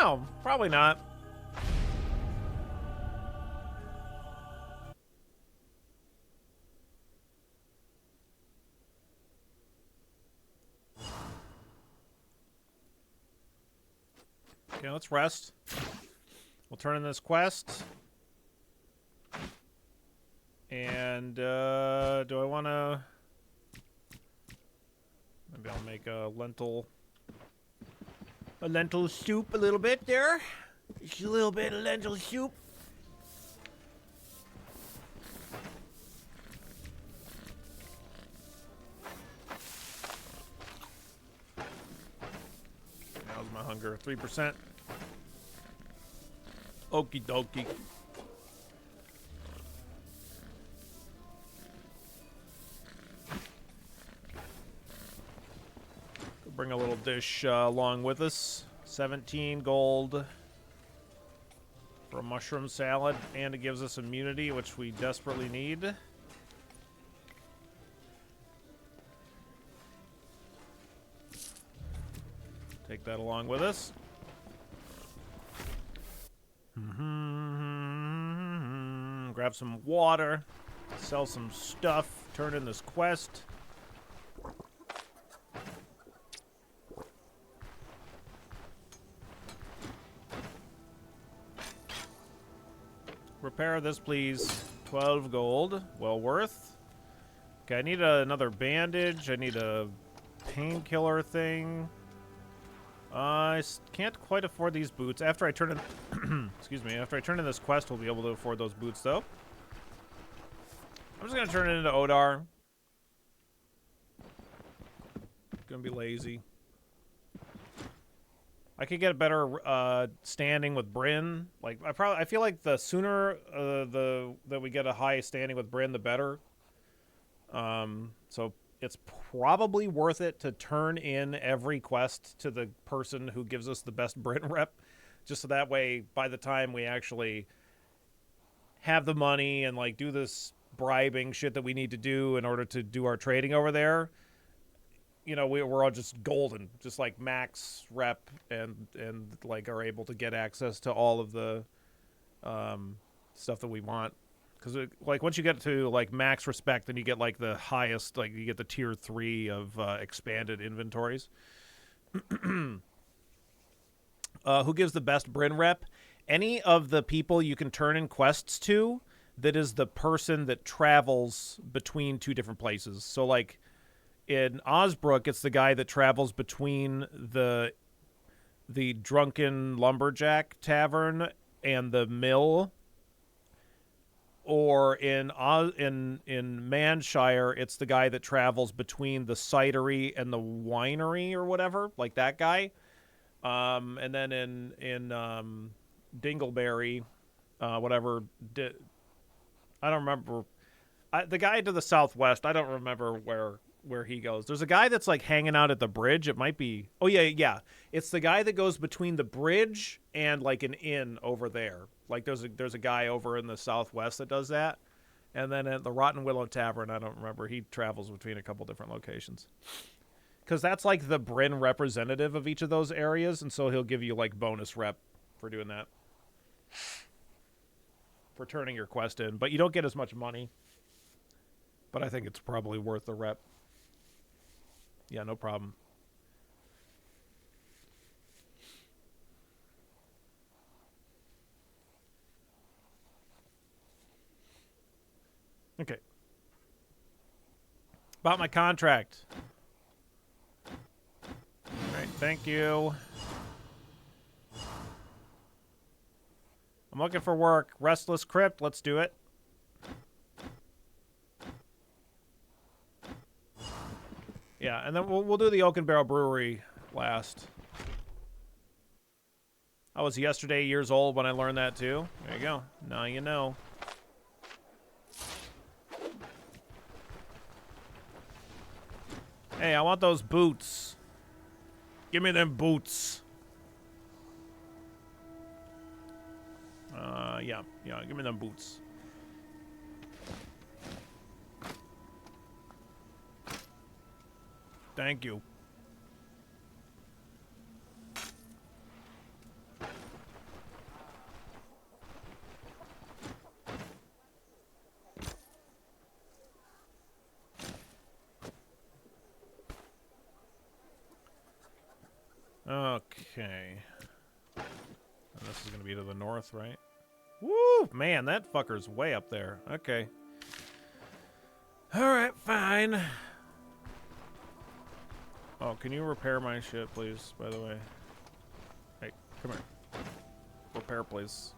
know. Probably not. Okay, let's rest. We'll turn in this quest. And, do I want to... Maybe I'll make a lentil soup a little bit there. Just a little bit of lentil soup. How's my hunger? 3%. Okie dokie. Bring a little dish along with us. 17 gold for a mushroom salad, and it gives us immunity, which we desperately need. Take that along with us. Grab some water, sell some stuff, turn in this quest. Repair this, please. 12 gold. Well worth. Okay, I need another bandage. I need a painkiller thing. I can't quite afford these boots. After I turn in... excuse me. After I turn in this quest, we'll be able to afford those boots, though. I'm just going to turn it into Odar. Gonna be lazy. I could get a better standing with Bryn. Like I feel like the sooner that we get a high standing with Bryn, the better. So it's probably worth it to turn in every quest to the person who gives us the best Bryn rep, just so that way by the time we actually have the money and like do this bribing shit that we need to do in order to do our trading over there, you know, we're all just golden, just like max rep and like are able to get access to all of the stuff that we want. Because like once you get to like max respect, then you get like the highest, like you get the tier 3 of expanded inventories. Who gives the best Bryn rep? Any of the people you can turn in quests to that is the person that travels between two different places. So like in Osbrook, it's the guy that travels between the drunken lumberjack tavern and the mill. Or in Manshire, it's the guy that travels between the cidery and the winery or whatever, like that guy. And then in Dingleberry, whatever, I don't remember. The guy to the southwest, I don't remember where he goes. There's a guy that's like hanging out at the bridge. It might be. Oh yeah. It's the guy that goes between the bridge and like an inn over there. Like there's a guy over in the southwest that does that. And then at the Rotten Willow Tavern, I don't remember. He travels between a couple different locations. Because that's like the Bryn representative of each of those areas, and so he'll give you like bonus rep for doing that. For turning your quest in. But you don't get as much money. But I think it's probably worth the rep. Yeah, no problem. Okay. About my contract. All right, thank you. I'm looking for work. Restless Crypt, let's do it. Yeah, and then we'll do the Oak and Barrel Brewery last. I was yesterday years old when I learned that too. There you go. Now you know. Hey, I want those boots. Give me them boots. Yeah, give me them boots. Thank you. Okay. And this is going to be to the north, right? Woo! Man, that fucker's way up there. Okay. Alright, fine. Oh, can you repair my shit, please, by the way? Hey, come here. Repair, please.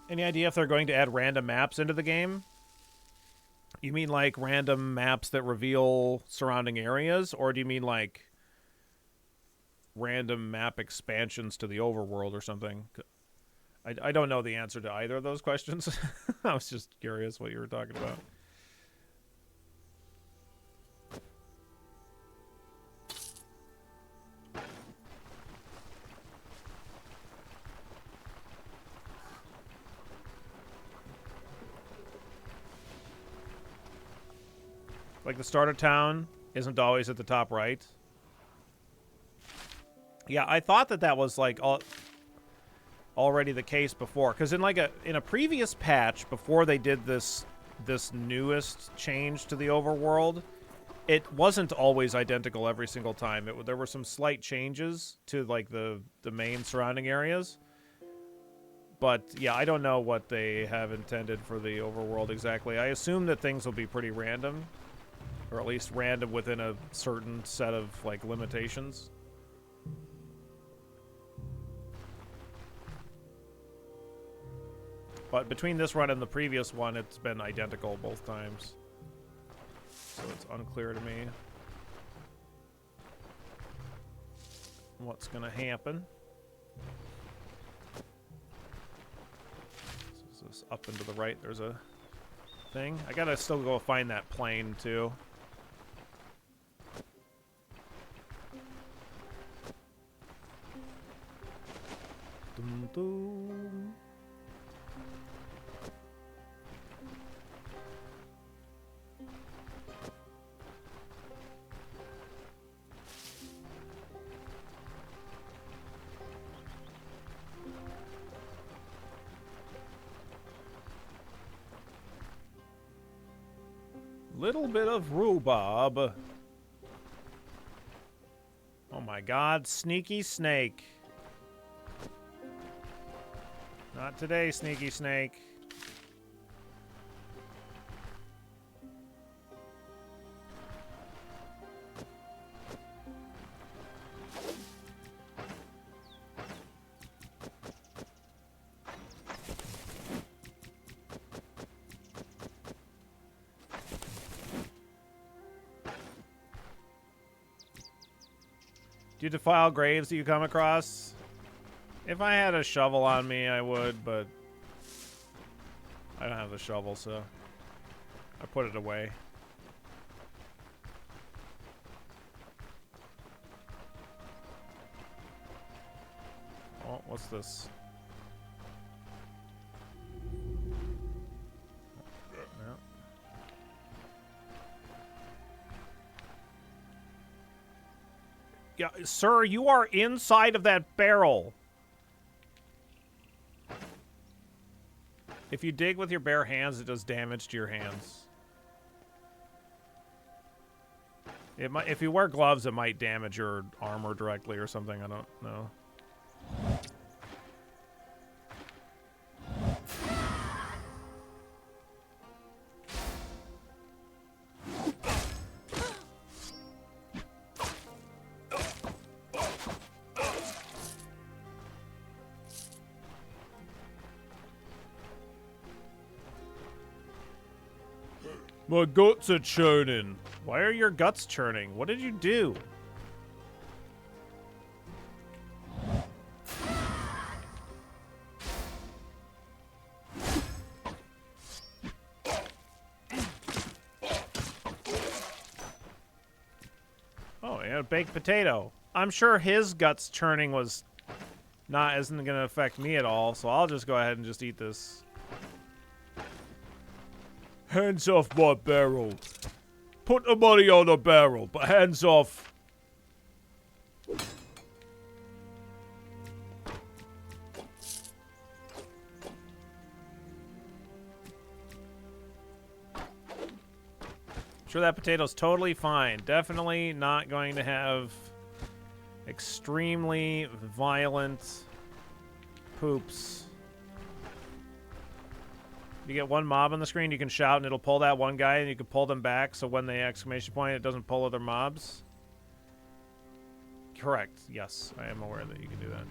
Any idea if they're going to add random maps into the game? You mean like random maps that reveal surrounding areas? Or do you mean like random map expansions to the overworld or something? I don't know the answer to either of those questions. I was just curious what you were talking about. Like the start of town isn't always at the top right. Yeah, I thought that was like already the case before, because in a previous patch before they did this newest change to the overworld, it wasn't always identical every single time. There were some slight changes to like the main surrounding areas. But yeah, I don't know what they have intended for the overworld exactly. I assume that things will be pretty random. Or at least random within a certain set of, like, limitations. But between this run and the previous one, it's been identical both times. So it's unclear to me what's gonna happen. So this up and to the right, there's a thing. I gotta still go find that plane, too. Dum dum. Little bit of rhubarb. Oh my god, sneaky snake. Not today, sneaky snake. Do you defile graves that you come across? If I had a shovel on me, I would, but I don't have the shovel, so I put it away. Oh, what's this? No. Yeah, sir, you are inside of that barrel. If you dig with your bare hands, it does damage to your hands. It might, if you wear gloves, it might damage your armor directly or something. I don't know. My guts are churning. Why are your guts churning? What did you do? Oh, and a baked potato. I'm sure his guts churning isn't going to affect me at all, so I'll just go ahead and just eat this. Hands off my barrel. Put the money on the barrel, but hands off. Sure, that potato's totally fine. Definitely not going to have extremely violent poops. You get one mob on the screen, you can shout and it'll pull that one guy and you can pull them back so when they exclamation point it doesn't pull other mobs. Correct. Yes, I am aware that you can do that.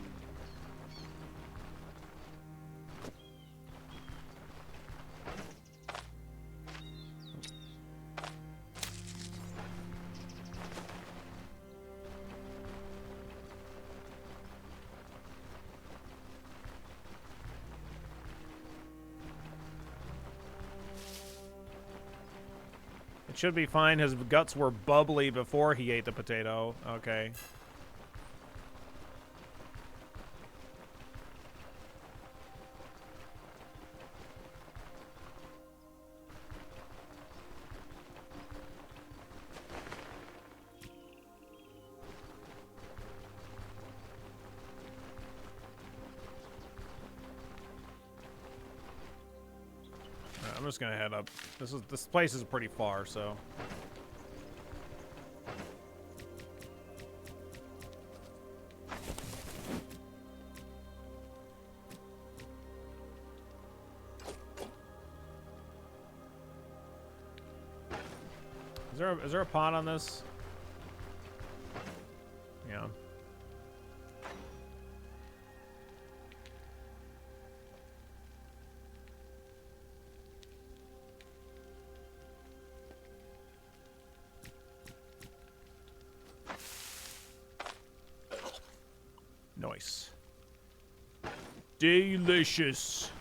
It should be fine. His guts were bubbly before he ate the potato. Okay. I'm just gonna head up. This place is pretty far, so. Is there a pot on this? Yeah. Nice. Delicious.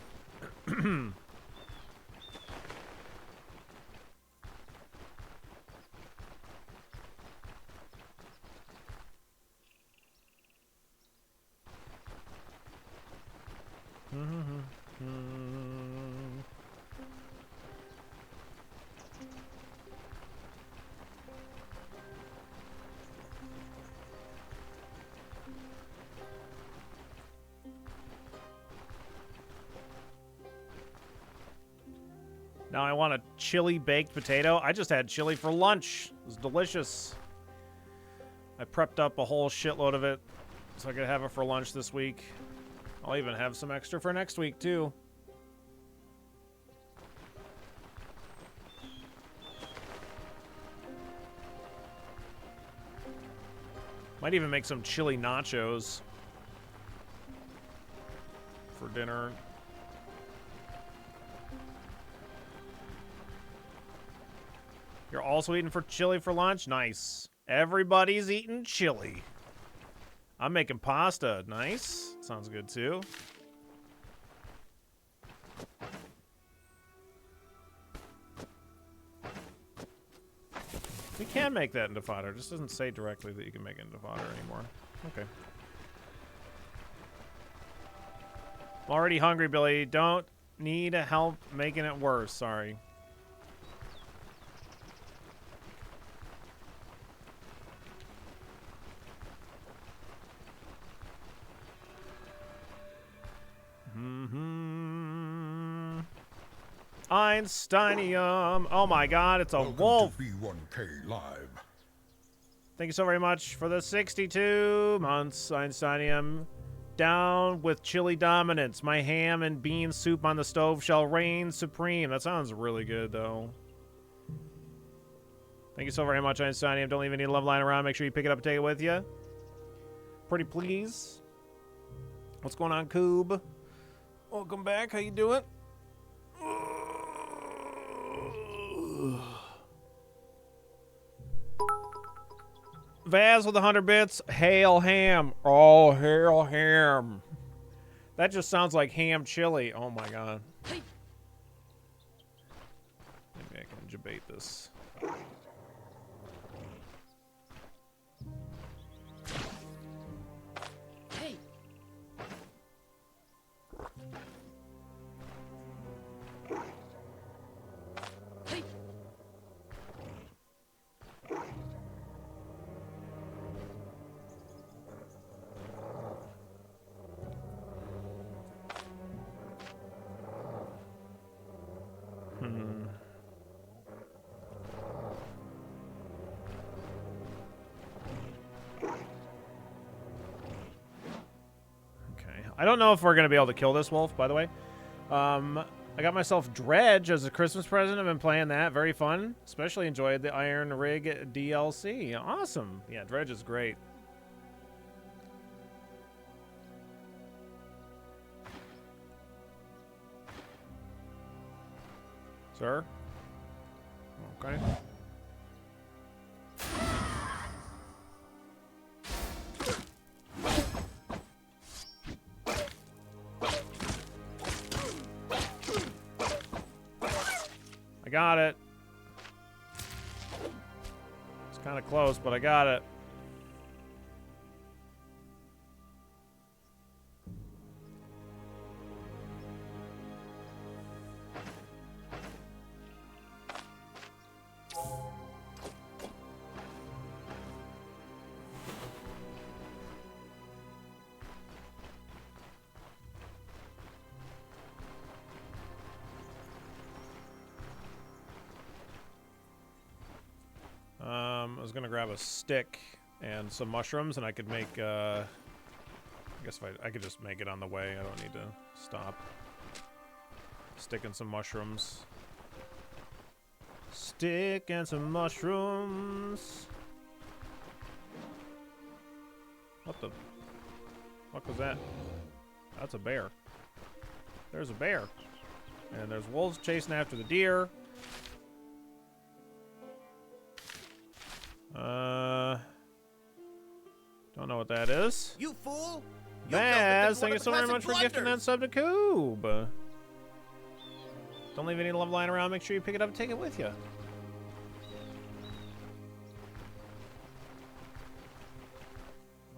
Now I want a chili baked potato. I just had chili for lunch. It was delicious. I prepped up a whole shitload of it so I could have it for lunch this week. I'll even have some extra for next week, too. Might even make some chili nachos for dinner. You're also eating for chili for lunch? Nice. Everybody's eating chili. I'm making pasta. Nice. Sounds good, too. We can make that into fodder. It just doesn't say directly that you can make it into fodder anymore. Okay. I'm already hungry, Billy. Don't need help making it worse. Sorry. Einsteinium. Oh my god, it's a wolf. To B1K Live. Thank you so very much for the 62 months, Einsteinium. Down with chili dominance. My ham and bean soup on the stove shall reign supreme. That sounds really good, though. Thank you so very much, Einsteinium. Don't leave any love lying around. Make sure you pick it up and take it with you. Pretty please. What's going on, Coob? Welcome back. How you doing? Vaz with 100 bits. Hail ham. Oh, hail ham. That just sounds like ham chili. Oh my god. Maybe I can debate this. I don't know if we're going to be able to kill this wolf, by the way. I got myself Dredge as a Christmas present. I've been playing that. Very fun. Especially enjoyed the Iron Rig DLC. Awesome. Yeah, Dredge is great. Sir? Okay. I got it. It's kind of close, but I got it. I was gonna grab a stick and some mushrooms, and I could make. I guess if I could just make it on the way. I don't need to stop. Stick and some mushrooms. Stick and some mushrooms. What the fuck was that? That's a bear. There's a bear. And there's wolves chasing after the deer. Don't know what that is. You fool! Baz, thank you so very much for gifting that sub to Coob. Don't leave any love lying around. Make sure you pick it up and take it with you.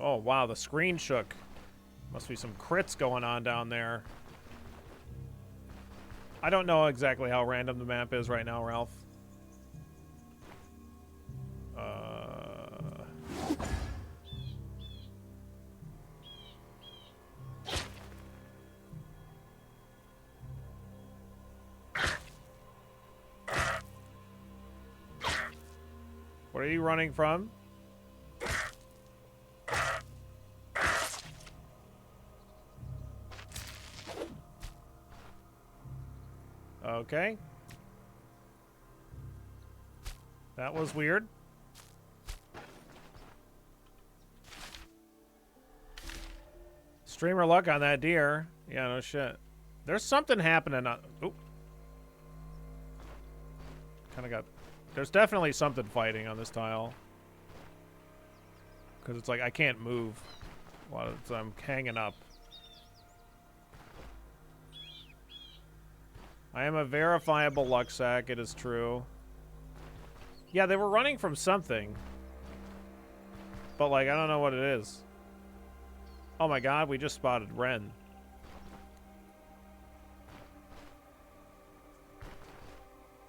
Oh, wow, the screen shook. Must be some crits going on down there. I don't know exactly how random the map is right now, Ralph. What are you running from? Okay. That was weird. Streamer luck on that deer. Yeah, no shit. There's something happening on... Oop. Kind of got... There's definitely something fighting on this tile. Because it's like I can't move. A lot of the time I'm hanging up. I am a verifiable luck sack, it is true. Yeah, they were running from something. But like, I don't know what it is. Oh my god, we just spotted Ren.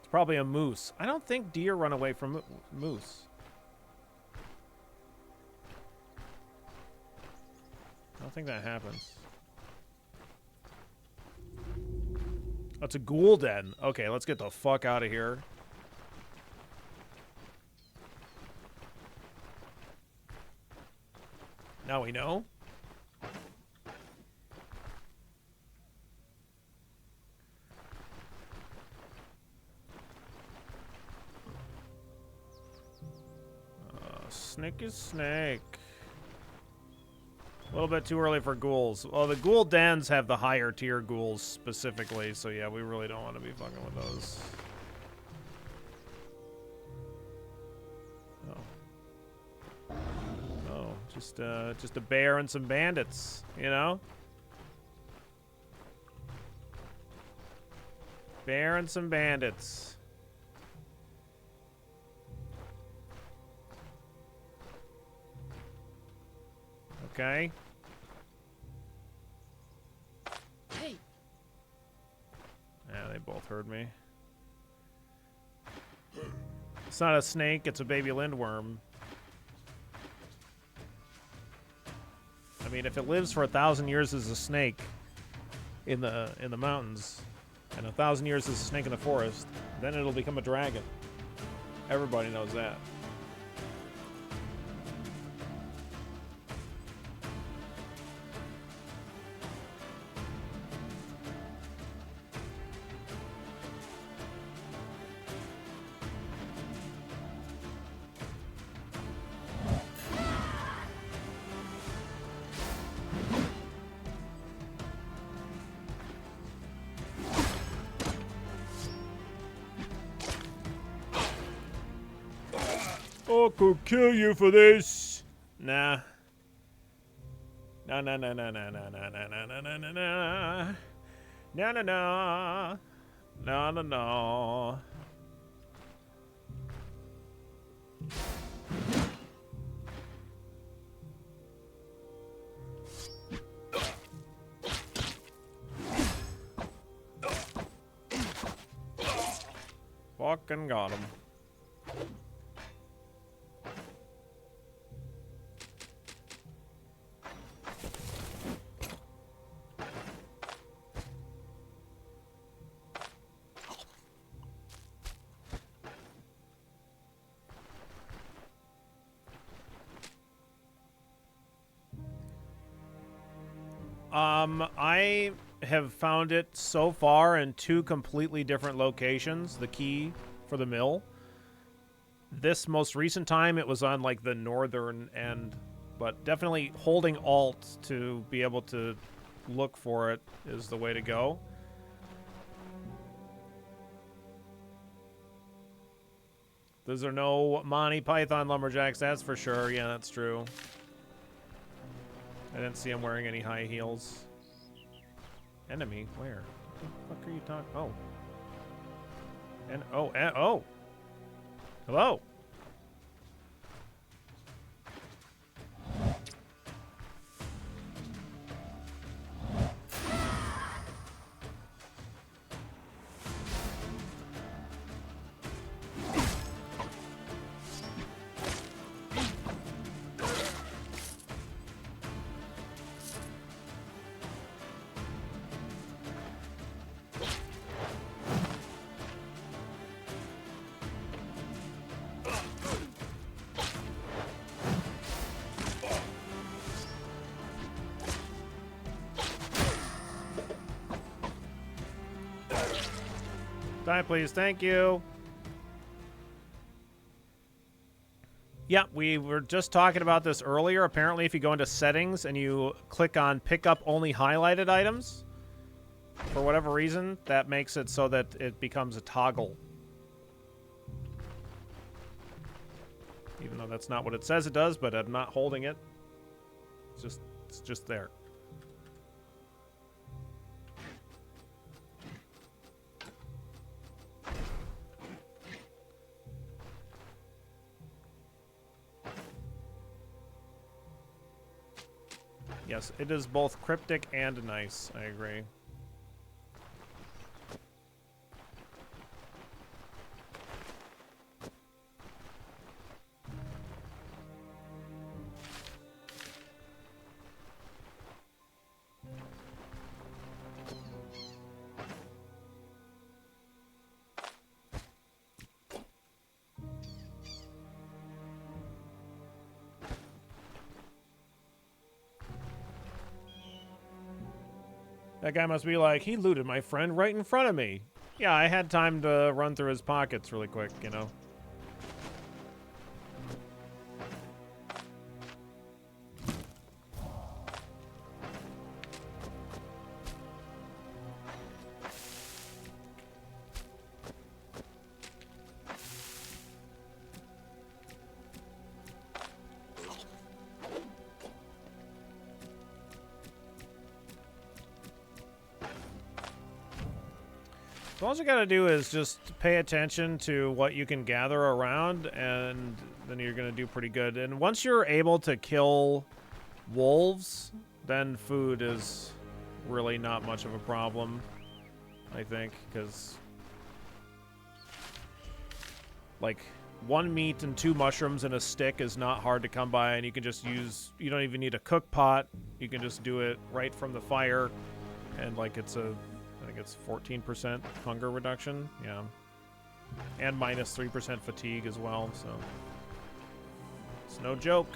Probably a moose. I don't think deer run away from moose. I don't think that happens. Oh, it's a ghoul den. Okay, let's get the fuck out of here. Now we know. Snake is snake. A little bit too early for ghouls. Well, the ghoul dens have the higher tier ghouls specifically, so yeah, we really don't want to be fucking with those. Oh. Oh, just a bear and some bandits, you know? Bear and some bandits. Okay. Hey. Yeah, they both heard me. It's not a snake, it's a baby lindworm. I mean, if it lives for 1,000 years as a snake in the mountains, and 1,000 years as a snake in the forest, then it'll become a dragon. Everybody knows that. I could kill you for this. Nah. No, no, no, no, no, no, no, no, no, no, no, no, no. No, no, no. No, no, no. Fucking got him. I have found it so far in 2 completely different locations, the key for the mill. This most recent time, it was on, like, the northern end, but definitely holding Alt to be able to look for it is the way to go. Those are no Monty Python lumberjacks, that's for sure. Yeah, that's true. I didn't see him wearing any high heels. Enemy? Where? What the fuck are you talking? Oh. And oh. Hello. Die, please. Thank you. Yeah, we were just talking about this earlier. Apparently, if you go into settings and you click on pick up only highlighted items, for whatever reason, that makes it so that it becomes a toggle. Even though that's not what it says it does, but I'm not holding it. It's just there. Yes, it is both cryptic and nice. I agree. That guy must be like, he looted my friend right in front of me. Yeah, I had time to run through his pockets really quick, you know. So all you gotta do is just pay attention to what you can gather around, and then you're gonna do pretty good. And once you're able to kill wolves, then food is really not much of a problem, I think, because like 1 meat and 2 mushrooms and a stick is not hard to come by, and you can just use, you don't even need a cook pot. You can just do it right from the fire, and like I think it's 14% hunger reduction, yeah. And minus 3% fatigue as well, so it's no joke.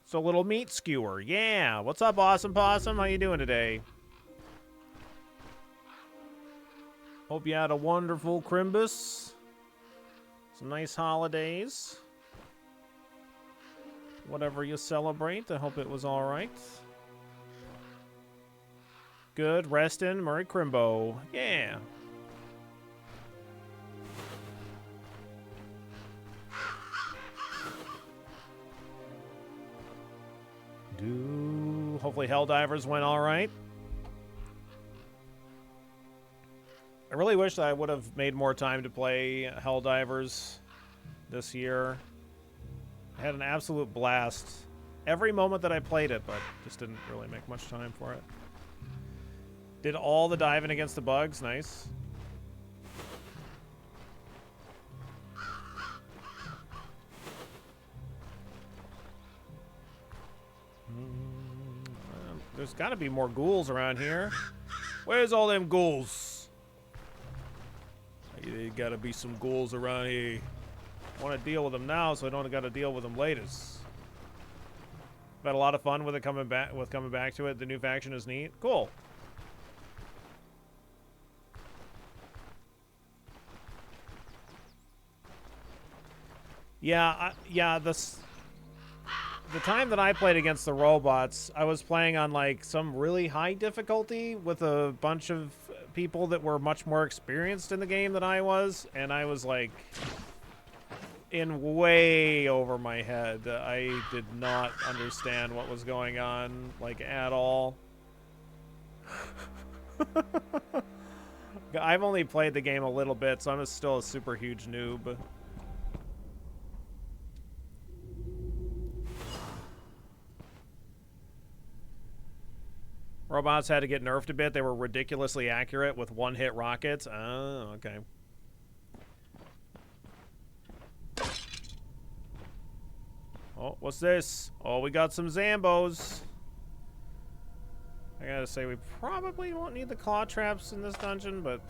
It's a little meat skewer. Yeah. What's up, Awesome Possum? How you doing today? Hope you had a wonderful Crimbus. Some nice holidays. Whatever you celebrate, I hope it was alright. Good, restin', Murray Crimbo. Yeah. Hopefully Helldivers went alright. I really wish that I would have made more time to play Helldivers this year. I had an absolute blast every moment that I played it, but just didn't really make much time for it. Did all the diving against the bugs. Nice. There's got to be more ghouls around here. Where's all them ghouls? There got to be some ghouls around here. I want to deal with them now, so I don't got to deal with them later. I've had a lot of fun with it coming back. To it, the new faction is neat. Cool. Yeah, the time that I played against the robots, I was playing on like some really high difficulty with a bunch of people that were much more experienced in the game than I was, and I was like in way over my head. I did not understand what was going on, like, at all. I've only played the game a little bit, so I'm still a super huge noob. Robots had to get nerfed a bit. They were ridiculously accurate with one-hit rockets. Oh, okay. Oh, what's this? Oh, we got some Zambos. I gotta say, we probably won't need the claw traps in this dungeon, but...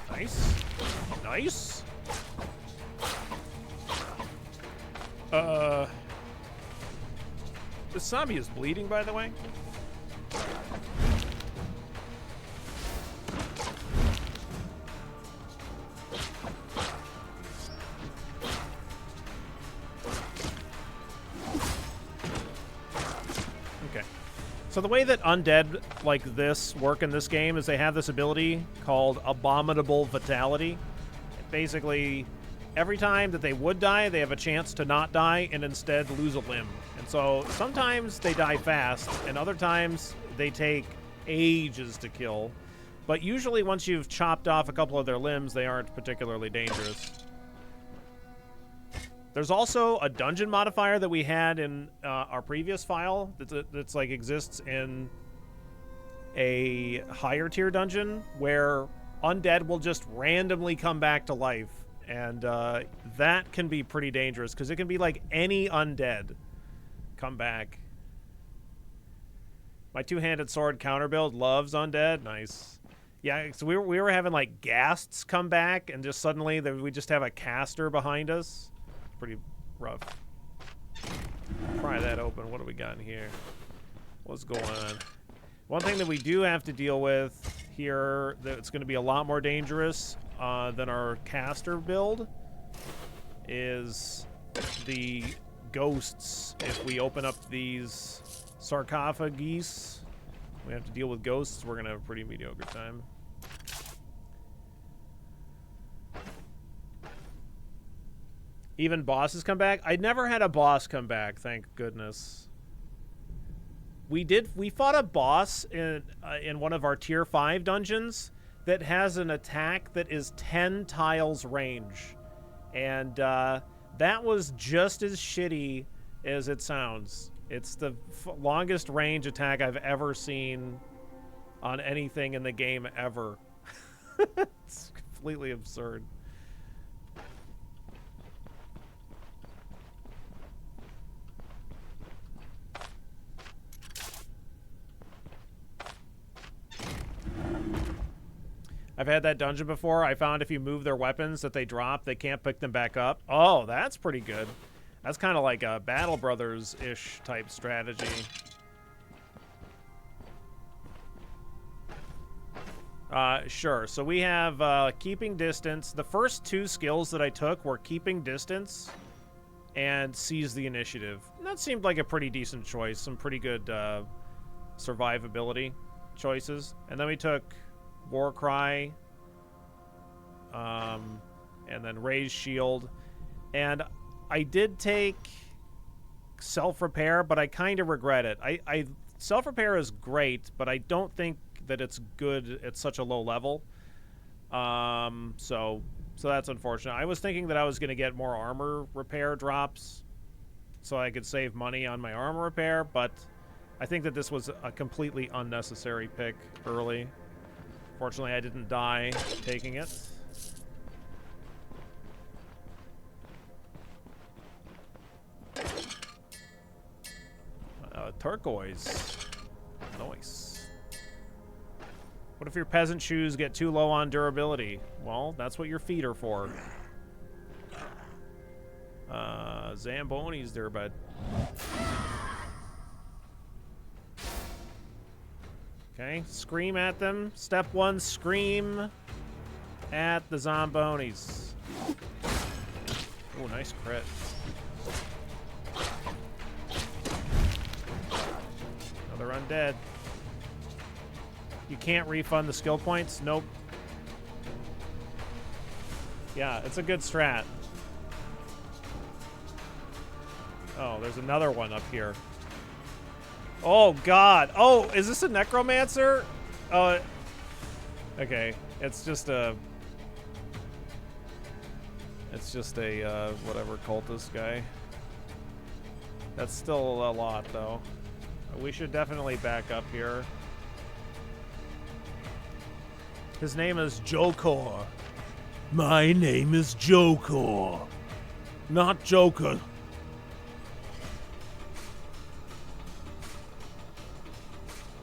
Nice. Nice. This zombie is bleeding, by the way. Okay. So the way that undead like this work in this game is they have this ability called Abominable Vitality. Basically, every time that they would die, they have a chance to not die and instead lose a limb. And so sometimes they die fast, and other times they take ages to kill. But usually once you've chopped off a couple of their limbs, they aren't particularly dangerous. There's also a dungeon modifier that we had in our previous file that's like exists in a higher tier dungeon where undead will just randomly come back to life. And that can be pretty dangerous because it can be like any undead come back. My two-handed sword counter build loves undead. Nice. Yeah, so we were having like ghasts come back, and just suddenly we just have a caster behind us. It's pretty rough. Pry that open. What do we got in here? What's going on? One thing that we do have to deal with here that's going to be a lot more dangerous than our caster build is the ghosts. If we open up these sarcophagus, we have to deal with ghosts. We're going to have a pretty mediocre time. Even bosses come back? I never had a boss come back, thank goodness. We fought a boss in one of our tier 5 dungeons that has an attack that is 10 tiles range. And that was just as shitty as it sounds. It's the longest range attack I've ever seen on anything in the game ever. It's completely absurd. I've had that dungeon before. I found if you move their weapons that they drop, they can't pick them back up. Oh, that's pretty good. That's kind of like a Battle Brothers-ish type strategy. Sure. So we have keeping distance. The first two skills that I took were keeping distance and seize the initiative. And that seemed like a pretty decent choice. Some pretty good survivability choices. And then we took War Cry, and then Raise Shield. And I did take Self-Repair, but I kind of regret it. Self-Repair is great, but I don't think that it's good at such a low level. So that's unfortunate. I was thinking that I was going to get more armor repair drops so I could save money on my armor repair, but I think that this was a completely unnecessary pick early. Fortunately, I didn't die taking it. Turquoise. Nice. What if your peasant shoes get too low on durability? Well, that's what your feet are for. Zamboni's there, bud. Okay, scream at them. Step 1, scream at the Zombonis. Oh, nice crit. Another undead. You can't refund the skill points? Nope. Yeah, it's a good strat. Oh, there's another one up here. Oh, God. Oh, is this a necromancer? Oh, okay. It's just a... It's just a, whatever, cultist guy. That's still a lot, though. We should definitely back up here. His name is Jokor. My name is Jokor. Not Joker.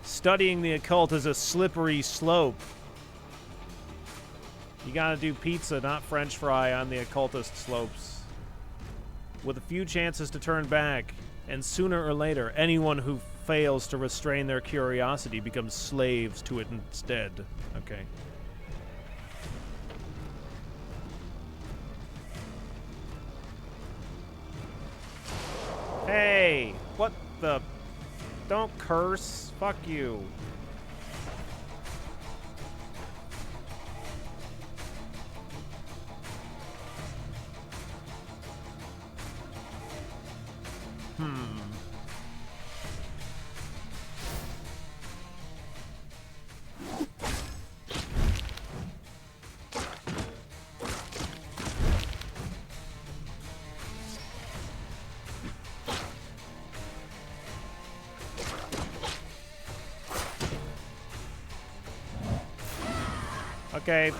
Studying the occult is a slippery slope. You gotta do pizza, not French fry, on the occultist slopes. With a few chances to turn back, and sooner or later, anyone who fails to restrain their curiosity becomes slaves to it instead. Okay. Hey! What the... Don't curse. Fuck you. Okay.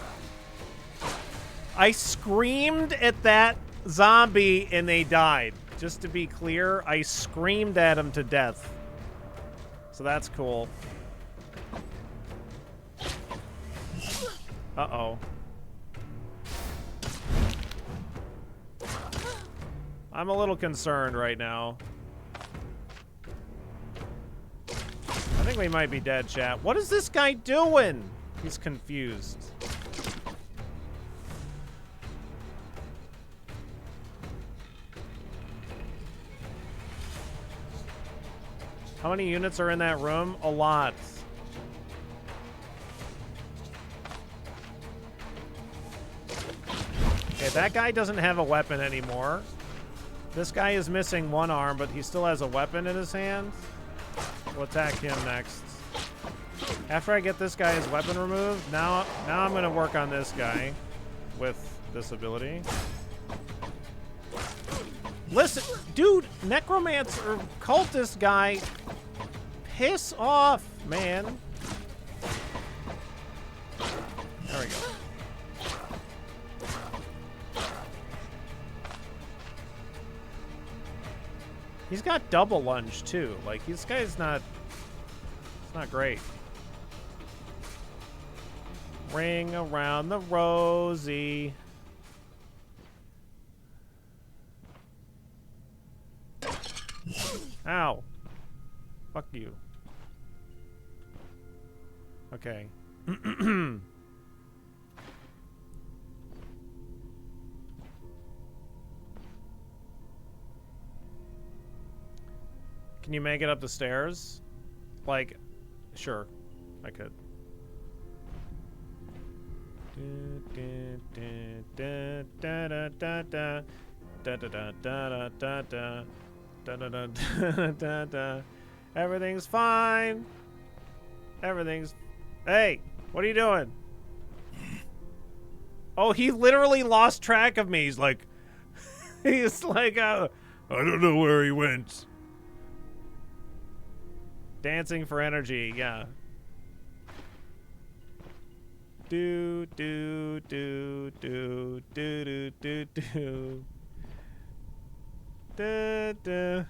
I screamed at that zombie and they died. Just to be clear, I screamed at him to death. So that's cool. Uh-oh. I'm a little concerned right now. I think we might be dead, chat. What is this guy doing? He's confused. How many units are in that room? A lot. Okay, that guy doesn't have a weapon anymore. This guy is missing one arm, but he still has a weapon in his hand. We'll attack him next. After I get this guy's weapon removed, now I'm going to work on this guy with this ability. Listen, dude, necromancer, cultist guy, piss off, man. There we go. He's got double lunge too. Like, this guy's not, it's not great. Ring around the rosy. Ow. Fuck you. Okay. Can you make it up the stairs? Like, sure, I could. Everything's fine. Everything's... Hey, what are you doing? Oh, he literally lost track of me. He's like... He's like, I don't know where he went. Dancing for energy, yeah. Do, do, do, do, do, do, do, do. Da, da.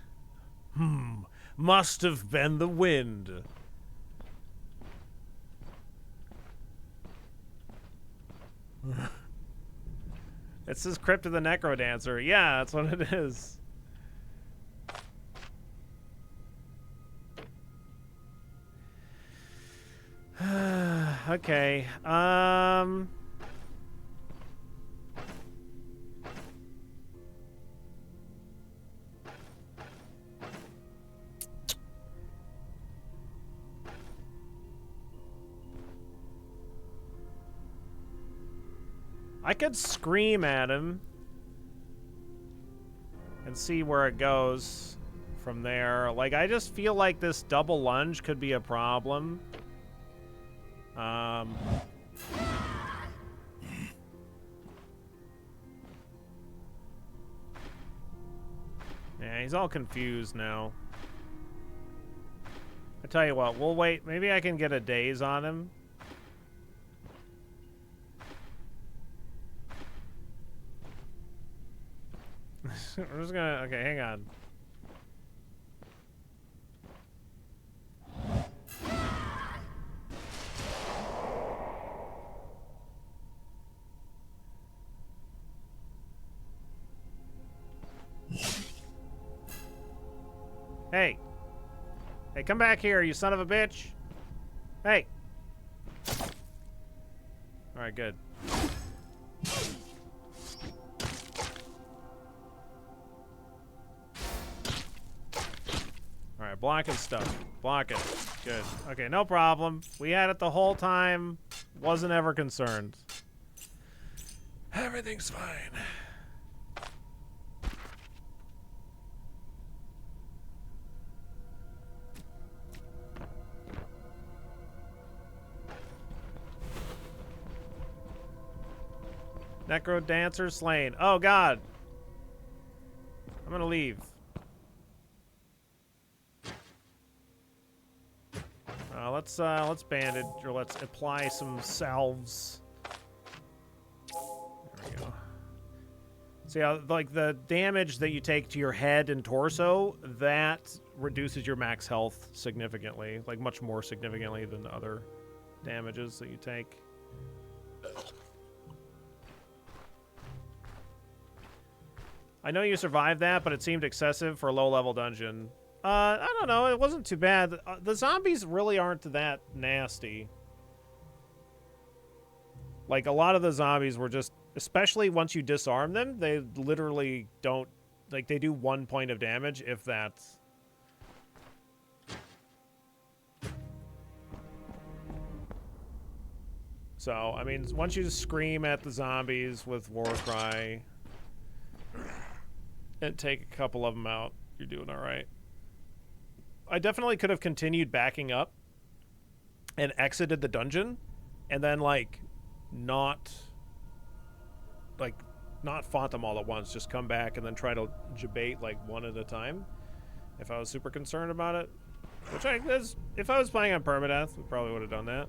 Must have been the wind. It says Crypt of the Necrodancer. Yeah, that's what it is. Okay. I could scream at him and see where it goes from there. Like, I just feel like this double lunge could be a problem. Yeah, he's all confused now. I tell you what, we'll wait. Maybe I can get a daze on him. I'm just gonna... Okay, hang on. Hey. Hey, come back here, you son of a bitch. Hey. Alright, good. Alright, blocking stuff. Block it. Good. Okay, no problem. We had it the whole time. Wasn't ever concerned. Everything's fine. Necro Dancer slain. Oh God. I'm gonna leave. Let's bandage, or let's apply some salves. There we go. See how, like, the damage that you take to your head and torso, that reduces your max health significantly, like much more significantly than other damages that you take. I know you survived that, but it seemed excessive for a low-level dungeon. I don't know. It wasn't too bad. The zombies really aren't that nasty. Like, a lot of the zombies were just... Especially once you disarm them, they literally don't... Like, they do 1 point of damage, if that's... So, I mean, once you just scream at the zombies with Warcry... and take a couple of them out, you're doing all right. I definitely could have continued backing up and exited the dungeon and then, like, not fought them all at once. Just come back and then try to debate, like, one at a time if I was super concerned about it. Which if I was playing on permadeath, we probably would have done that.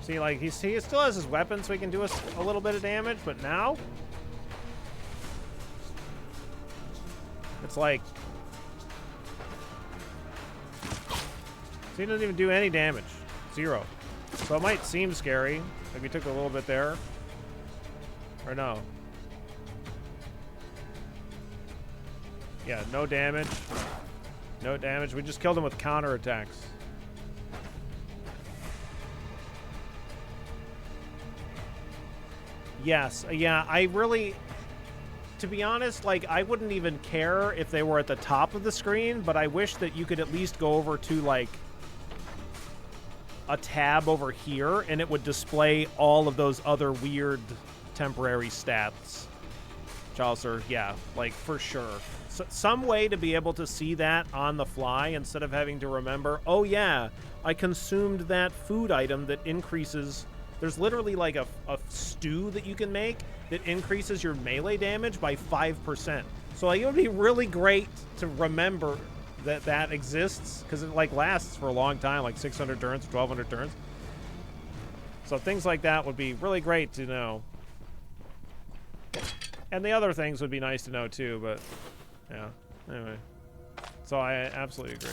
See, like, he still has his weapon, so he can do us a little bit of damage, but now... it's like... so he doesn't even do any damage. 0. So it might seem scary. Like we took a little bit there. Or no. Yeah, no damage. No damage. We just killed him with counterattacks. Yes. Yeah, I really... to be honest, like, I wouldn't even care if they were at the top of the screen, but I wish that you could at least go over to, like, a tab over here, and it would display all of those other weird temporary stats. Chaucer, yeah, like, for sure. So, some way to be able to see that on the fly instead of having to remember, oh, yeah, I consumed that food item that increases... there's literally, like, a stew that you can make that increases your melee damage by 5%. So, like, it would be really great to remember that that exists, because it, like, lasts for a long time, like 600 turns, 1,200 turns. So things like that would be really great to know. And the other things would be nice to know, too, but, yeah. Anyway. So I absolutely agree.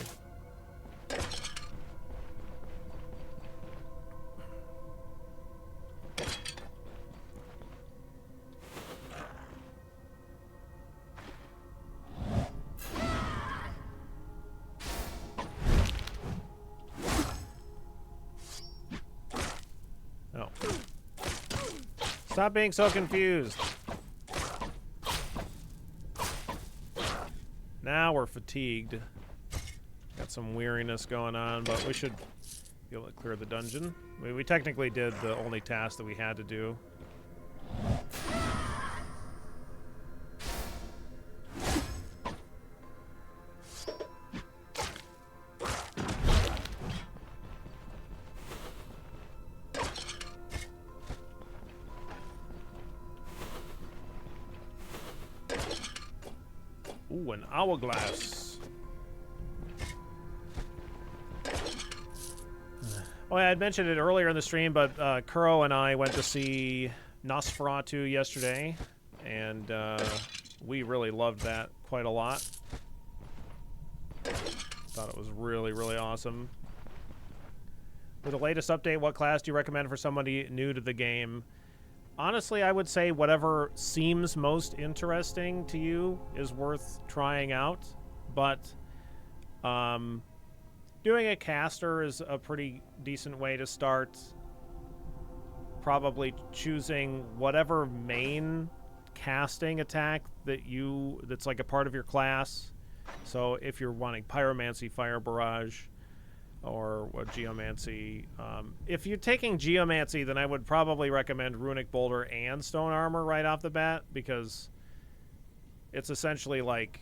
Stop being so confused. Now we're fatigued. Got some weariness going on, but we should be able to clear the dungeon. I mean, we technically did the only task that we had to do. Ooh, an hourglass. Oh, I had mentioned it earlier in the stream, but Kuro and I went to see Nosferatu yesterday, and we really loved that quite a lot. Thought it was really, really awesome. With the latest update, what class do you recommend for somebody new to the game? Honestly, I would say whatever seems most interesting to you is worth trying out, but doing a caster is a pretty decent way to start. Probably choosing whatever main casting attack that's like a part of your class. So if you're wanting Pyromancy, Fire Barrage, or Geomancy. If you're taking Geomancy, then I would probably recommend Runic Boulder and Stone Armor right off the bat, because it's essentially like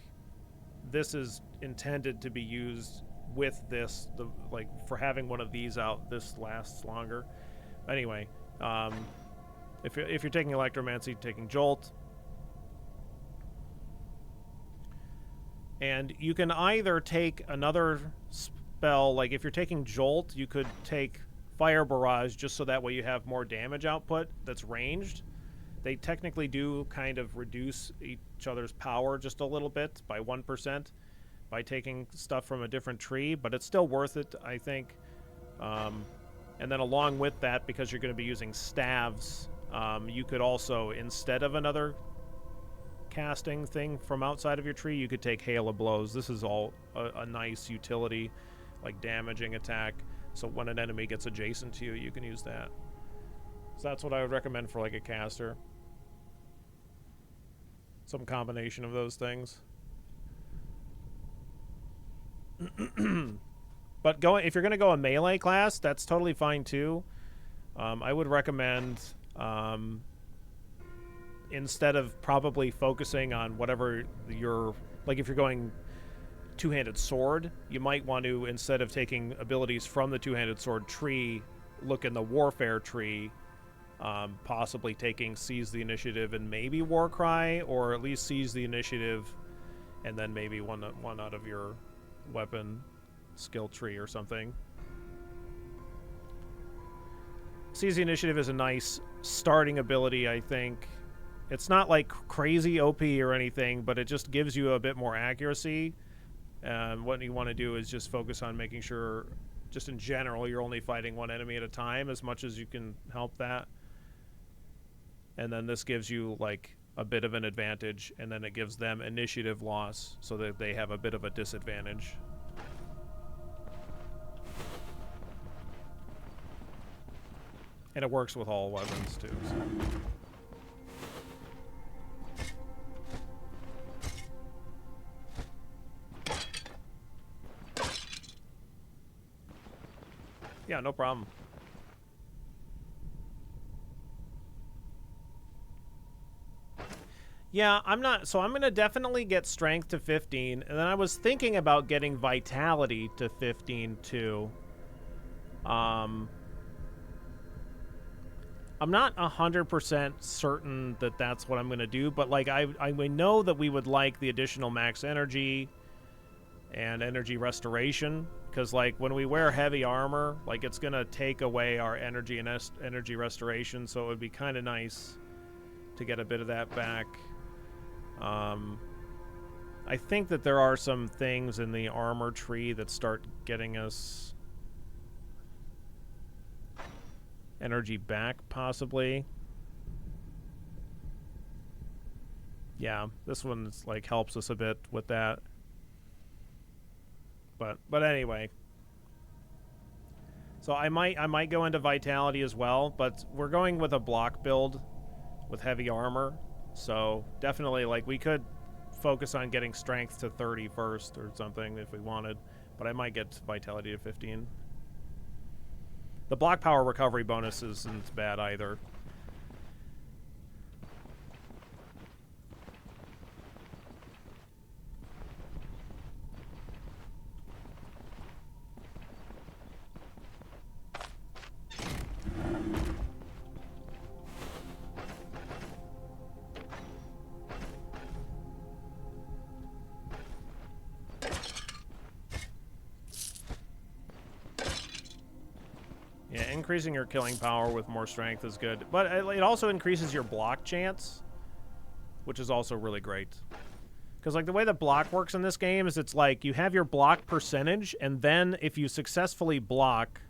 this is intended to be used with this, like for having one of these out, this lasts longer. Anyway, if you're taking Electromancy, taking Jolt. And you can either take another spell, like if you're taking Jolt, you could take Fire Barrage just so that way you have more damage output that's ranged. They technically do kind of reduce each other's power just a little bit by 1% by taking stuff from a different tree, but it's still worth it, I think. And then along with that, because you're going to be using staves, you could also, instead of another casting thing from outside of your tree, you could take Hail of Blows. This is all a nice utility, like damaging attack, so when an enemy gets adjacent to you, you can use that. So that's what I would recommend for like a caster. Some combination of those things. But if you're going to go a melee class, that's totally fine too. I would recommend, instead of probably focusing on whatever like if you're going two-handed sword, you might want to, instead of taking abilities from the two-handed sword tree, look in the warfare tree, possibly taking Seize the Initiative and maybe Warcry, or at least Seize the Initiative and then maybe one out of your weapon skill tree or something. Seize the Initiative is a nice starting ability, I think. It's not like crazy OP or anything, but it just gives you a bit more accuracy. And what you want to do is just focus on making sure, just in general, you're only fighting one enemy at a time as much as you can help that. And then this gives you like a bit of an advantage, and then it gives them initiative loss so that they have a bit of a disadvantage. And it works with all weapons too. So. Yeah, no problem. Yeah, I'm not... So I'm going to definitely get Strength to 15. And then I was thinking about getting Vitality to 15, too. I'm not 100% certain that that's what I'm going to do. But, like, I know that we would like the additional Max Energy and Energy Restoration. Because, like, when we wear heavy armor, like, it's going to take away our energy and energy restoration. So it would be kind of nice to get a bit of that back. I think that there are some things in the armor tree that start getting us energy back, possibly. Yeah, this one's like helps us a bit with that. But anyway. So I might go into Vitality as well, but we're going with a block build with heavy armor. So definitely, like, we could focus on getting Strength to 30 first or something if we wanted, but I might get Vitality to 15. The block power recovery bonus isn't bad either. Yeah, increasing your killing power with more strength is good. But it also increases your block chance, which is also really great. Because, like, the way that block works in this game is it's like you have your block percentage, and then if you successfully block...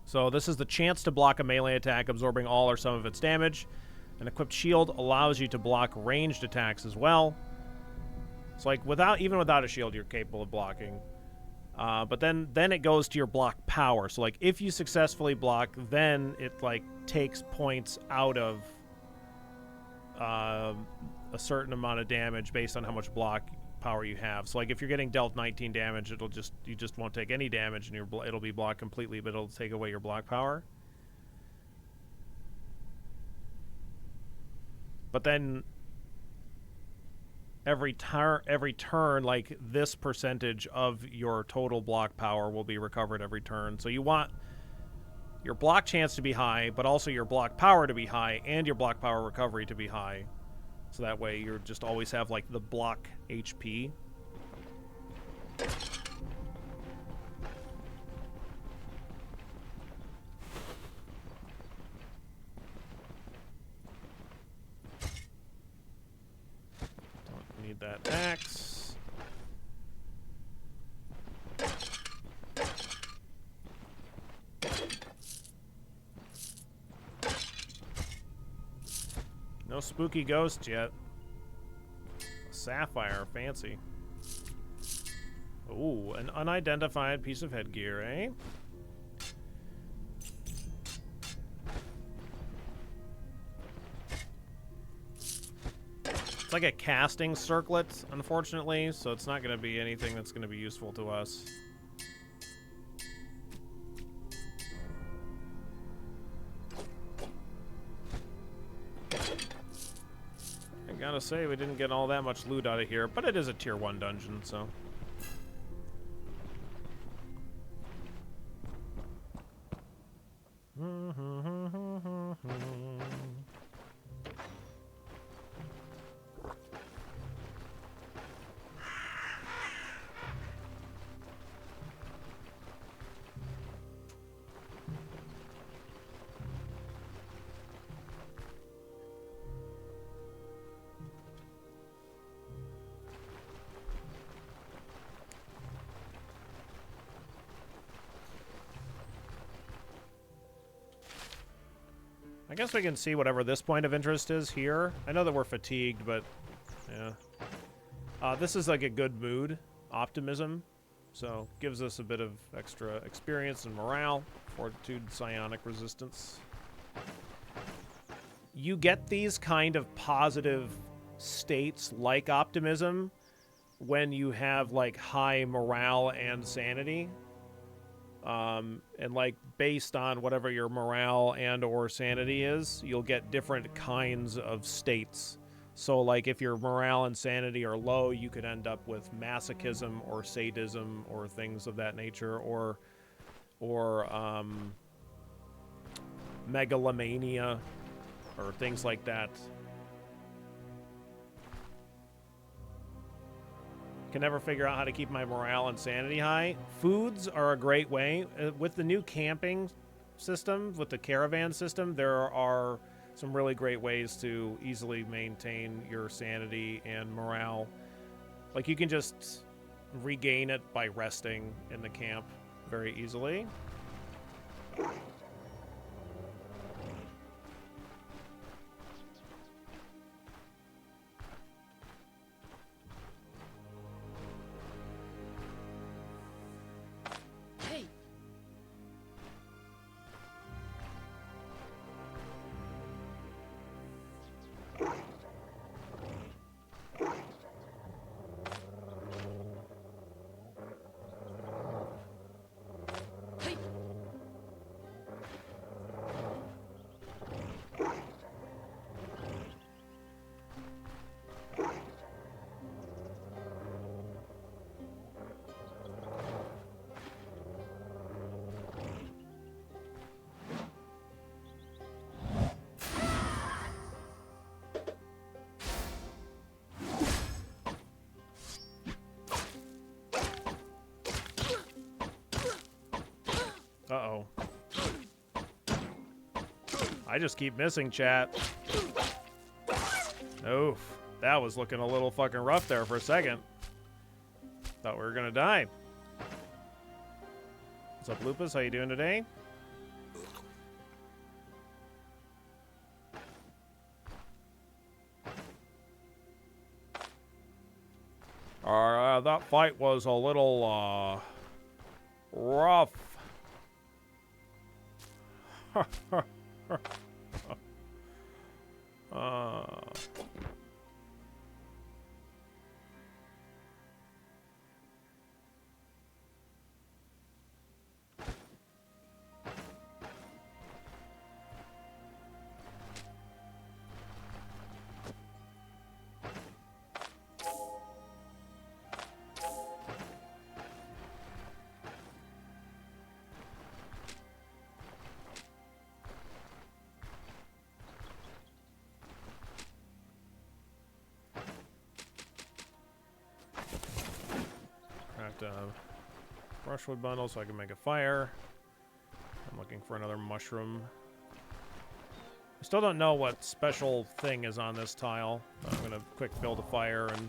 so this is the chance to block a melee attack, absorbing all or some of its damage. An equipped shield allows you to block ranged attacks as well. So, like, even without a shield, you're capable of blocking. But then it goes to your block power. So, like, if you successfully block, then it, like, takes points out of a certain amount of damage based on how much block power you have. So, like, if you're getting dealt 19 damage, you just won't take any damage, and it'll be blocked completely, but it'll take away your block power. But then every turn, like, this percentage of your total block power will be recovered every turn. So you want your block chance to be high, but also your block power to be high, and your block power recovery to be high. So that way you just always have, like, the block HP. Don't need that axe. No spooky ghosts yet. Sapphire, fancy. Ooh, an unidentified piece of headgear, eh? It's like a casting circlet, unfortunately, so it's not going to be anything that's going to be useful to us. I gotta say, we didn't get all that much loot out of here, but it is a tier 1 dungeon, so... I guess we can see whatever this point of interest is here. I know that we're fatigued, but yeah. This is like a good mood, optimism. So gives us a bit of extra experience and morale, fortitude, psionic resistance. You get these kind of positive states like optimism when you have like high morale and sanity. And like based on whatever your morale and or sanity is, you'll get different kinds of states. So like if your morale and sanity are low, you could end up with masochism or sadism or things of that nature, or megalomania or things like that. Can never figure out how to keep my morale and sanity high. Foods are a great way. With the new camping system, with the caravan system, there are some really great ways to easily maintain your sanity and morale. Like you can just regain it by resting in the camp very easily. Uh-oh. I just keep missing, chat. Oof. That was looking a little fucking rough there for a second. Thought we were gonna die. What's up, Lupus? How you doing today? That fight was a little, rough. Brushwood bundle so I can make a fire. I'm looking for another mushroom. I still don't know what special thing is on this tile. I'm gonna quick build a fire and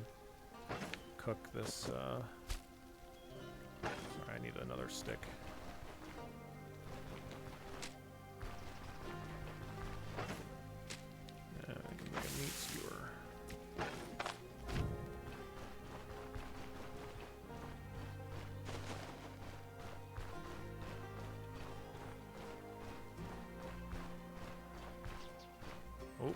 cook this. Sorry, I need another stick. Yeah, I can make a meat skewer. Oh.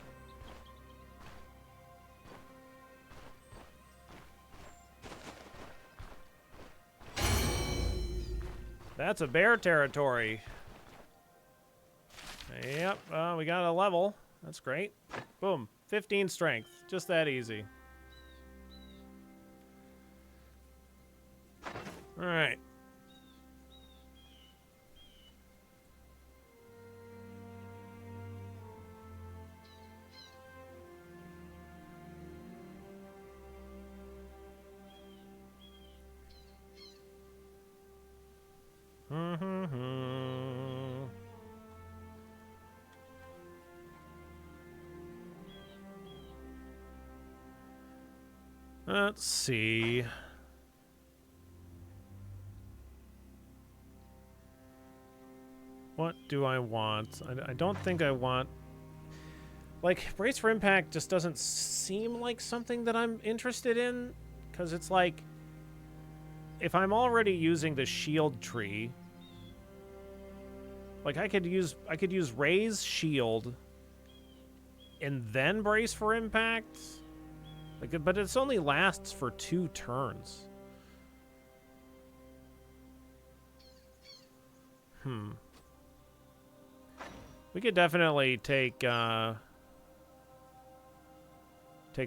That's a bear territory. Yep, we got a level. That's great. Boom. 15 strength. Just that easy. All right. Let's see. What do I want? I don't think I want Like, Brace for Impact just doesn't seem like something that I'm interested in, because it's like, if I'm already using the shield tree, like I could use Raise Shield and then Brace for Impact. Like, but it only lasts for 2 turns. We could definitely take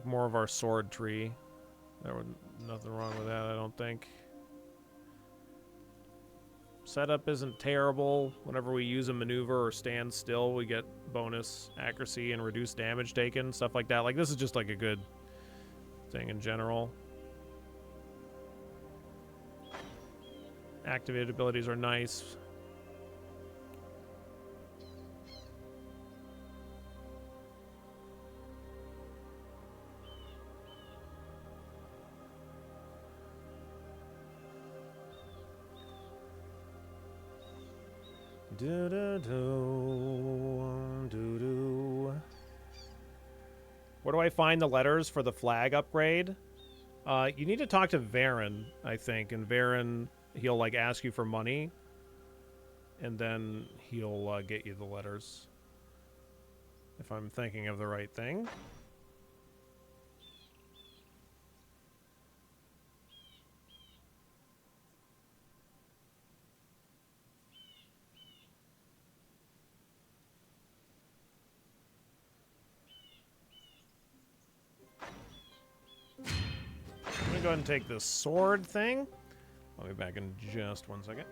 more of our sword tree. There was nothing wrong with that, I don't think. Setup isn't terrible. Whenever we use a maneuver or stand still, we get bonus accuracy and reduced damage taken, stuff like that. Like, this is just like a good thing in general. Activated abilities are nice. Where do I find the letters for the flag upgrade? You need to talk to Varen, I think, and Varen, he'll like ask you for money, and then he'll get you the letters. If I'm thinking of the right thing. I'm gonna go ahead and take this sword thing. I'll be back in just 1 second.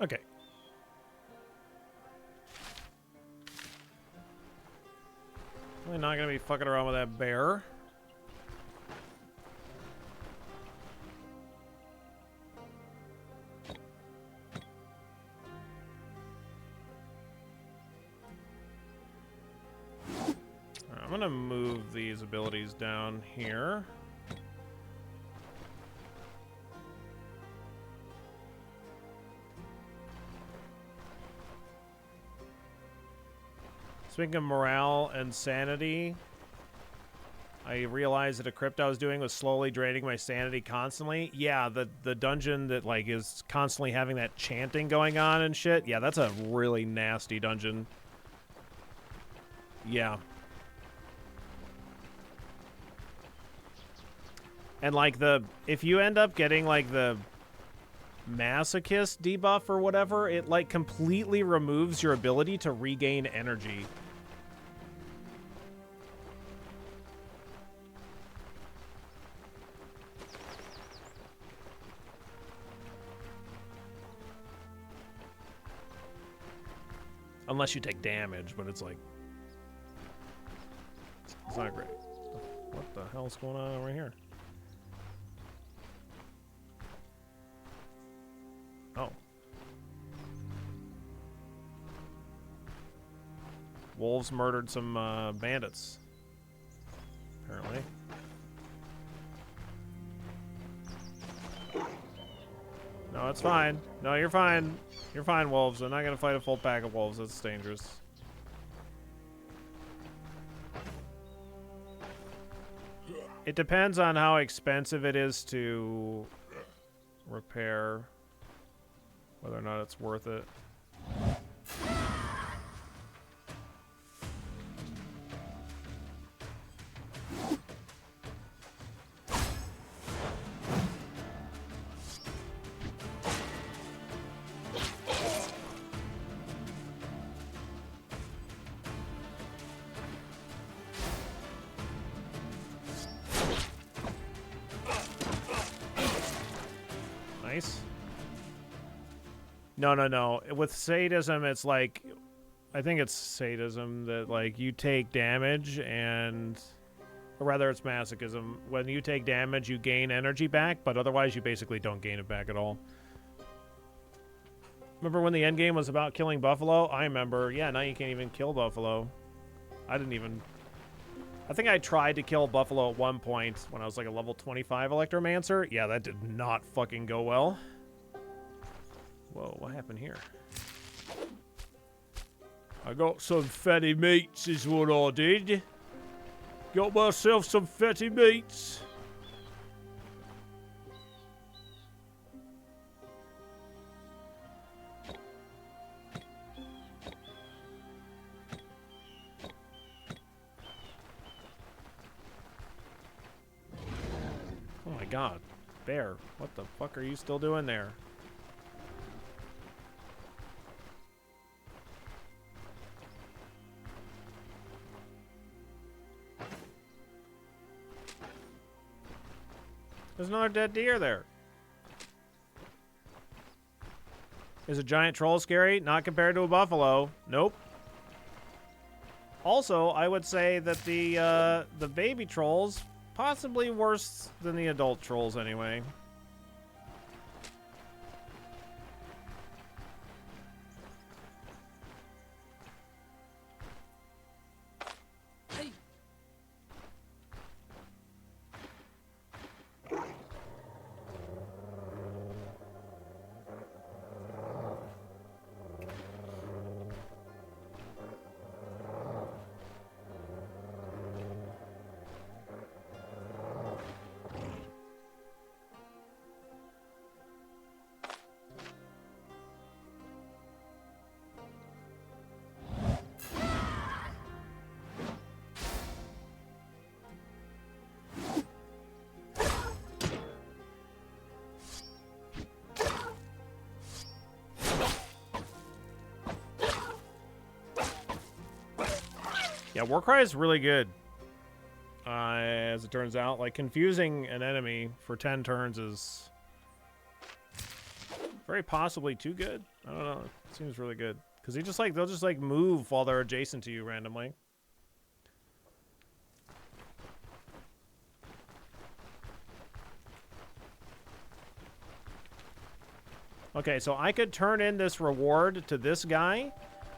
Okay. Really not gonna be fucking around with that bear. I'm gonna move these abilities down here. Speaking of morale and sanity, I realized that a crypt I was doing was slowly draining my sanity constantly. Yeah, the dungeon that like is constantly having that chanting going on and shit. Yeah, that's a really nasty dungeon. Yeah. And like if you end up getting like the masochist debuff or whatever, it like completely removes your ability to regain energy. Unless you take damage, but it's like... It's not great. What the hell's going on over here? wolves murdered some bandits. Apparently. No, it's fine. No, you're fine. You're fine, wolves. I'm not gonna fight a full pack of wolves. That's dangerous. It depends on how expensive it is to repair, whether or not it's worth it. Nice. No. With sadism, it's like, I think it's sadism that, like, you take damage and, or rather it's masochism. When you take damage, you gain energy back, but otherwise you basically don't gain it back at all. Remember when the end game was about killing Buffalo? I remember. Yeah, now you can't even kill Buffalo. I think I tried to kill Buffalo at one point when I was like a level 25 Electromancer. Yeah, that did not fucking go well. Whoa, what happened here? I got some fatty meats is what I did. Got myself some fatty meats. Oh my god. Bear, what the fuck are you still doing there? There's another dead deer there. Is a giant troll scary? Not compared to a buffalo. Nope. Also, I would say that the baby trolls possibly worse than the adult trolls anyway. Yeah, Warcry is really good. As it turns out, like, confusing an enemy for 10 turns is very possibly too good. I don't know. It seems really good. Because they'll just like move while they're adjacent to you randomly. Okay, so I could turn in this reward to this guy.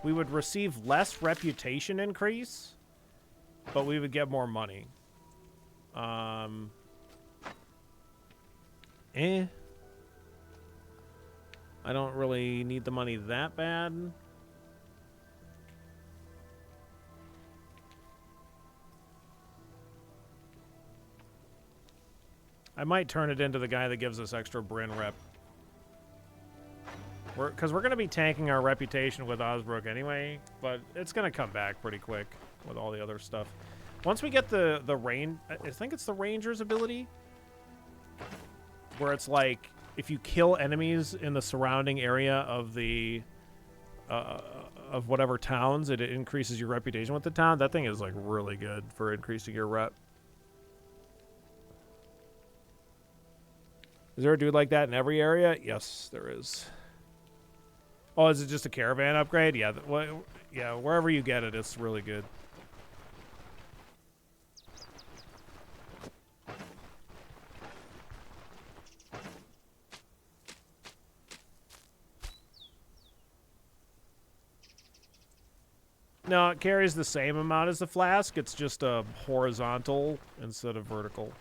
We would receive less reputation increase, but we would get more money. I don't really need the money that bad. I might turn it into the guy that gives us extra Bryn rep. Because we're going to be tanking our reputation with Osbrook anyway, but it's going to come back pretty quick with all the other stuff. Once we get the rain, I think it's the Ranger's ability, where it's like, if you kill enemies in the surrounding area of the, of whatever towns, it increases your reputation with the town. That thing is like really good for increasing your rep. Is there a dude like that in every area? Yes, there is. Oh, is it just a caravan upgrade? Yeah, yeah, wherever you get it, it's really good. No, it carries the same amount as the flask. It's just a horizontal instead of vertical.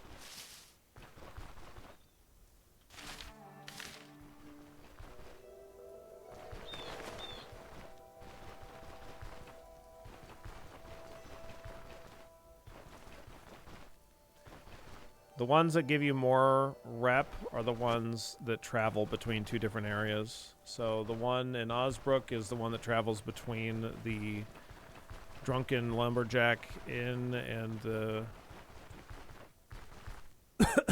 The ones that give you more rep are the ones that travel between two different areas. So the one in Osbrook is the one that travels between the Drunken Lumberjack Inn and the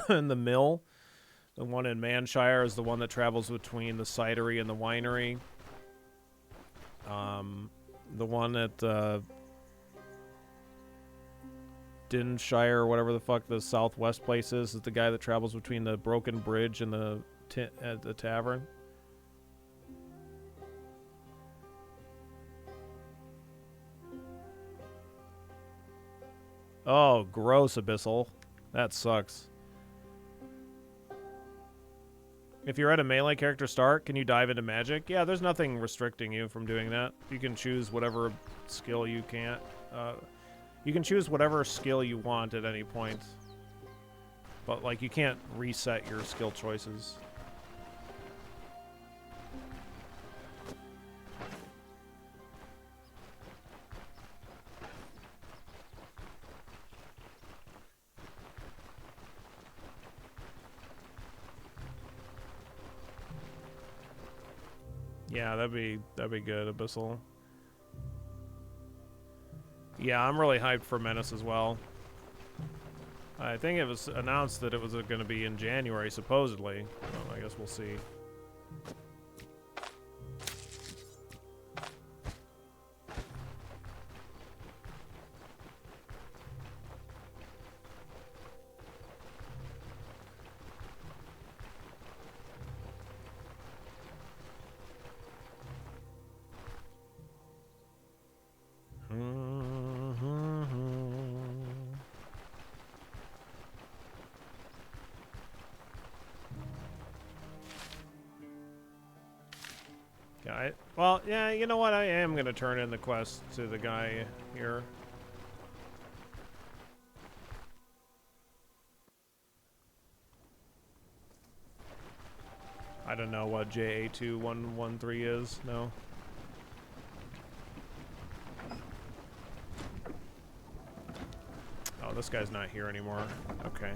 and the mill. The one in Manshire is the one that travels between the cidery and the winery. The one at Dinshire, or whatever the fuck the southwest place is the guy that travels between the broken bridge and the tavern. Oh, gross, Abyssal. That sucks. If you're at a melee character start, can you dive into magic? Yeah, there's nothing restricting you from doing that. You can choose whatever skill you can't. You can choose whatever skill you want at any point. But, like, you can't reset your skill choices. Yeah, that'd be good, Abyssal. Yeah, I'm really hyped for Menace as well. I think it was announced that it was going to be in January, supposedly. Well, I guess we'll see. Well, yeah, you know what? I am going to turn in the quest to the guy here. I don't know what JA2113 is, no. Oh, this guy's not here anymore. Okay.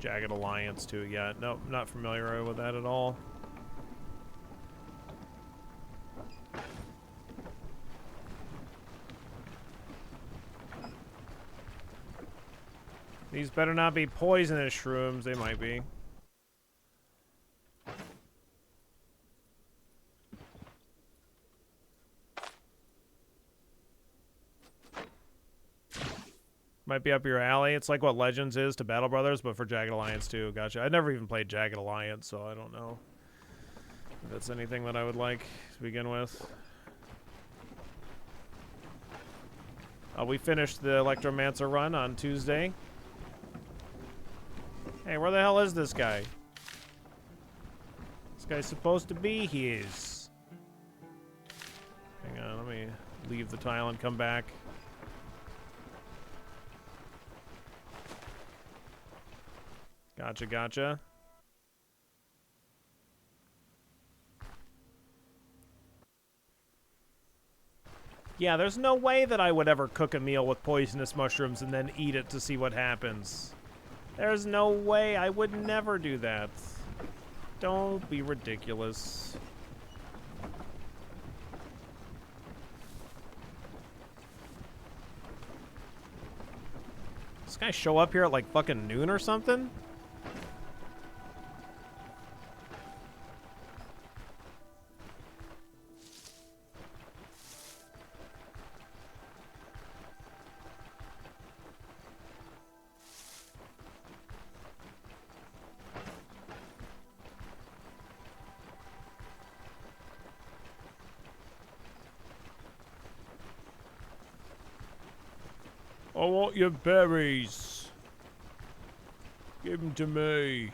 Jagged Alliance too. Yeah, nope, not familiar with that at all. These better not be poisonous shrooms. They might be. Might be up your alley. It's like what Legends is to Battle Brothers, but for Jagged Alliance too. Gotcha. I never even played Jagged Alliance, so I don't know if that's anything that I would like to begin with. We finished the Electromancer run on Tuesday. Hey, where the hell is this guy? This guy's supposed to be his. Hang on, let me leave the tile and come back. Gotcha, gotcha. Yeah, there's no way that I would ever cook a meal with poisonous mushrooms and then eat it to see what happens. There's no way. I would never do that. Don't be ridiculous. This guy show up here at like fucking noon or something? I want your berries. Give them to me.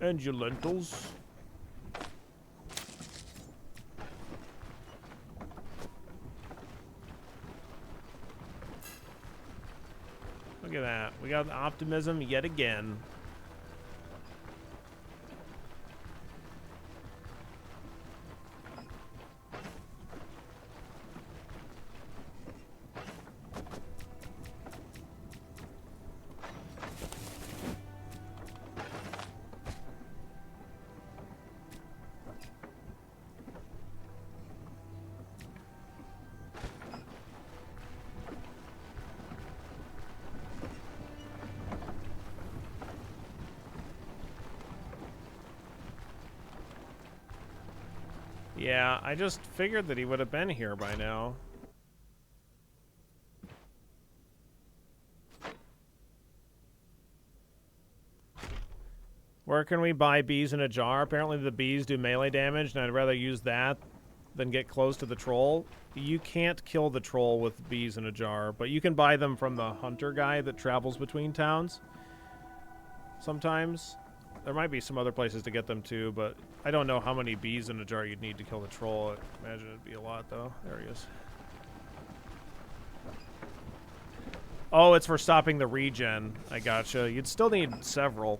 And your lentils. Look at that. We got optimism yet again. Yeah, I just figured that he would have been here by now. Where can we buy bees in a jar? Apparently the bees do melee damage, and I'd rather use that than get close to the troll. You can't kill the troll with bees in a jar, but you can buy them from the hunter guy that travels between towns. Sometimes. There might be some other places to get them too, but I don't know how many bees in a jar you'd need to kill the troll. I imagine it'd be a lot, though. There he is. Oh, it's for stopping the regen. I gotcha. You'd still need several.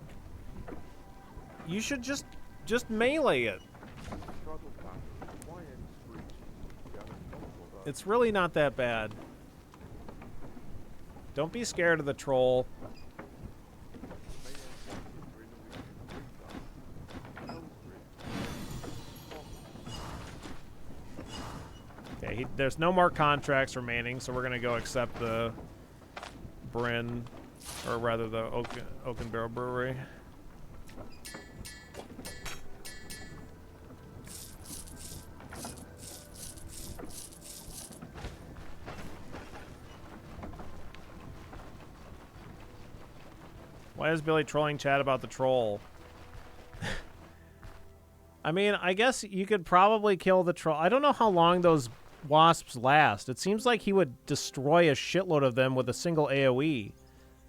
You should just melee it. It's really not that bad. Don't be scared of the troll. Okay, there's no more contracts remaining, so we're gonna go accept the Bryn, or rather the Oaken Barrel Brewery. Why is Billy trolling chat about the troll? I mean, I guess you could probably kill the troll. I don't know how long those wasps last. It seems like he would destroy a shitload of them with a single AoE.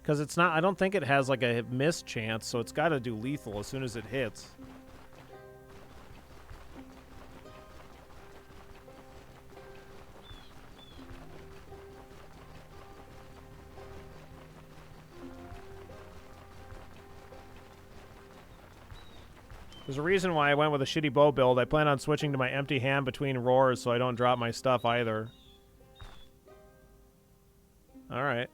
Because it's not, I don't think it has like a miss chance, so it's got to do lethal as soon as it hits. There's a reason why I went with a shitty bow build. I plan on switching to my empty hand between roars so I don't drop my stuff either. Alright.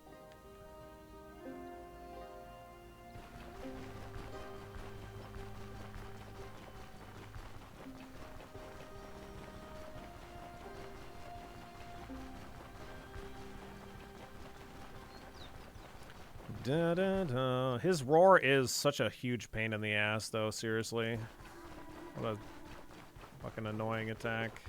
Da, da, da. His roar is such a huge pain in the ass, though, seriously. What a fucking annoying attack.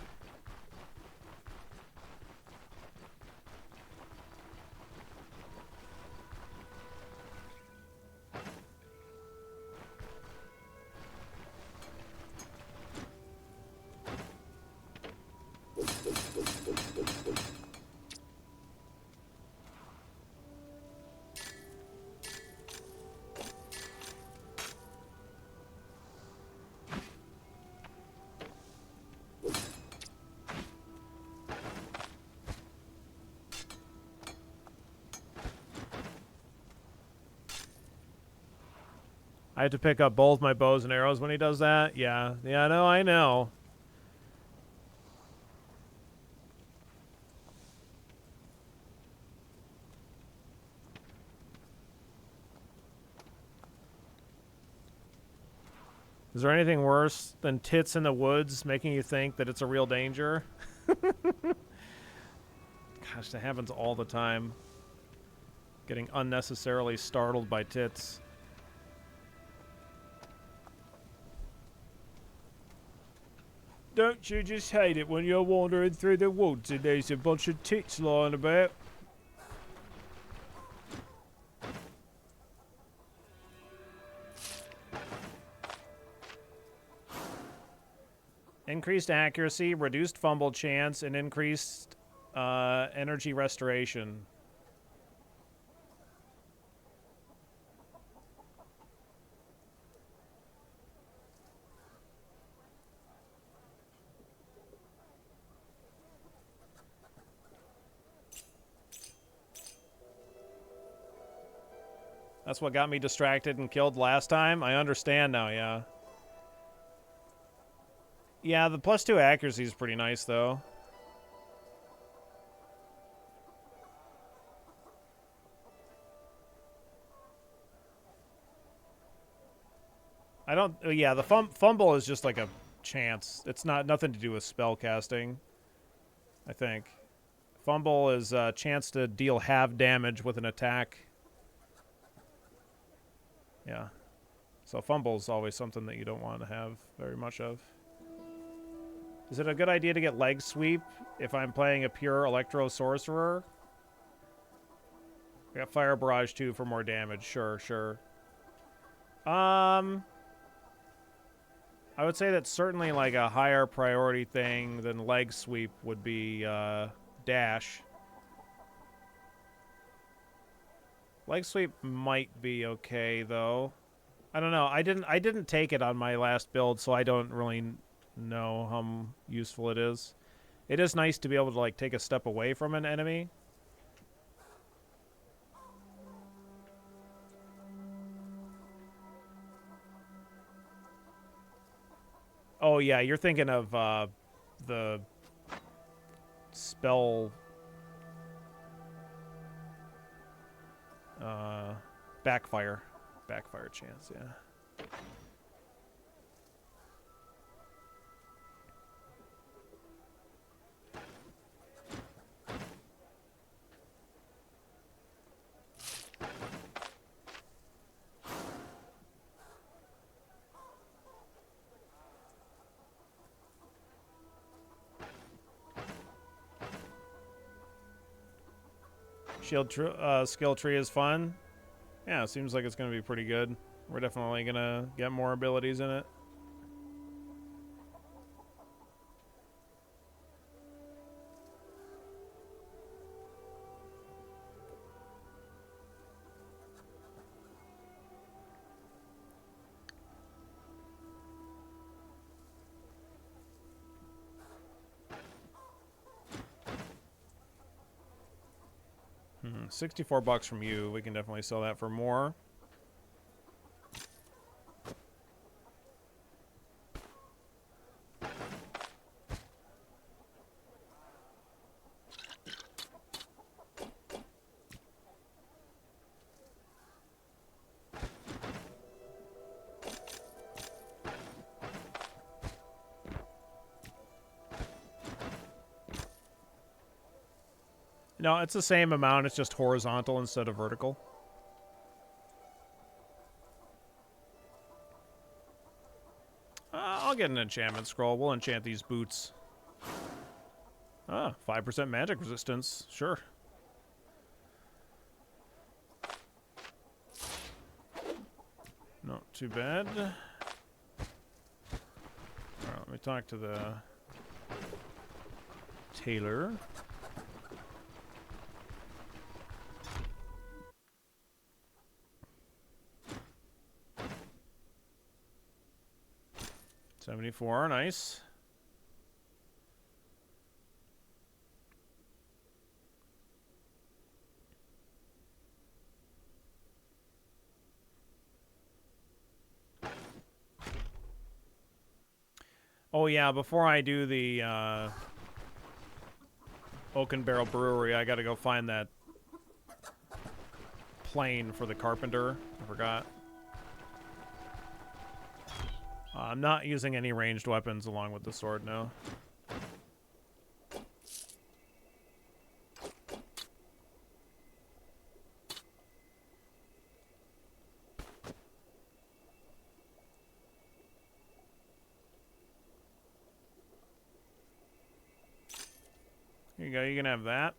I have to pick up both my bows and arrows when he does that? Yeah. Yeah, no, I know. Is there anything worse than tits in the woods making you think that it's a real danger? Gosh, that happens all the time. Getting unnecessarily startled by tits. Don't you just hate it when you're wandering through the woods and there's a bunch of tits lying about? Increased accuracy, reduced fumble chance, and increased energy restoration. That's what got me distracted and killed last time. I understand now, yeah. Yeah, the +2 accuracy is pretty nice, though. I don't... Yeah, the fumble is just like a chance. It's nothing to do with spell casting, I think. Fumble is a chance to deal half damage with an attack. Yeah. So fumble is always something that you don't want to have very much of. Is it a good idea to get leg sweep if I'm playing a pure electro sorcerer? I got fire barrage too for more damage. Sure, sure. I would say that certainly like a higher priority thing than leg sweep would be dash. Leg sweep might be okay though. I don't know. I didn't take it on my last build, so I don't really know how useful it is. It is nice to be able to like take a step away from an enemy. Oh yeah, you're thinking of the spell backfire chance, yeah. Skill tree is fun. Yeah, it seems like it's going to be pretty good. We're definitely going to get more abilities in it. $64 from you. We can definitely sell that for more. No, it's the same amount. It's just horizontal instead of vertical. I'll get an enchantment scroll. We'll enchant these boots. 5% magic resistance. Sure. Not too bad. Alright, let me talk to the tailor. $74, nice. Oh yeah, before I do the Oaken Barrel Brewery, I gotta go find that plane for the carpenter. I forgot. I'm not using any ranged weapons along with the sword now. Here you go, you can have that.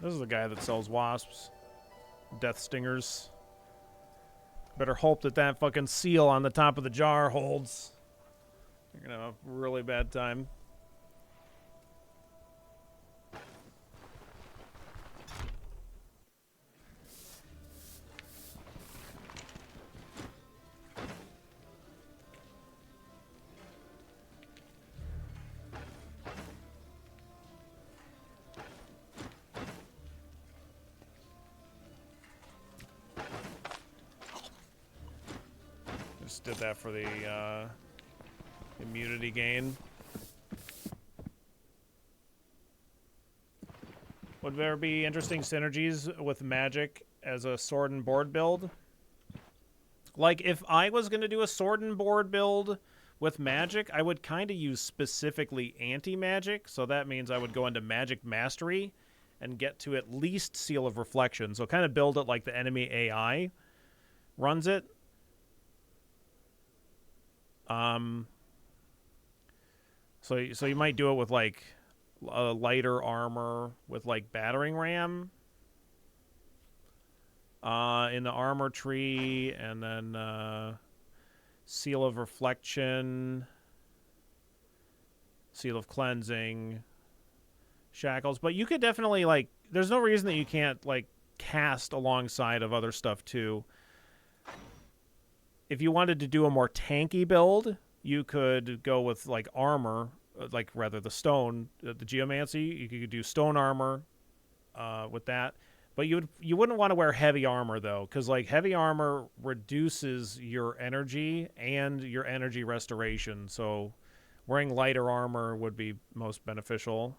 This is the guy that sells wasps. Death stingers. Better hope that that fucking seal on the top of the jar holds. You're gonna have a really bad time. Just did that for the immunity gain. Would there be interesting synergies with magic as a sword and board build? Like, if I was going to do a sword and board build with magic, I would kind of use specifically anti-magic. So that means I would go into magic mastery and get to at least Seal of Reflection. So kind of build it like the enemy AI runs it. So you might do it with like a lighter armor with like battering ram in the armor tree, and then Seal of Reflection, Seal of Cleansing, Shackles. But you could definitely, like, there's no reason that you can't like cast alongside of other stuff too. If you wanted to do a more tanky build, you could go with like armor, like rather the stone, the geomancy. You could do stone armor with that, but you wouldn't want to wear heavy armor though, because like heavy armor reduces your energy and your energy restoration. So wearing lighter armor would be most beneficial.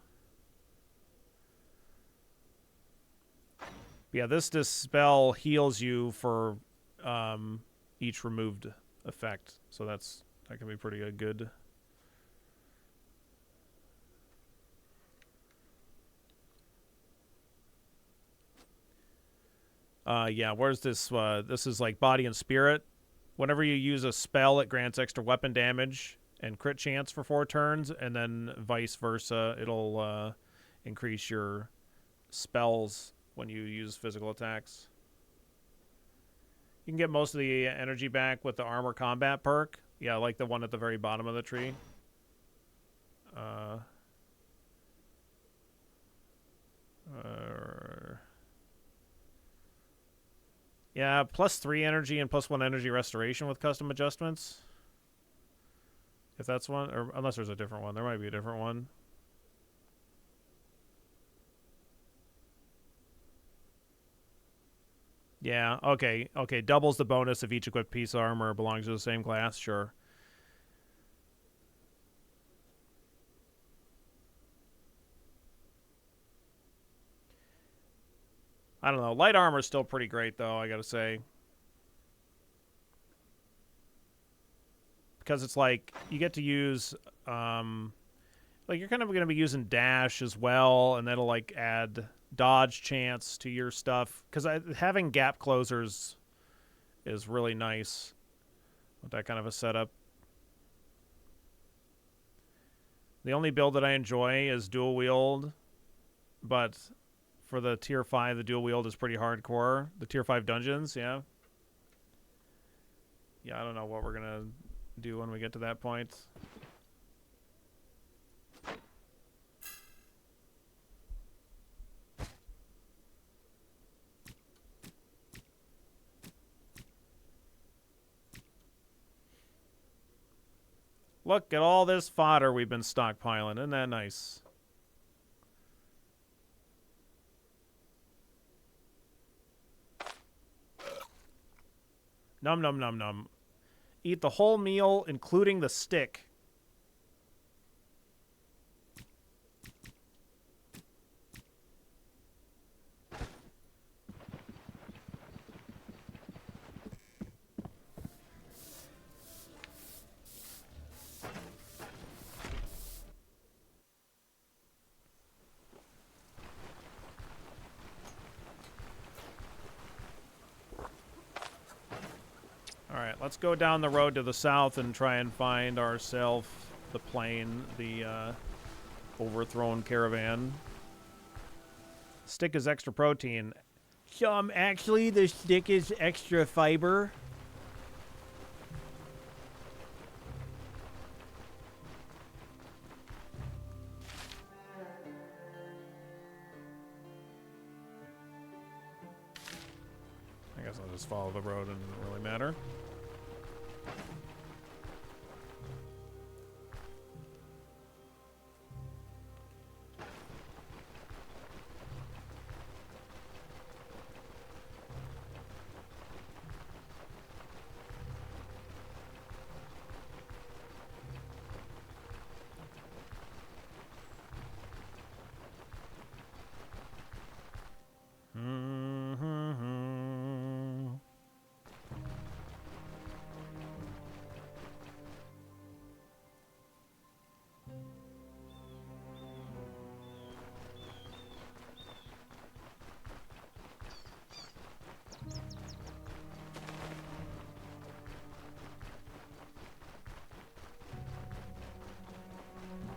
But yeah, this dispel heals you for each removed effect, so that can be pretty good. Yeah, where's this? This is like body and spirit. Whenever you use a spell, it grants extra weapon damage and crit chance for 4 turns, and then vice versa. It'll increase your spells when you use physical attacks. You can get most of the energy back with the armor combat perk. Yeah, like the one at the very bottom of the tree. Yeah, +3 energy and +1 energy restoration with custom adjustments. If that's one, or unless there's a different one. There might be a different one. Yeah, okay. Okay, doubles the bonus if each equipped piece of armor belongs to the same class, sure. I don't know. Light armor is still pretty great, though, I gotta say. Because it's like, you get to use, like, you're kind of going to be using dash as well, and that'll, like, add dodge chance to your stuff. Because having gap closers is really nice with that kind of a setup. The only build that I enjoy is dual wield, but for the tier 5, the dual wield is pretty hardcore. The tier 5 dungeons, yeah. Yeah, I don't know what we're going to do when we get to that point. Look at all this fodder we've been stockpiling. Isn't that nice? Num num num num. Eat the whole meal, including the stick. Alright, let's go down the road to the south and try and find ourselves the plane, the overthrown caravan. Stick is extra protein. Actually, the stick is extra fiber. I guess I'll just follow the road and it doesn't really matter.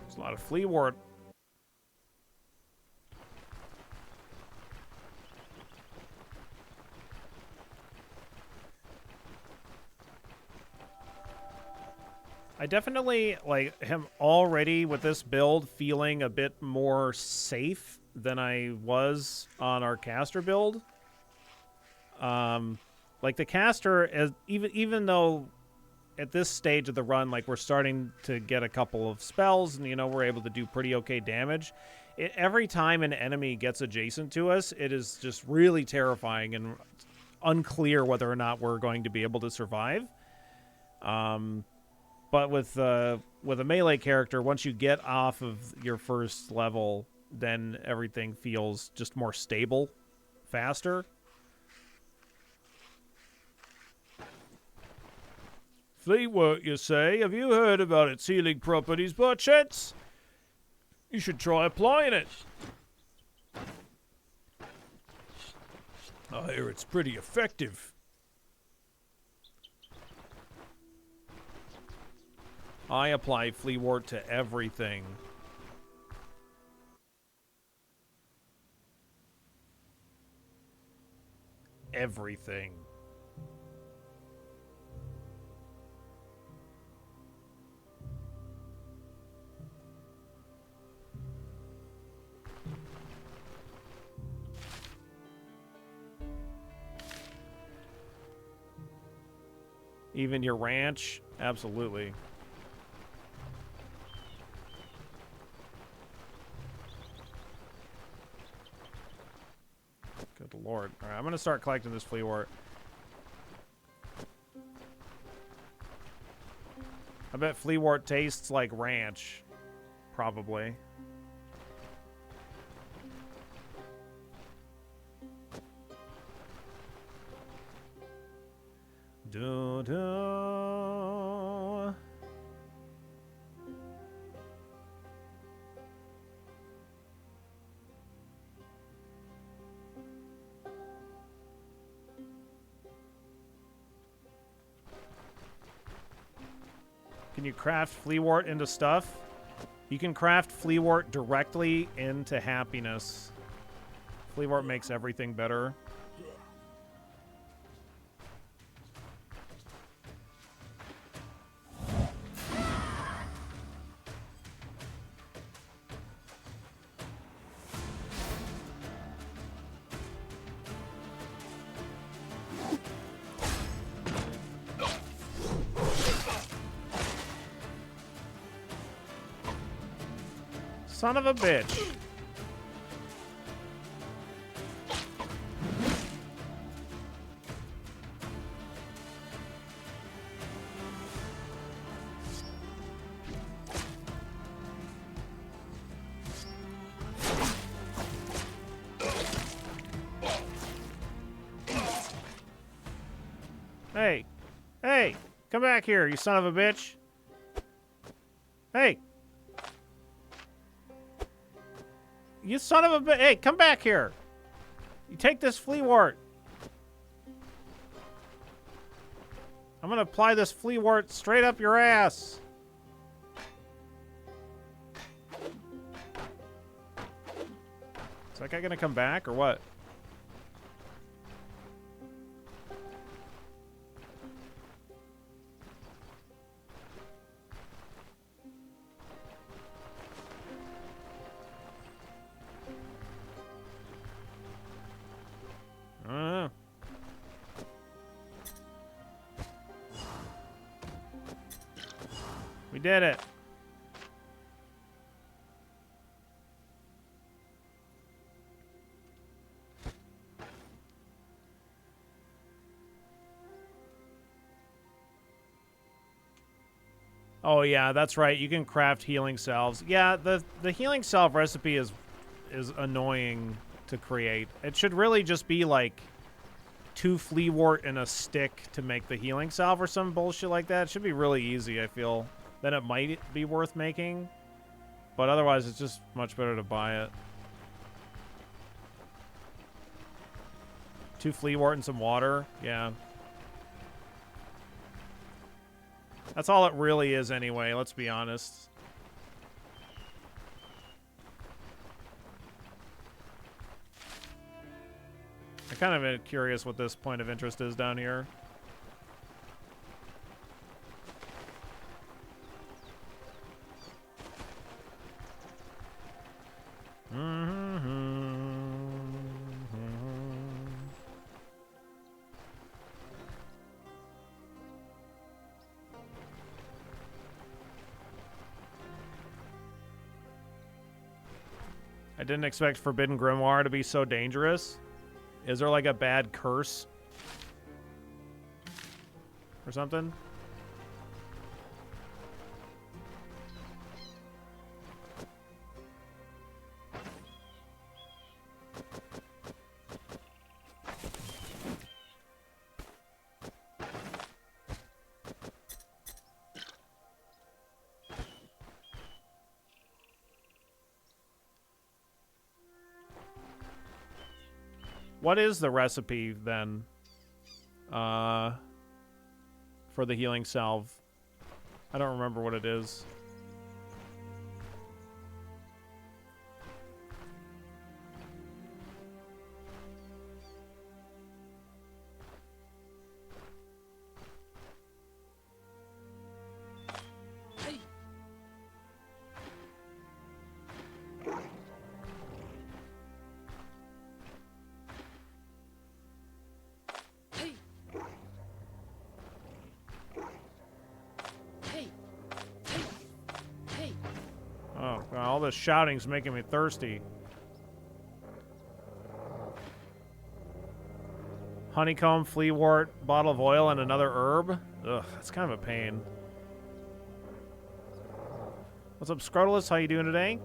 There's a lot of flea wart. I definitely like am already with this build feeling a bit more safe than I was on our caster build. Like the caster, even though at this stage of the run, like we're starting to get a couple of spells and, you know, we're able to do pretty okay damage. Every time an enemy gets adjacent to us, it is just really terrifying and unclear whether or not we're going to be able to survive. But with a melee character, once you get off of your first level, then everything feels just more stable, faster. Fleetwort, you say? Have you heard about its healing properties, perchance? You should try applying it. I hear it's pretty effective. I apply Fleetwort to everything. Everything. Even your ranch? Absolutely. Good lord. Alright, I'm gonna start collecting this Fleetwort. I bet Fleetwort tastes like ranch. Probably. Do-do. Can you craft Fleetwort into stuff? You can craft Fleetwort directly into happiness. Fleetwort makes everything better. Son of a bitch. Hey. Hey. Come back here, you son of a bitch. Hey. You son of a bitch. Hey, come back here. You take this Fleetwort. I'm going to apply this Fleetwort straight up your ass. Is that guy gonna come back or what? I don't know. We did it. Oh yeah, that's right. You can craft healing salves. Yeah, the healing salve recipe is annoying to create. It should really just be like 2 fleawort and a stick to make the healing salve or some bullshit like that. It should be really easy, I feel. Then it might be worth making. But otherwise, it's just much better to buy it. 2 fleawort and some water. Yeah. That's all it really is anyway, let's be honest. I'm kind of curious what this point of interest is down here. I didn't expect Forbidden Grimoire to be so dangerous. Is there like a bad curse? Or something? What is the recipe, then, for the healing salve? I don't remember what it is. All this shouting's making me thirsty. Honeycomb, fleawort, bottle of oil, and another herb? Ugh, that's kind of a pain. What's up, Scrotalus? How you doing today?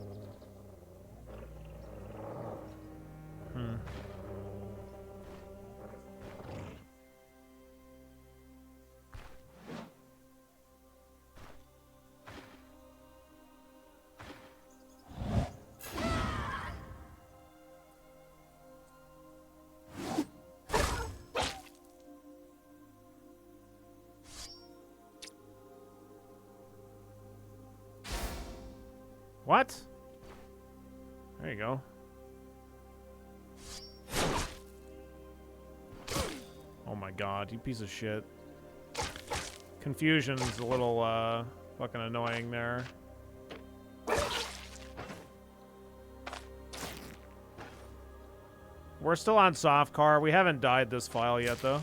What? There you go. Oh my god, you piece of shit. Confusion's a little, fucking annoying there. We're still on soft car. We haven't died this file yet, though.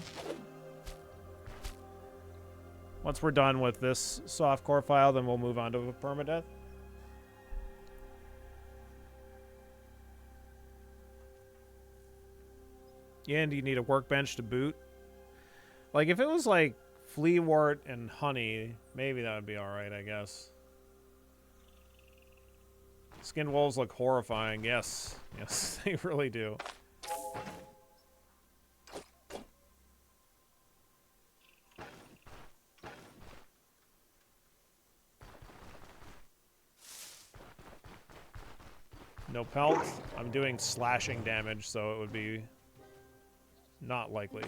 Once we're done with this softcore file, then we'll move on to a permadeath. Yeah, and you need a workbench to boot. Like, if it was like fleawort and honey, maybe that would be alright, I guess. Skin wolves look horrifying. Yes. Yes, they really do. No pelt. I'm doing slashing damage, so it would be not likely.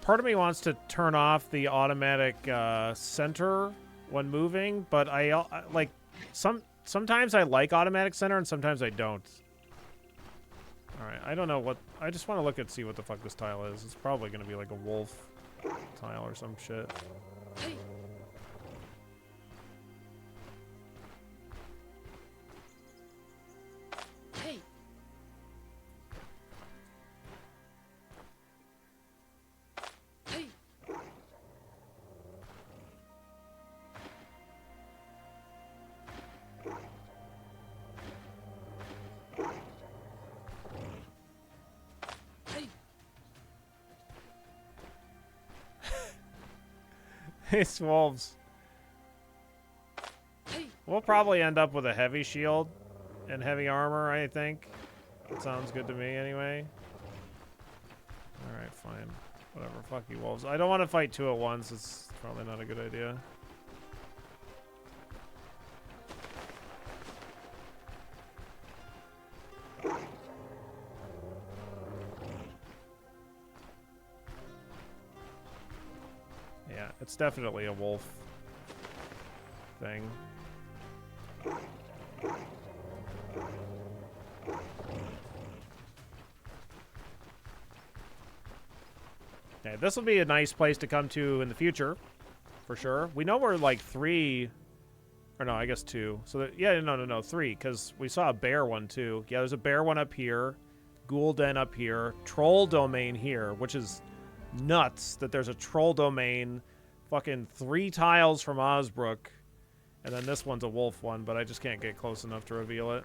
part of me wants to turn off the automatic center when moving, but I like sometimes I like automatic center and sometimes I don't. All right, I don't know what. I just want to look and see what the fuck this tile is. It's probably gonna be like a wolf tile or some shit. Hey. Hey. Hey. Hey. It's wolves. Hey. We'll probably end up with a heavy shield and heavy armor, I think. That sounds good to me anyway. Alright, fine. Whatever, fuck you wolves. I don't want to fight two at once, it's probably not a good idea. Yeah, it's definitely a wolf thing. Okay, this will be a nice place to come to in the future, for sure. We know we're like 3, or no, I guess 2. So that, yeah, no, 3, because we saw a bear one too. Yeah, there's a bear one up here, ghoul den up here, troll domain here, which is nuts that there's a troll domain, fucking 3 tiles from Osbrook, and then this one's a wolf one, but I just can't get close enough to reveal it.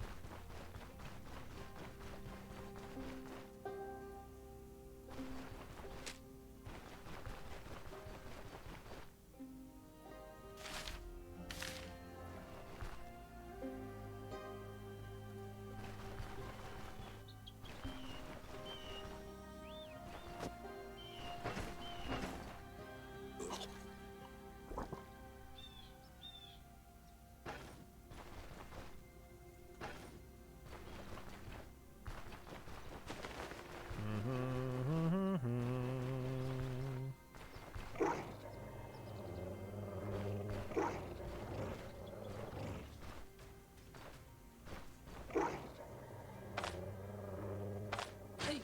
Hey.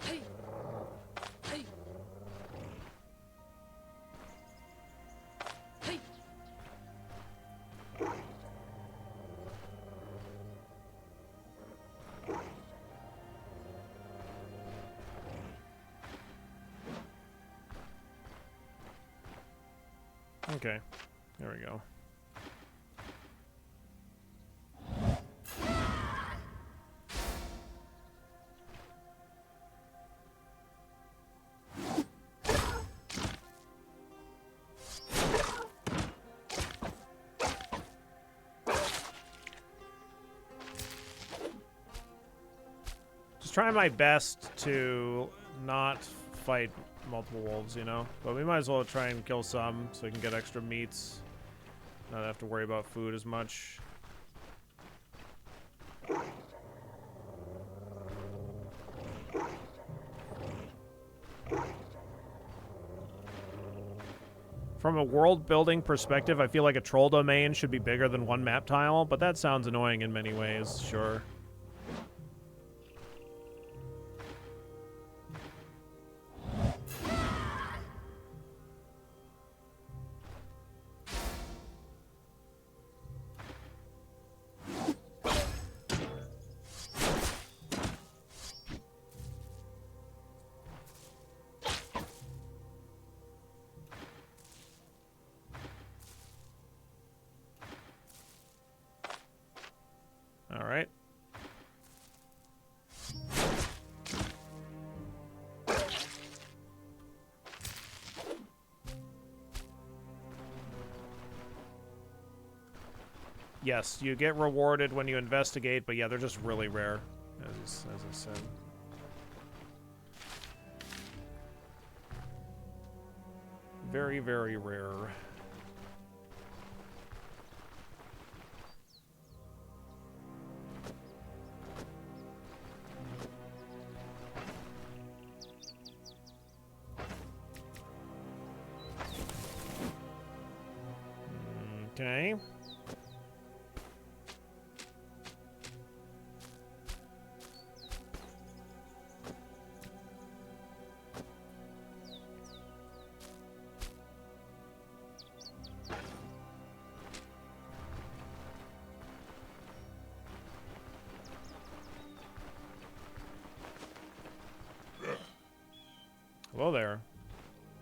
Hey. Hey. Hey. Okay, there we go. Just trying my best to not fight multiple wolves, you know? But we might as well try and kill some so we can get extra meats. Not have to worry about food as much. From a world building perspective, I feel like a troll domain should be bigger than 1 map tile, but that sounds annoying in many ways, sure. All right. Yes, you get rewarded when you investigate, but yeah, they're just really rare, as I said. Very, very rare. Okay. Hello there.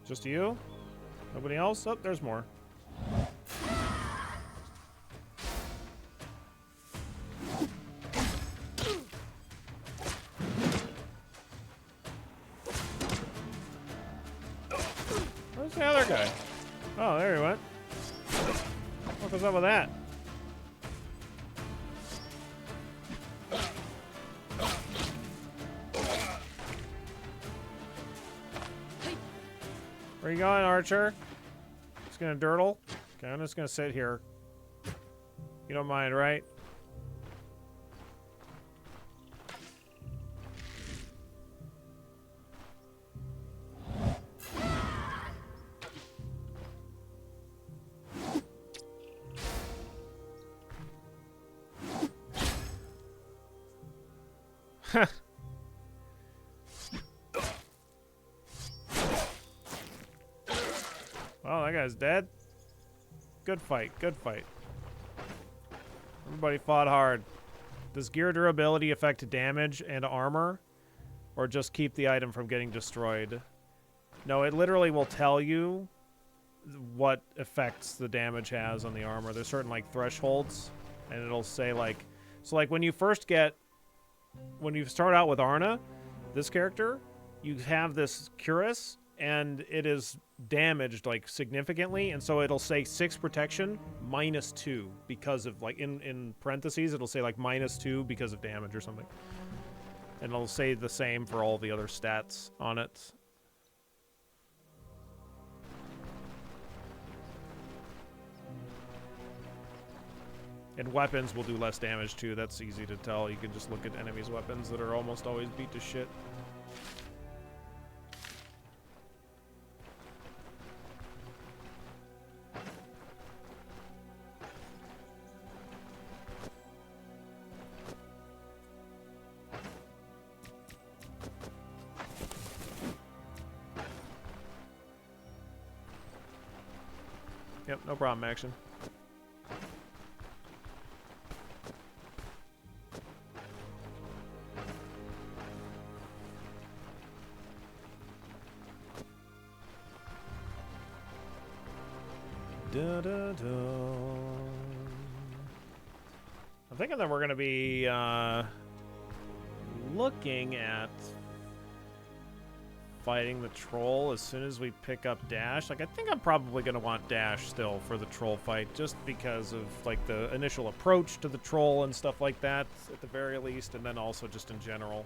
Just you? Nobody else? Oh, there's more. Where's the other guy? Oh, there he went. What was up with that? Where you going, Archer? Just gonna dirtle? Okay, I'm just gonna sit here. You don't mind, right? Well, that guy's dead. Good fight, good fight. Everybody fought hard. Does gear durability affect damage and armor? Or just keep the item from getting destroyed? No, it literally will tell you what effects the damage has on the armor. There's certain, like, thresholds. And it'll say, like... So, like, when you first get... When you start out with Arna, this character, you have this cuirass, and it is damaged, like, significantly, and so it'll say 6 protection, -2, because of, like, in parentheses, it'll say, like, -2 because of damage or something. And it'll say the same for all the other stats on it. And weapons will do less damage, too. That's easy to tell. You can just look at enemies' weapons that are almost always beat to shit. Yep, no problem, action. Da, da, da. I'm thinking that we're going to be looking at fighting the troll as soon as we pick up dash. Like, I think I'm probably going to want dash still for the troll fight, just because of, like, the initial approach to the troll and stuff like that, at the very least, and then also just in general.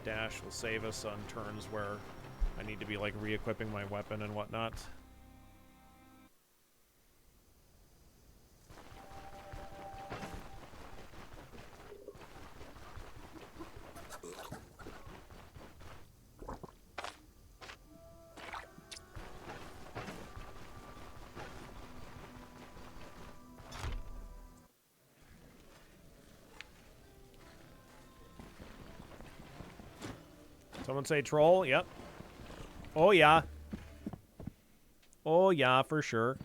Dash will save us on turns where I need to be, like, re-equipping my weapon and whatnot. Someone say troll? Yep. Oh, yeah. Oh, yeah, for sure.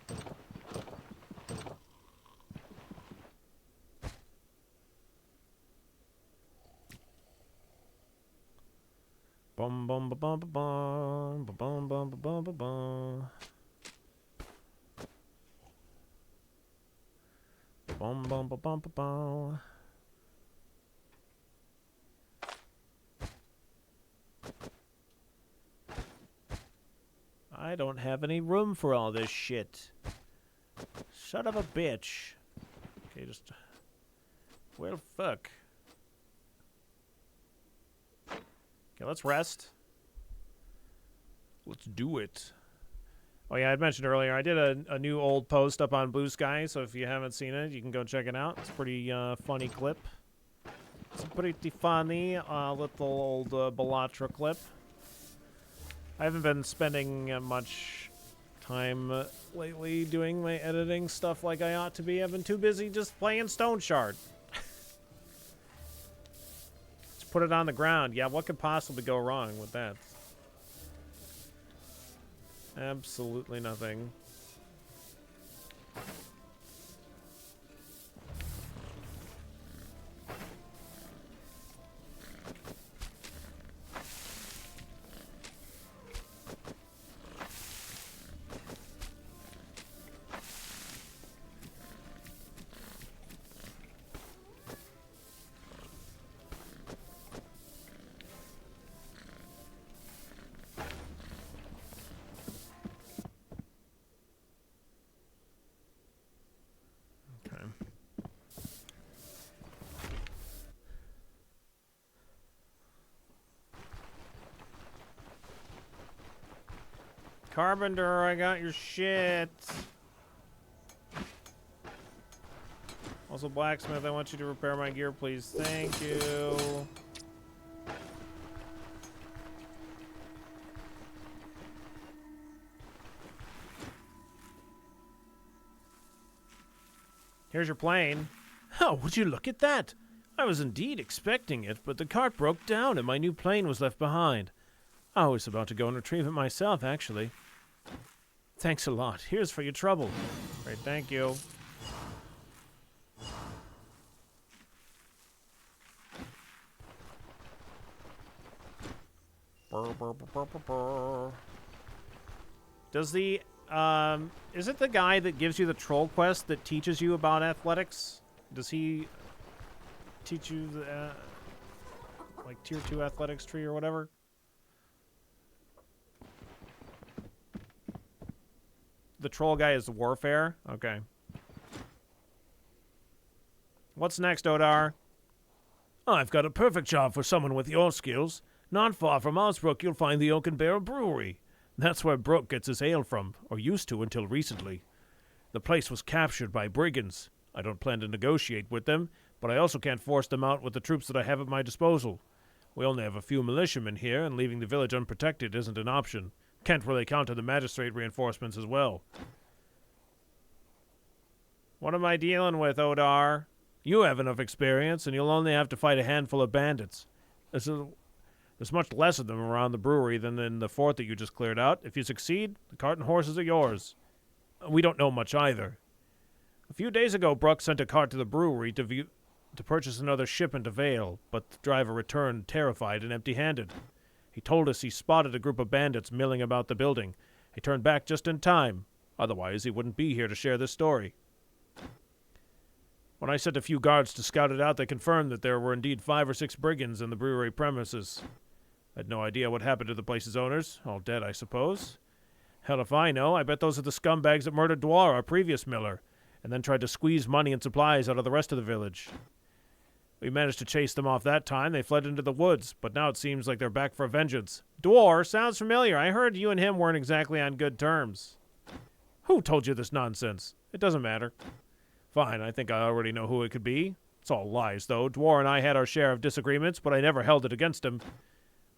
Bum bum ba bum ba bum ba bum bum ba bum ba bum. Bum bum ba bum ba bum. I don't have any room for all this shit. Son of a bitch. Okay, just... Well, fuck. Okay, let's rest. Let's do it. Oh yeah, I mentioned earlier, I did a new old post up on Blue Sky, so if you haven't seen it, you can go check it out. It's a pretty funny clip. It's a pretty funny little old Bellatra clip. I haven't been spending much time lately doing my editing stuff like I ought to be. I've been too busy just playing Stoneshard. Let's put it on the ground. Yeah, what could possibly go wrong with that? Absolutely nothing. Carpenter, I got your shit. Also, blacksmith, I want you to repair my gear, please. Thank you. Here's your plane. Oh, would you look at that? I was indeed expecting it, but the cart broke down and my new plane was left behind. I was about to go and retrieve it myself, actually. Thanks a lot. Here's for your trouble. Great, thank you. Does the, is it the guy that gives you the troll quest that teaches you about athletics? Does he teach you the, like, tier 2 athletics tree or whatever? The troll guy is warfare? Okay. What's next, Odar? I've got a perfect job for someone with your skills. Not far from Osbrook, you'll find the Oak and Barrel Brewery. That's where Brooke gets his ale from, or used to until recently. The place was captured by brigands. I don't plan to negotiate with them, but I also can't force them out with the troops that I have at my disposal. We only have a few militiamen here, and leaving the village unprotected isn't an option. Can't really count on the magistrate reinforcements as well. What am I dealing with, Odar? You have enough experience, and you'll only have to fight a handful of bandits. There's much less of them around the brewery than in the fort that you just cleared out. If you succeed, the cart and horses are yours. We don't know much either. A few days ago, Brooke sent a cart to the brewery to purchase another shipment of ale, but the driver returned terrified and empty-handed. He told us he spotted a group of bandits milling about the building. He turned back just in time. Otherwise, he wouldn't be here to share this story. When I sent a few guards to scout it out, they confirmed that there were indeed 5 or 6 brigands in the brewery premises. I had no idea what happened to the place's owners. All dead, I suppose. Hell if I know. I bet those are the scumbags that murdered Dwar, our previous miller, and then tried to squeeze money and supplies out of the rest of the village. We managed to chase them off that time. They fled into the woods, but now it seems like they're back for vengeance. Dwar, sounds familiar. I heard you and him weren't exactly on good terms. Who told you this nonsense? It doesn't matter. Fine, I think I already know who it could be. It's all lies, though. Dwar and I had our share of disagreements, but I never held it against him.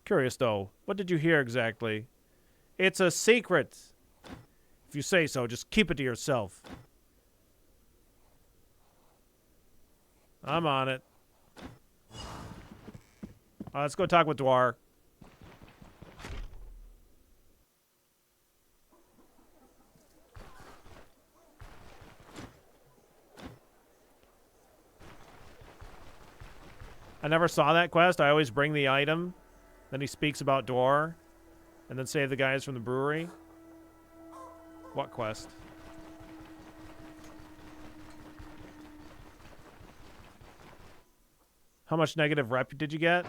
Curious, though. What did you hear exactly? It's a secret. If you say so, just keep it to yourself. I'm on it. Let's go talk with Dwar. I never saw that quest. I always bring the item. Then he speaks about Dwar. And then save the guys from the brewery. What quest? How much negative rep did you get?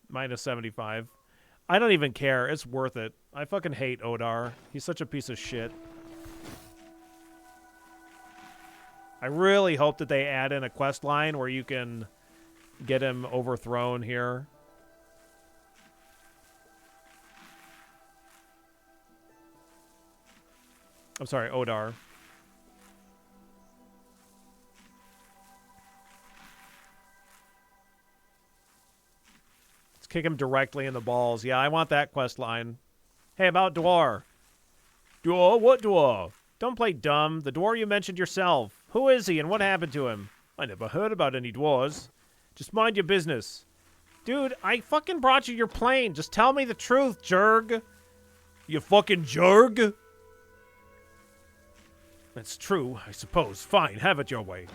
Minus 75. I don't even care. It's worth it. I fucking hate Odar. He's such a piece of shit. I really hope that they add in a quest line where you can get him overthrown here. I'm sorry, Odar. Let's kick him directly in the balls. Yeah, I want that quest line. Hey, about Dwar. Dwarf? What dwarf? Don't play dumb. The dwarf you mentioned yourself. Who is he and what happened to him? I never heard about any dwarves. Just mind your business. Dude, I fucking brought you your plane. Just tell me the truth, jerg. You fucking jerg? That's true, I suppose. Fine, have it your way.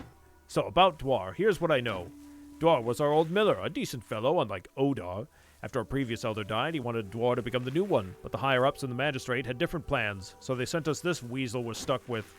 So, about Dwar, here's what I know. Dwar was our old miller, a decent fellow, unlike Odar. After our previous elder died, he wanted Dwar to become the new one, but the higher-ups in the magistrate had different plans, so they sent us this weasel we're stuck with.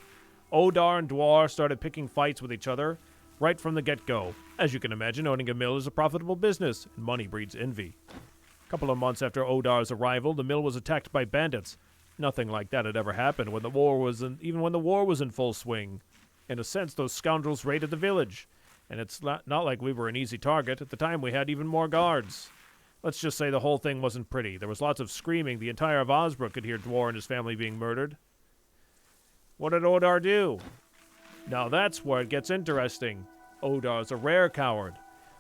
Odar and Dwar started picking fights with each other right from the get-go. As you can imagine, owning a mill is a profitable business, and money breeds envy. A couple of months after Odar's arrival, the mill was attacked by bandits. Nothing like that had ever happened when the war was even when the war was in full swing. In a sense, those scoundrels raided the village, and it's not like we were an easy target. At the time, we had even more guards. Let's just say the whole thing wasn't pretty. There was lots of screaming. The entire of Osbrook could hear Dwar and his family being murdered. What did Odar do? Now that's where it gets interesting. Odar's a rare coward.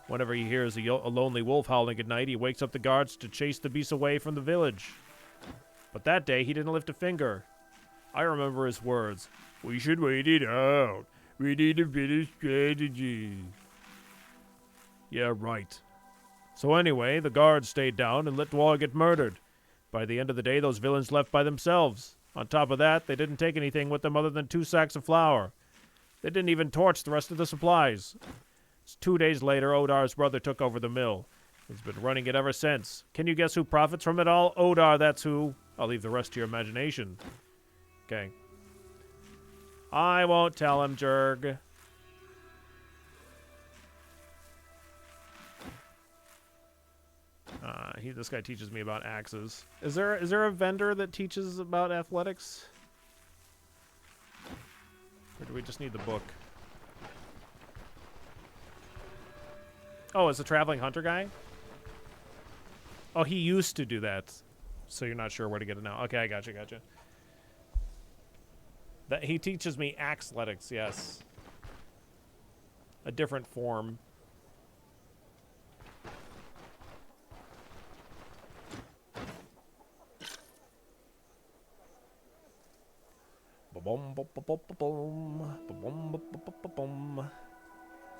Whenever he hears a lonely wolf howling at night, he wakes up the guards to chase the beast away from the village. But that day, he didn't lift a finger. I remember his words. We should wait it out. We need a bit of strategy. Yeah, right. So anyway, the guards stayed down and let Dwar get murdered. By the end of the day, those villains left by themselves. On top of that, they didn't take anything with them other than 2 sacks of flour. They didn't even torch the rest of the supplies. 2 days later, Odar's brother took over the mill. He's been running it ever since. Can you guess who profits from it all? Odar, that's who. I'll leave the rest to your imagination. Okay. I won't tell him, jerg. This guy teaches me about axes. Is there a vendor that teaches about athletics? Or do we just need the book? Oh, it's a traveling hunter guy? Oh, he used to do that. So you're not sure where to get it now. Okay, I gotcha. That he teaches me axletics, yes. A different form.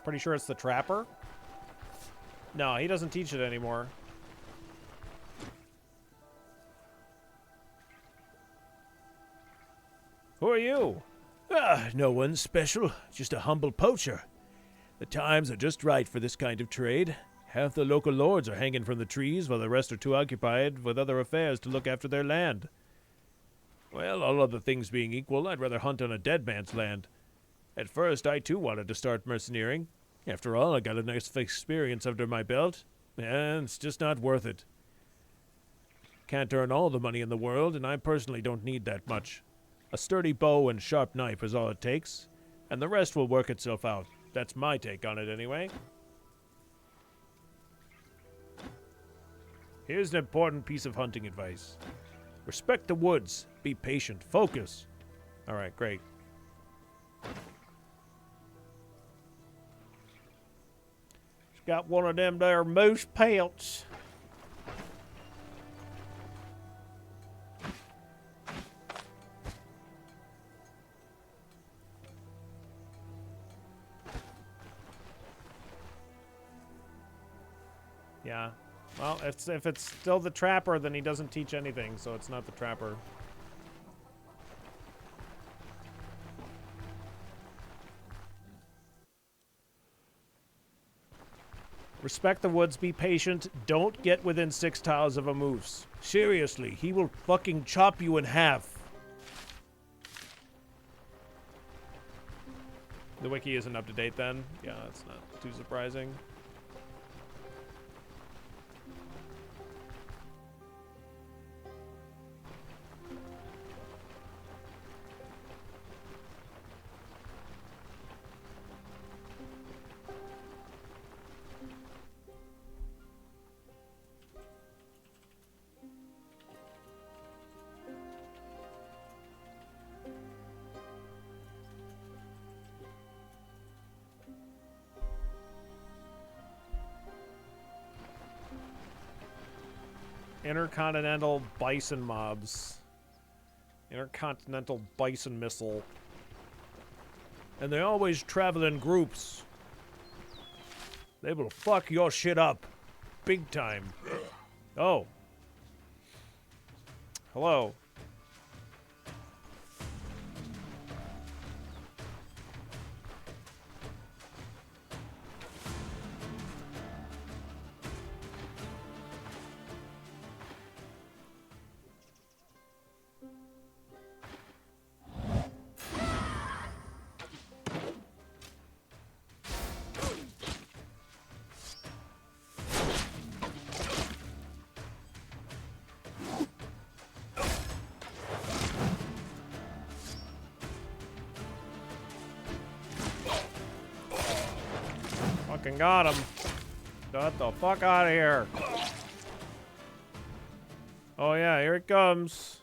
Pretty sure it's the trapper? No, he doesn't teach it anymore. Who are you? No one special, just a humble poacher. The times are just right for this kind of trade. Half the local lords are hanging from the trees, while the rest are too occupied with other affairs to look after their land. Well, all other things being equal, I'd rather hunt on a dead man's land. At first, I too wanted to start merceneering. After all, I got a nice experience under my belt, and it's just not worth it. Can't earn all the money in the world, and I personally don't need that much. A sturdy bow and sharp knife is all it takes, and the rest will work itself out. That's my take on it, anyway. Here's an important piece of hunting advice. Respect the woods. Be patient. Focus. All right, great. She's got one of them there moose pelts. Yeah. Well, if it's still the trapper, then he doesn't teach anything, so it's not the trapper. Respect the woods, be patient, don't get within 6 tiles of a moose. Seriously, he will fucking chop you in half. The wiki isn't up to date then? Yeah, that's not too surprising. Intercontinental bison mobs. Intercontinental Bison Missile. And they always travel in groups. They will fuck your shit up. Big time. Oh. Hello. Fucking got him. Get the fuck out of here. Oh yeah, here it comes.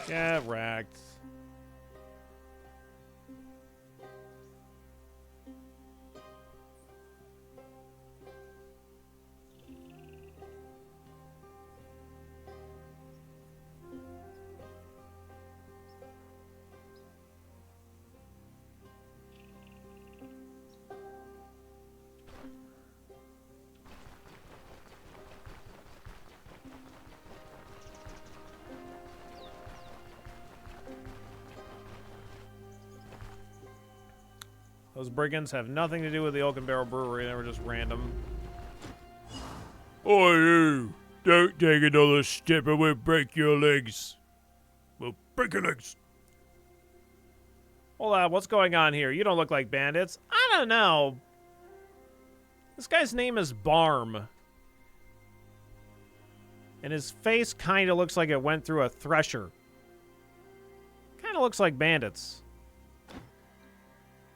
Get wrecked. Those brigands have nothing to do with the Oak and Barrel Brewery. They were just random. Oh, you! Don't take another step or we'll break your legs. We'll break your legs. Hold on, what's going on here? You don't look like bandits. I don't know. This guy's name is Barm. And his face kind of looks like it went through a thresher. Kind of looks like bandits.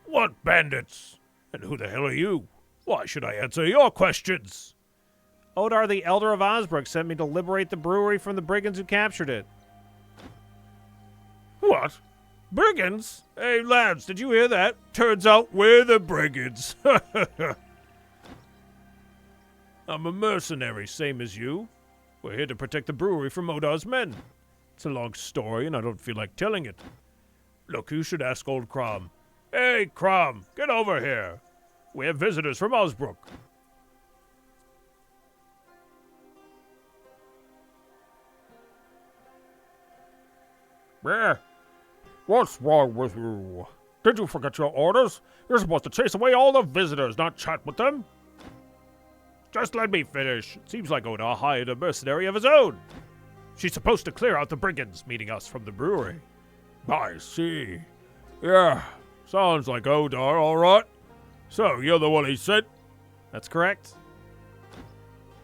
What bandits? And who the hell are you? Why should I answer your questions? Odar the Elder of Osbrook sent me to liberate the brewery from the brigands who captured it. What? Brigands? Hey, lads, did you hear that? Turns out we're the brigands. I'm a mercenary, same as you. We're here to protect the brewery from Odar's men. It's a long story, and I don't feel like telling it. Look, you should ask old Crom. Hey, Crom, get over here. We have visitors from Osbrook. Brr. What's wrong with you? Did you forget your orders? You're supposed to chase away all the visitors, not chat with them. Just let me finish. It seems like Oda hired a mercenary of his own. She's supposed to clear out the brigands meeting us from the brewery. I see. Yeah, sounds like Odar, all right. So, you're the one he sent? That's correct.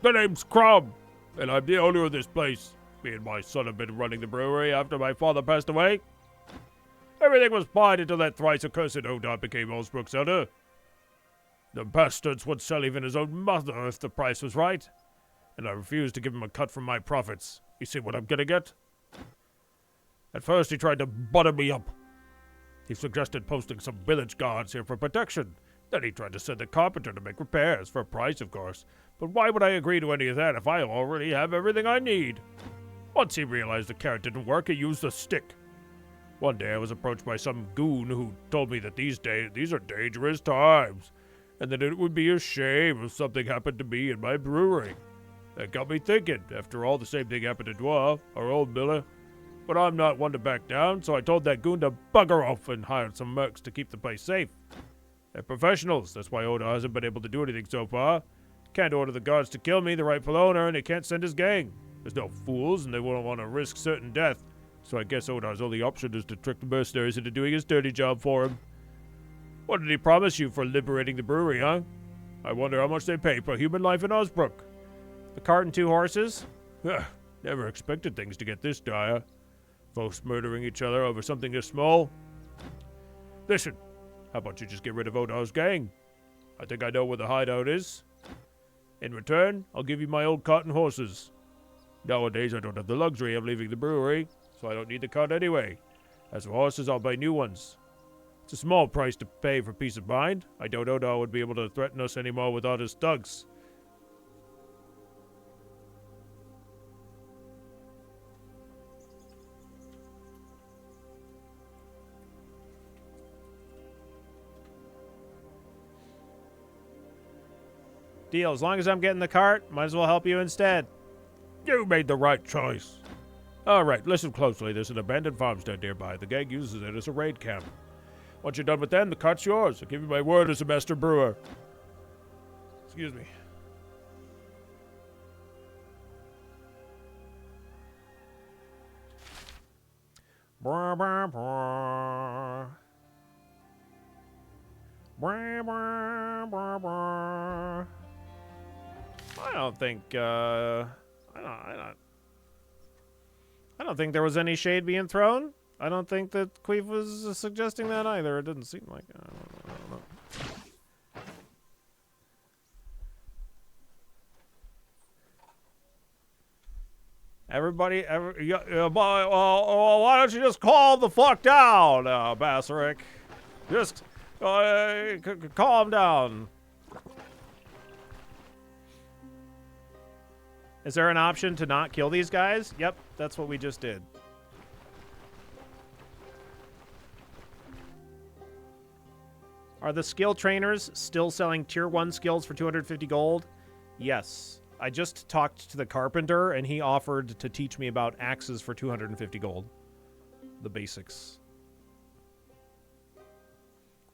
The name's Crom, and I'm the owner of this place. Me and my son have been running the brewery after my father passed away. Everything was fine until that thrice accursed Odar became Osbrook's elder. The bastards would sell even his own mother if the price was right, and I refused to give him a cut from my profits. You see what I'm getting at? At first he tried to butter me up. He suggested posting some village guards here for protection. Then he tried to send a carpenter to make repairs, for a price of course. But why would I agree to any of that if I already have everything I need? Once he realized the carrot didn't work, he used the stick. One day I was approached by some goon who told me that these are dangerous times, and that it would be a shame if something happened to me in my brewery. That got me thinking. After all, the same thing happened to Dwa, our old miller. But I'm not one to back down, so I told that goon to bugger off and hired some mercs to keep the place safe. They're professionals. That's why Oda hasn't been able to do anything so far. Can't order the guards to kill me, the rightful owner, and they can't send his gang. There's no fools, and they won't want to risk certain death. So I guess Odar's only option is to trick the mercenaries into doing his dirty job for him. What did he promise you for liberating the brewery, huh? I wonder how much they pay per human life in Osbrook. The cart and 2 horses? Never expected things to get this dire. Folks murdering each other over something this small. Listen, how about you just get rid of Odar's gang? I think I know where the hideout is. In return, I'll give you my old cart and horses. Nowadays, I don't have the luxury of leaving the brewery, so I don't need the cart anyway. As for horses, I'll buy new ones. It's a small price to pay for peace of mind. I doubt Odar would be able to threaten us anymore without his thugs. Deal. As long as I'm getting the cart, might as well help you instead. You made the right choice. All right, listen closely. There's an abandoned farmstead nearby. The gang uses it as a raid camp. Once you're done with them, the cart's yours. I'll give you my word as a master brewer. Excuse me. Brr, brr, brr. Brr, brr, brr, brr. I don't think I don't think there was any shade being thrown. I don't think that Queef was suggesting that either. It didn't seem like. I don't know. Everybody, why don't you just calm the fuck down, Basserick? Just calm down. Is there an option to not kill these guys? Yep, that's what we just did. Are the skill trainers still selling tier 1 skills for 250 gold? Yes. I just talked to the carpenter, and he offered to teach me about axes for 250 gold. The basics.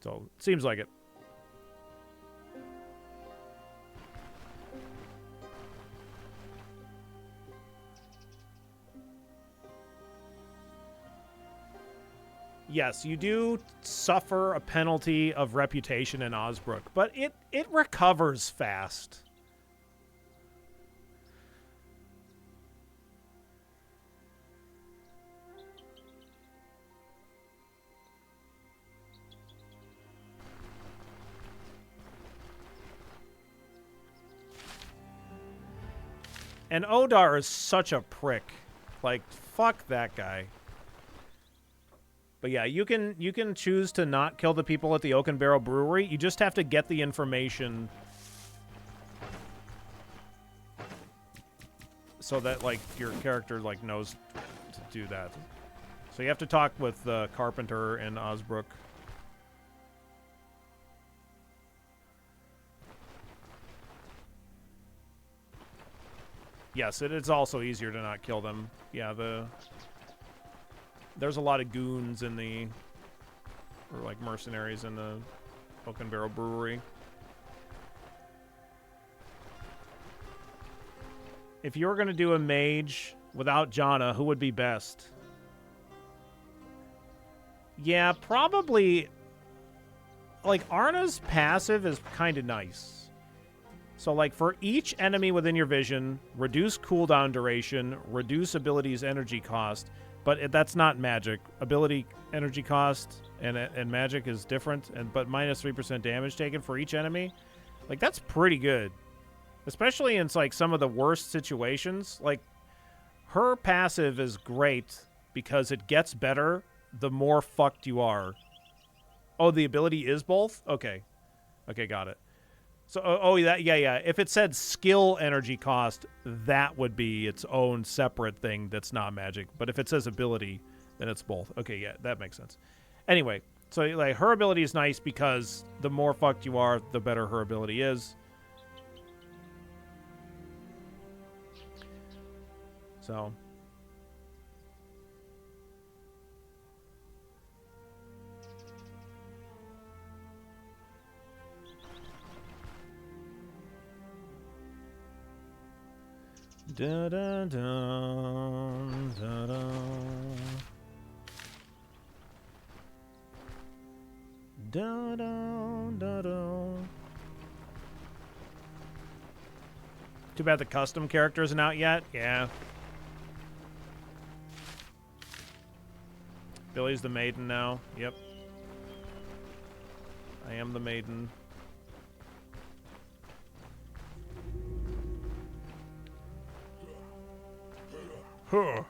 So, seems like it. Yes, you do suffer a penalty of reputation in Osbrook, but it recovers fast. And Odar is such a prick. Like, fuck that guy. But yeah, you can choose to not kill the people at the Oak and Barrel Brewery. You just have to get the information so that, like, your character, like, knows to do that. So you have to talk with the carpenter in Osbrook. Yes, it is also easier to not kill them. Yeah, there's a lot of goons in the, or like mercenaries in the Oak and Barrel Brewery. If you were going to do a mage without Janna, who would be best? Yeah, probably, like, Arna's passive is kind of nice. So, like, for each enemy within your vision, reduce cooldown duration, reduce abilities energy cost, but that's not magic. Ability energy cost and magic is different, but minus 3% damage taken for each enemy. Like, that's pretty good. Especially in, like, some of the worst situations. Like, her passive is great because it gets better the more fucked you are. Oh, the ability is both? Okay. Okay, got it. So, yeah. If it said skill energy cost, that would be its own separate thing that's not magic. But if it says ability, then it's both. Okay, yeah, that makes sense. Anyway, so, like, her ability is nice because the more fucked you are, the better her ability is. So... Da da da da da. Da da da da. Too bad the custom character isn't out yet. Yeah. Billy's the maiden now. Yep. I am the maiden. Huh.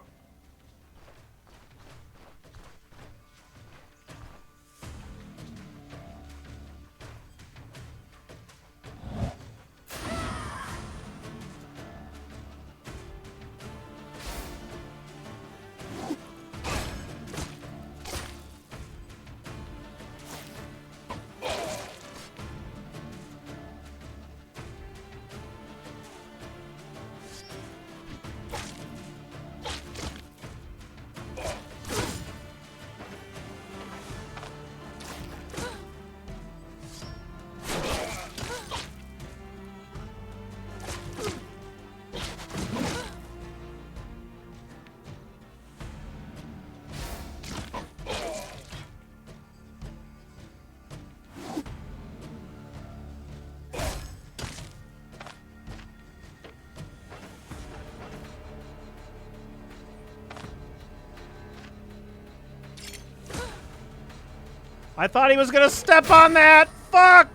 I thought he was gonna step on that! Fuck!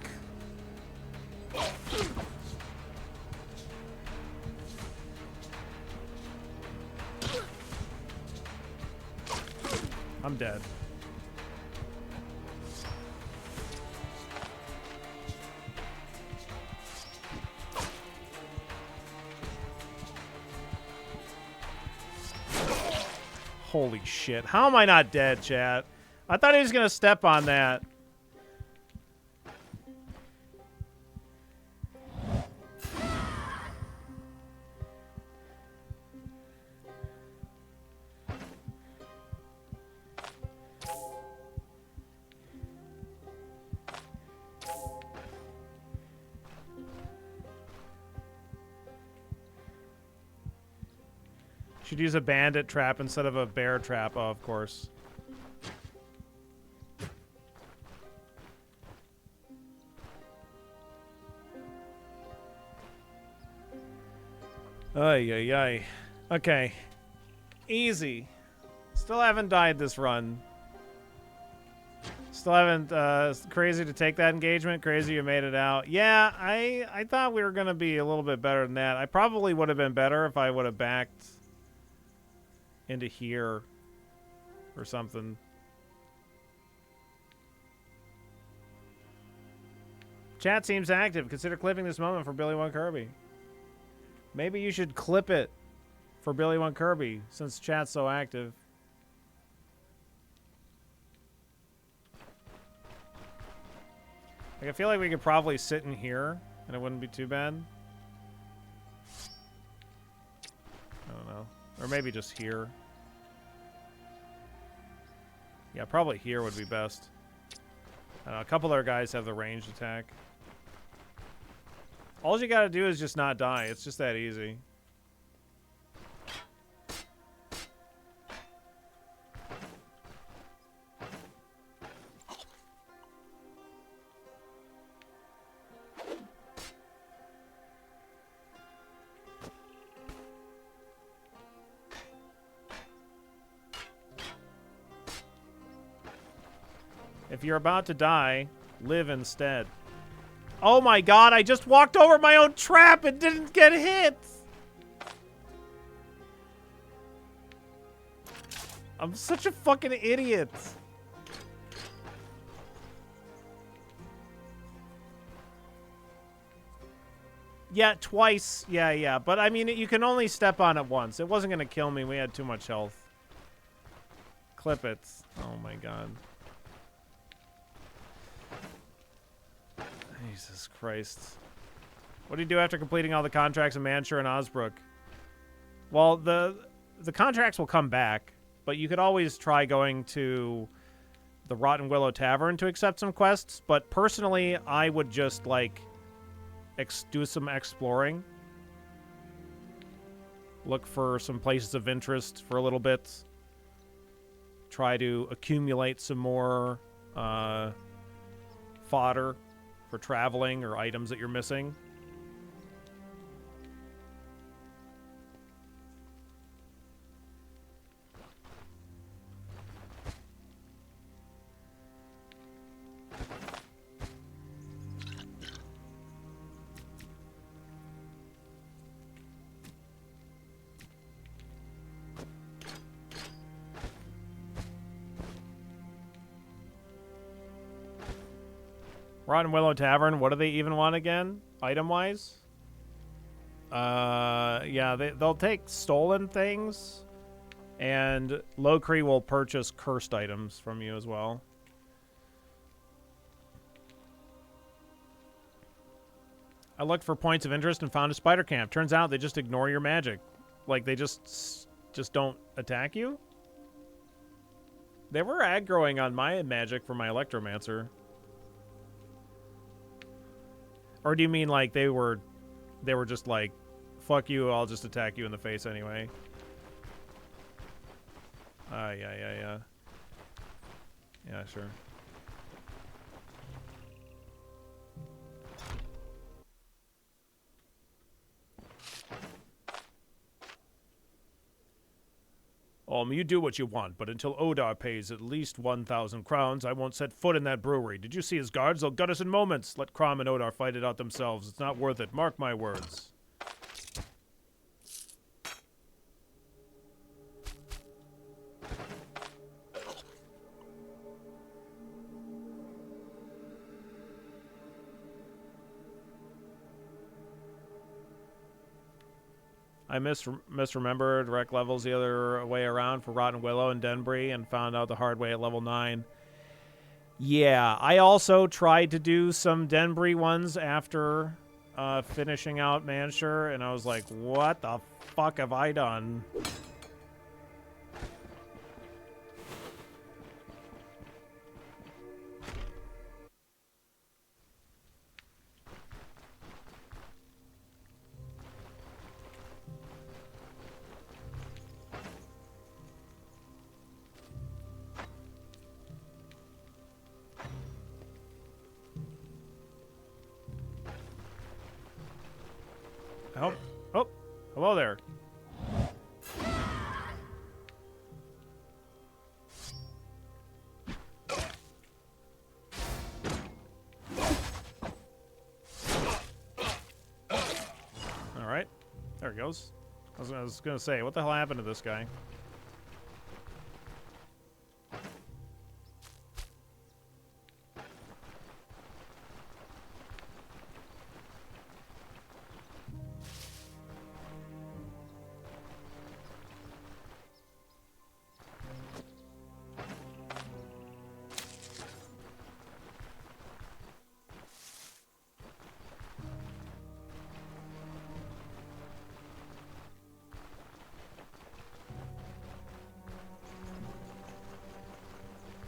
I'm dead. Holy shit. How am I not dead, chat? I thought he was gonna step on that. Should use a bandit trap instead of a bear trap. Oh, of course. Ay, ay, ay. Okay. Easy. Still haven't died this run. Still haven't, crazy to take that engagement. Crazy you made it out. Yeah, I thought we were going to be a little bit better than that. I probably would have been better if I would have backed into here or something. Chat seems active. Consider clipping this moment for Billy One Kirby. Maybe you should clip it for Billy One Kirby since chat's so active. Like, I feel like we could probably sit in here and it wouldn't be too bad. I don't know. Or maybe just here. Yeah, probably here would be best. I don't know, a couple other guys have the ranged attack. All you gotta do is just not die. It's just that easy. If you're about to die, live instead. Oh my god, I just walked over my own trap and didn't get hit! I'm such a fucking idiot. Yeah, twice. Yeah. But I mean, you can only step on it once. It wasn't gonna kill me. We had too much health. Clip it. Oh my god. Jesus Christ. What do you do after completing all the contracts in Manshire and Osbrook? Well, the contracts will come back, but you could always try going to the Rotten Willow Tavern to accept some quests. But personally, I would just, like, do some exploring. Look for some places of interest for a little bit. Try to accumulate some more fodder for traveling or items that you're missing. Rotten Willow Tavern, what do they even want again? Item-wise? Yeah, they'll take stolen things, and Locree will purchase cursed items from you as well. I looked for points of interest and found a spider camp. Turns out they just ignore your magic. Like, they just don't attack you? They were aggroing on my magic for my Electromancer. Or do you mean like they were just like, fuck you, I'll just attack you in the face anyway? Yeah. Yeah, sure. You do what you want, but until Odar pays at least 1,000 crowns, I won't set foot in that brewery. Did you see his guards? They'll gut us in moments. Let Crom and Odar fight it out themselves. It's not worth it. Mark my words. I misremembered rec levels the other way around for Rotten Willow and Denbury and found out the hard way at level 9. Yeah, I also tried to do some Denbury ones after finishing out Manshur, and I was like, what the fuck have I done? Oh, hello there. All right, there he goes. I was gonna say, what the hell happened to this guy?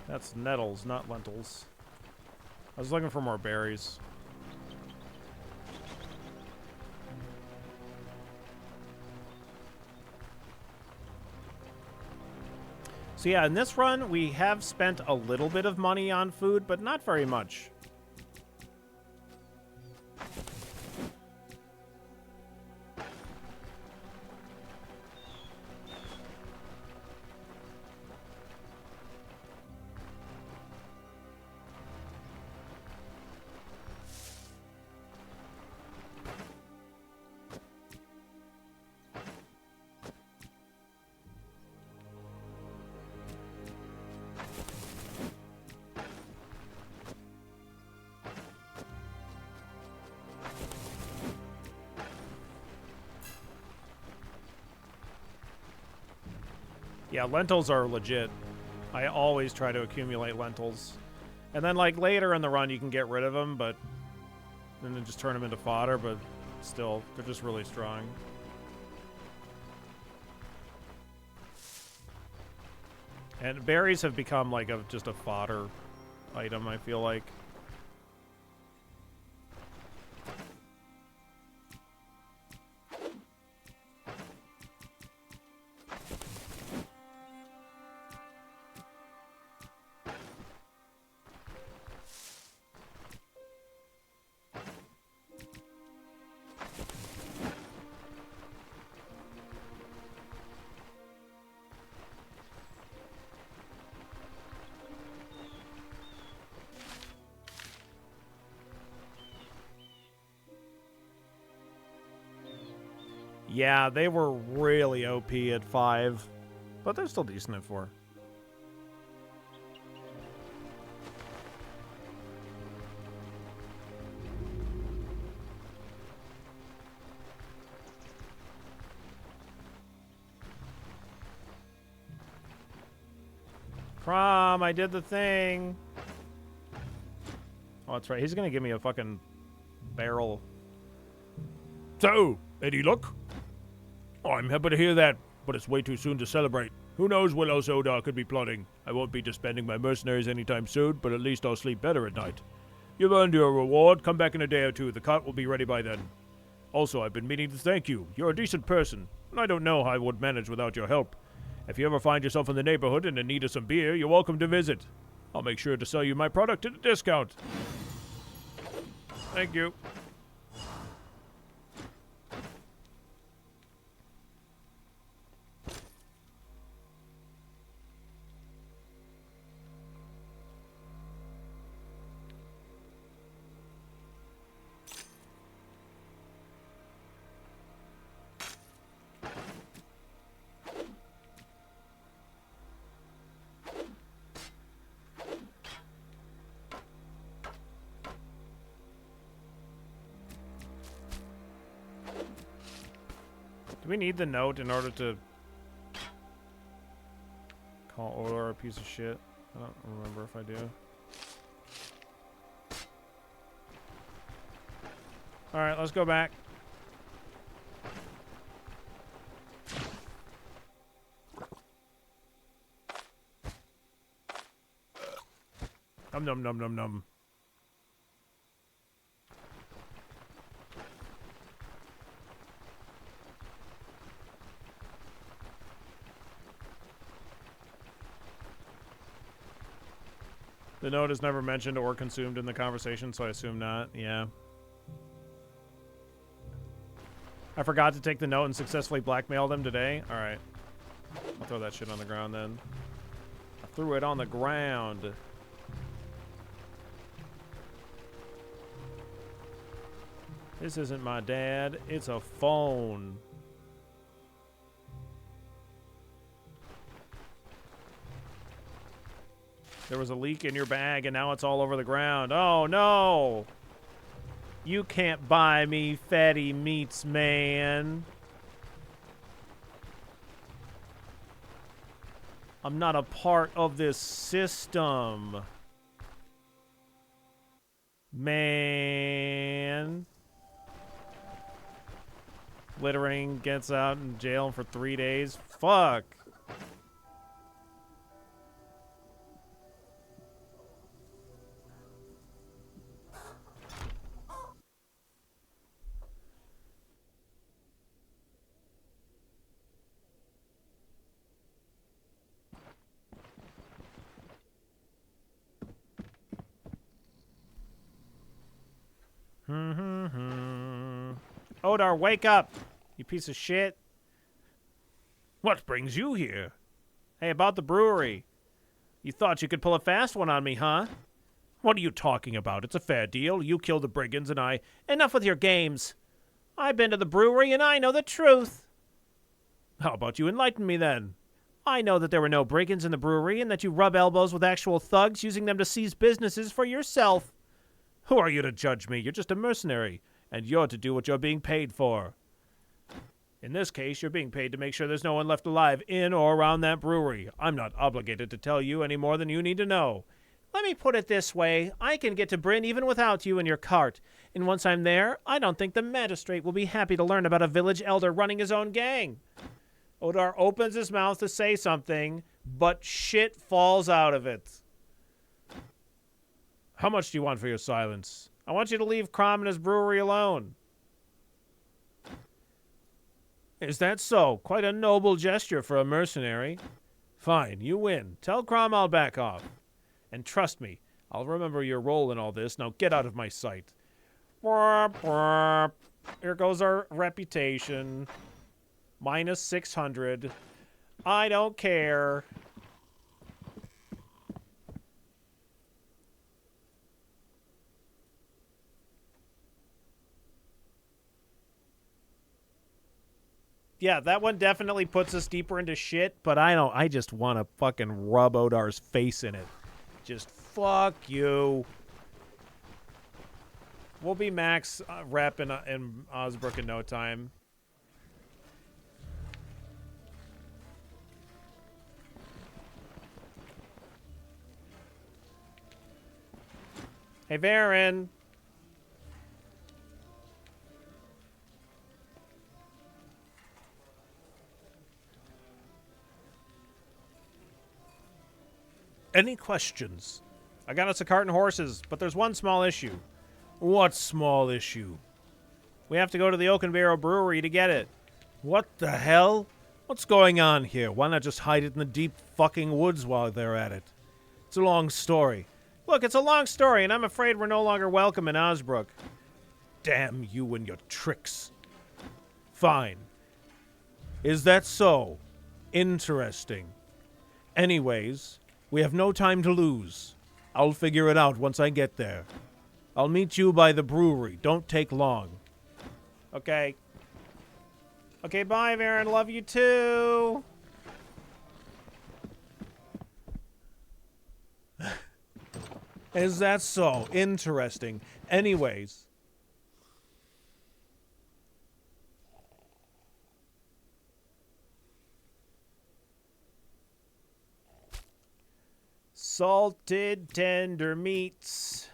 That's nettles, not lentils. I was looking for more berries. So yeah, in this run, we have spent a little bit of money on food, but not very much. Yeah, lentils are legit. I always try to accumulate lentils. And then, like, later in the run, you can get rid of them, but then just turn them into fodder, but still, they're just really strong. And berries have become, like, just a fodder item, I feel like. Yeah, they were really OP at 5, but they're still decent at 4. Crom, I did the thing. Oh, that's right. He's gonna give me a fucking barrel. So, any luck? I'm happy to hear that, but it's way too soon to celebrate. Who knows what else Odar could be plotting? I won't be disbanding my mercenaries anytime soon, but at least I'll sleep better at night. You've earned your reward. Come back in a day or two. The cart will be ready by then. Also, I've been meaning to thank you. You're a decent person, and I don't know how I would manage without your help. If you ever find yourself in the neighborhood and in need of some beer, you're welcome to visit. I'll make sure to sell you my product at a discount. Thank you. Do we need the note in order to call Odor a piece of shit? I don't remember if I do. Alright, let's go back. Num num num num num. The note is never mentioned or consumed in the conversation, so I assume not. Yeah. I forgot to take the note and successfully blackmail them today. Alright. I'll throw that shit on the ground then. I threw it on the ground. This isn't my dad. It's a phone. There was a leak in your bag and now it's all over the ground. Oh no! You can't buy me fatty meats, man. I'm not a part of this system. Man. Littering, gets out in jail for 3 days. Fuck. Odar, wake up! You piece of shit. What brings you here? Hey, about the brewery. You thought you could pull a fast one on me, huh? What are you talking about? It's a fair deal. You killed the brigands and I... Enough with your games. I've been to the brewery and I know the truth. How about you enlighten me then? I know that there were no brigands in the brewery and that you rub elbows with actual thugs using them to seize businesses for yourself. Who are you to judge me? You're just a mercenary, and you're to do what you're being paid for. In this case, you're being paid to make sure there's no one left alive in or around that brewery. I'm not obligated to tell you any more than you need to know. Let me put it this way. I can get to Bryn even without you and your cart. And once I'm there, I don't think the magistrate will be happy to learn about a village elder running his own gang. Odar opens his mouth to say something, but shit falls out of it. How much do you want for your silence? I want you to leave Crom and his brewery alone. Is that so? Quite a noble gesture for a mercenary. Fine, you win. Tell Crom I'll back off. And trust me, I'll remember your role in all this. Now get out of my sight. Here goes our reputation. Minus 600. I don't care. Yeah, that one definitely puts us deeper into shit, but I just want to fucking rub Odar's face in it. Just fuck you. We'll be max rep in Osbrook in no time. Hey, Varen. Any questions? I got us a cart and horses, but there's one small issue. What small issue? We have to go to the Oakenbarrow Brewery to get it. What the hell? What's going on here? Why not just hide it in the deep fucking woods while they're at it? It's a long story. Look, it's a long story, and I'm afraid we're no longer welcome in Osbrook. Damn you and your tricks. Fine. Is that so? Interesting. Anyways, we have no time to lose. I'll figure it out once I get there. I'll meet you by the brewery. Don't take long. Okay. Okay, bye, Varen. Love you too. Is that so? Interesting. Anyways. Salted tender meats.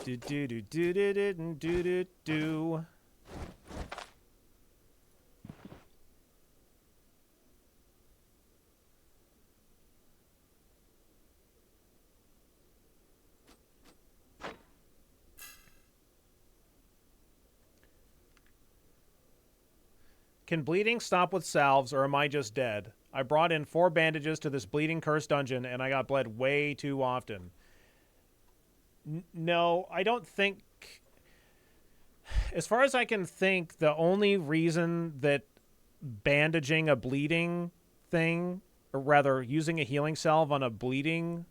Do do do do do do do do do. Can bleeding stop with salves, or am I just dead? I brought in 4 bandages to this bleeding cursed dungeon, and I got bled way too often. No, I don't think... As far as I can think, the only reason that bandaging a bleeding thing, or rather using a healing salve on a bleeding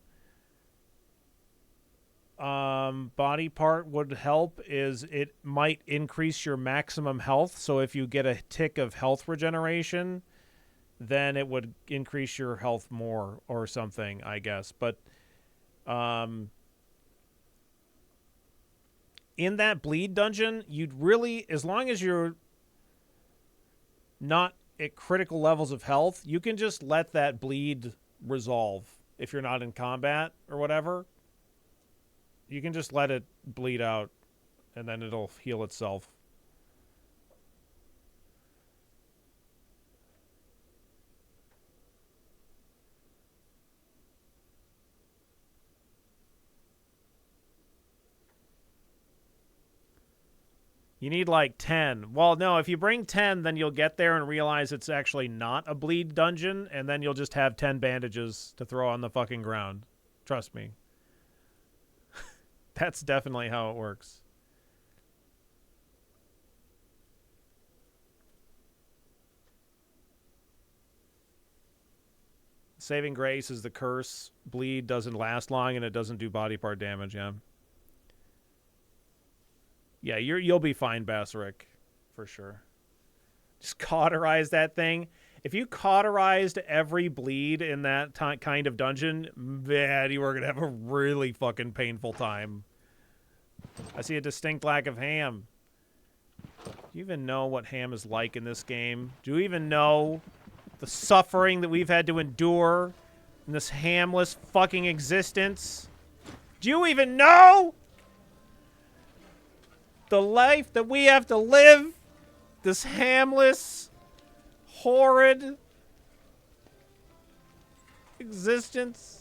body part would help is it might increase your maximum health. So if you get a tick of health regeneration, then it would increase your health more or something, I guess. But in that bleed dungeon, you'd really, as long as you're not at critical levels of health, you can just let that bleed resolve if you're not in combat or whatever. You can just let it bleed out, and then it'll heal itself. You need like 10. Well, no, if you bring 10, then you'll get there and realize it's actually not a bleed dungeon, and then you'll just have 10 bandages to throw on the fucking ground. Trust me. That's definitely how it works. Saving grace is the curse. Bleed doesn't last long, and it doesn't do body part damage, yeah. Yeah, you'll be fine, Basaric, for sure. Just cauterize that thing. If you cauterized every bleed in that kind of dungeon, man, you were going to have a really fucking painful time. I see a distinct lack of ham. Do you even know what ham is like in this game? Do you even know the suffering that we've had to endure in this hamless fucking existence? Do you even know the life that we have to live? This hamless, horrid existence.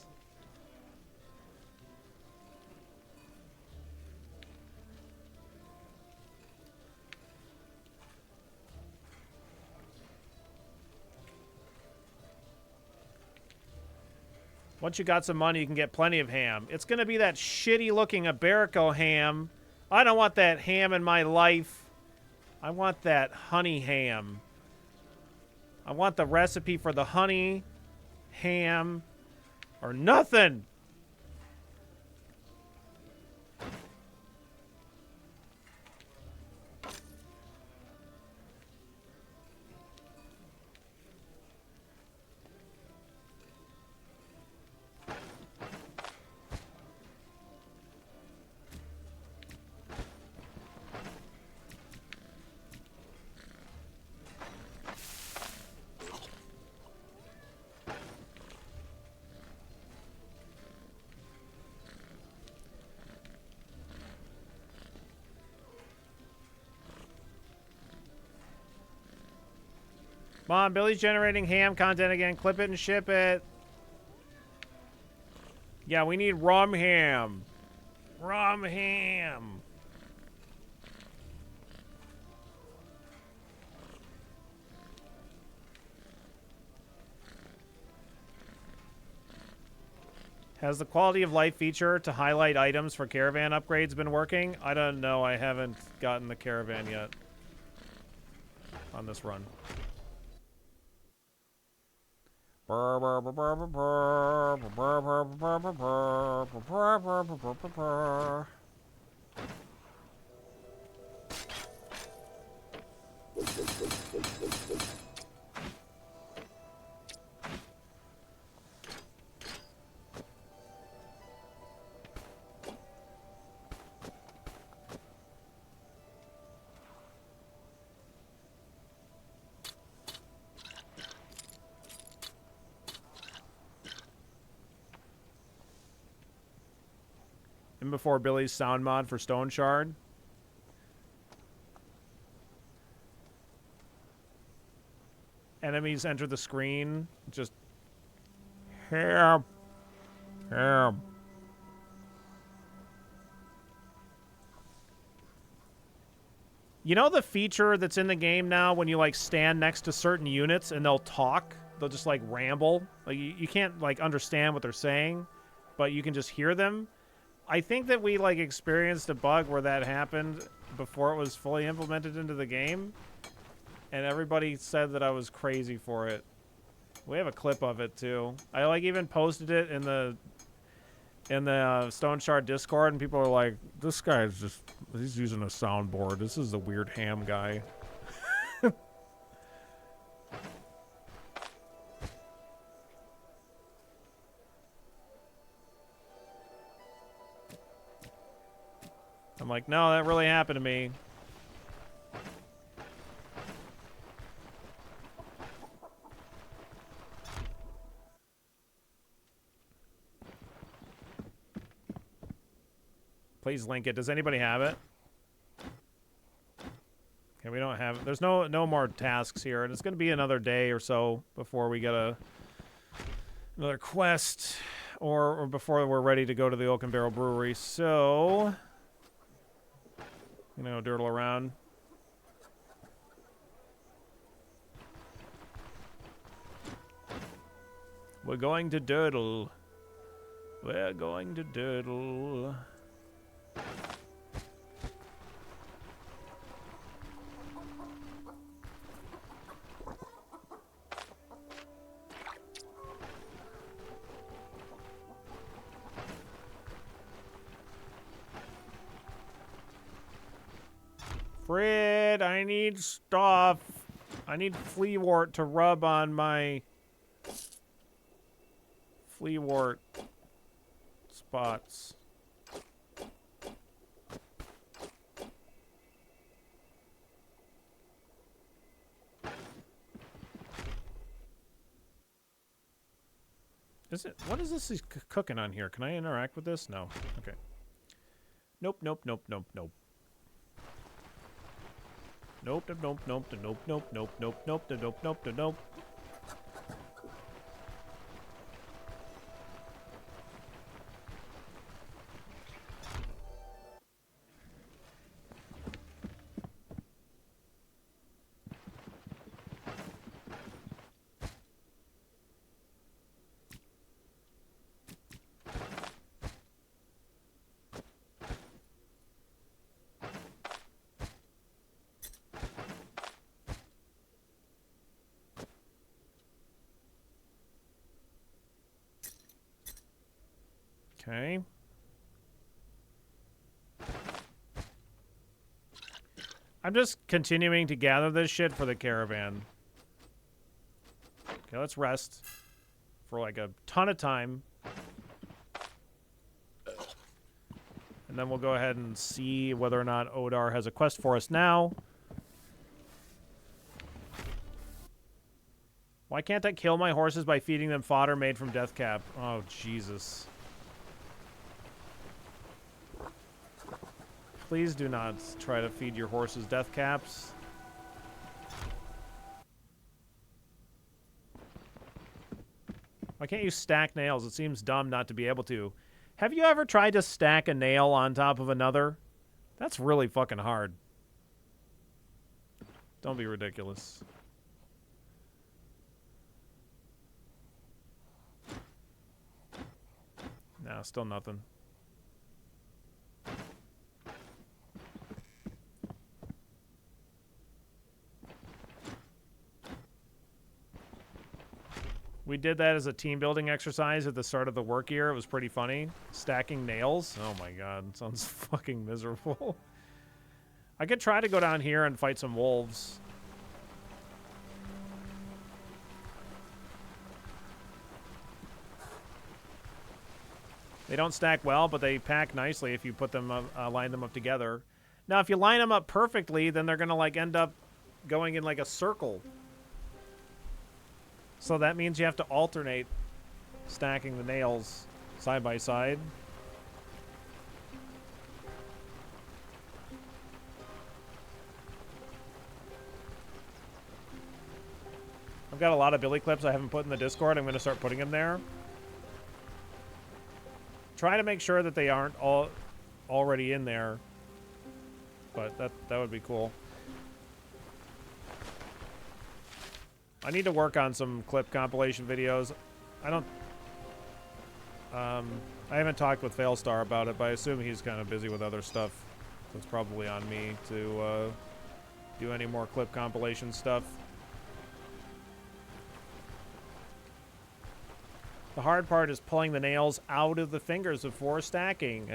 Once you got some money, you can get plenty of ham. It's going to be that shitty-looking Iberico ham. I don't want that ham in my life. I want that honey ham. I want the recipe for the honey ham or nothing. Come on, Billy's generating ham content again. Clip it and ship it. Yeah, we need rum ham. Rum ham. Has the quality of life feature to highlight items for caravan upgrades been working? I don't know. I haven't gotten the caravan yet on this run. even before Billy's sound mod for Stoneshard. Enemies enter the screen. Just help. Help. You know the feature that's in the game now when you like stand next to certain units and they'll talk? They'll just like ramble. Like you can't like understand what they're saying, but you can just hear them. I think that we like experienced a bug where that happened before it was fully implemented into the game. And everybody said that I was crazy for it. We have a clip of it too. I like even posted it in the Stoneshard Discord, and people are like, "This guy's just—he's using a soundboard. This is a weird ham guy." I'm like, no, that really happened to me. Please link it. Does anybody have it? Okay, we don't have it. There's no more tasks here, and it's going to be another day or so before we get another quest, or before we're ready to go to the Oak and Barrel Brewery. So, I'm gonna go dirtle around. We're going to dirtle. We're going to dirtle. Fred, I need stuff. I need fleawort to rub on my fleawort spots. Is it? What is this he's cooking on here? Can I interact with this? No. Okay. Nope, nope, nope, nope, nope. Nope, nope, nope, nope, nope, nope, nope, nope, nope, nope, nope, nope, nope. Okay. I'm just continuing to gather this shit for the caravan. Okay, let's rest for like a ton of time. And then we'll go ahead and see whether or not Odar has a quest for us now. Why can't I kill my horses by feeding them fodder made from death cap? Oh, Jesus. Please do not try to feed your horses death caps. Why can't you stack nails? It seems dumb not to be able to. Have you ever tried to stack a nail on top of another? That's really fucking hard. Don't be ridiculous. No, still nothing. We did that as a team building exercise at the start of the work year. It was pretty funny. Stacking nails. Oh my god, it sounds fucking miserable. I could try to go down here and fight some wolves. They don't stack well, but they pack nicely if you put them line them up together. Now, if you line them up perfectly, then they're gonna like end up going in like a circle. So that means you have to alternate stacking the nails side by side. got a lot of Billy clips I haven't put in the Discord. I'm going to start putting them there. Try to make sure that they aren't all already in there. But that would be cool. I need to work on some clip compilation videos. I haven't talked with Failstar about it, but I assume he's kind of busy with other stuff. So it's probably on me to do any more clip compilation stuff. The hard part is pulling the nails out of the fingers before stacking.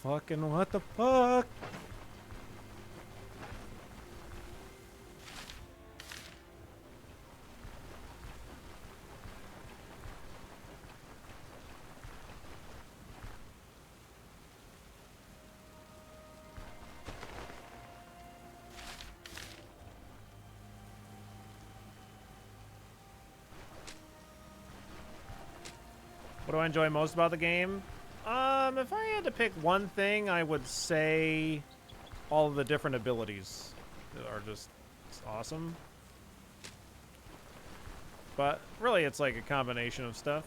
Fucking what the fuck? What do I enjoy most about the game? If I had to pick one thing, I would say all of the different abilities are just awesome. But really, it's like a combination of stuff.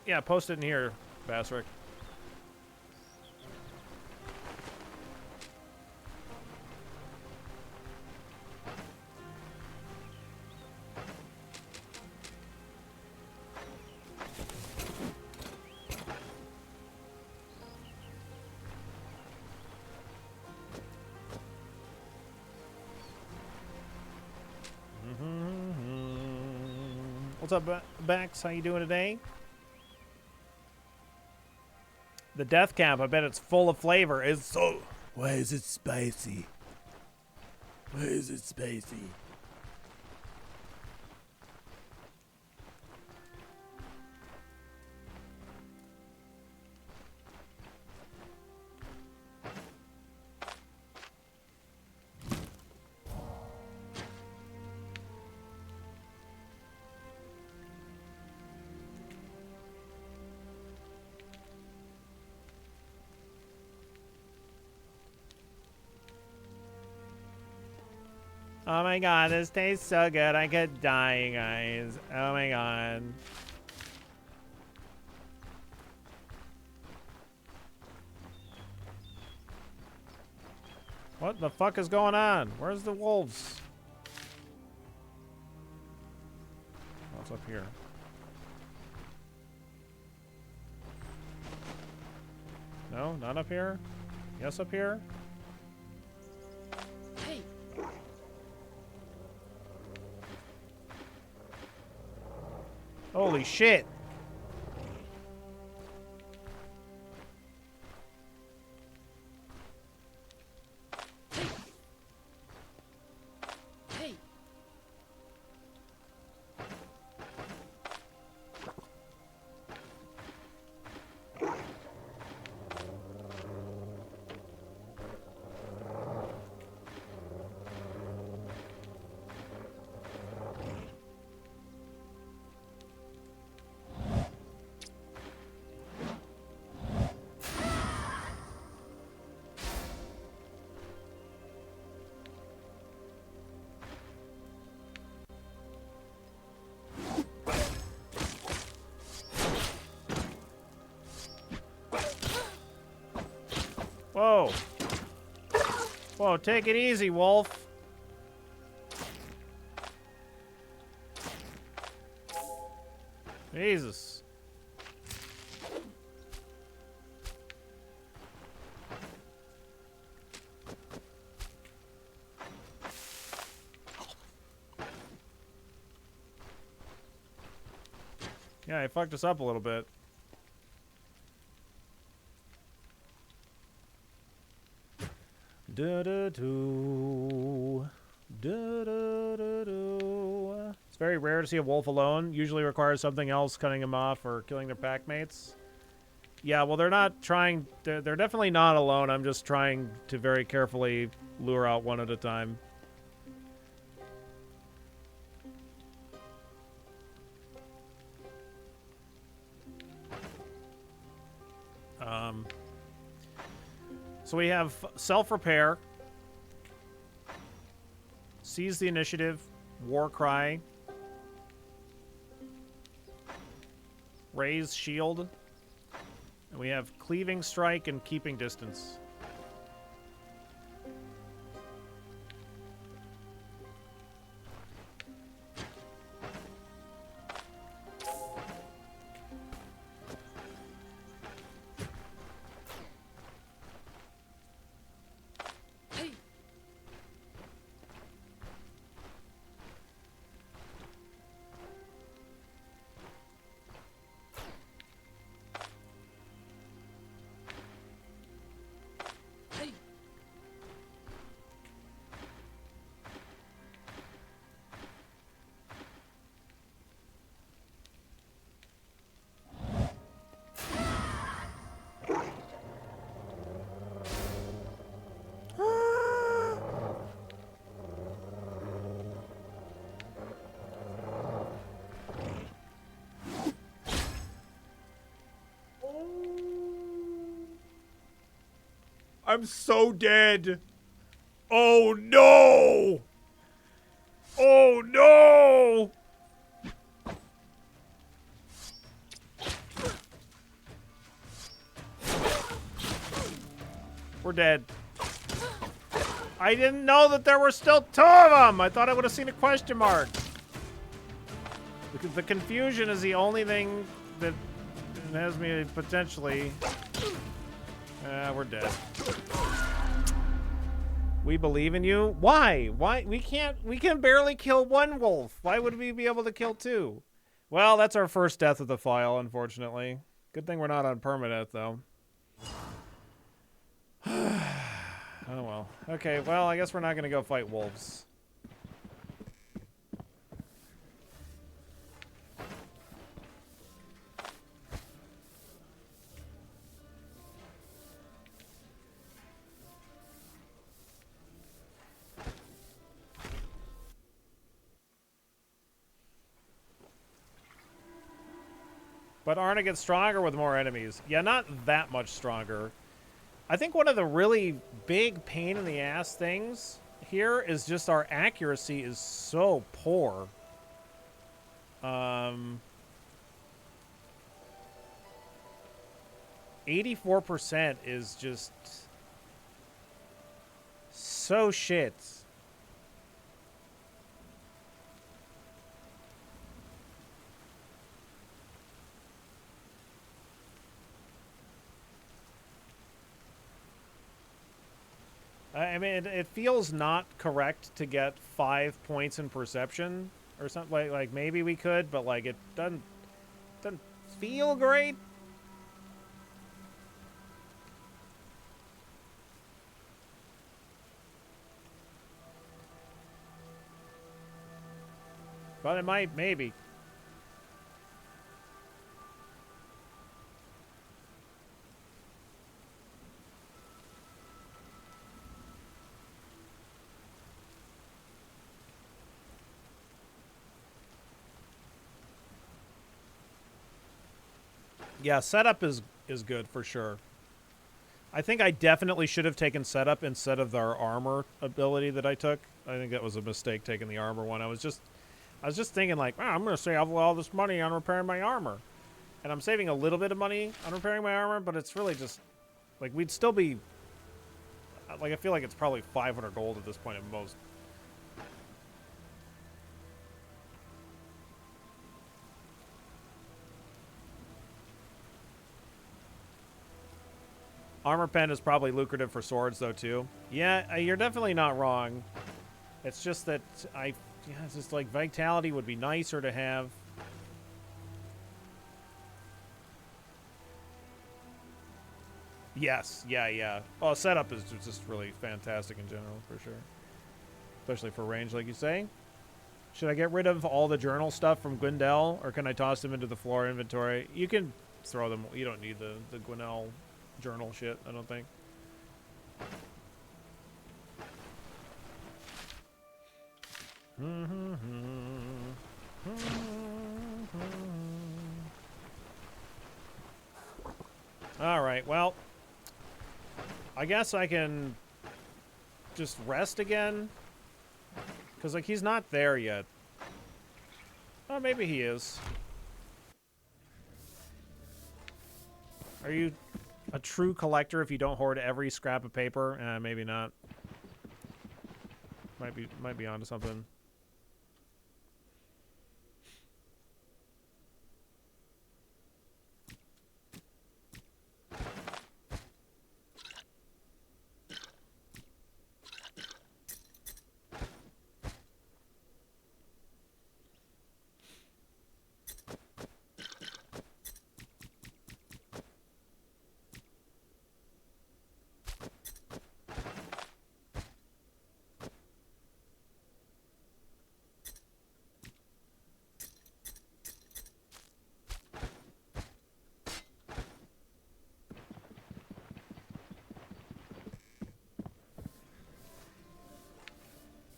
Yeah, post it in here, Basric. What's up, Bax? How you doing today? The death camp, I bet it's full of flavor. Is so. Why is it spicy? Why is it spicy? Oh my god, this tastes so good. I could die, you guys. Oh my god. What the fuck is going on? Where's the wolves? What's up here? No, not up here? Yes, up here? Hey, Holy shit! hey, Whoa! Whoa, take it easy, wolf. Jesus. Yeah, I fucked us up a little bit. Da-da-doo. Da-da-da-doo. It's very rare to see a wolf alone. Usually requires something else cutting him off or killing their pack mates. Yeah, well, they're not trying... They're definitely not alone. I'm just trying to very carefully lure out one at a time. So we have self-repair, seize the initiative, war cry, raise shield, and we have cleaving strike and keeping distance. Hey. Hey. I'm so dead. Oh no! Oh no! We're dead. I didn't know that there were still 2 of them. I thought I would have seen a question mark. Because the confusion is the only thing that has me potentially. We're dead. We believe in you. Why? Why? We can barely kill 1 wolf. Why would we be able to kill 2? Well, that's our first death of the file, unfortunately. Good thing we're not on permadeath, though. Oh, well. Okay, well, I guess we're not going to go fight wolves. But Arna gets stronger with more enemies. Yeah, not that much stronger. I think one of the really big pain in the ass things here is just our accuracy is so poor. 84% is just so shit. I mean, it feels not correct to get 5 points in perception or something. Like maybe we could, but like it doesn't feel great. But it might, maybe. Yeah, setup is good for sure. I think I definitely should have taken setup instead of our armor ability that I took. I think that was a mistake taking the armor one. I was just thinking like, oh, I'm going to save all this money on repairing my armor. And I'm saving a little bit of money on repairing my armor, but it's really just like we'd still be like I feel like it's probably 500 gold at this point at most. Armor pen is probably lucrative for swords, though, too. Yeah, you're definitely not wrong. It's just that it's just like vitality would be nicer to have. Yes, yeah. Well, setup is just really fantastic in general, for sure. Especially for range, like you say. Should I get rid of all the journal stuff from Gwendel, or can I toss them into the floor inventory? You can throw them. You don't need the Gwendel journal shit, I don't think. All right, well, I guess I can just rest again. Because, like, he's not there yet. Oh, maybe he is. Are you a true collector if you don't hoard every scrap of paper? Maybe not. Might be onto something.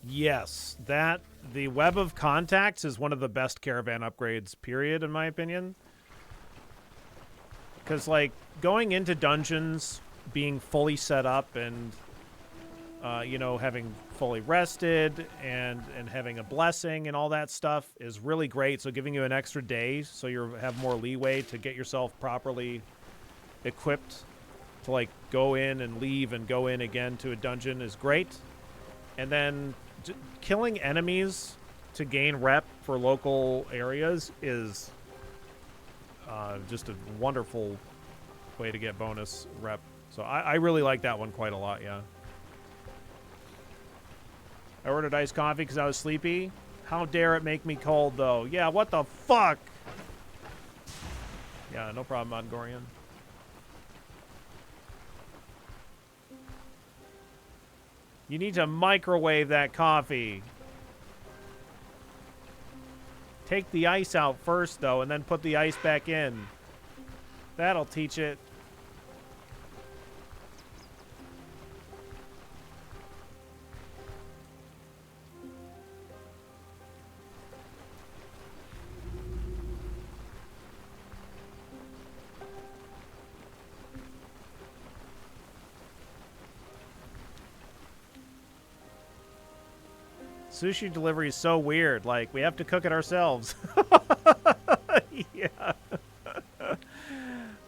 Yes, the web of contacts is one of the best caravan upgrades, period, in my opinion. Because, like, going into dungeons, being fully set up and, you know, having fully rested and having a blessing and all that stuff is really great. So giving you an extra day so you have more leeway to get yourself properly equipped to, like, go in and leave and go in again to a dungeon is great. And then killing enemies to gain rep for local areas is just a wonderful way to get bonus rep. So I really like that one quite a lot, yeah. I ordered iced coffee because I was sleepy. How dare it make me cold, though? Yeah, what the fuck? Yeah, no problem, Mongorian. You need to microwave that coffee. Take the ice out first, though, and then put the ice back in. That'll teach it. Sushi delivery is so weird. Like, we have to cook it ourselves. Yeah.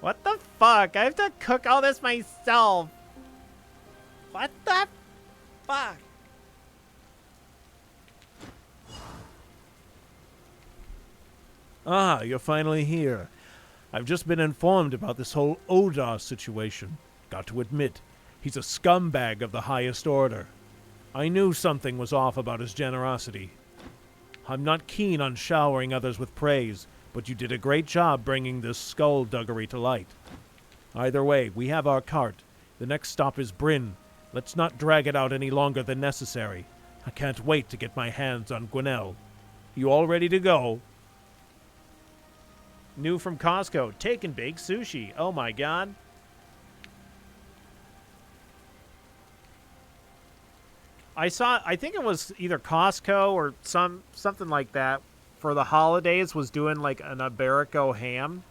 What the fuck? I have to cook all this myself. What the fuck? Ah, you're finally here. I've just been informed about this whole Odar situation. Got to admit, he's a scumbag of the highest order. I knew something was off about his generosity. I'm not keen on showering others with praise, but you did a great job bringing this skullduggery to light. Either way, we have our cart. The next stop is Bryn. Let's not drag it out any longer than necessary. I can't wait to get my hands on Gwinnell. You all ready to go? New from Costco. Take and bake sushi. Oh my god. I think it was either Costco or something like that for the holidays was doing like an Iberico ham.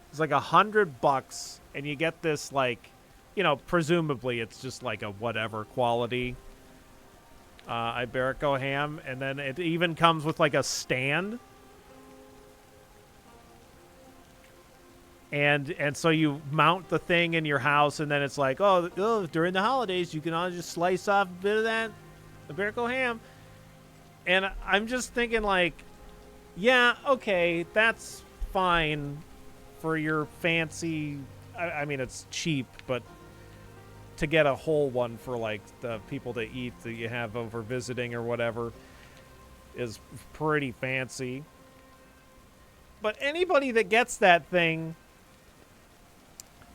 It's like $100 and you get this, like, you know, presumably it's just like a whatever quality Iberico ham, and then it even comes with like a stand. And so you mount the thing in your house, and then it's like, oh, during the holidays, you can all just slice off a bit of that Iberico ham. And I'm just thinking, like, yeah, okay, that's fine for your fancy... I mean, it's cheap, but to get a whole one for, like, the people to eat that you have over visiting or whatever is pretty fancy. But anybody that gets that thing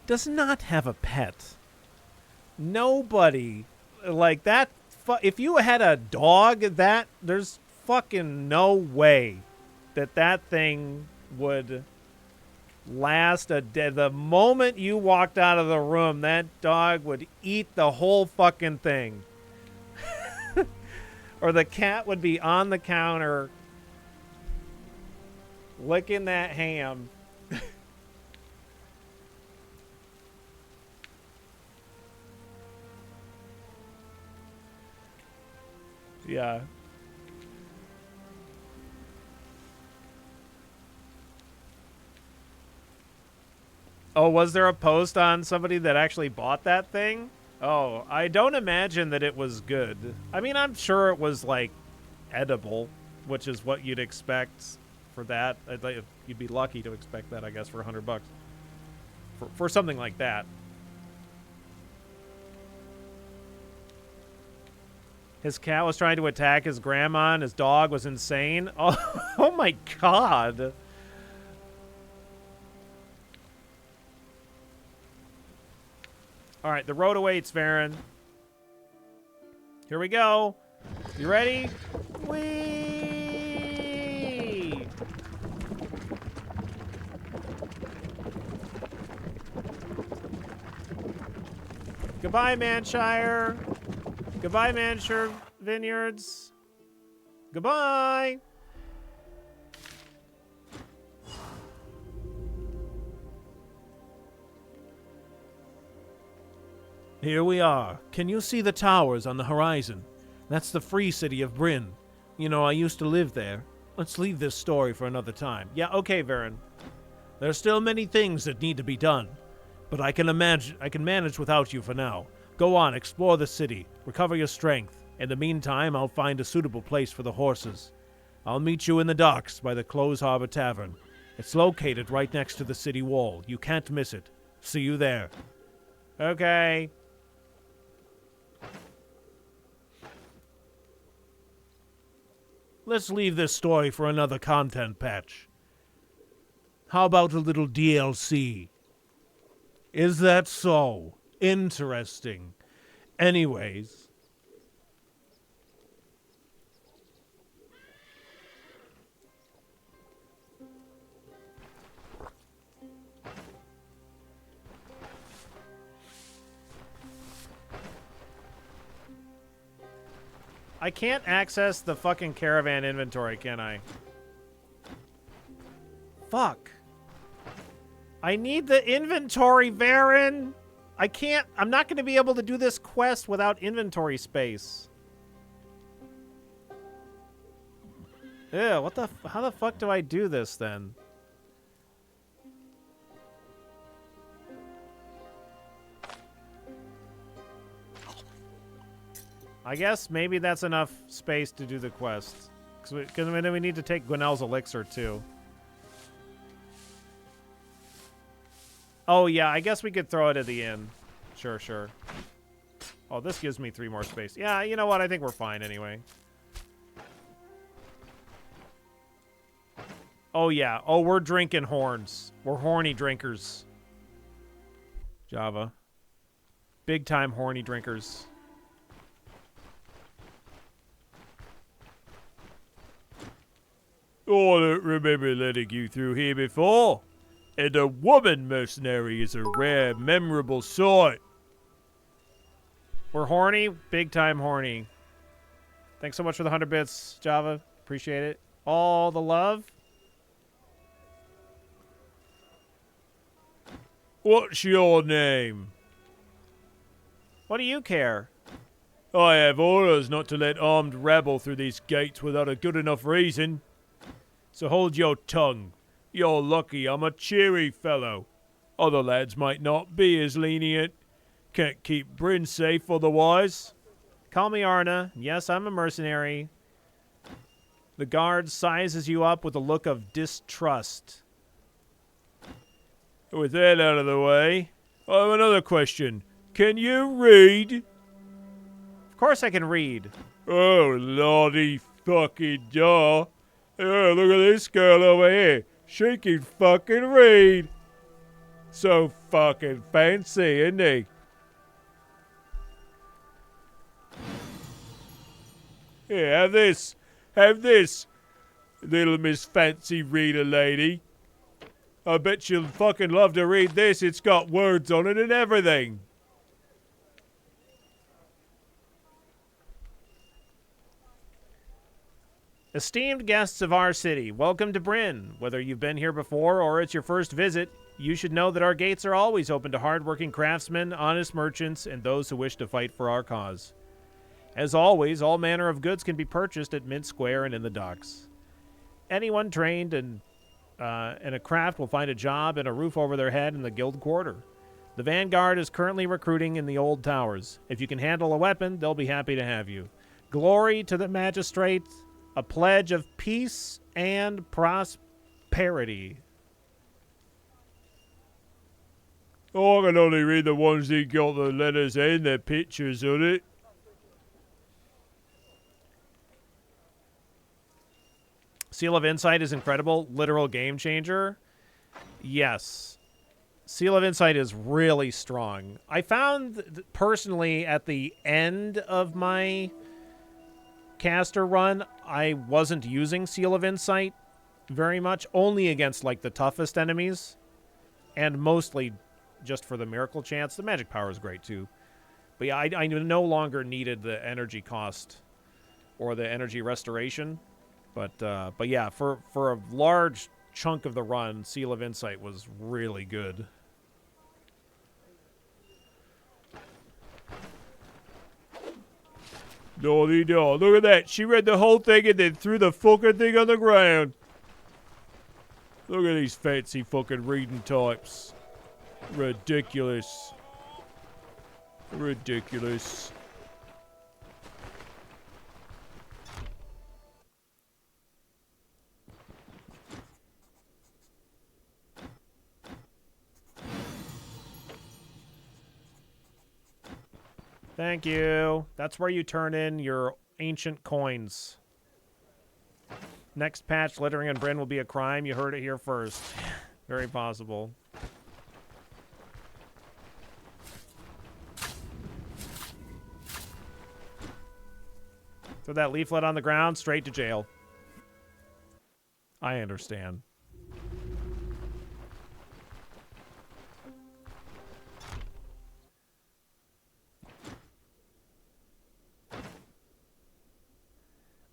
does not have a pet. Nobody. Like, that... if you had a dog, there's fucking no way that thing would last a day. The moment you walked out of the room, that dog would eat the whole fucking thing. Or the cat would be on the counter licking that ham. Yeah. Oh, was there a post on somebody that actually bought that thing? Oh, I don't imagine that it was good. I mean, I'm sure it was, like, edible, which is what you'd expect for that. You'd be lucky to expect that, I guess, for $100 for something like that. His cat was trying to attack his grandma, and his dog was insane. Oh, oh my God. All right, the road awaits, Varen. Here we go. You ready? Whee! Goodbye, Manshire. Goodbye, Manshire Vineyards. Goodbye. Here we are. Can you see the towers on the horizon? That's the free city of Bryn. You know, I used to live there. Let's leave this story for another time. Yeah, okay, Varen. There's still many things that need to be done, but I can manage without you for now. Go on, explore the city, recover your strength. In the meantime, I'll find a suitable place for the horses. I'll meet you in the docks by the Close Harbor Tavern. It's located right next to the city wall. You can't miss it. See you there. Okay. Let's leave this story for another content patch. How about a little DLC? Is that so? Interesting. Anyways. I can't access the fucking caravan inventory, can I? Fuck. I need the inventory, Varen. I can't. I'm not going to be able to do this quest without inventory space. Ew, what the... How the fuck do I do this, then? I guess maybe that's enough space to do the quest. Because we need to take Gwinnell's elixir, too. Oh, yeah, I guess we could throw it at the end. Sure, sure. Oh, this gives me 3 more space. Yeah, you know what? I think we're fine anyway. Oh, yeah. Oh, we're drinking horns. We're horny drinkers. Java. Big time horny drinkers. Oh, I don't remember letting you through here before. And a woman mercenary is a rare, memorable sight. We're horny. Big time horny. Thanks so much for the 100 bits, Java. Appreciate it. All the love. What's your name? What do you care? I have orders not to let armed rabble through these gates without a good enough reason. So hold your tongue. You're lucky I'm a cheery fellow. Other lads might not be as lenient. Can't keep Bryn safe otherwise. Call me Arna. Yes, I'm a mercenary. The guard sizes you up with a look of distrust. With that out of the way, I have another question. Can you read? Of course I can read. Oh, lordy fucking duh. Oh, look at this girl over here. She can fucking read. So fucking fancy, isn't he? Here, have this. Have this, little Miss Fancy Reader lady. I bet you'll fucking love to read this. It's got words on it and everything. Esteemed guests of our city, welcome to Bryn. Whether you've been here before or it's your first visit, you should know that our gates are always open to hardworking craftsmen, honest merchants, and those who wish to fight for our cause. As always, all manner of goods can be purchased at Mint Square and in the docks. Anyone trained in a craft will find a job and a roof over their head in the guild quarter. The Vanguard is currently recruiting in the old towers. If you can handle a weapon, they'll be happy to have you. Glory to the magistrate, a pledge of peace and prosperity. Oh, I can only read the ones that got the letters and the pictures on it. Seal of Insight is incredible. Literal game changer. Yes. Seal of Insight is really strong. I found, personally, at the end of my caster run, I wasn't using Seal of Insight very much. Only against, like, the toughest enemies. And mostly just for the miracle chance. The magic power is great, too. But yeah, I no longer needed the energy cost or the energy restoration. But yeah, for a large chunk of the run, Seal of Insight was really good. Naughty dog. Look at that. She read the whole thing and then threw the fucking thing on the ground. Look at these fancy fucking reading types. Ridiculous. Ridiculous. Thank you. That's where you turn in your ancient coins. Next patch, littering in Bryn will be a crime. You heard it here first. Very possible. Throw that leaflet on the ground, straight to jail. I understand.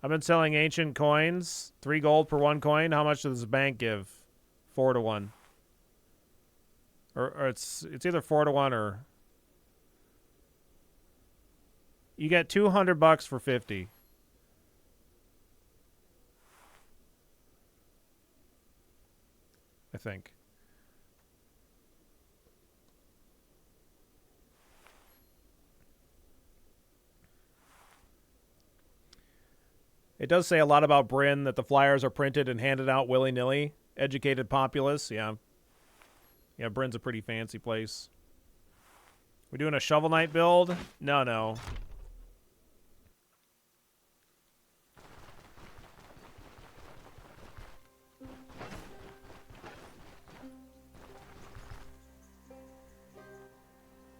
I've been selling ancient coins. 3 gold per 1 coin. How much does the bank give? 4 to 1. Or it's either 4 to 1 or... You get $200 for 50. I think. It does say a lot about Bryn that the flyers are printed and handed out willy-nilly. Educated populace, yeah. Yeah, Bryn's a pretty fancy place. We doing a Shovel Knight build? No.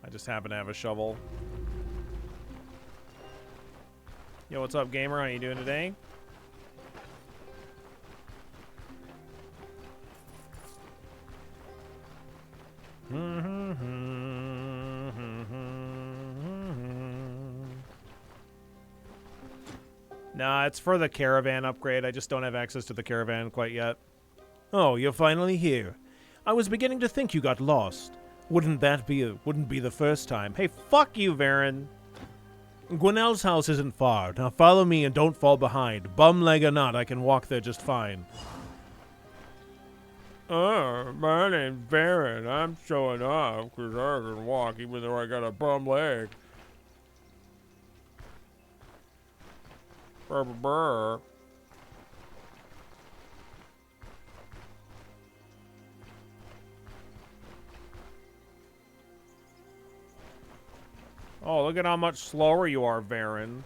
I just happen to have a shovel. Yo, what's up, gamer? How you doing today? Nah, it's for the caravan upgrade. I just don't have access to the caravan quite yet. Oh, you're finally here. I was beginning to think you got lost. Wouldn't be the first time. Hey, fuck you, Varen. Gwinnell's house isn't far. Now follow me and don't fall behind. Bum leg or not, I can walk there just fine. My name's Baron. I'm showing off because I can walk even though I got a bum leg. Brr, brr, brr. Oh, look at how much slower you are, Varen.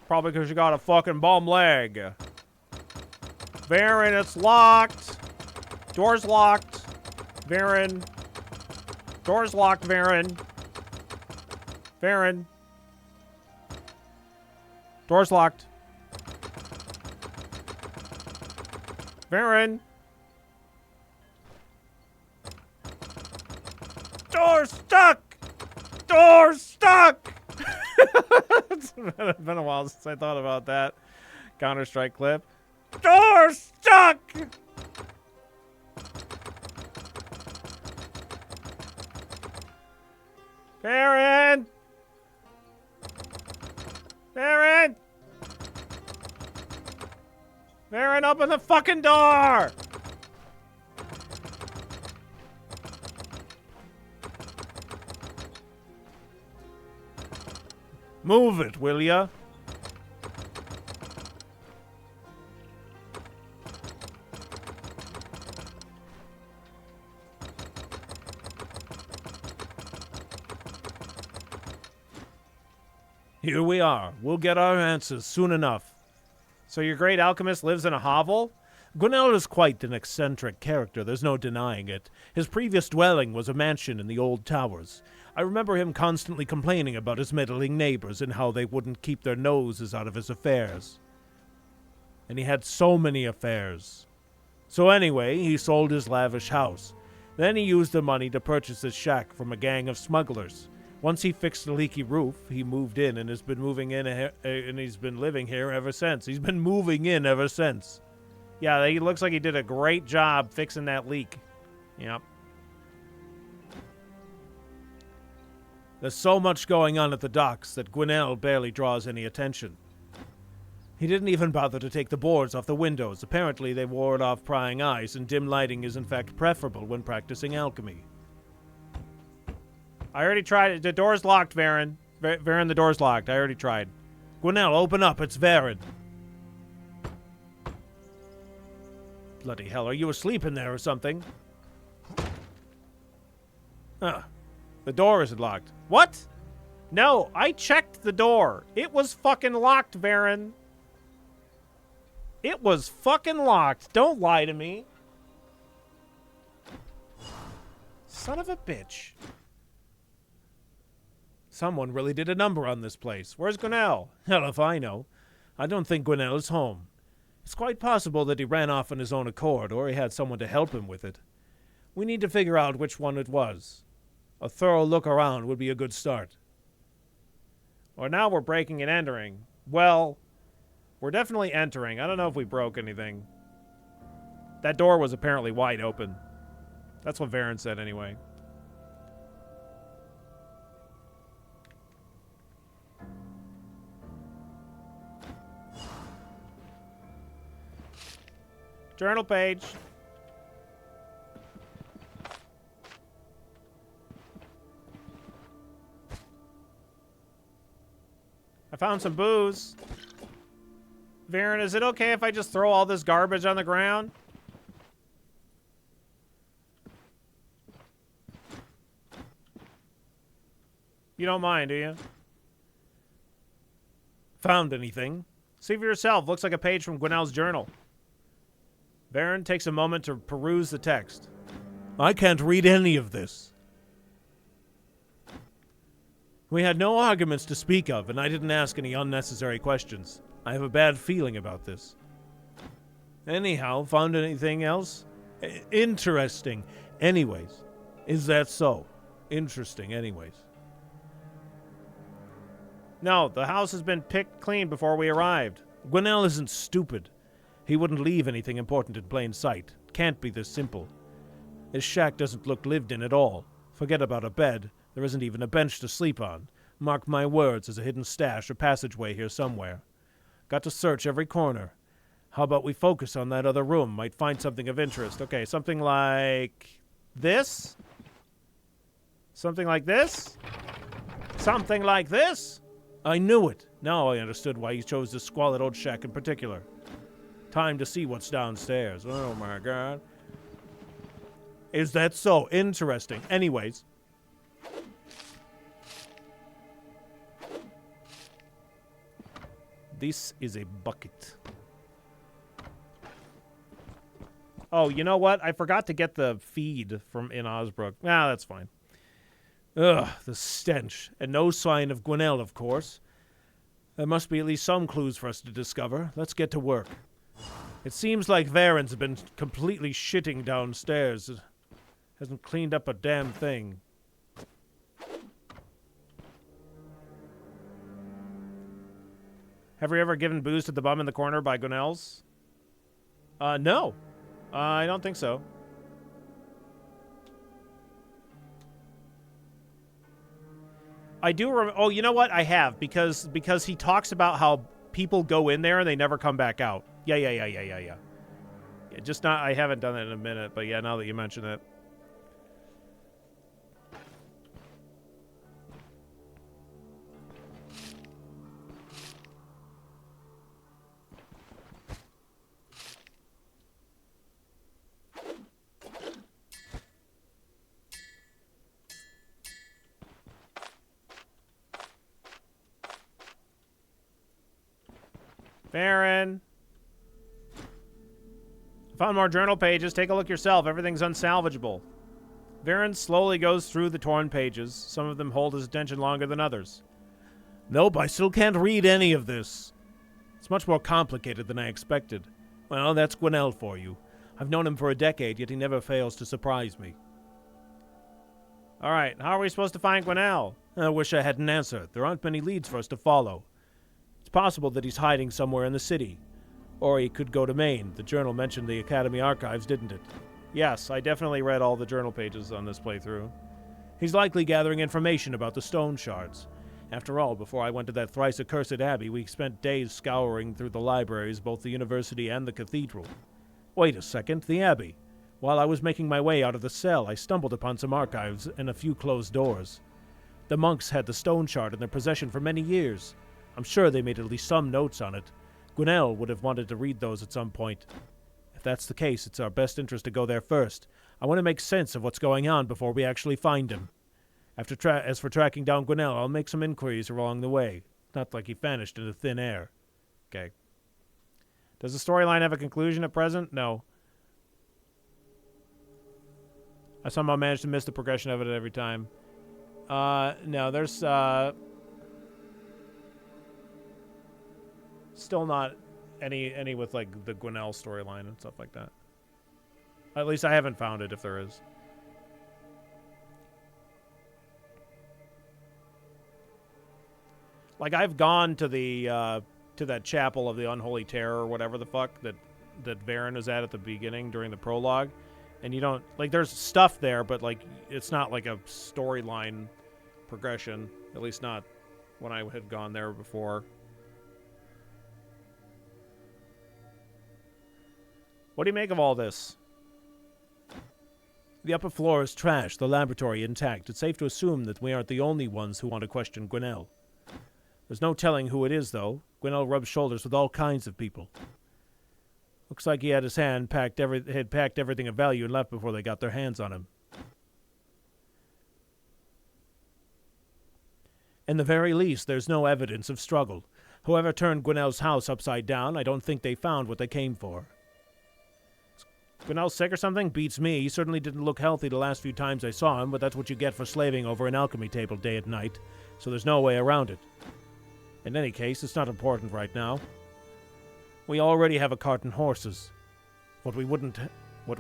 Probably because you got a fucking bum leg. Varen, it's locked. Door's locked. Varen. Door's locked, Varen. Varen. Door's locked. Varen. Door's stuck! Door's stuck! It's been a while since I thought about that Counter-Strike clip. Door's stuck! Baron! Varen! Varen, open the fucking door! Move it, will ya? Here we are. We'll get our answers soon enough. So your great alchemist lives in a hovel? Gwinnell is quite an eccentric character, there's no denying it. His previous dwelling was a mansion in the old towers. I remember him constantly complaining about his meddling neighbors and how they wouldn't keep their noses out of his affairs. And he had so many affairs. So anyway, he sold his lavish house. Then he used the money to purchase his shack from a gang of smugglers. Once he fixed the leaky roof, he moved in and has been moving in, and he's been living here ever since. He's been moving in ever since. Yeah, he looks like he did a great job fixing that leak. Yep. There's so much going on at the docks that Gwinnell barely draws any attention. He didn't even bother to take the boards off the windows. Apparently they ward off prying eyes, and dim lighting is in fact preferable when practicing alchemy. I already tried it. The door's locked, Varen. Varen, the door's locked. I already tried. Gwinnell, open up. It's Varen. Bloody hell, are you asleep in there or something? Huh. The door isn't locked. What? No, I checked the door. It was fucking locked, Varen. It was fucking locked. Don't lie to me. Son of a bitch. Someone really did a number on this place. Where's Gwinnell? Hell if I know. I don't think Gwinnell is home. It's quite possible that he ran off on his own accord, or he had someone to help him with it. We need to figure out which one it was. A thorough look around would be a good start. Well, now we're breaking and entering. Well, we're definitely entering. I don't know if we broke anything. That door was apparently wide open. That's what Varen said anyway. Journal page. I found some booze. Varen, is it okay if I just throw all this garbage on the ground? You don't mind, do you? Found anything? See for yourself. Looks like a page from Gwinnell's journal. Varen takes a moment to peruse the text. I can't read any of this. We had no arguments to speak of, and I didn't ask any unnecessary questions. I have a bad feeling about this. Anyhow, found anything else? Interesting. Anyways. Is that so? Interesting, anyways. No, the house has been picked clean before we arrived. Gwinnell isn't stupid. He wouldn't leave anything important in plain sight. Can't be this simple. His shack doesn't look lived in at all. Forget about a bed. There isn't even a bench to sleep on. Mark my words, there's a hidden stash or passageway here somewhere. Got to search every corner. How about we focus on that other room? Might find something of interest. Okay, something like this? Something like this? Something like this? I knew it. Now I understood why he chose this squalid old shack in particular. Time to see what's downstairs. Oh my god. Is that so? Interesting. Anyways. This is a bucket. Oh, you know what? I forgot to get the feed from in Osbrook. Ah, that's fine. Ugh, the stench. And no sign of Gwinnell, of course. There must be at least some clues for us to discover. Let's get to work. It seems like Varen's been completely shitting downstairs. Hasn't cleaned up a damn thing. Have you ever given booze to the bum in the corner by Gwinnell's? No. I don't think so. I do remember. Oh, you know what? I have because he talks about how people go in there and they never come back out. Yeah. Just not. I haven't done it in a minute, but yeah, now that you mention it. Farron. Found more journal pages. Take a look yourself. Everything's unsalvageable. Varen slowly goes through the torn pages. Some of them hold his attention longer than others. Nope, I still can't read any of this. It's much more complicated than I expected. Well, that's Gwinnell for you. I've known him for a decade, yet he never fails to surprise me. All right, how are we supposed to find Gwinnell? I wish I had an answer. There aren't many leads for us to follow. It's possible that he's hiding somewhere in the city. Or he could go to Maine. The journal mentioned the Academy archives, didn't it? Yes, I definitely read all the journal pages on this playthrough. He's likely gathering information about the Stoneshards. After all, before I went to that thrice-accursed abbey, we spent days scouring through the libraries, both the university and the cathedral. Wait a second, the abbey. While I was making my way out of the cell, I stumbled upon some archives and a few closed doors. The monks had the Stoneshard in their possession for many years. I'm sure they made at least some notes on it. Gwinnell would have wanted to read those at some point. If that's the case, it's our best interest to go there first. I want to make sense of what's going on before we actually find him. As for tracking down Gwinnell, I'll make some inquiries along the way. Not like he vanished into thin air. Okay. Does the storyline have a conclusion at present? No. I somehow managed to miss the progression of it every time. No, there's, still not any with, like, the Gwinnell storyline and stuff like that. At least I haven't found it, if there is. Like, I've gone to the, to that chapel of the Unholy Terror or whatever the fuck that Varen was at the beginning during the prologue. And you don't, like, there's stuff there, but, like, it's not like a storyline progression. At least not when I had gone there before. What do you make of all this? The upper floor is trashed, the laboratory intact. It's safe to assume that we aren't the only ones who want to question Gwinnell. There's no telling who it is, though. Gwinnell rubs shoulders with all kinds of people. Looks like he had his hand packed everything of value and left before they got their hands on him. In the very least, there's no evidence of struggle. Whoever turned Gwinnell's house upside down, I don't think they found what they came for. Gwinnell sick or something? Beats me. He certainly didn't look healthy the last few times I saw him, but that's what you get for slaving over an alchemy table day and night, so there's no way around it. In any case, it's not important right now. We already have a cart and horses. What we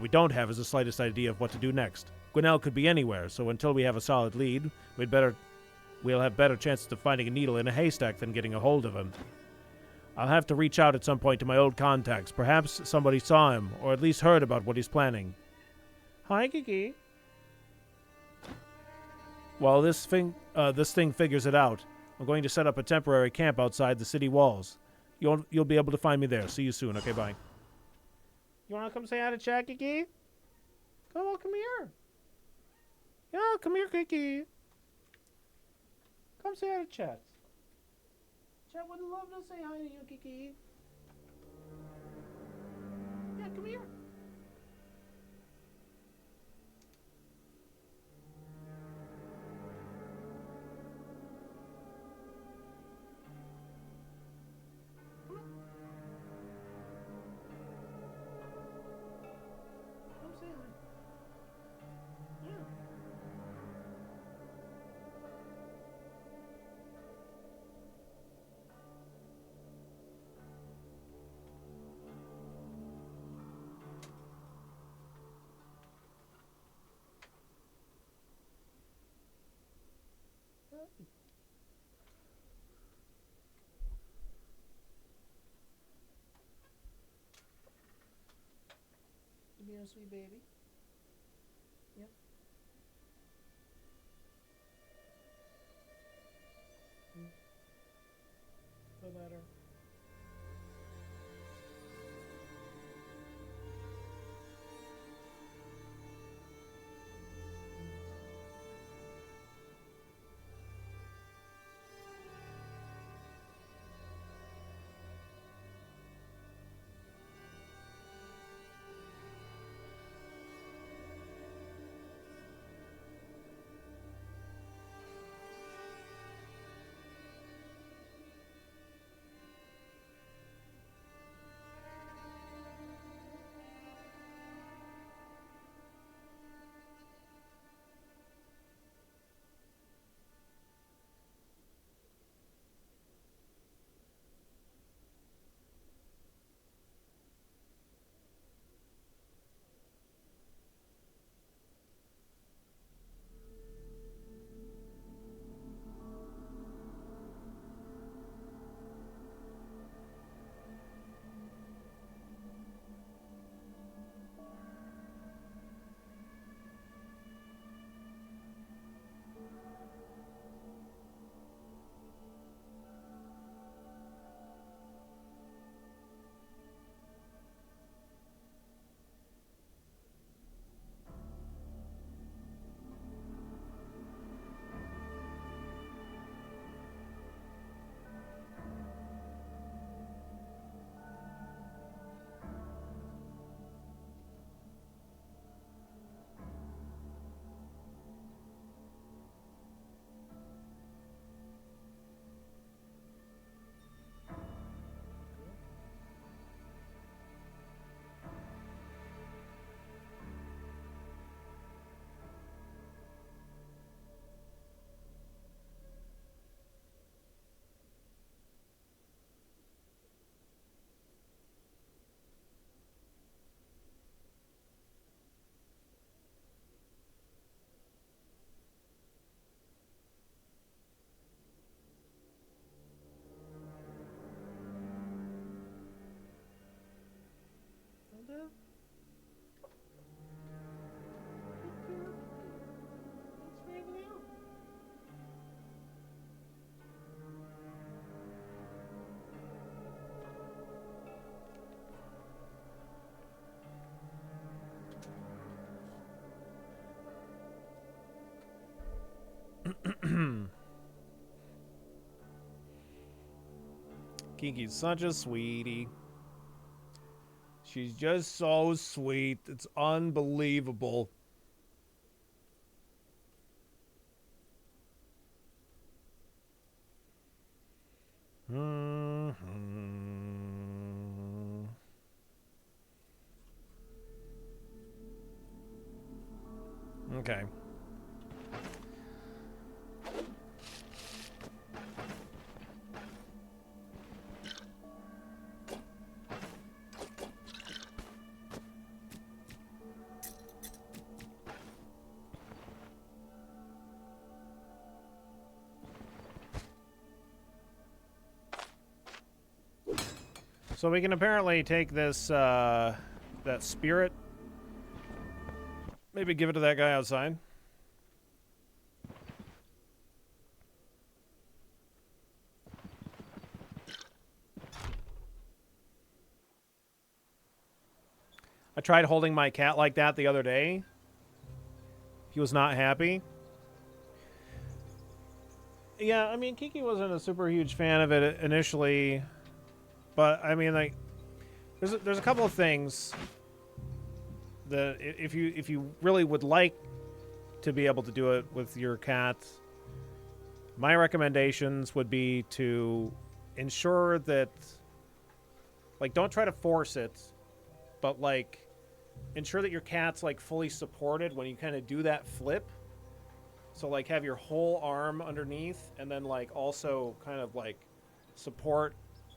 don't have is the slightest idea of what to do next. Gwinnell could be anywhere, so until we have a solid lead, we'll have better chances of finding a needle in a haystack than getting a hold of him. I'll have to reach out at some point to my old contacts. Perhaps somebody saw him, or at least heard about what he's planning. Hi, Kiki. While this thing figures it out, I'm going to set up a temporary camp outside the city walls. You'll be able to find me there. See you soon. Okay, bye. You want to come say hi to Chat, Kiki? Come here. Yeah, come here, Kiki. Come say hi to Chat. Chat would love to say hi to you, Kiki. Yeah, come here. Come say hi. Yeah. You being a sweet baby? Yep. Kiki's such a sweetie. She's just so sweet. It's unbelievable. Okay. So we can apparently take this, that spirit, maybe give it to that guy outside. I tried holding my cat like that the other day. He was not happy. Yeah, I mean, Kiki wasn't a super huge fan of it initially. But I mean, like, there's a couple of things that if you really would like to be able to do it with your cat, my recommendations would be to ensure that, like, don't try to force it, but like ensure that your cat's like fully supported when you kind of do that flip. So like have your whole arm underneath, and then like also kind of like support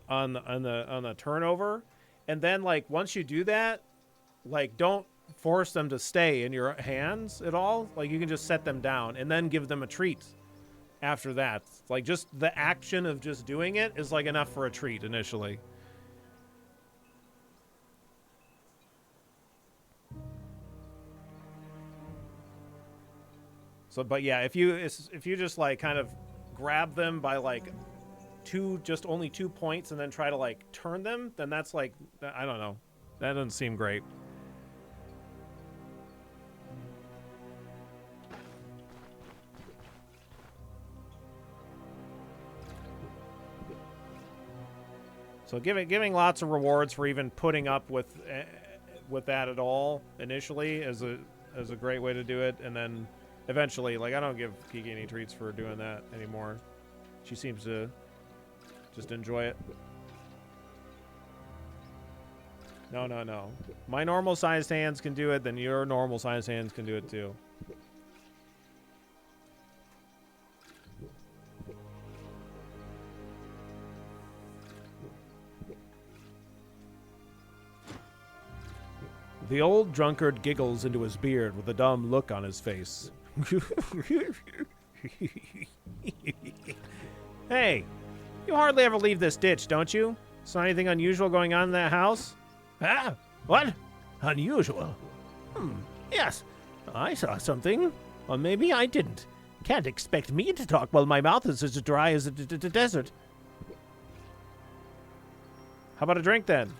on the turnover, and then like once you do that, like don't force them to stay in your hands at all. Like you can just set them down and then give them a treat after that. Like just the action of just doing it is like enough for a treat initially. So but yeah, if you just like kind of grab them by like only 2 points and then try to like turn them, then that's like, I don't know, that doesn't seem great. So giving lots of rewards for even putting up with that at all initially is a great way to do it, and then eventually, like, I don't give Kiki any treats for doing that anymore. She seems to just enjoy it. No, no, no. My normal-sized hands can do it, then your normal-sized hands can do it too. The old drunkard giggles into his beard with a dumb look on his face. Hey, you hardly ever leave this ditch, don't you? Saw anything unusual going on in that house? Ah, what? Unusual? Yes, I saw something. Or maybe I didn't. Can't expect me to talk while my mouth is as dry as a desert. How about a drink then?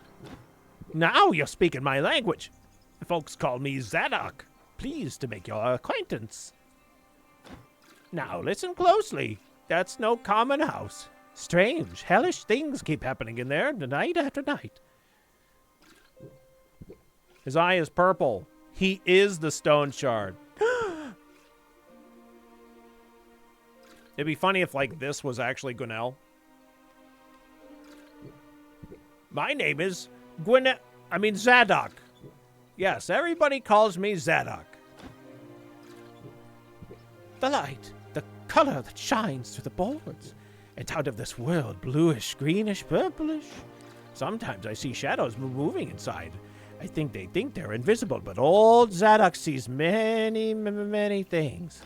Now you're speaking my language. Folks call me Zadok. Pleased to make your acquaintance. Now listen closely. That's no common house. Strange, hellish things keep happening in there night after night. His eye is purple. He is the Stoneshard. It'd be funny if, like, this was actually Gwinnell. My name is Zadok. Yes, everybody calls me Zadok. The light, the color that shines through the boards. It's out of this world, bluish, greenish, purplish. Sometimes I see shadows moving inside. I think they think they're invisible, but old Zadok sees many, many things.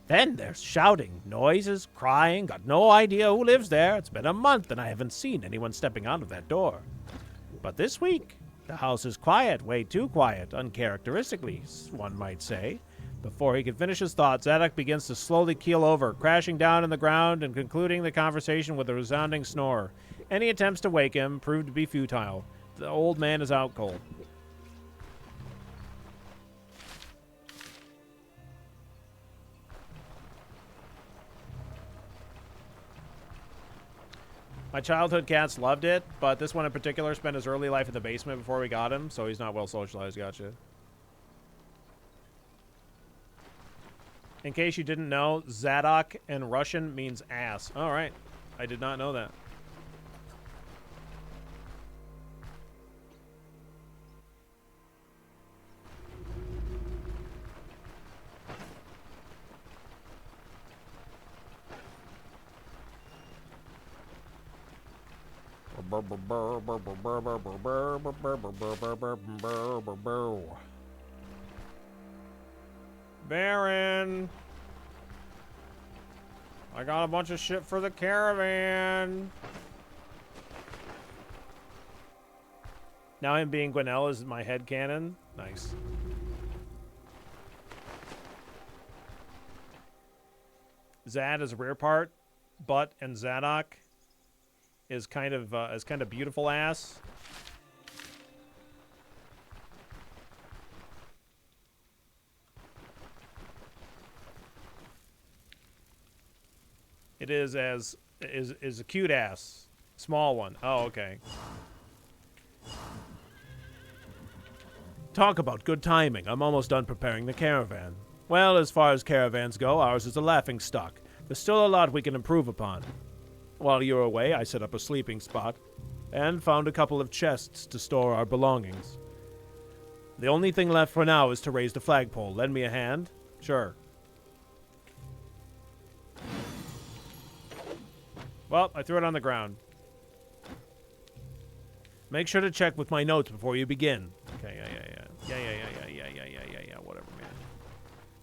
Then there's shouting, noises, crying. Got no idea who lives there. It's been a month and I haven't seen anyone stepping out of that door. But this week, the house is quiet, way too quiet, uncharacteristically, one might say. Before he can finish his thought, Zadok begins to slowly keel over, crashing down on the ground and concluding the conversation with a resounding snore. Any attempts to wake him prove to be futile. The old man is out cold. My childhood cats loved it, but this one in particular spent his early life in the basement before we got him, so he's not well socialized. Gotcha. In case you didn't know, Zadok in Russian means ass. All right. I did not know that. Baron, I got a bunch of shit for the caravan. Now him being Gwinnell is my headcanon. Nice. Zad is a rear part. Butt and Zadok is kind of beautiful ass. It is a cute ass. Small one. Oh, okay. Talk about good timing. I'm almost done preparing the caravan. Well, as far as caravans go, ours is a laughing stock. There's still a lot we can improve upon. While you were away, I set up a sleeping spot and found a couple of chests to store our belongings. The only thing left for now is to raise the flagpole. Lend me a hand? Sure. Well, I threw it on the ground. Make sure to check with my notes before you begin. Okay, yeah, whatever, man.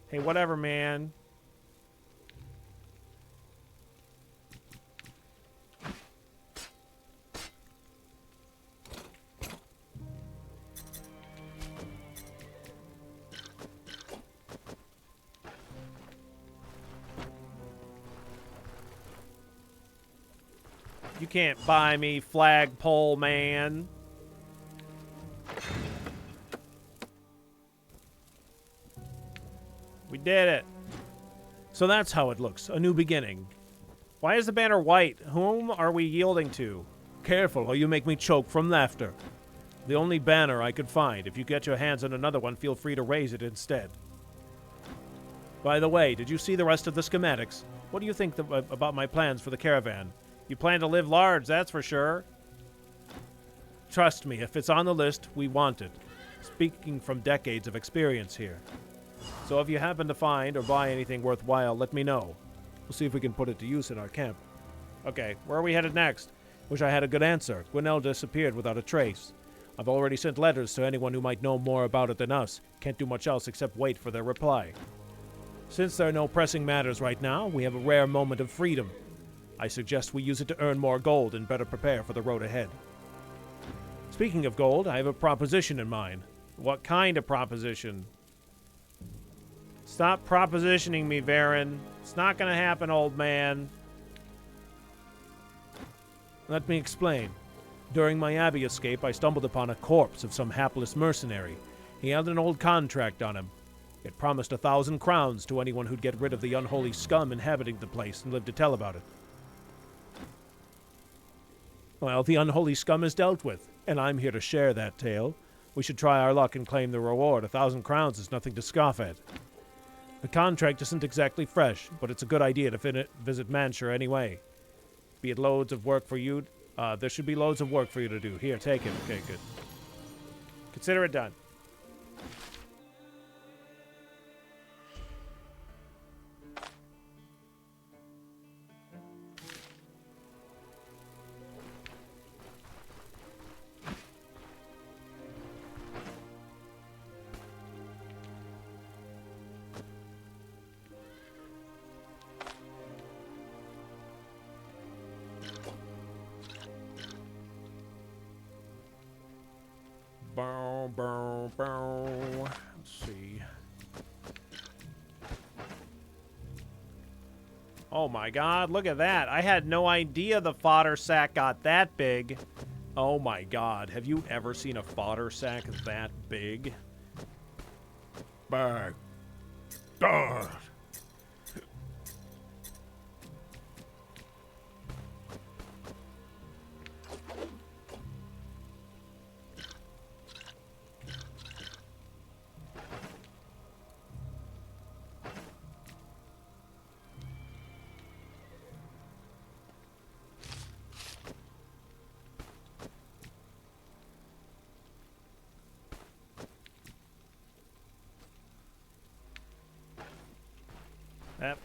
Hey, whatever, man. You can't buy me flagpole, man. We did it. So that's how it looks. A new beginning. Why is the banner white? Whom are we yielding to? Careful, or you make me choke from laughter. The only banner I could find. If you get your hands on another one, feel free to raise it instead. By the way, did you see the rest of the schematics? What do you think about my plans for the caravan? You plan to live large, that's for sure. Trust me, if it's on the list, we want it. Speaking from decades of experience here. So if you happen to find or buy anything worthwhile, let me know. We'll see if we can put it to use in our camp. Okay, where are we headed next? Wish I had a good answer. Gwinnell disappeared without a trace. I've already sent letters to anyone who might know more about it than us. Can't do much else except wait for their reply. Since there are no pressing matters right now, we have a rare moment of freedom. I suggest we use it to earn more gold and better prepare for the road ahead. Speaking of gold, I have a proposition in mind. What kind of proposition? Stop propositioning me, Varen. It's not gonna happen, old man. Let me explain. During my Abbey escape, I stumbled upon a corpse of some hapless mercenary. He had an old contract on him. It promised 1,000 crowns to anyone who'd get rid of the unholy scum inhabiting the place and live to tell about it. Well, the unholy scum is dealt with, and I'm here to share that tale. We should try our luck and claim the reward. 1,000 crowns is nothing to scoff at. The contract isn't exactly fresh, but it's a good idea to visit Manshire anyway. Be it loads of work for you. There should be loads of work for you to do. Here, take it. Okay, good. Consider it done. Bow, bow, bow. Let's see. Oh my god, look at that. I had no idea the fodder sack got that big. Oh my god, have you ever seen a fodder sack that big? Bang. Darn.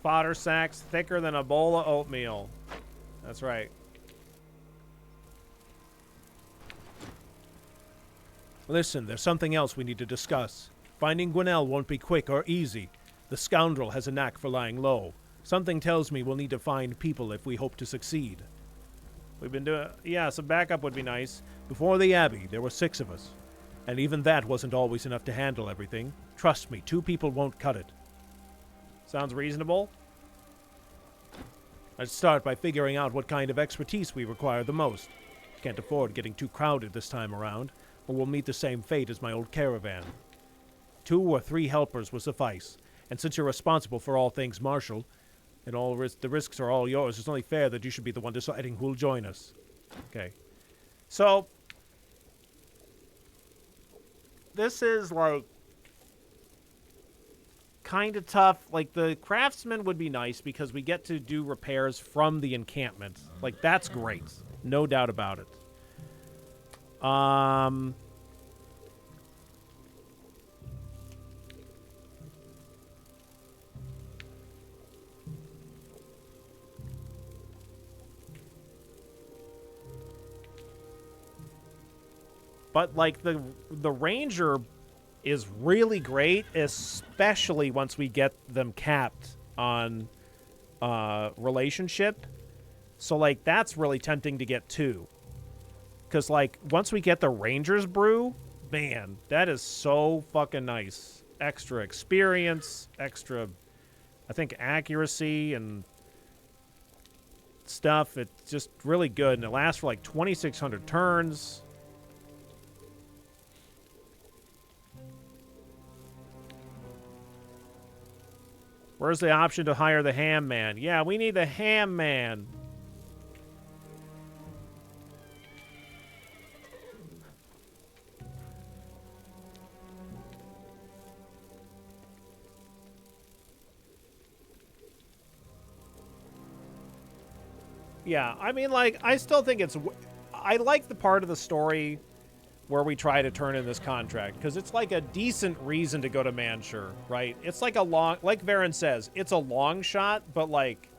Fodder sacks thicker than a bowl of oatmeal. That's right. Listen, there's something else we need to discuss. Finding Gwinnell won't be quick or easy. The scoundrel has a knack for lying low. Something tells me we'll need to find people if we hope to succeed. We've been doing... Yeah, some backup would be nice. Before the Abbey, there were 6 of us. And even that wasn't always enough to handle everything. Trust me, 2 people won't cut it. Sounds reasonable. I'd start by figuring out what kind of expertise we require the most. Can't afford getting too crowded this time around, or we'll meet the same fate as my old caravan. 2 or 3 helpers will suffice, and since you're responsible for all things martial, and the risks are all yours, it's only fair that you should be the one deciding who'll join us. Okay. So, this is, like, kind of tough. Like, the craftsman would be nice because we get to do repairs from the encampment. Like, that's great. No doubt about it. But, like, the ranger is really great, especially once we get them capped on relationship. So, like, that's really tempting to get too. Because, like, once we get the ranger's brew, man, that is so fucking nice. Extra experience, extra, I think, accuracy and stuff. It's just really good, and it lasts for, like, 2,600 turns. Where's the option to hire the ham man? Yeah, we need the ham man. Yeah, I mean, like, I still think it's... I like the part of the story where we try to turn in this contract, because it's like a decent reason to go to Manshur, right? It's like a long... Like Varen says, it's a long shot, but, like,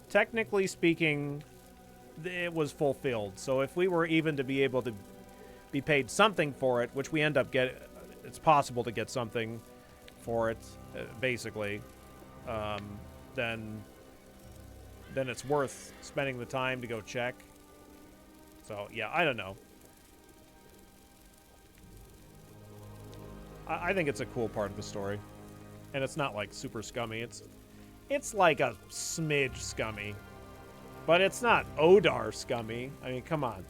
technically speaking, it was fulfilled. So if we were even to be able to be paid something for it, which we end up getting... It's possible to get something for it, basically, then it's worth spending the time to go check. So, yeah, I don't know. I think it's a cool part of the story. And it's not, like, super scummy. It's like a smidge scummy. But it's not Odar scummy. I mean, come on.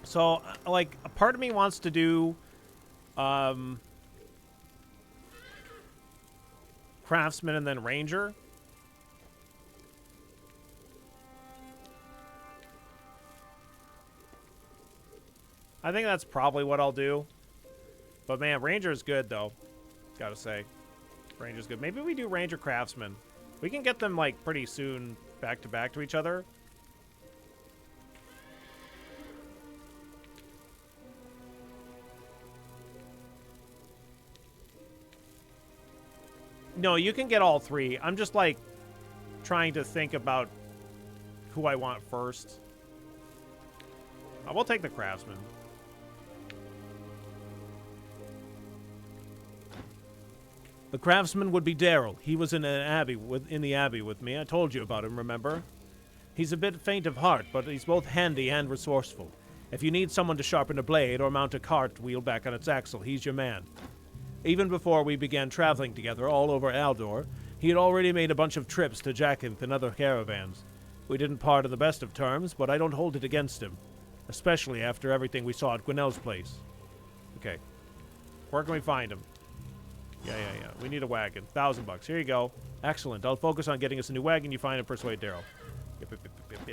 So, like, a part of me wants to do, Craftsman and then Ranger. I think that's probably what I'll do. But, man, Ranger's good, though. Gotta say. Ranger's good. Maybe we do Ranger Craftsman. We can get them, like, pretty soon back to each other. No, you can get all 3. I'm just, like, trying to think about who I want first. We'll take the Craftsman. The craftsman would be Daryl. He was in the abbey with me. I told you about him, remember? He's a bit faint of heart, but he's both handy and resourceful. If you need someone to sharpen a blade or mount a cart wheel back on its axle, he's your man. Even before we began traveling together all over Aldor, he had already made a bunch of trips to Jacinth and other caravans. We didn't part on the best of terms, but I don't hold it against him. Especially after everything we saw at Gwinnell's place. Okay. Where can we find him? Yeah. We need a wagon. $1,000. Here you go. Excellent. I'll focus on getting us a new wagon. You find and persuade Daryl. Yep.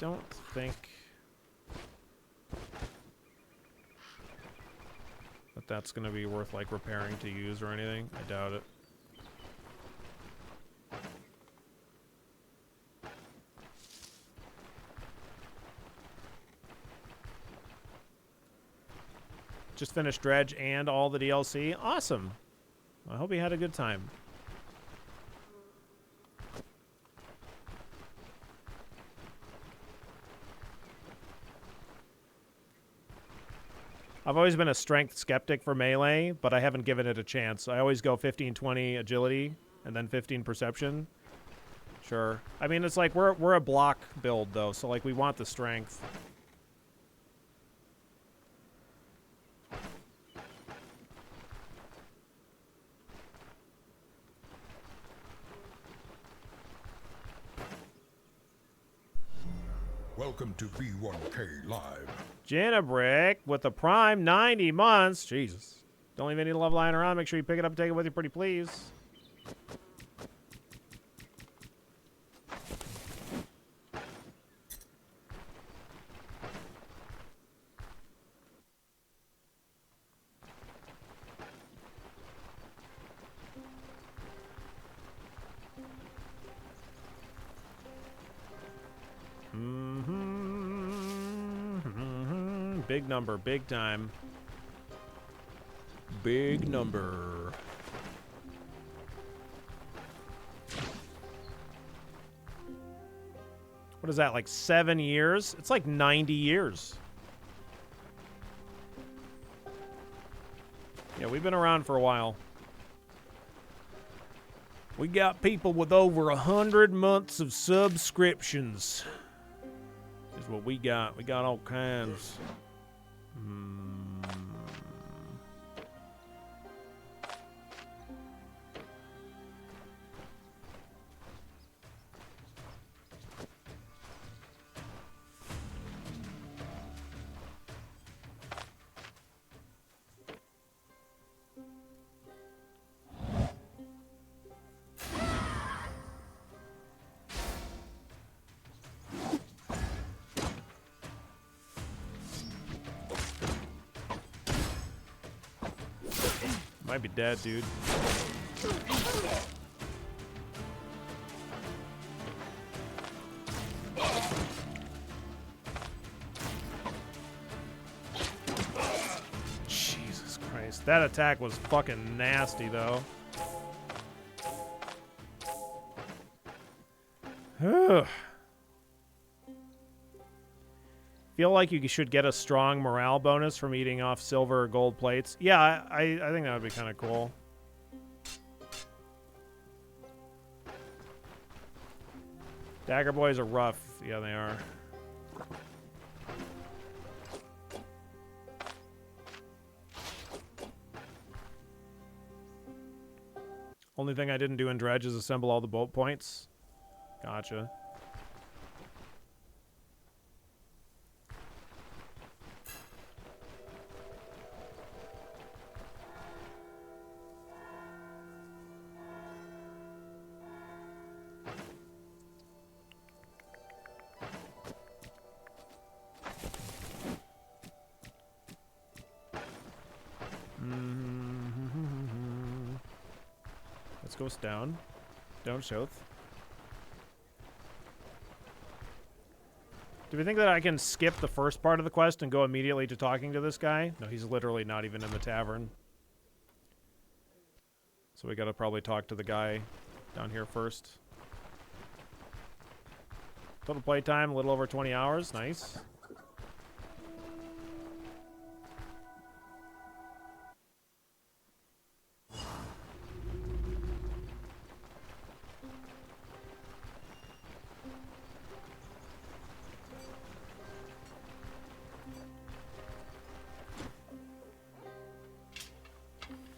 don't think that that's going to be worth, like, repairing to use or anything. I doubt it. Just finished Dredge and all the DLC. Awesome. I hope you had a good time. I've always been a strength skeptic for melee, but I haven't given it a chance. I always go 15-20 agility and then 15 perception. Sure. I mean, it's like we're a block build though, so like we want the strength. Welcome to B1K Live. Janabrick with the prime 90 months. Jesus. Don't leave any love lying around. Make sure you pick it up and take it with you, pretty please. Big number, big time. Big number. What is that, like 7 years? It's like 90 years. Yeah, we've been around for a while. We got people with over 100 months of subscriptions. Is what we got. We got all kinds. Might be dead, dude. Jesus Christ. That attack was fucking nasty, though. Ugh. Feel like you should get a strong morale bonus from eating off silver or gold plates. Yeah, I think that would be kind of cool. Dagger boys are rough. Yeah, they are. Only thing I didn't do in Dredge is assemble all the bolt points. Gotcha. Let's go down. Down south. Do we think that I can skip the first part of the quest and go immediately to talking to this guy? No, he's literally not even in the tavern. So we gotta probably talk to the guy down here first. Total playtime, a little over 20 hours. Nice.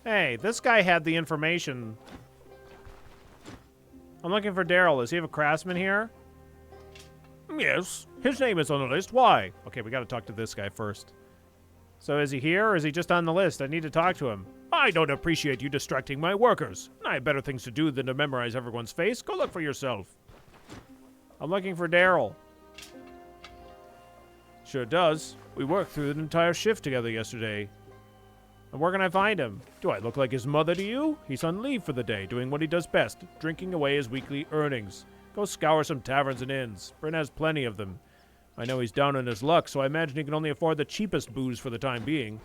Hey, this guy had the information. I'm looking for Daryl. Does he have a craftsman here? Yes. His name is on the list. Why? Okay, we gotta talk to this guy first. So is he here, or is he just on the list? I need to talk to him. I don't appreciate you distracting my workers. I have better things to do than to memorize everyone's face. Go look for yourself. I'm looking for Daryl. Sure does. We worked through an entire shift together yesterday. And where can I find him? Do I look like his mother to you? He's on leave for the day, doing what he does best, drinking away his weekly earnings. Go scour some taverns and inns. Bryn has plenty of them. I know he's down on his luck, so I imagine he can only afford the cheapest booze for the time being.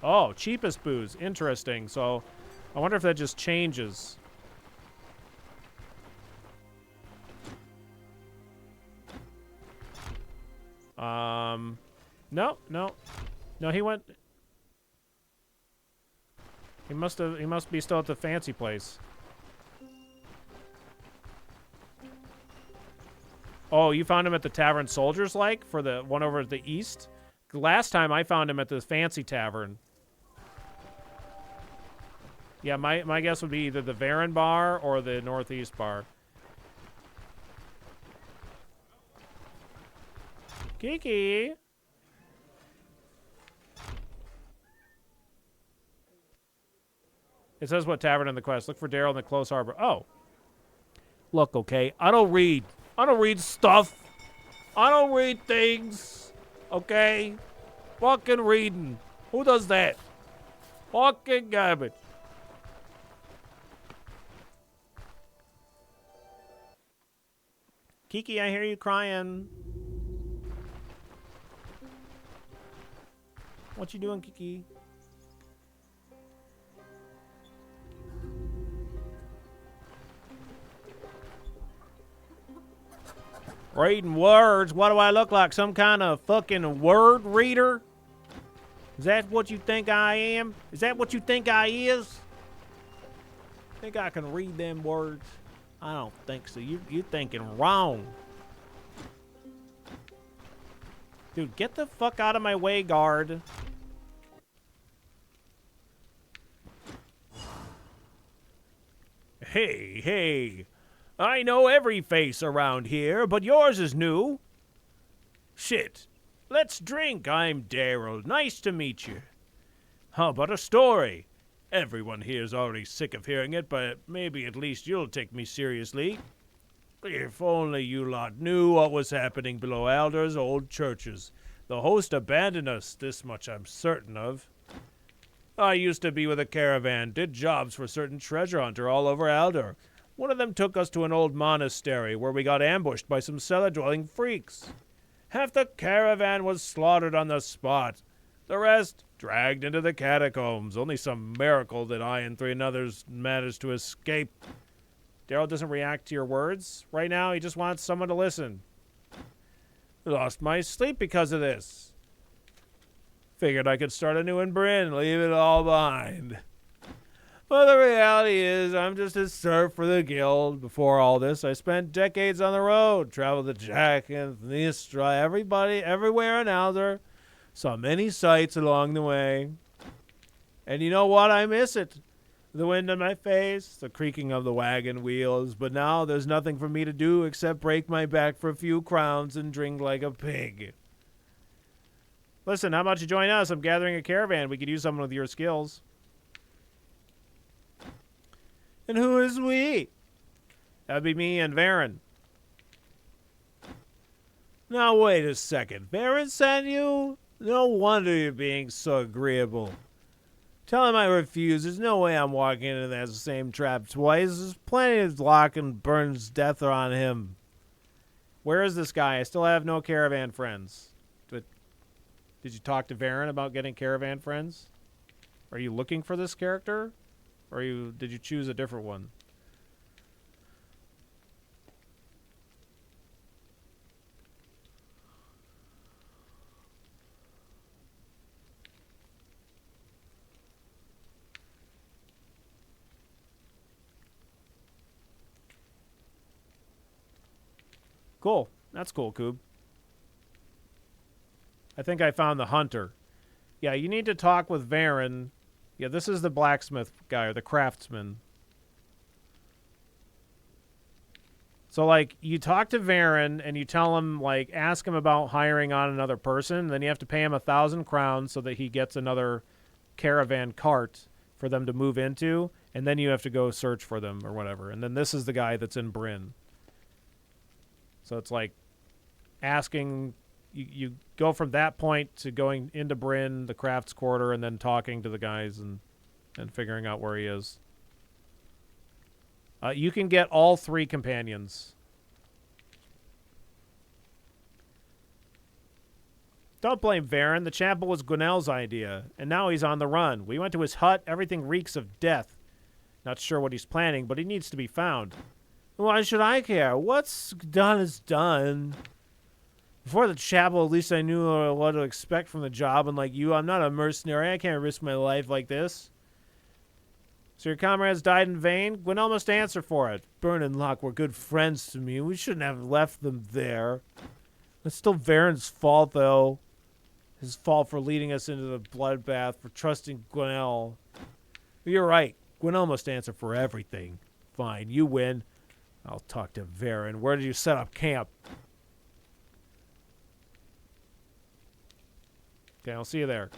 Oh, cheapest booze. Interesting. So, I wonder if that just changes. No. No, he went... He must be still at the fancy place. Oh, you found him at the Tavern Soldiers like for the one over at the east? Last time I found him at the fancy tavern. Yeah, my guess would be either the Varen bar or the Northeast bar. Kiki. It says what tavern in the quest. Look for Daryl in the Close Harbor. Oh. Look, okay. I don't read stuff. I don't read things. Okay? Fucking reading. Who does that? Fucking garbage. Kiki, I hear you crying. What you doing, Kiki? Reading words? What do I look like? Some kind of fucking word reader? Is that what you think I am? Is that what you think I is? Think I can read them words? I don't think so. You're thinking wrong. Dude, get the fuck out of my way, guard. Hey. I know every face around here, but yours is new. Shit. Let's drink. I'm Daryl. Nice to meet you. How about a story? Everyone here's already sick of hearing it, but maybe at least you'll take me seriously. If only you lot knew what was happening below Alder's old churches. The host abandoned us, this much I'm certain of. I used to be with a caravan, did jobs for a certain treasure hunter all over Alder. One of them took us to an old monastery where we got ambushed by some cellar-dwelling freaks. Half the caravan was slaughtered on the spot. The rest dragged into the catacombs. Only some miracle that I and 3 others managed to escape. Daryl doesn't react to your words right now. He just wants someone to listen. Lost my sleep because of this. Figured I could start anew in Bryn, leave it all behind. But the reality is, I'm just a serf for the guild. Before all this, I spent decades on the road, traveled to Jack and Thnestra, everywhere in Alder. Saw many sights along the way. And you know what? I miss it. The wind on my face, the creaking of the wagon wheels. But now there's nothing for me to do except break my back for a few crowns and drink like a pig. Listen, how about you join us? I'm gathering a caravan. We could use someone with your skills. And who is we? That'd be me and Varen. Now, wait a second. Varen sent you? No wonder you're being so agreeable. Tell him I refuse. There's no way I'm walking into that same trap twice. There's plenty of lock and burns death on him. Where is this guy? I still have no caravan friends. Did you talk to Varen about getting caravan friends? Are you looking for this character? Or did you choose a different one? Cool. That's cool, Coob. I think I found the hunter. Yeah, you need to talk with Varen. Yeah, this is the blacksmith guy, or the craftsman. So, like, you talk to Varen, and you tell him, like, ask him about hiring on another person. Then you have to pay him 1,000 crowns so that he gets another caravan cart for them to move into. And then you have to go search for them, or whatever. And then this is the guy that's in Bryn. So it's like asking you go from that point to going into Bryn, the crafts quarter, and then talking to the guys and figuring out where he is. You can get all 3 companions. Don't blame Varen. The chapel was Gwinnell's idea, and now he's on the run. We went to his hut. Everything reeks of death. Not sure what he's planning, but he needs to be found. Why should I care? What's done is done. Before the chapel, at least I knew what to expect from the job, and like you, I'm not a mercenary. I can't risk my life like this. So your comrades died in vain? Gwinnell must answer for it. Byrne and Locke were good friends to me. We shouldn't have left them there. It's still Varen's fault, though. His fault for leading us into the bloodbath, for trusting Gwinnell. You're right. Gwinnell must answer for everything. Fine, you win. I'll talk to Varen. Where did you set up camp? Okay, I'll see you there.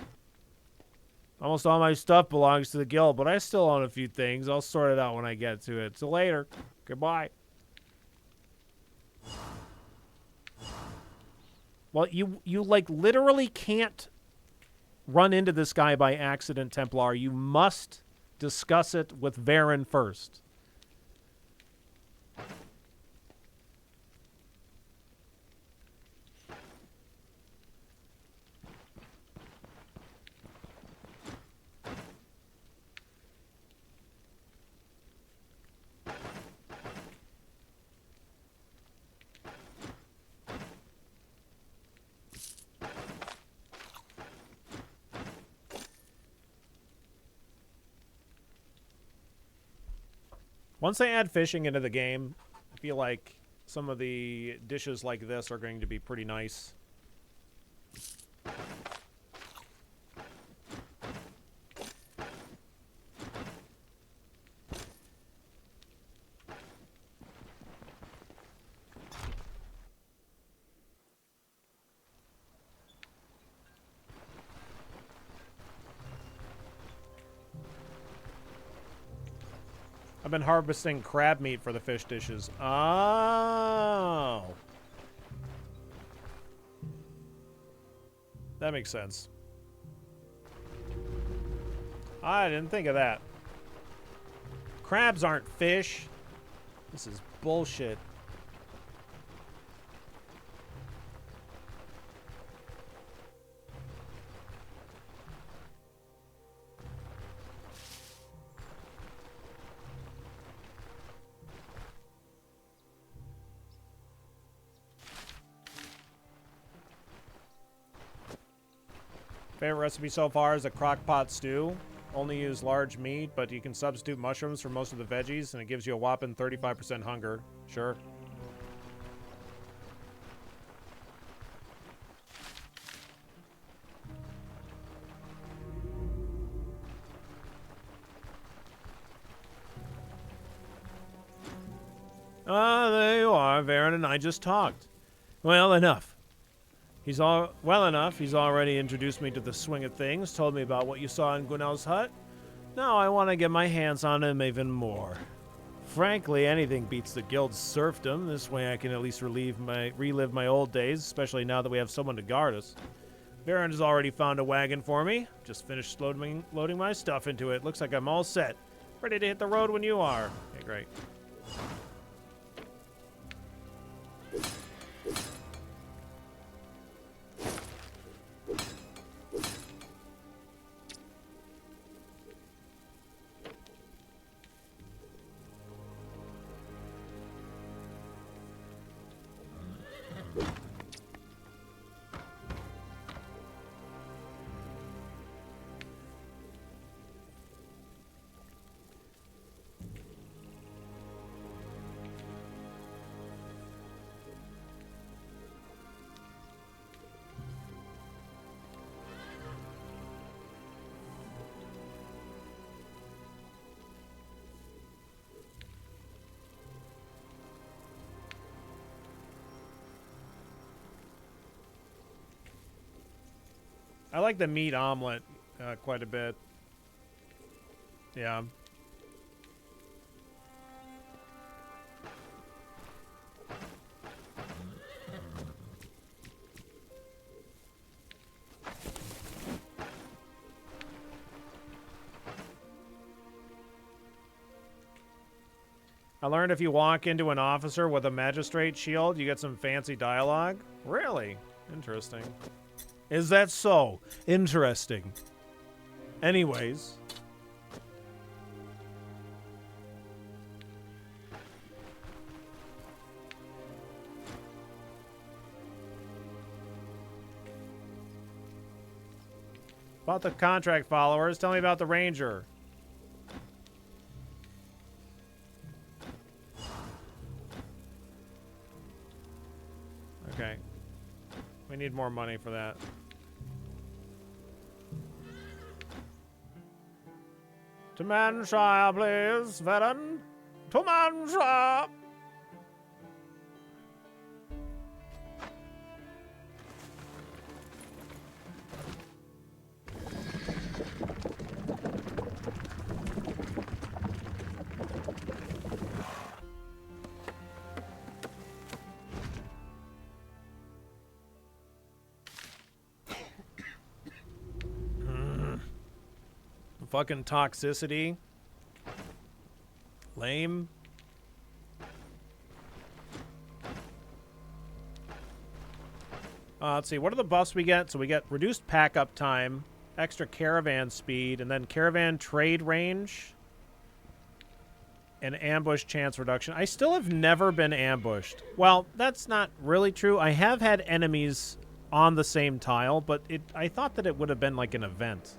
Almost all my stuff belongs to the guild, but I still own a few things. I'll sort it out when I get to it. So later. Goodbye. Well, you like literally can't run into this guy by accident, Templar. You must discuss it with Varen first. Once they add fishing into the game, I feel like some of the dishes like this are going to be pretty nice. I've been harvesting crab meat for the fish dishes. Oh. That makes sense. I didn't think of that. Crabs aren't fish. This is bullshit. Favorite recipe so far is a crock pot stew. Only use large meat, but you can substitute mushrooms for most of the veggies, and it gives you a whopping 35% hunger. Sure. Ah, there you are. Varen and I just talked. Well, enough. He's already introduced me to the swing of things, told me about what you saw in Gwinnell's hut. Now I want to get my hands on him even more. Frankly, anything beats the guild's serfdom. This way I can at least relive my old days, especially now that we have someone to guard us. Varen has already found a wagon for me. Just finished loading my stuff into it. Looks like I'm all set. Ready to hit the road when you are. Okay, great. I like the meat omelet quite a bit. Yeah. I learned if you walk into an officer with a magistrate shield, you get some fancy dialogue. Really? Interesting. Is that so? Interesting. Anyways. About the contract followers, tell me about the ranger. Okay. We need more money for that. To Manshire, please, veteran. To Manshire. Fucking toxicity. Lame. Let's see. What are the buffs we get? So we get reduced pack-up time, extra caravan speed, and then caravan trade range, and ambush chance reduction. I still have never been ambushed. Well, that's not really true. I have had enemies on the same tile, but I thought that it would have been like an event.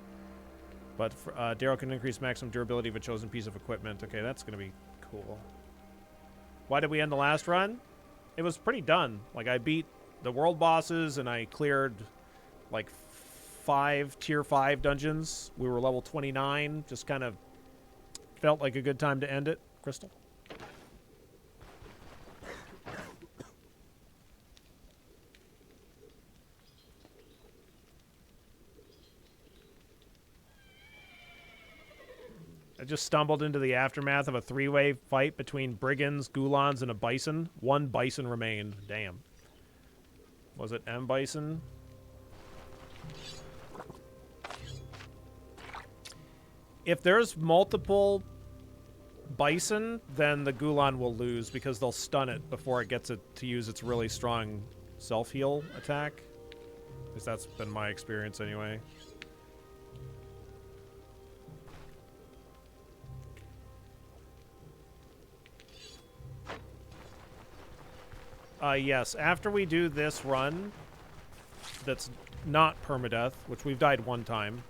But Darrow can increase maximum durability of a chosen piece of equipment. Okay, that's going to be cool. Why did we end the last run? It was pretty done. Like, I beat the world bosses, and I cleared, like, 5 tier 5 dungeons. We were level 29. Just kind of felt like a good time to end it. Crystal? I just stumbled into the aftermath of a 3-way fight between brigands, gulans, and a bison. 1 bison remained. Damn. Was it M. Bison? If there's multiple bison, then the gulan will lose because they'll stun it before it gets it to use its really strong self-heal attack. At least that's been my experience anyway. Yes, after we do this run that's not permadeath, which we've died 1 time,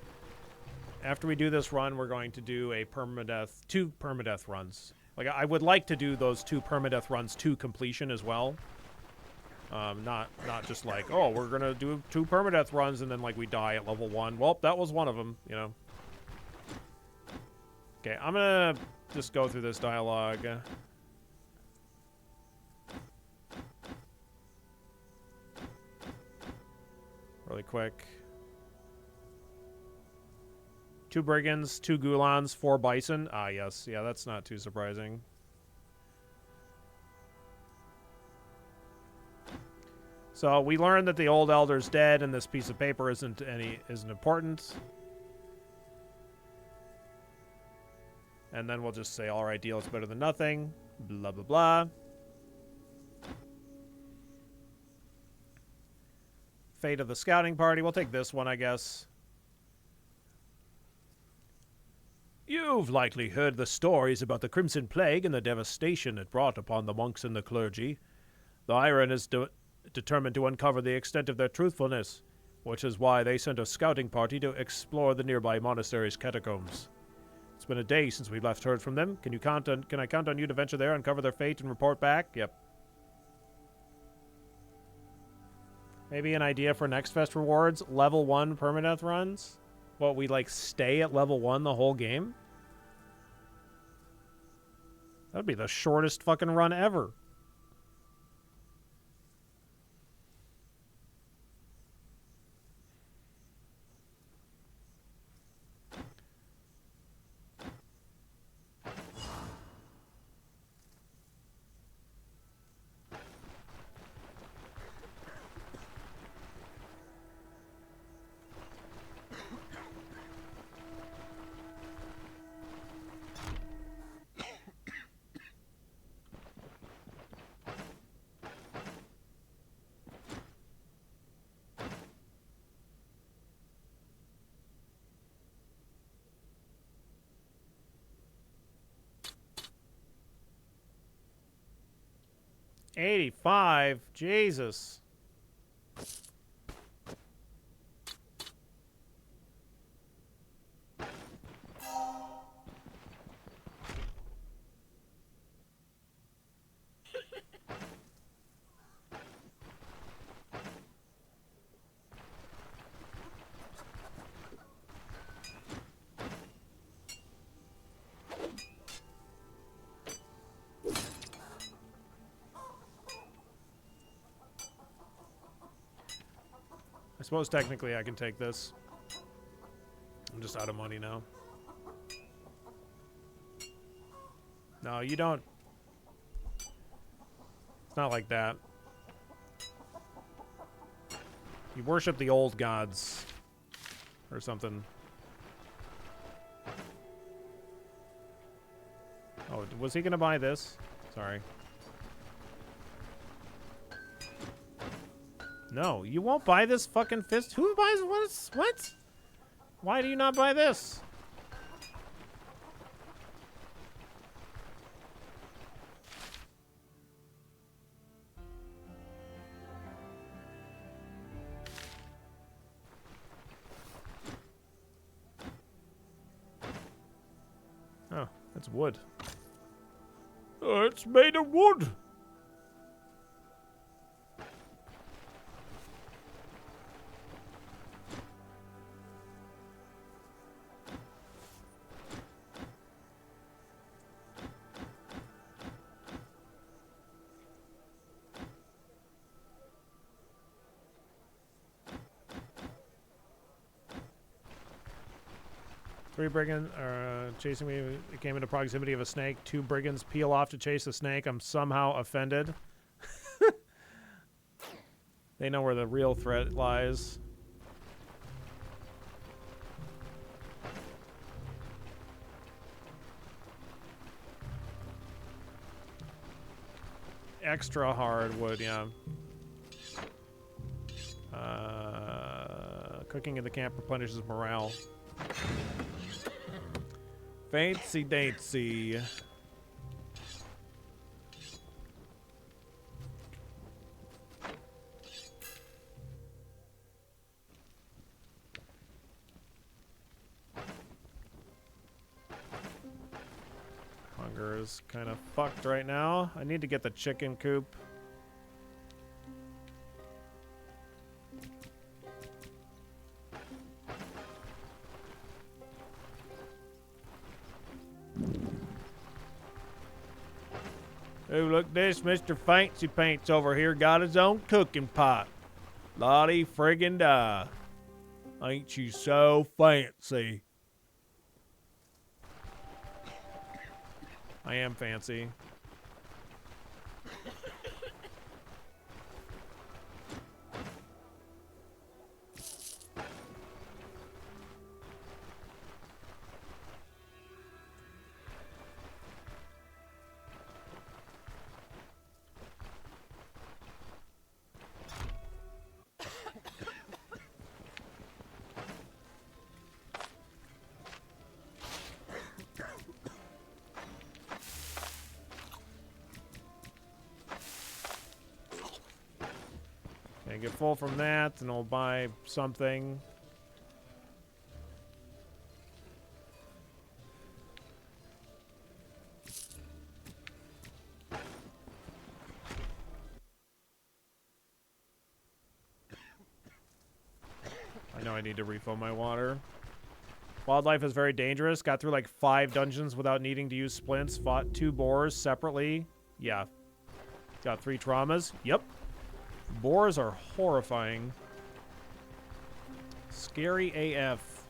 after we do this run, we're going to do a permadeath, 2 permadeath runs. Like, I would like to do those 2 permadeath runs to completion as well. Not just like, oh, we're going to do 2 permadeath runs and then, like, we die at level 1. Well, that was one of them, you know. Okay, I'm going to just go through this dialogue. Really quick. 2 brigands, 2 gulans, 4 bison. Ah, yes. Yeah, that's not too surprising. So we learned that the old elder's dead, and this piece of paper isn't important. And then we'll just say, all right, deal, it's better than nothing. Blah, blah, blah. Fate of the scouting party. We'll take this one, I guess. You've likely heard the stories about the Crimson Plague and the devastation it brought upon the monks and the clergy. The Iron is determined to uncover the extent of their truthfulness, which is why they sent a scouting party to explore the nearby monastery's catacombs. It's been a day since we last heard from them. Can I count on you to venture there, uncover their fate, and report back? Yep. Maybe an idea for Next Fest rewards? Level 1 permadeath runs? What, we, like, stay at level 1 the whole game? That would be the shortest fucking run ever. 85. Jesus. I suppose technically I can take this. I'm just out of money now. No, you don't. It's not like that. You worship the old gods. Or something. Oh, was he gonna buy this? Sorry. No, you won't buy this fucking fist. Who buys what? Why do you not buy this? Oh, that's wood. It's made of wood. Three brigands are chasing me. It came into proximity of a snake. 2 brigands peel off to chase the snake. I'm somehow offended. They know where the real threat lies. Extra hardwood, yeah. Cooking in the camp replenishes morale. Fancy dancy. Hunger is kind of fucked right now. I need to get the chicken coop. Oh, look this, Mr. Fancy Pants over here got his own cooking pot. Lottie friggin' die. Ain't you so fancy? I am fancy. Okay, get full from that, and I'll buy something. I know I need to refill my water. Wildlife is very dangerous. Got through like 5 dungeons without needing to use splints. Fought 2 boars separately. Yeah. Got 3 traumas. Yep. Boars are horrifying. Scary AF.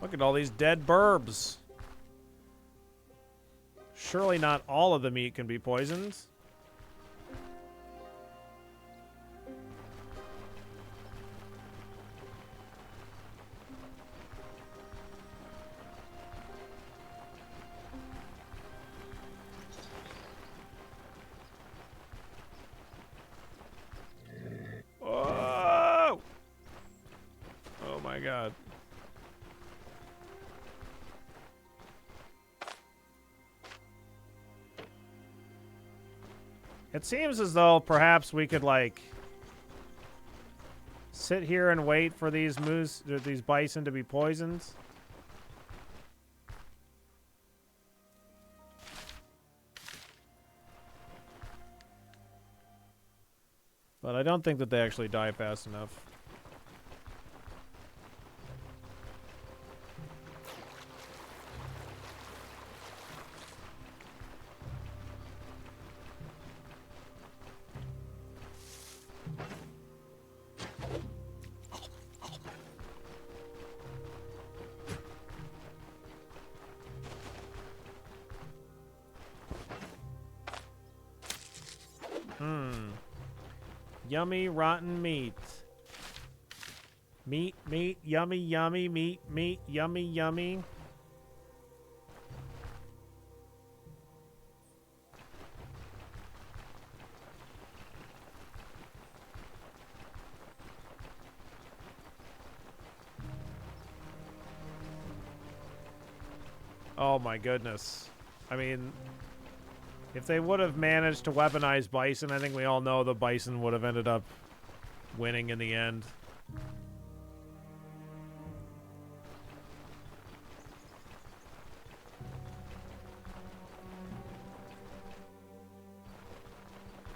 Look at all these dead burbs. Surely not all of the meat can be poisoned. It seems as though perhaps we could, like, sit here and wait for these moose, or these bison to be poisoned. But I don't think that they actually die fast enough. Yummy, rotten meat. Meat, meat, yummy, yummy, meat, meat, yummy, yummy. Oh my goodness. I mean, if they would have managed to weaponize bison, I think we all know the bison would have ended up winning in the end.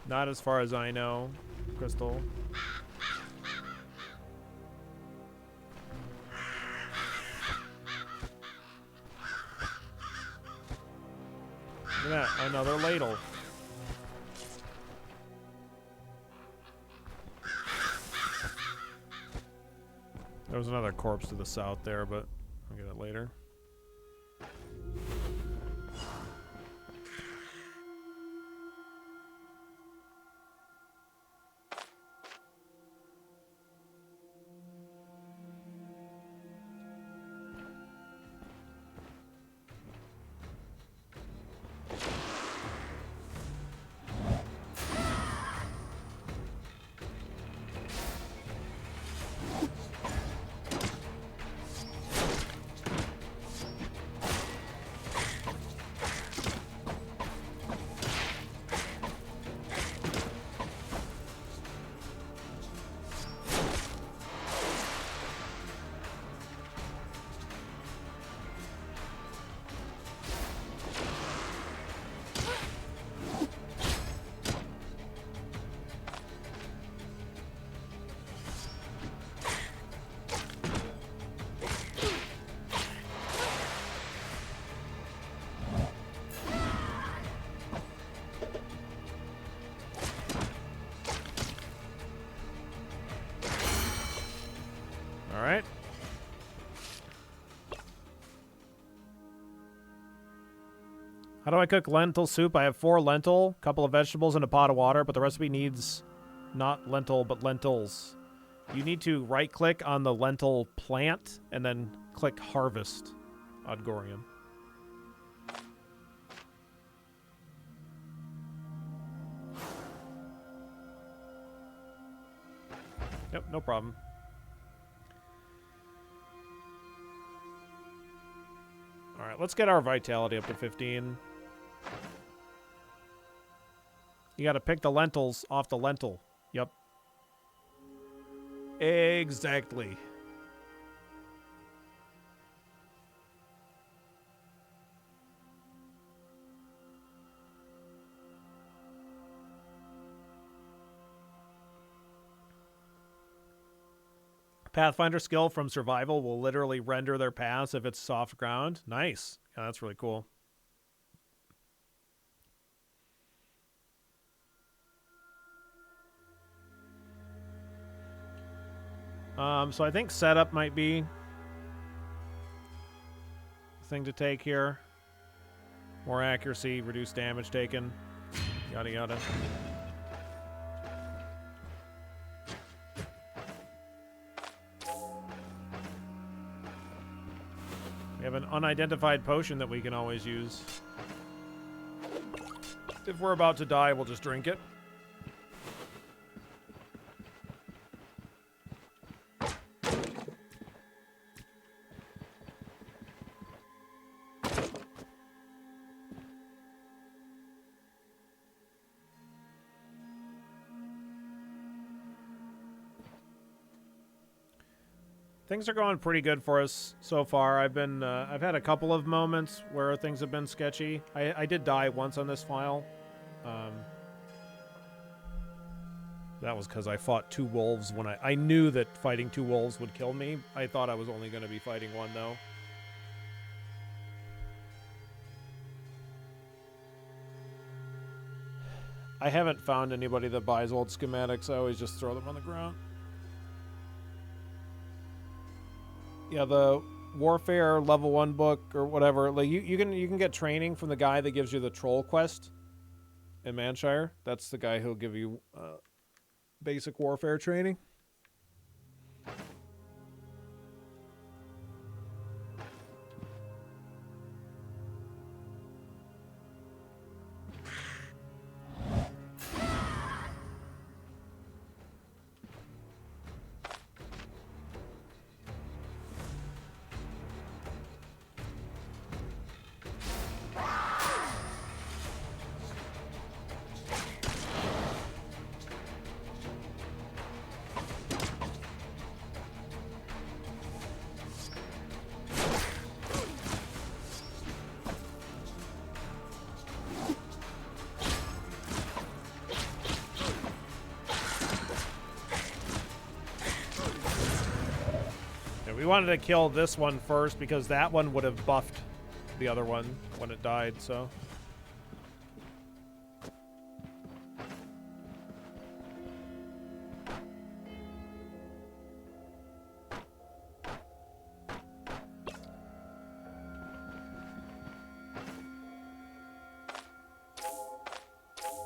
Not as far as I know, Crystal. Look at that, another ladle. There was another corpse to the south there, but I'll get it later. Alright. How do I cook lentil soup? I have 4 lentil, a couple of vegetables, and a pot of water, but the recipe needs not lentil, but lentils. You need to right-click on the lentil plant, and then click Harvest, Odgorian. Yep, no problem. Alright, let's get our vitality up to 15. You gotta pick the lentils off the lentil. Yep. Exactly. Pathfinder skill from survival will literally render their paths if it's soft ground. Nice. Yeah, that's really cool. So I think setup might be the thing to take here. More accuracy, reduced damage taken, yada yada. We have an unidentified potion that we can always use. If we're about to die, we'll just drink it. Things are going pretty good for us so far. I've had a couple of moments where things have been sketchy. I did die once on this file. That was because I fought 2 wolves when I knew that fighting 2 wolves would kill me. I thought I was only going to be fighting 1, though. I haven't found anybody that buys old schematics. I always just throw them on the ground. Yeah, the Warfare level 1 book or whatever. Like you can get training from the guy that gives you the troll quest in Manshire. That's the guy who'll give you basic warfare training. We wanted to kill this one first because that one would have buffed the other one when it died, so.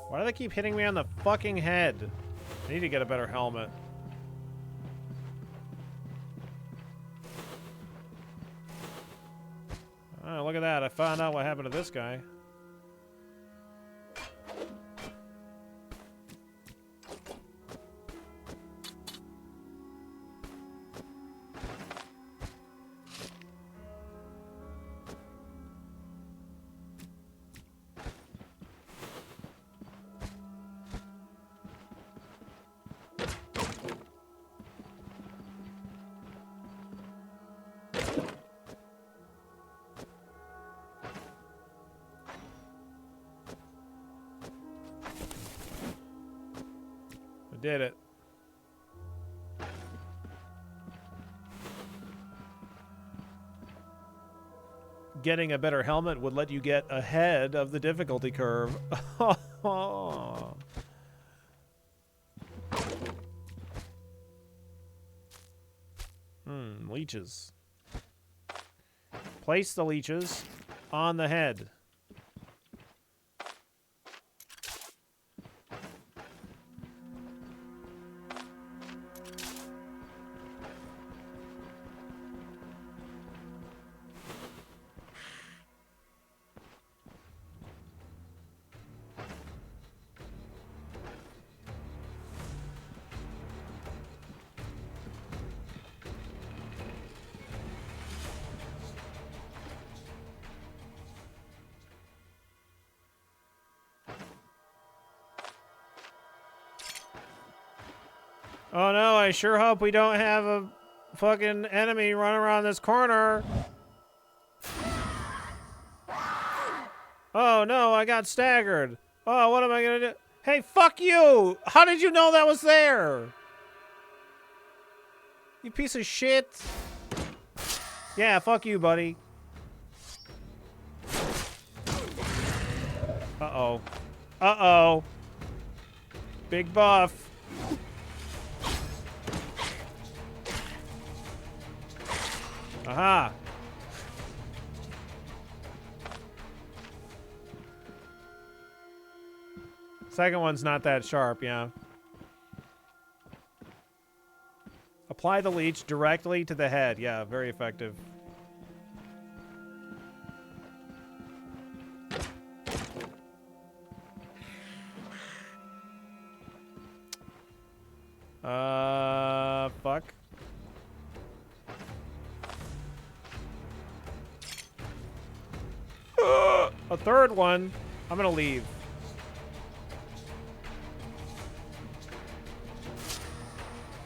Why do they keep hitting me on the fucking head? I need to get a better helmet. Oh, look at that. I found out what happened to this guy. Did it. Getting a better helmet would let you get ahead of the difficulty curve. Leeches. Place the leeches on the head. Oh no, I sure hope we don't have a fucking enemy run around this corner. Oh no, I got staggered. Oh, what am I gonna do? Hey, fuck you! How did you know that was there? You piece of shit. Yeah, fuck you, buddy. Uh-oh. Uh-oh. Big buff. Aha! Second one's not that sharp, yeah. Apply the leech directly to the head. Yeah, very effective. Fuck. A third one. I'm gonna leave.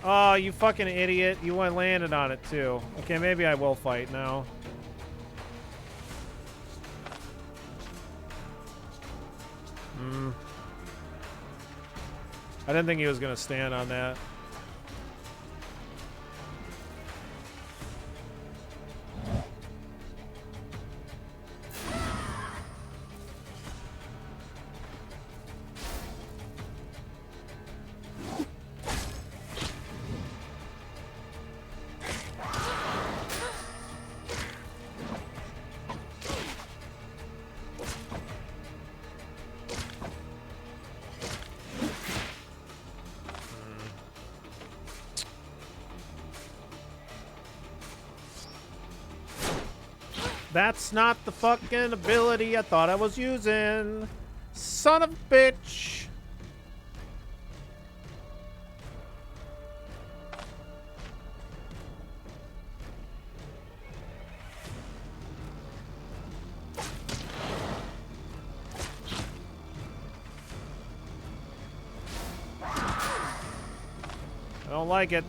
Oh, you fucking idiot. You went landed on it, too. Okay, maybe I will fight now. I didn't think he was going to stand on that. That's not the fucking ability I thought I was using. Son of a bitch. I don't like it.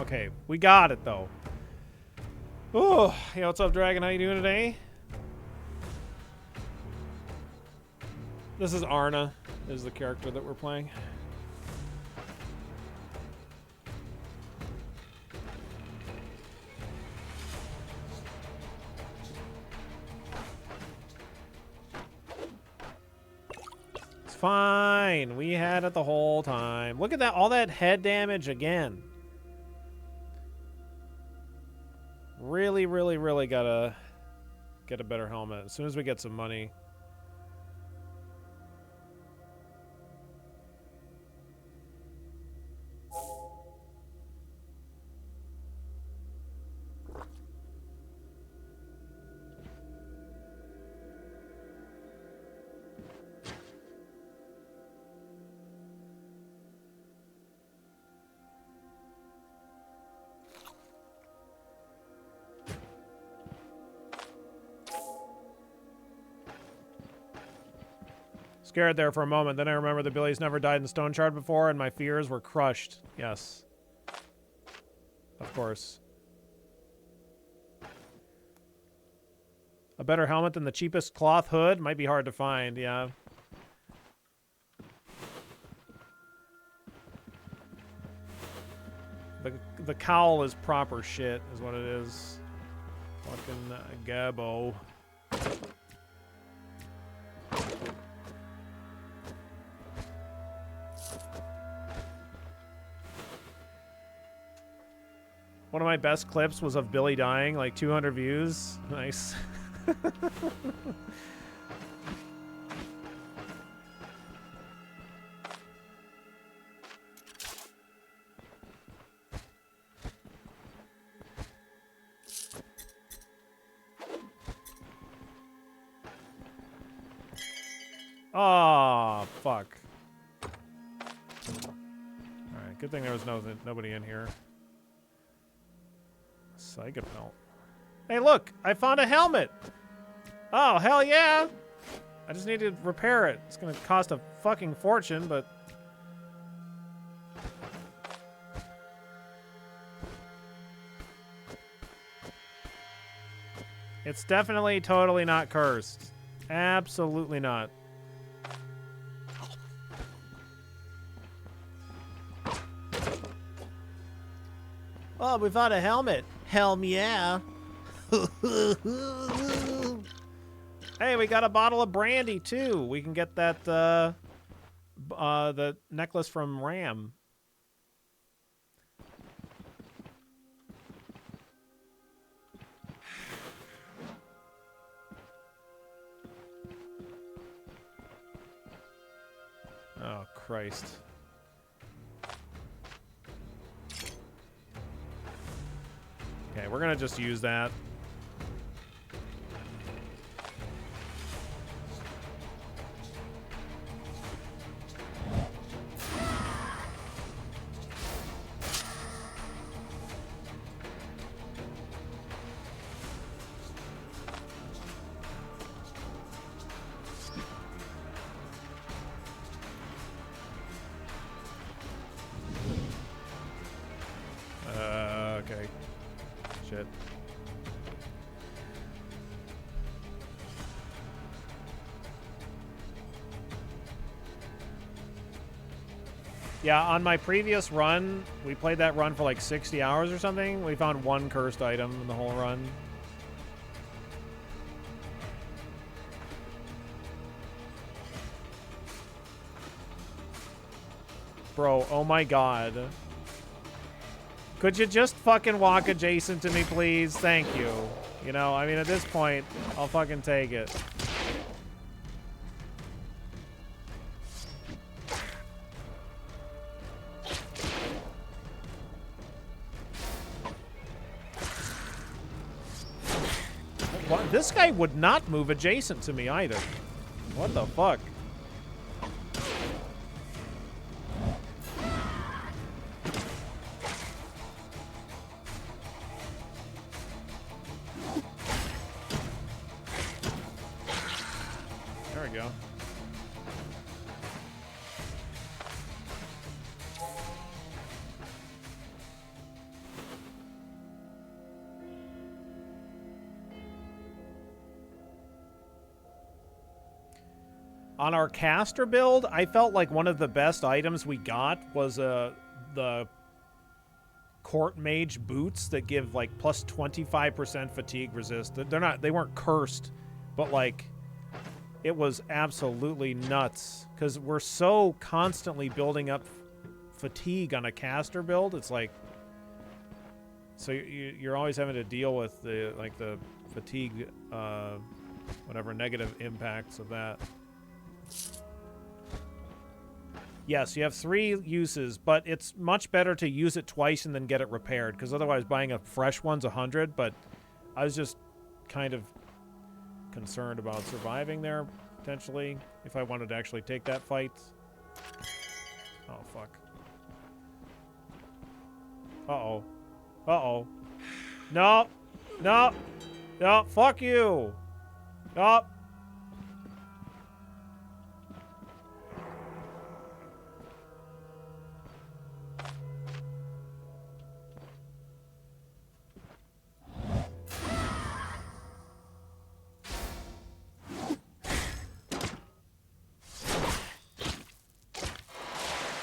Okay, we got it though. Oh, hey, what's up, Dragon? How you doing today? This is Arna, is the character that we're playing. It's fine. We had it the whole time. Look at that, all that head damage again. Really, really, really gotta get a better helmet as soon as we get some money. Scared there for a moment, then I remember that Billy's never died in Stoneshard before, and my fears were crushed. Yes. Of course. A better helmet than the cheapest cloth hood? Might be hard to find, yeah. The cowl is proper shit, is what it is. Fucking Gabbo. One of my best clips was of Billy dying, like 200 views. Nice. Oh, fuck. Alright, good thing there was nobody in here. Psychopelt. Hey, look! I found a helmet! Oh, hell yeah! I just need to repair it. It's gonna cost a fucking fortune, but... it's definitely totally not cursed. Absolutely not. Oh, we found a helmet. Helm yeah. Hey, we got a bottle of brandy too. We can get that the necklace from Ram. Oh, Christ. Okay, we're gonna just use that. Okay. Shit. Yeah, on my previous run, we played that run for like 60 hours or something. We found one cursed item in the whole run. Bro, oh my god. Could you just fucking walk adjacent to me, please? Thank you. You know, I mean, at this point, I'll fucking take it. What? This guy would not move adjacent to me either. What the fuck? There we go. On our caster build, I felt like one of the best items we got was the court mage boots that give like plus 25% fatigue resist. They weren't cursed, but like it was absolutely nuts because we're so constantly building up fatigue on a caster build. It's like, so you're always having to deal with the fatigue, whatever negative impacts of that. Yes, you have 3 uses, but it's much better to use it twice and then get it repaired, because otherwise buying a fresh one's 100, but I was just kind of concerned about surviving there, potentially, if I wanted to actually take that fight. Oh, fuck. Uh-oh. Uh-oh. No! No! No, fuck you! No!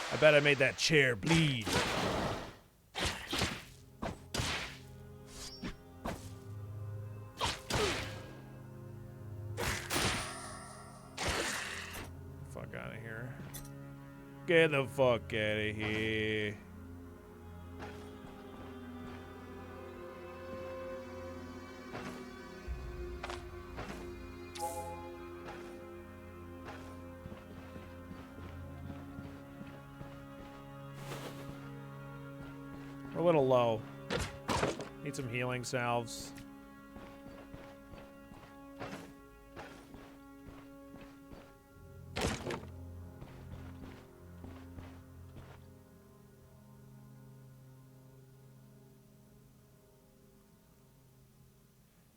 I bet I made that chair bleed. Fuck out of here. Get the fuck out of here. We're a little low. Need some healing salves.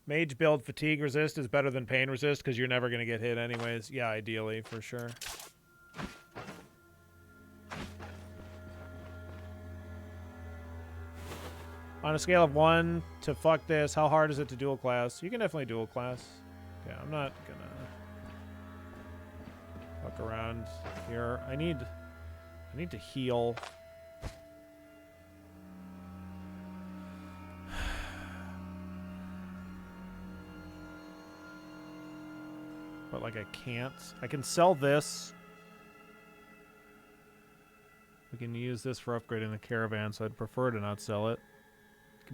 Mage build fatigue resist is better than pain resist because you're never going to get hit anyways. Yeah, ideally, for sure. On a scale of 1 to fuck this, how hard is it to dual class? You can definitely dual class. Okay, I'm not gonna fuck around here. I need to heal. like I can't. I can sell this. We can use this for upgrading the caravan, so I'd prefer to not sell it.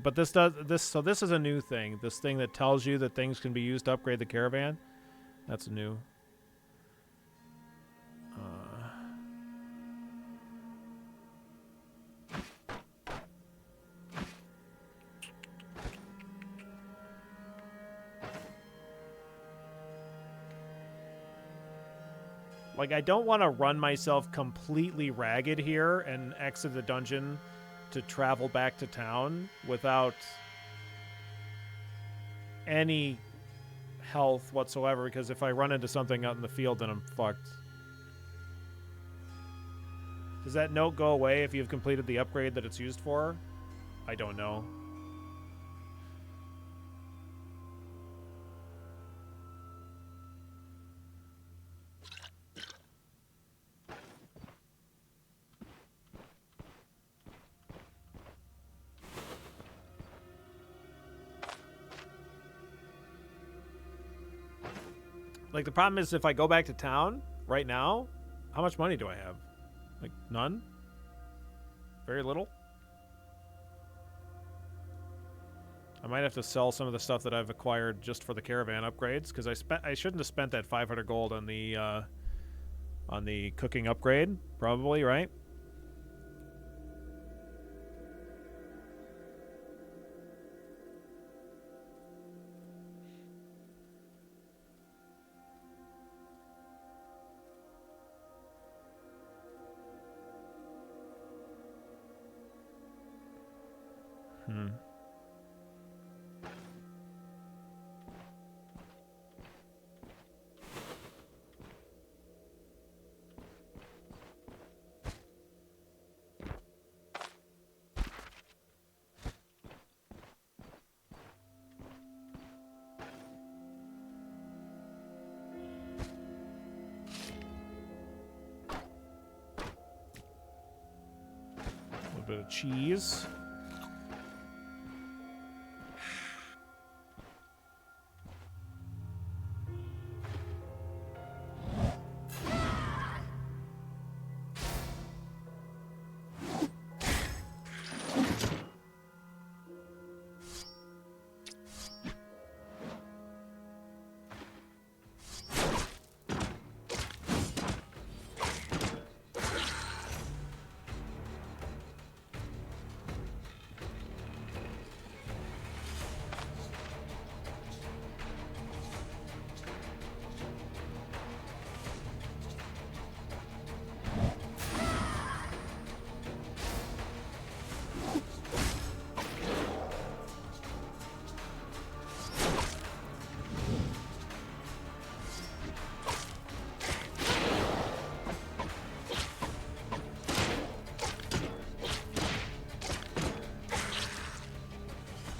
But this does this. So this is a new thing. This thing that tells you that things can be used to upgrade the caravan. That's new. Like, I don't want to run myself completely ragged here and exit the dungeon to travel back to town without any health whatsoever, because if I run into something out in the field, then I'm fucked. Does that note go away if you've completed the upgrade that it's used for? I don't know. Like, the problem is if I go back to town right now, how much money do I have? Like, none? Very little? I might have to sell some of the stuff that I've acquired just for the caravan upgrades, because I shouldn't have spent that 500 gold on the cooking upgrade, probably, right? A little bit of cheese.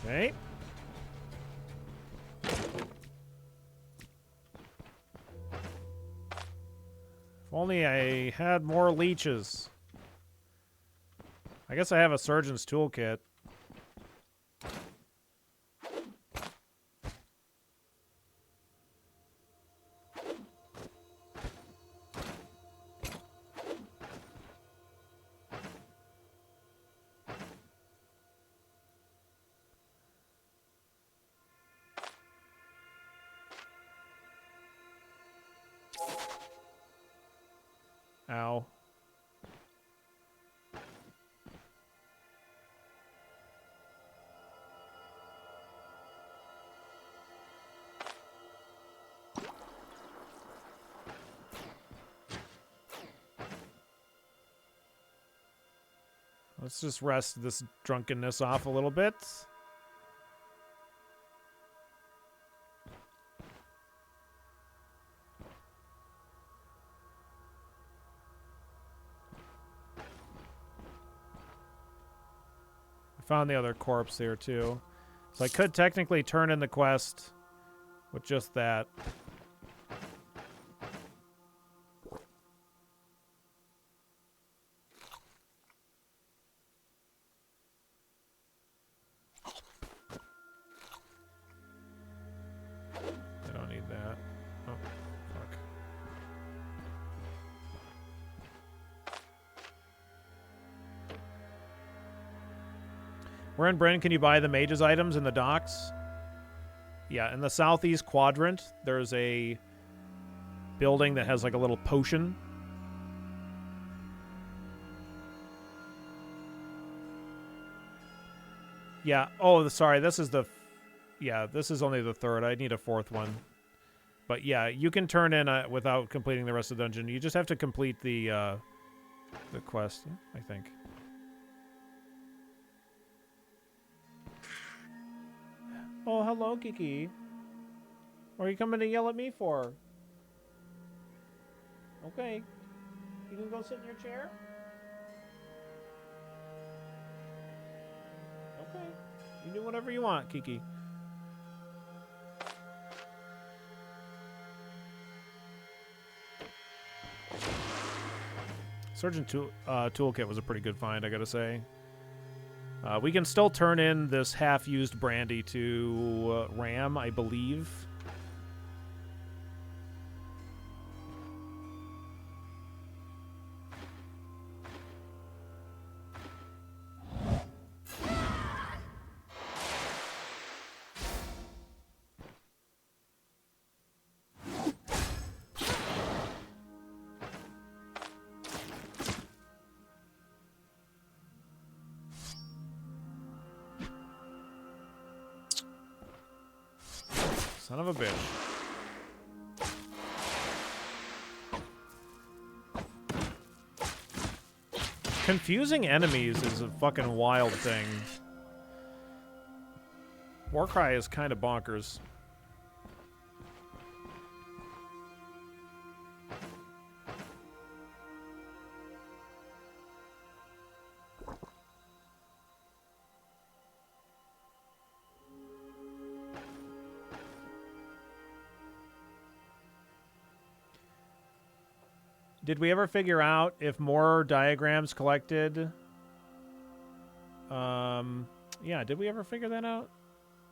Okay. If only I had more leeches. I guess I have a surgeon's toolkit. Ow. Let's just rest this drunkenness off a little bit. I found the other corpse here too. So I could technically turn in the quest with just that. I don't need that. Oh, fuck. Where in Bryn can you buy the mage's items in the docks? Yeah, in the southeast quadrant, there's a building that has like a little potion. Yeah. Oh, sorry. This is the... Yeah, this is only the third. I need a fourth one. But yeah, you can turn in without completing the rest of the dungeon. You just have to complete the quest, I think. Oh, hello, Kiki. What are you coming to yell at me for? Okay. You can go sit in your chair? Okay. You do whatever you want, Kiki. Surgeon Toolkit was a pretty good find, I gotta say. We can still turn in this half-used brandy to Ram, I believe. Son of a bitch. Confusing enemies is a fucking wild thing. Warcry is kind of bonkers. Did we ever figure out if more diagrams collected? Yeah, did we ever figure that out?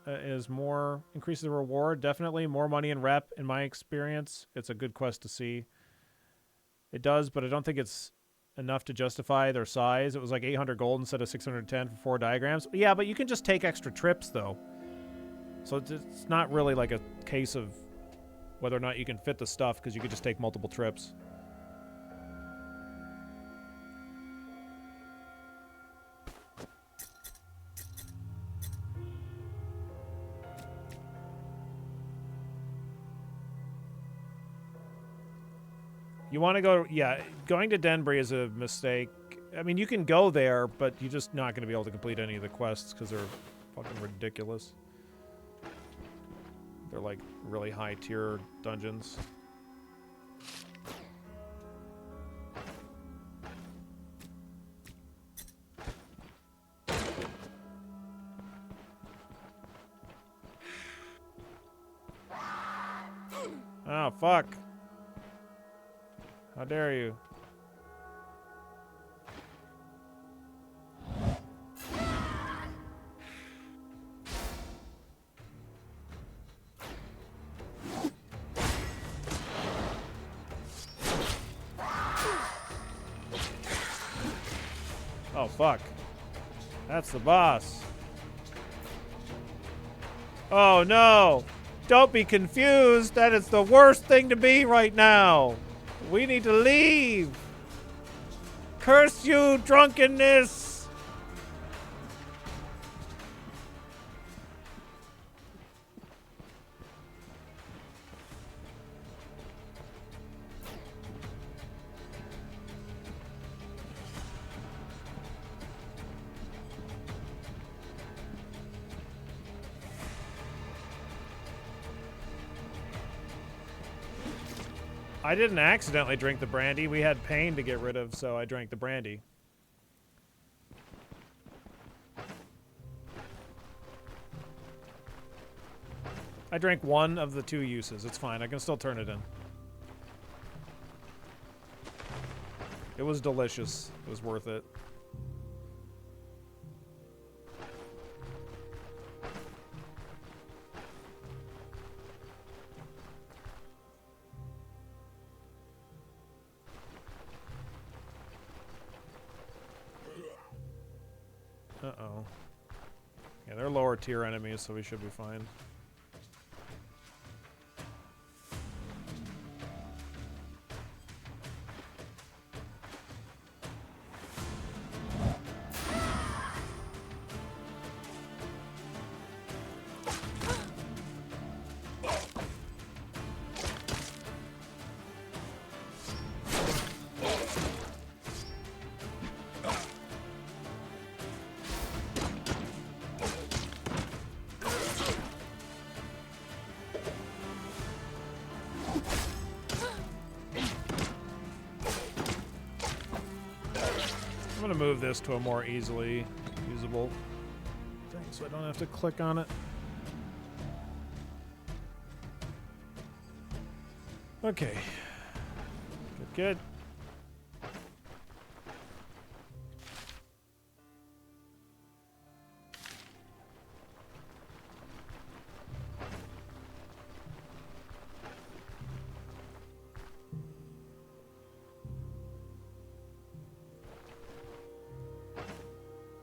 Is more increases the reward? Definitely more money and rep, in my experience. It's a good quest to see. It does, but I don't think it's enough to justify their size. It was like 800 gold instead of 610 for 4 diagrams. Yeah, but you can just take extra trips, though. So it's not really like a case of whether or not you can fit the stuff, because you could just take multiple trips. You want to go... Yeah, going to Denbury is a mistake. I mean, you can go there, but you're just not going to be able to complete any of the quests because they're fucking ridiculous. They're like really high tier dungeons. Oh, fuck. How dare you? Oh, fuck. That's the boss. Oh, no. Don't be confused. That is the worst thing to be right now. We need to leave. Curse you, drunkenness. I didn't accidentally drink the brandy. We had pain to get rid of, so I drank the brandy. I drank one of the 2 uses. It's fine. I can still turn it in. It was delicious. It was worth it. Uh-oh. Yeah, they're lower tier enemies, so we should be fine. I'm gonna move this to a more easily usable thing so I don't have to click on it. Okay. Good, good.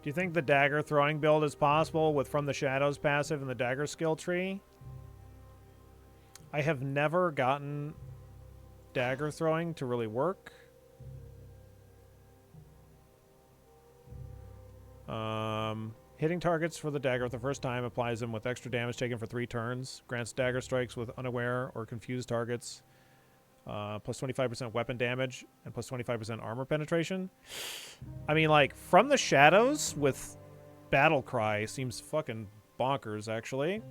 Do you think the dagger throwing build is possible with From the Shadows passive and the dagger skill tree? I have never gotten dagger throwing to really work. Hitting targets for the dagger the first time applies them with extra damage taken for 3 turns. Grants dagger strikes with unaware or confused targets. Plus 25% weapon damage and plus 25% armor penetration. I mean, like, From the Shadows with Battle Cry seems fucking bonkers, actually.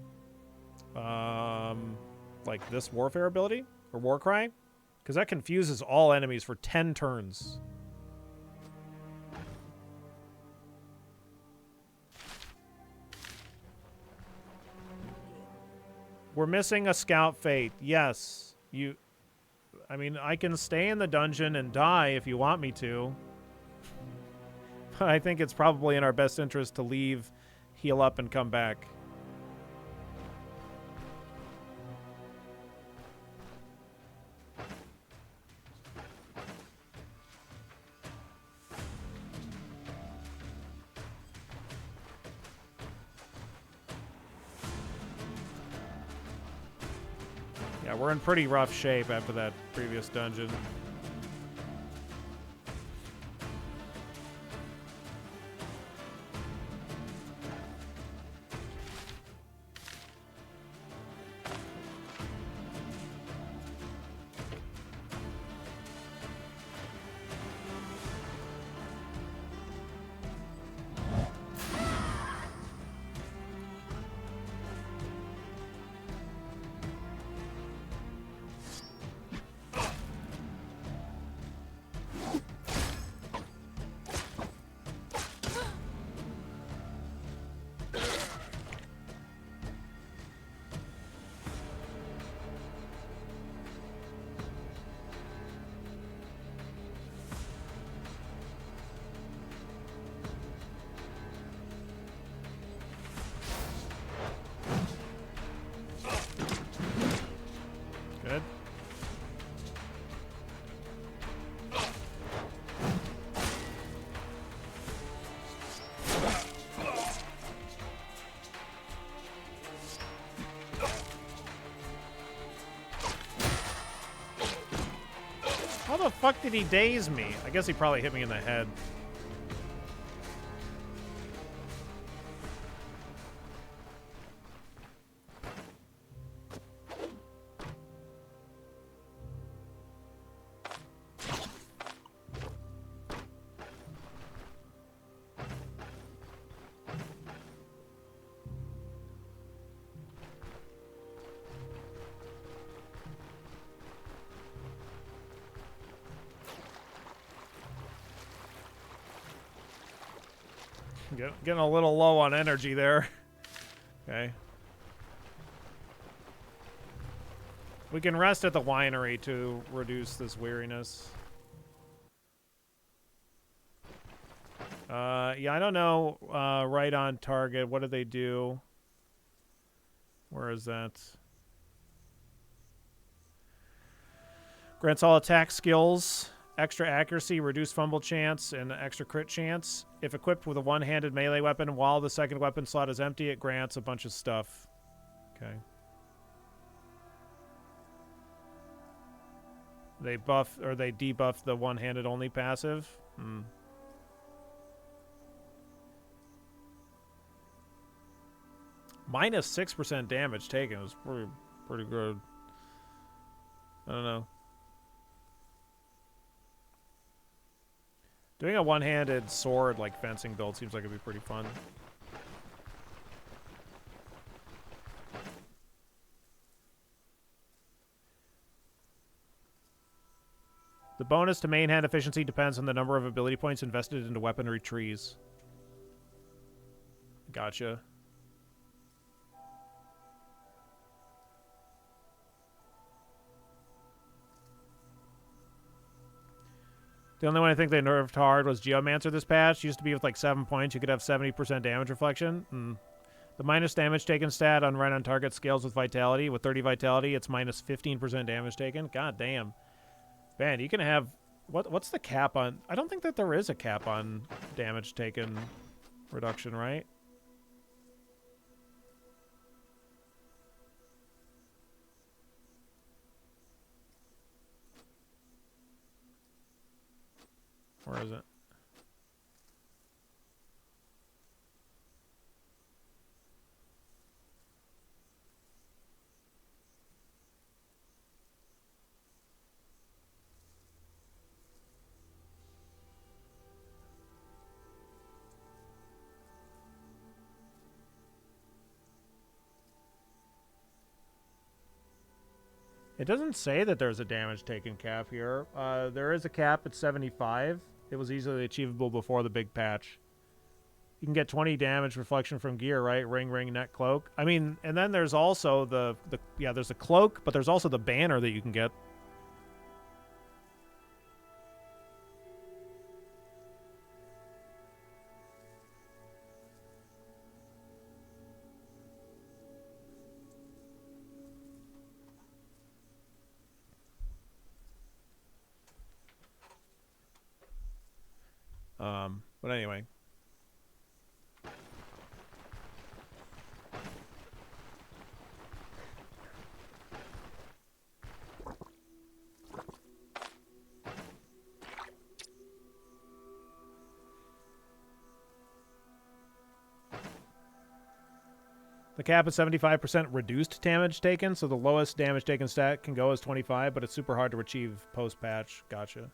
Like this Warfare ability? Or War Cry? Because that confuses all enemies for 10 turns. We're missing a Scout Fate. Yes. I mean, I can stay in the dungeon and die if you want me to. But I think it's probably in our best interest to leave, heal up, and come back. Yeah, we're in pretty rough shape after that previous dungeon. Good. How the fuck did he daze me? I guess he probably hit me in the head. Getting a little low on energy there. Okay. We can rest at the winery to reduce this weariness. Yeah, I don't know. Right on target. What do they do? Where is that? Grants all attack skills extra accuracy, reduced fumble chance, and extra crit chance. If equipped with a one-handed melee weapon while the second weapon slot is empty, it grants a bunch of stuff. Okay. They buff or they debuff the one-handed only passive. Hmm. Minus 6% damage taken is pretty good. I don't know. Doing a one-handed sword like fencing build seems like it'd be pretty fun. The bonus to main hand efficiency depends on the number of ability points invested into weaponry trees. Gotcha. The only one I think they nerfed hard was Geomancer this patch. Used to be with like 7 points. You could have 70% damage reflection. The minus damage taken stat on right on target scales with vitality. With 30 vitality, it's minus 15% damage taken. God damn. Man, you can have... What's the cap on... I don't think that there is a cap on damage taken reduction, right? Where is it? It doesn't say that there's a damage taken cap here. There is a cap at 75. It was easily achievable before the big patch. You can get 20 damage reflection from gear, right? Ring, neck, cloak. I mean, and then there's also yeah, there's a cloak, but there's also the banner that you can get. But anyway. The cap is 75% reduced damage taken, so the lowest damage taken stat can go as 25, but it's super hard to achieve post-patch. Gotcha.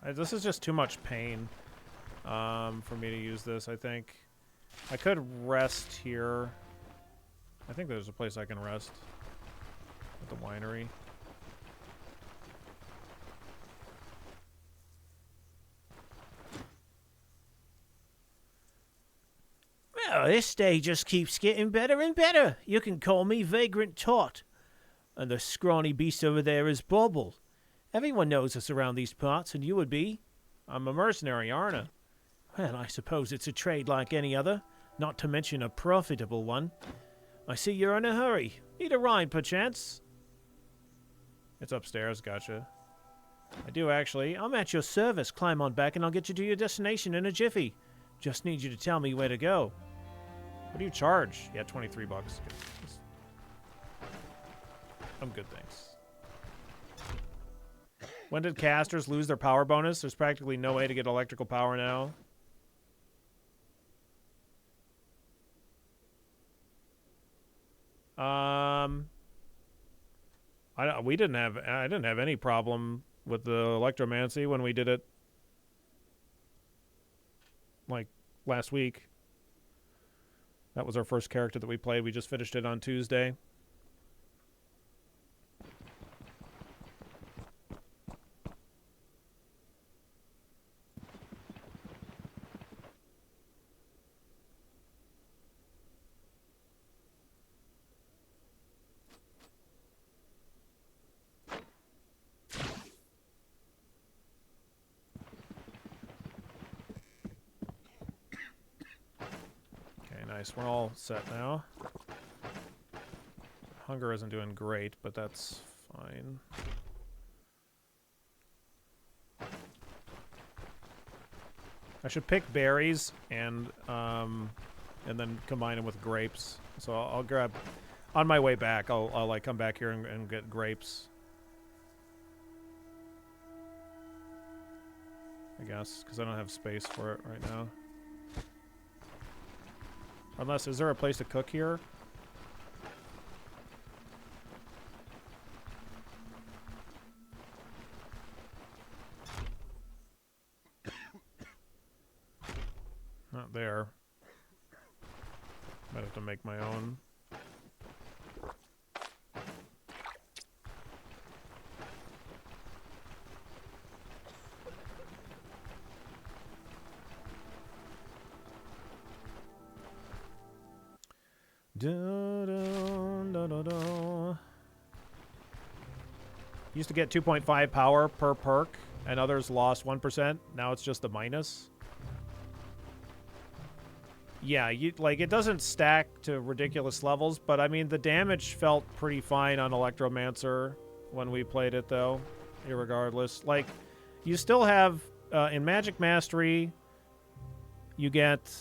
This is just too much pain for me to use this, I think. I could rest here. I think there's a place I can rest at the winery. Well, this day just keeps getting better and better. You can call me Vagrant Tot. And the scrawny beast over there is Bobble. Everyone knows us around these parts, and you would be. I'm a mercenary, aren't I? Well, I suppose it's a trade like any other, not to mention a profitable one. I see you're in a hurry. Need a ride, perchance? It's upstairs, gotcha. I do, actually. I'm at your service. Climb on back, and I'll get you to your destination in a jiffy. Just need you to tell me where to go. What do you charge? Yeah, 23 bucks. I'm good, thanks. When did casters lose their power bonus? There's practically no way to get electrical power now. I didn't have any problem with the electromancy when we did it like last week. That was our first character that we played. We just finished it on Tuesday. Nice. We're all set now. Hunger isn't doing great, but that's fine. I should pick berries and then combine them with grapes. So I'll grab on my way back. I'll like come back here and get grapes. I guess because I don't have space for it right now. Unless, is there a place to cook here? Not there. Might have to make my own. Used to get 2.5 power per perk, and others lost 1%. Now it's just the minus. Yeah, like it doesn't stack to ridiculous levels, but I mean the damage felt pretty fine on Electromancer when we played it, though. Irregardless, like you still have in Magic Mastery, you get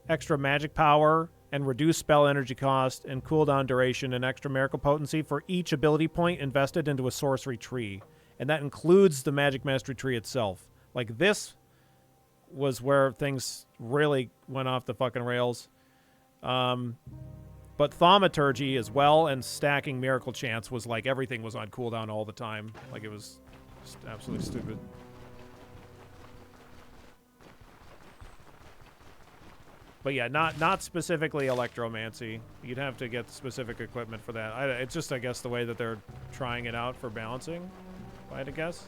extra magic power and reduced spell energy cost and cooldown duration and extra miracle potency for each ability point invested into a sorcery tree. And that includes the Magic Mastery tree itself. Like, this was where things really went off the fucking rails. But Thaumaturgy as well and stacking Miracle Chance was like everything was on cooldown all the time. Like, it was just absolutely stupid. But yeah, not specifically Electromancy. You'd have to get specific equipment for that. It's just, I guess, the way that they're trying it out for balancing, if I had to guess.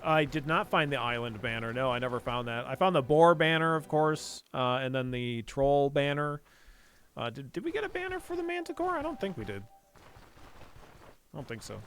I did not find the island banner. No, I never found that. I found the boar banner, of course, and then the troll banner. Did we get a banner for the manticore? I don't think we did. I don't think so.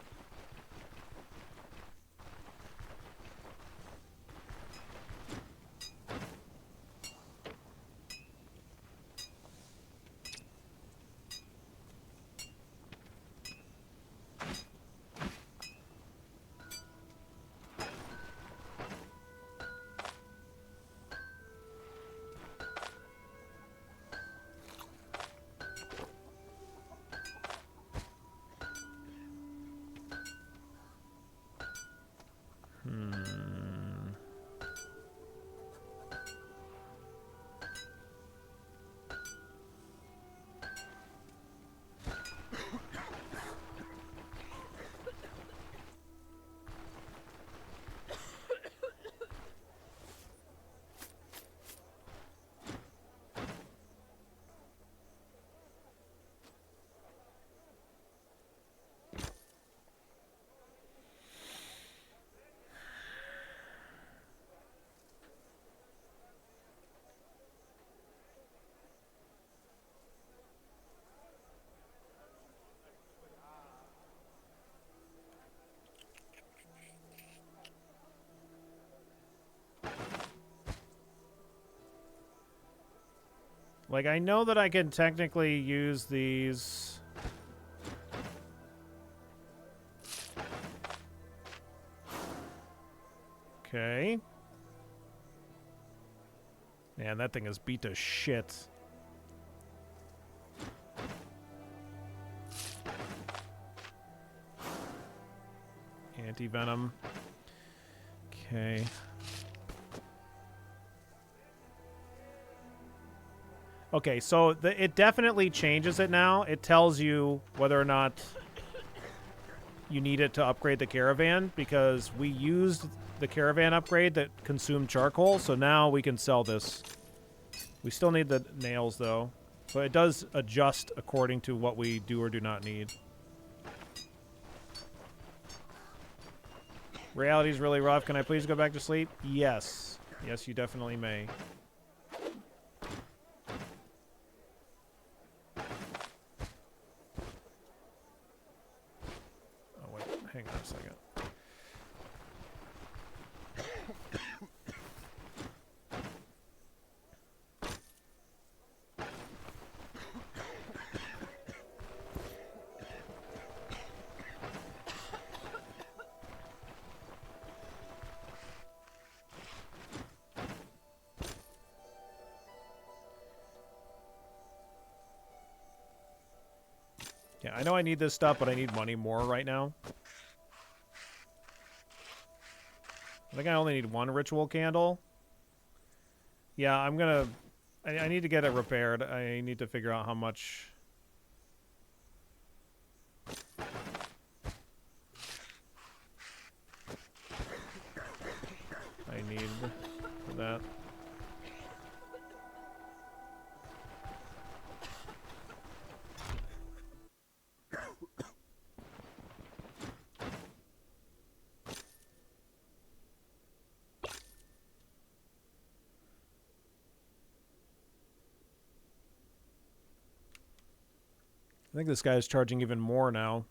Like, I know that I can technically use these. Okay. Man, that thing is beat to shit. Anti-venom. Okay. Okay, so it definitely changes it now. It tells you whether or not you need it to upgrade the caravan, because we used the caravan upgrade that consumed charcoal, so now we can sell this. We still need the nails, though. So it does adjust according to what we do or do not need. Reality's really rough. Can I please go back to sleep? Yes. Yes, you definitely may. Oh, wait. Hang on a second. Yeah, I know I need this stuff, but I need money more right now. I think I only need one ritual candle. Yeah, I'm gonna... I need to get it repaired. I need to figure out how much... I need for that. I think this guy's charging even more now.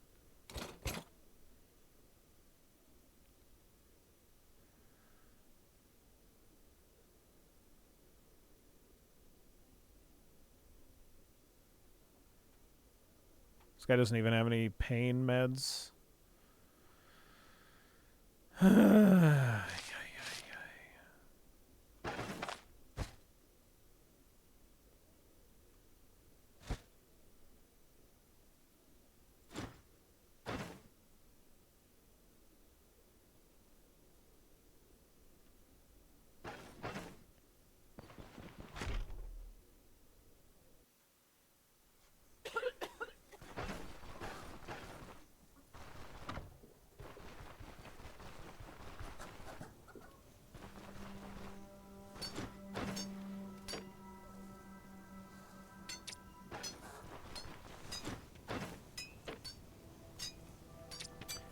This guy doesn't even have any pain meds.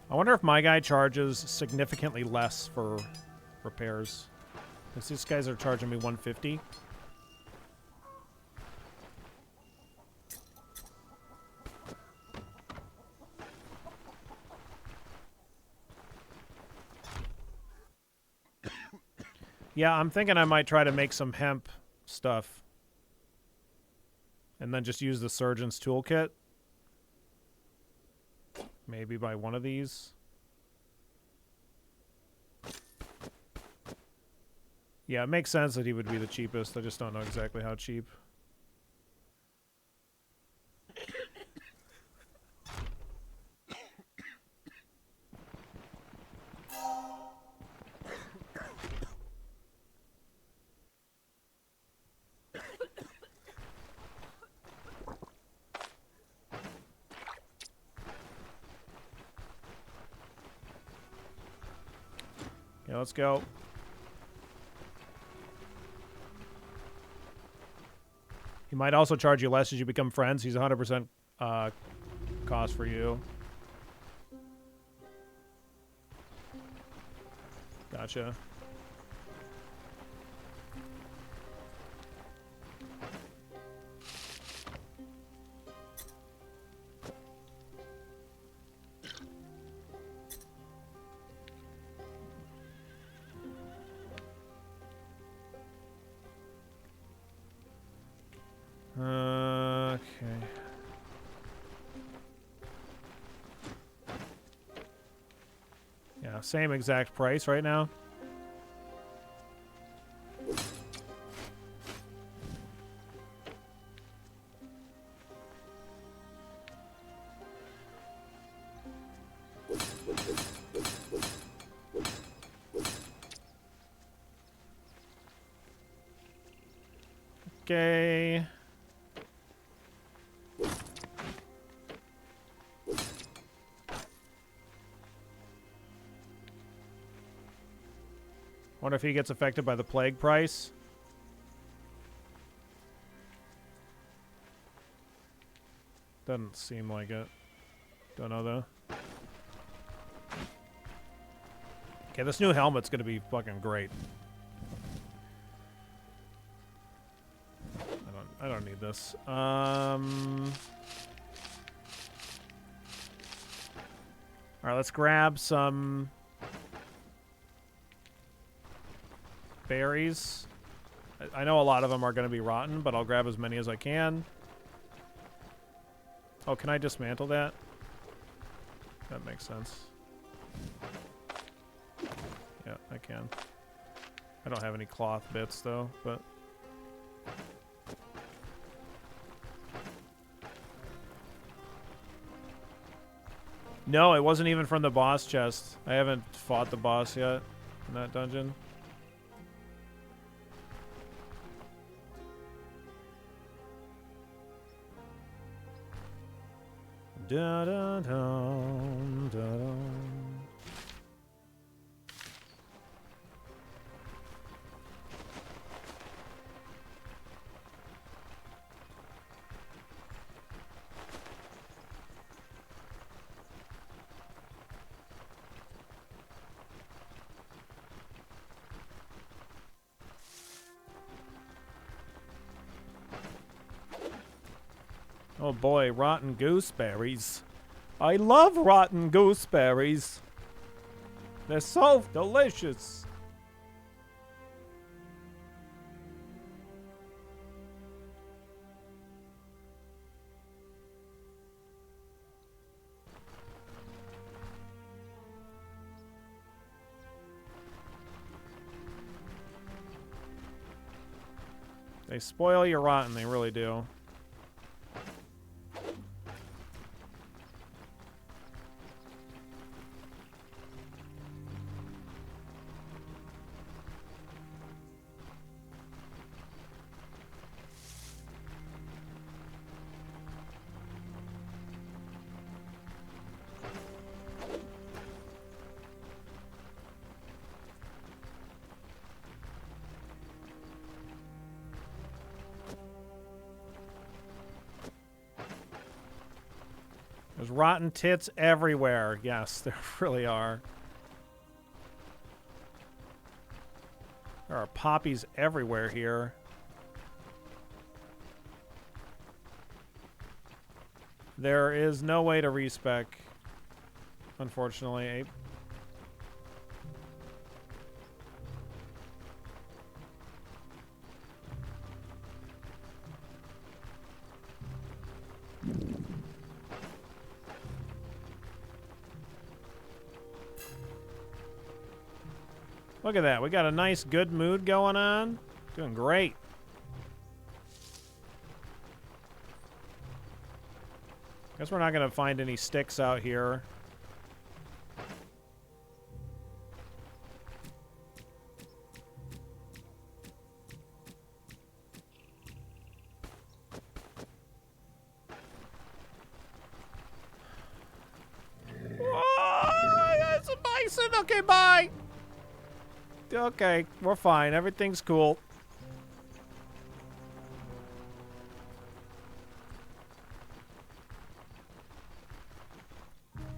I wonder if my guy charges significantly less for repairs. Because these guys are charging me 150. Yeah, I'm thinking I might try to make some hemp stuff. And then just use the surgeon's toolkit. Maybe buy one of these. Yeah, it makes sense that he would be the cheapest. I just don't know exactly how cheap. Yeah, let's go. He might also charge you less as you become friends. He's 100% cost for you. Gotcha. Okay. Yeah, same exact price right now. Okay. Wonder if he gets affected by the plague price. Doesn't seem like it. Don't know though. Okay, this new helmet's gonna be fucking great. I don't need this. Alright, let's grab some berries. I know a lot of them are going to be rotten, but I'll grab as many as I can. Oh, can I dismantle that? That makes sense. Yeah, I can. I don't have any cloth bits, though, but... No, it wasn't even from the boss chest. I haven't fought the boss yet in that dungeon. Da da da da da. Oh boy, rotten gooseberries. I love rotten gooseberries. They're so delicious. They spoil your rotten, they really do. There's rotten tits everywhere. Yes, there really are. There are poppies everywhere here. There is no way to respec, unfortunately, Ape. Look at that. We got a nice, good mood going on. Doing great. Guess we're not going to find any sticks out here. Oh, that's a bison. Okay, bye. Okay, we're fine. Everything's cool.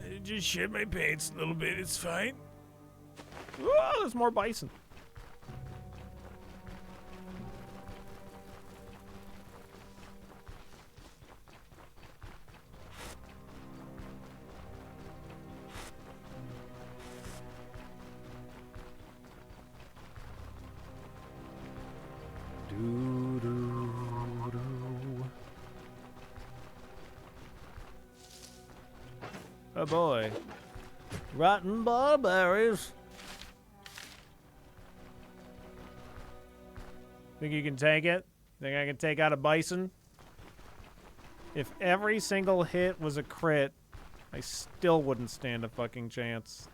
I just shit my pants a little bit. It's fine. Oh, there's more bison. Oh boy. Rotten barberries. Think you can take it? Think I can take out a bison? If every single hit was a crit, I still wouldn't stand a fucking chance.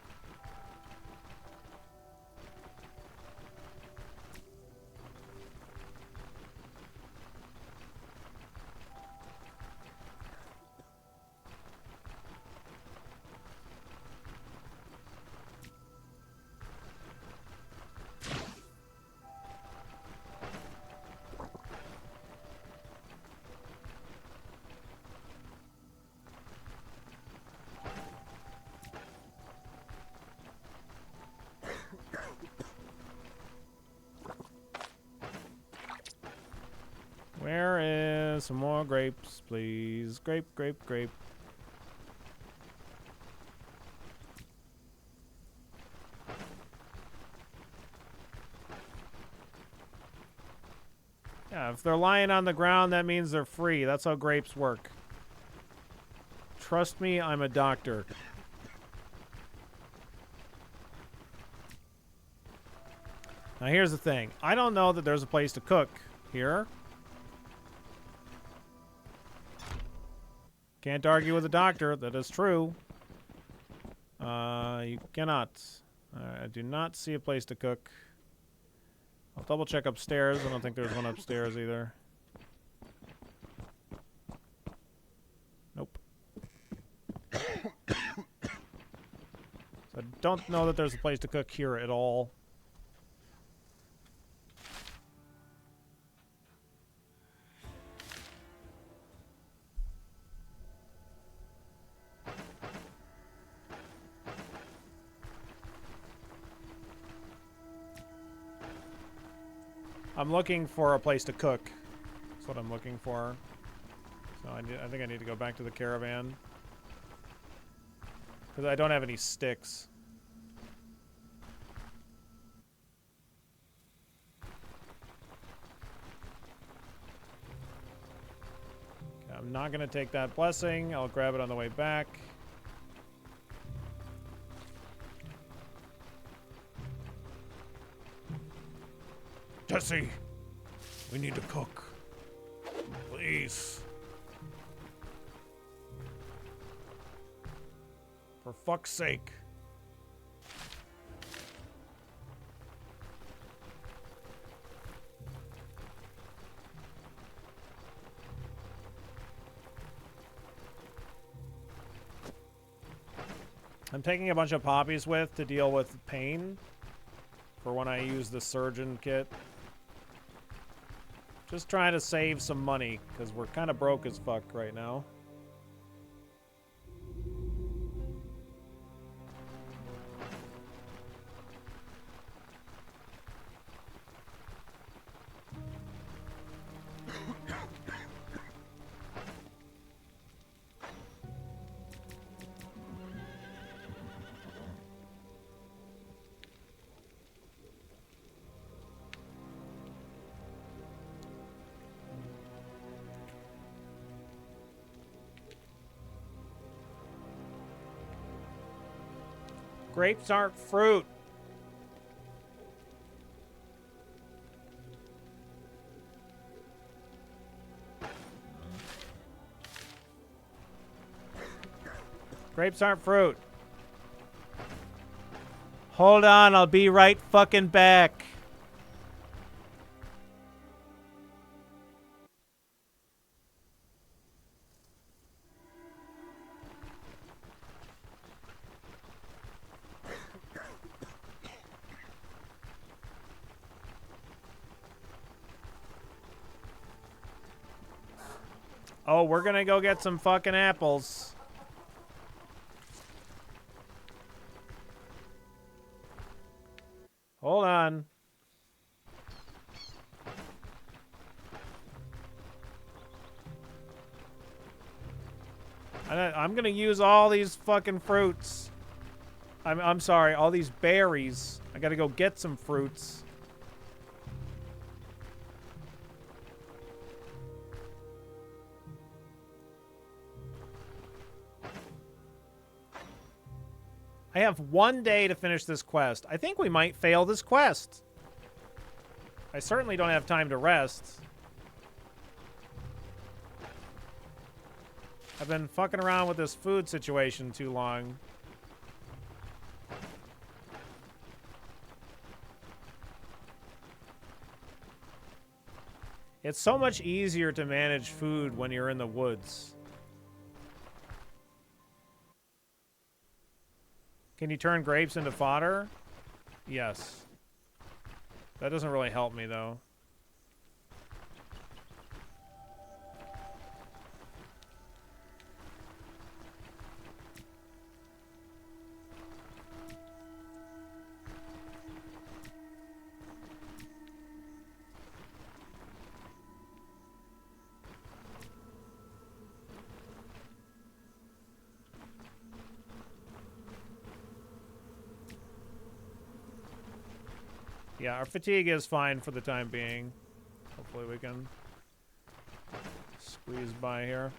some more grapes, please. Grape, grape, grape. Yeah, if they're lying on the ground, that means they're free. That's how grapes work. Trust me, I'm a doctor. Now here's the thing. I don't know that there's a place to cook here. Can't argue with a doctor. That is true. You cannot. I do not see a place to cook. I'll double check upstairs. I don't think there's one upstairs either. Nope. So I don't know that there's a place to cook here at all. I'm looking for a place to cook. That's what I'm looking for. So I think I need to go back to the caravan. Because I don't have any sticks. Okay, I'm not going to take that blessing. I'll grab it on the way back. Jesse, we need to cook. Please. For fuck's sake. I'm taking a bunch of poppies to deal with pain for when I use the surgeon kit. Just trying to save some money, because we're kind of broke as fuck right now. Grapes aren't fruit. Grapes aren't fruit. Hold on, I'll be right fucking back. Oh, we're gonna go get some fucking apples. Hold on. I'm gonna use all these fucking fruits. I'm sorry, all these berries. I gotta go get some fruits. I have 1 day to finish this quest. I think we might fail this quest. I certainly don't have time to rest. I've been fucking around with this food situation too long. It's so much easier to manage food when you're in the woods. Can you turn grapes into fodder? Yes. That doesn't really help me, though. Yeah, our fatigue is fine for the time being. Hopefully we can squeeze by here.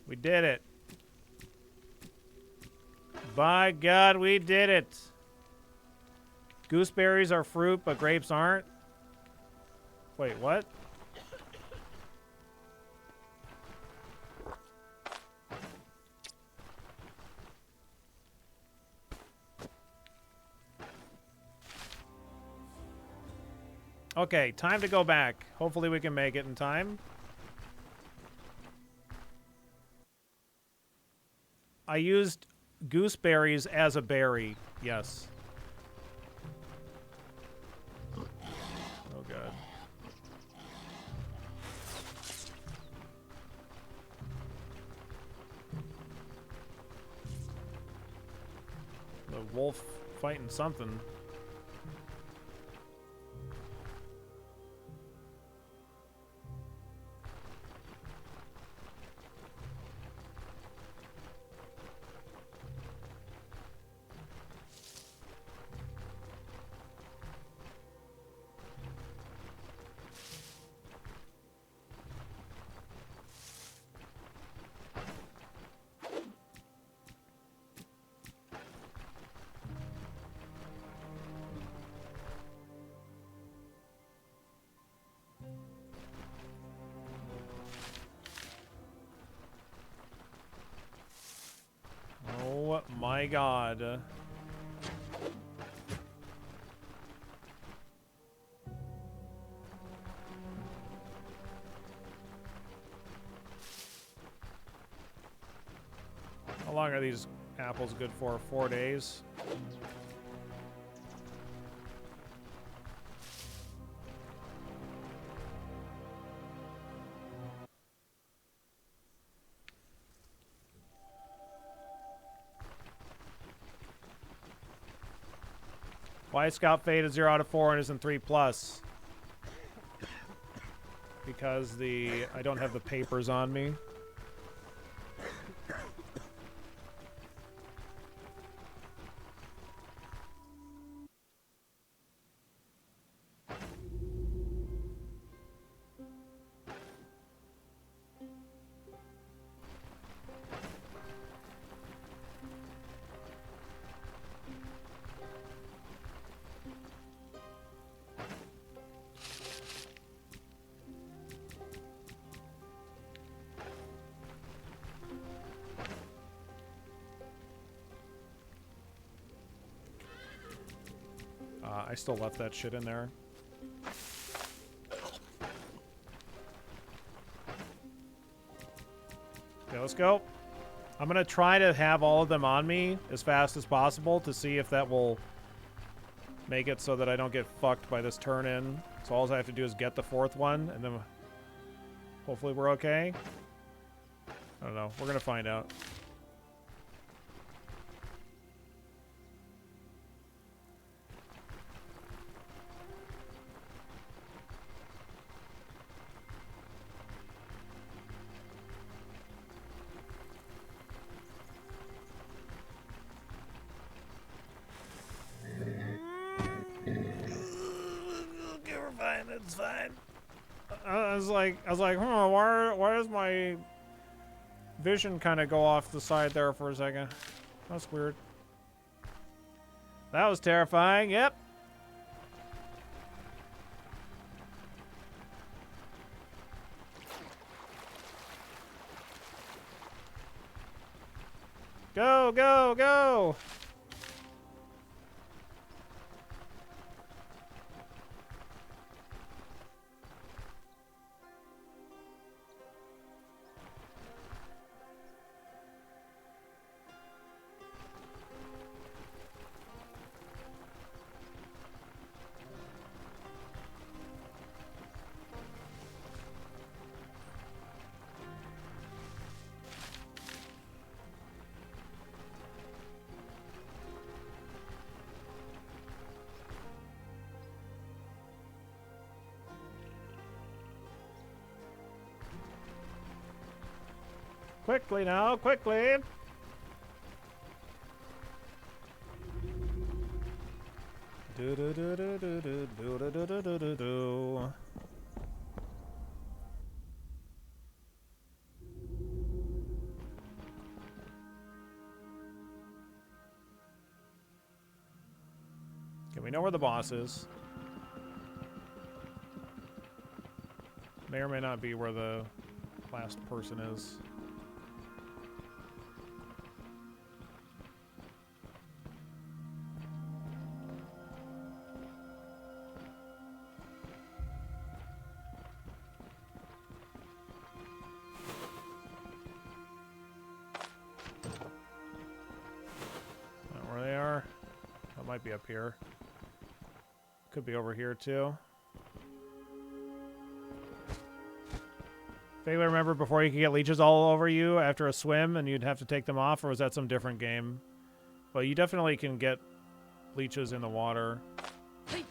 We did it. By God, we did it. Gooseberries are fruit, but grapes aren't? Wait, what? Okay, time to go back. Hopefully we can make it in time. I used gooseberries as a berry. Yes. Oh, God. The wolf fighting something. Oh my God. How long are these apples good for? 4 days? Why is Scout Fade a 0 out of 4 and isn't 3+? Because I don't have the papers on me. I still left that shit in there. Okay, let's go. I'm gonna try to have all of them on me as fast as possible to see if that will make it so that I don't get fucked by this turn-in. So all I have to do is get the 4th one, and then hopefully we're okay. I don't know. We're gonna find out. It's fine. I was like, huh, why does my vision kind of go off the side there for a second? That's weird. That was terrifying. Yep. Go, go, go. Quickly now, quickly! Do do do do do do do do do do do do. Okay, we know where the boss is. May or may not be where the last person is. Not where they are. That might be up here. Could be over here too. Vaguely remember before you could get leeches all over you after a swim and you'd have to take them off, or was that some different game? Well, you definitely can get leeches in the water. Hey.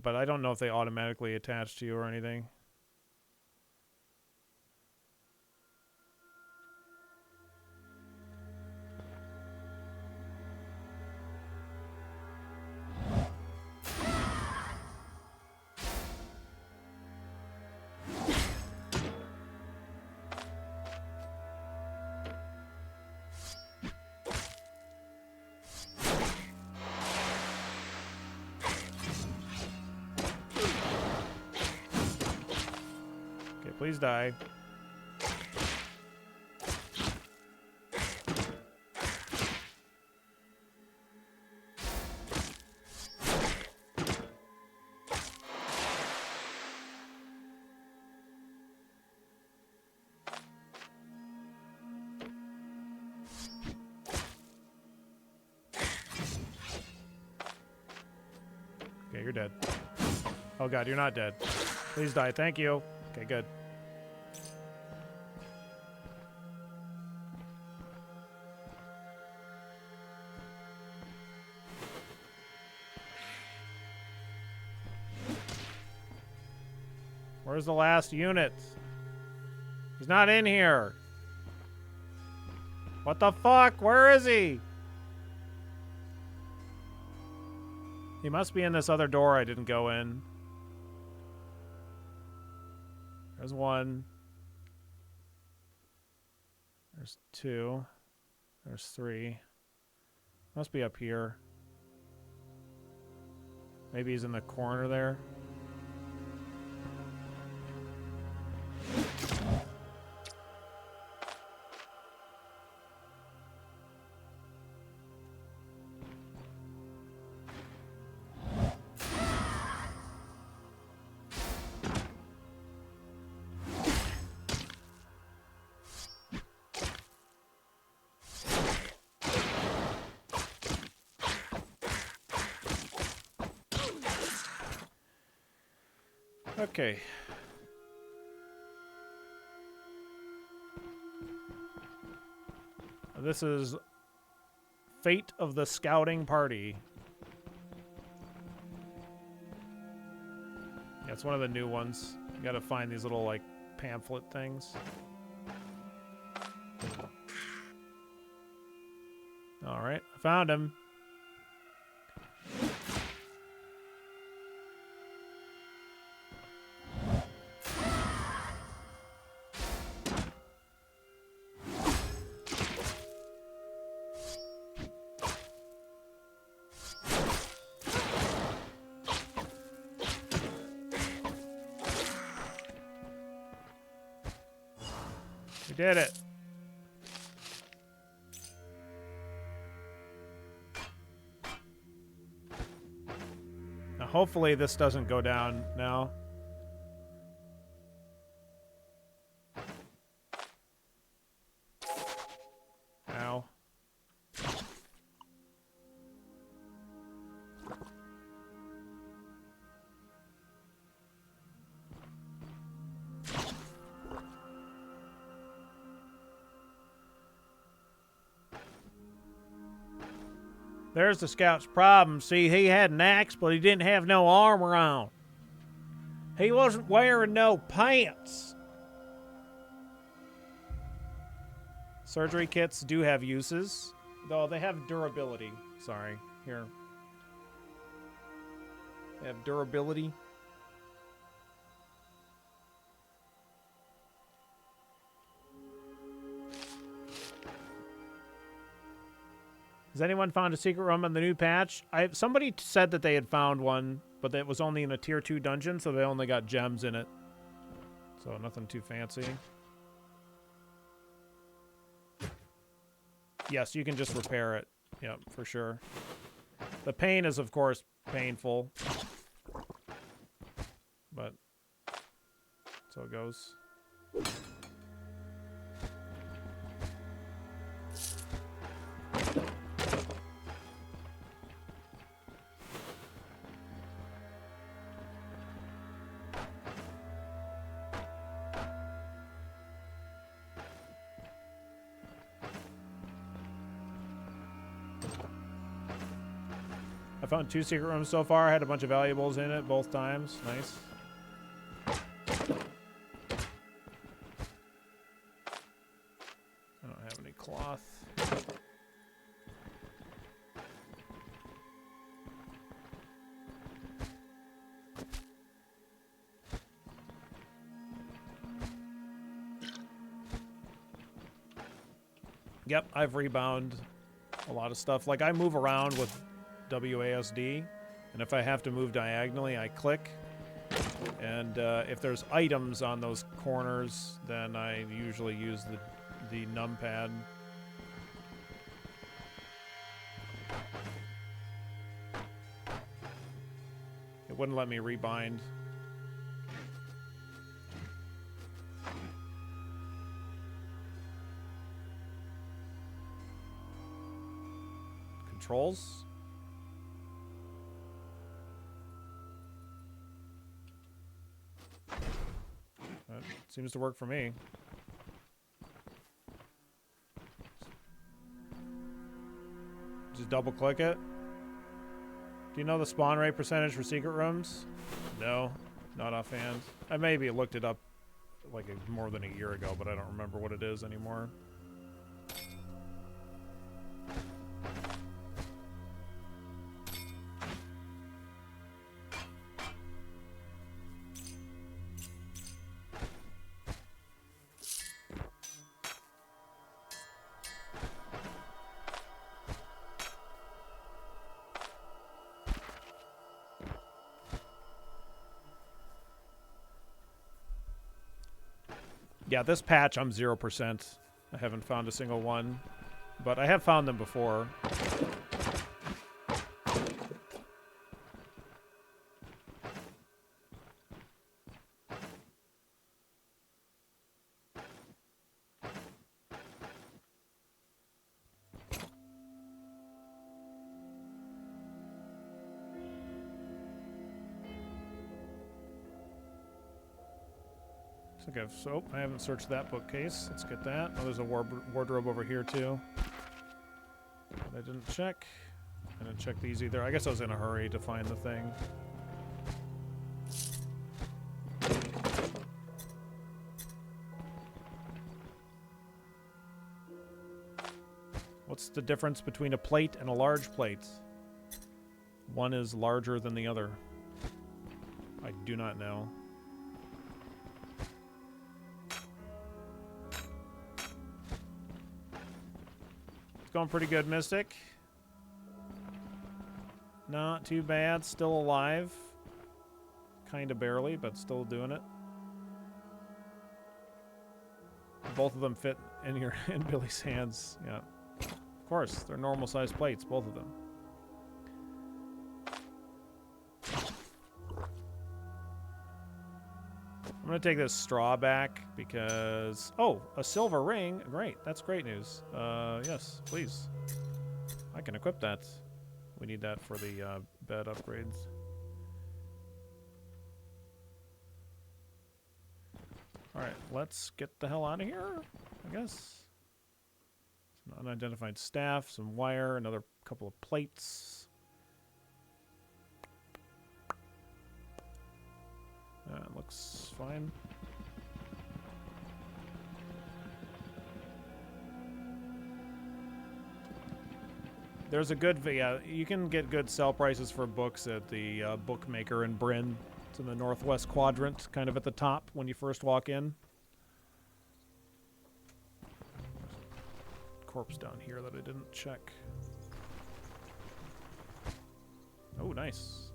But I don't know if they automatically attach to you or anything. Please die. Okay, you're dead. Oh god, you're not dead. Please die. Thank you. Okay, good. Where's the last unit? He's not in here. What the fuck? Where is he? He must be in this other door I didn't go in. There's one. There's two. There's three. Must be up here. Maybe he's in the corner there. Okay. This is Fate of the Scouting Party. Yeah, it's one of the new ones. You gotta find these little, like, pamphlet things. Alright, I found him. We did it. Now, hopefully this doesn't go down now. Ow. There's the scout's problem. See, he had an axe, but he didn't have no armor on. He wasn't wearing no pants. Surgery kits do have uses, though they have durability. Sorry, here. They have durability. Has anyone found a secret room in the new patch? Somebody said that they had found one, but it was only in a tier 2 dungeon, so they only got gems in it. So nothing too fancy. Yes, you can just repair it. Yep, for sure. The pain is, of course, painful. But so it goes. I found 2 secret rooms so far. I had a bunch of valuables in it both times. Nice. I don't have any cloth. Yep, I've rebound a lot of stuff. Like, I move around with WASD, and if I have to move diagonally, I click. And if there's items on those corners, then I usually use the numpad. It wouldn't let me rebind. Controls? That seems to work for me. Just double click it. Do you know the spawn rate percentage for secret rooms? No, not offhand. I maybe looked it up like more than a year ago, but I don't remember what it is anymore. Yeah, this patch I'm 0%. I haven't found a single one, but I have found them before. Okay, so I haven't searched that bookcase. Let's get that. Oh, there's a wardrobe over here too. But I didn't check. I didn't check these either. I guess I was in a hurry to find the thing. What's the difference between a plate and a large plate? One is larger than the other. I do not know. Going pretty good, Mystic. Not too bad. Still alive. Kind of barely, but still doing it. Both of them fit in Billy's hands. Yeah. Of course, they're normal sized plates, both of them. I'm going to take this straw back because... Oh, a silver ring. Great. That's great news. Yes, please. I can equip that. We need that for the bed upgrades. Alright, let's get the hell out of here, I guess. Some unidentified staff, some wire, another couple of plates. Looks fine. There's a good, yeah, you can get good sell prices for books at the bookmaker in Bryn. It's in the northwest quadrant, kind of at the top when you first walk in. Corpse down here that I didn't check. Oh, nice.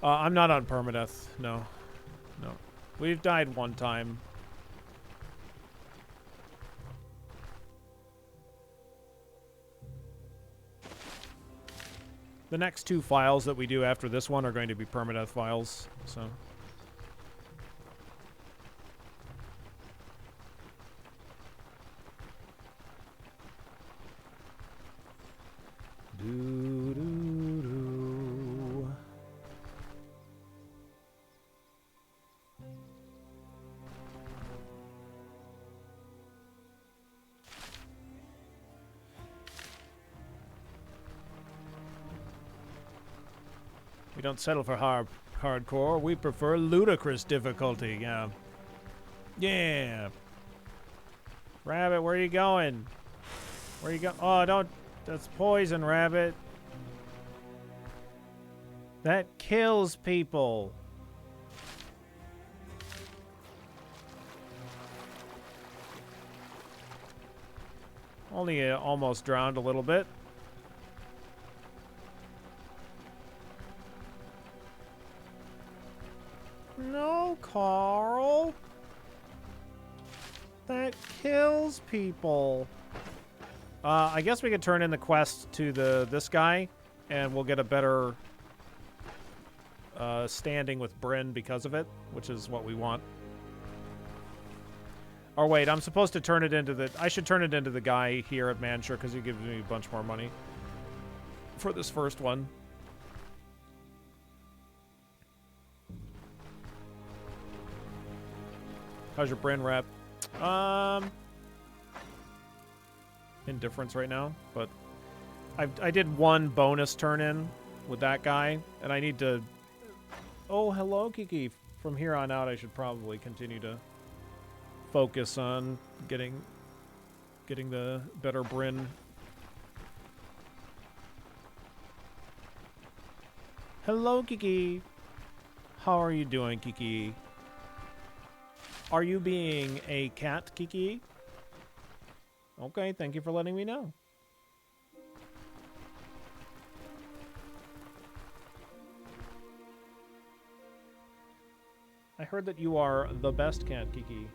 I'm not on permadeath. No. No. We've died one time. The next 2 files that we do after this one are going to be permadeath files, so... We don't settle for hardcore. We prefer ludicrous difficulty. Yeah. Yeah. Rabbit, where are you going? Where you go? Oh, don't. That's poison, Rabbit. That kills people. Only almost drowned a little bit. No, Carl. That kills people. I guess we could turn in the quest to this guy, and we'll get a better standing with Bryn because of it, which is what we want. Or wait, I'm supposed to turn it into the... I should turn it into the guy here at Manshire, because he gives me a bunch more money for this first one. How's your Bryn rep? Indifference right now, but I did 1 bonus turn in with that guy, and I need to... Oh, hello, Kiki. From here on out, I should probably continue to focus on getting the better Bryn. Hello, Kiki. How are you doing, Kiki? Are you being a cat, Kiki? Okay, thank you for letting me know. I heard that you are the best cat, Kiki.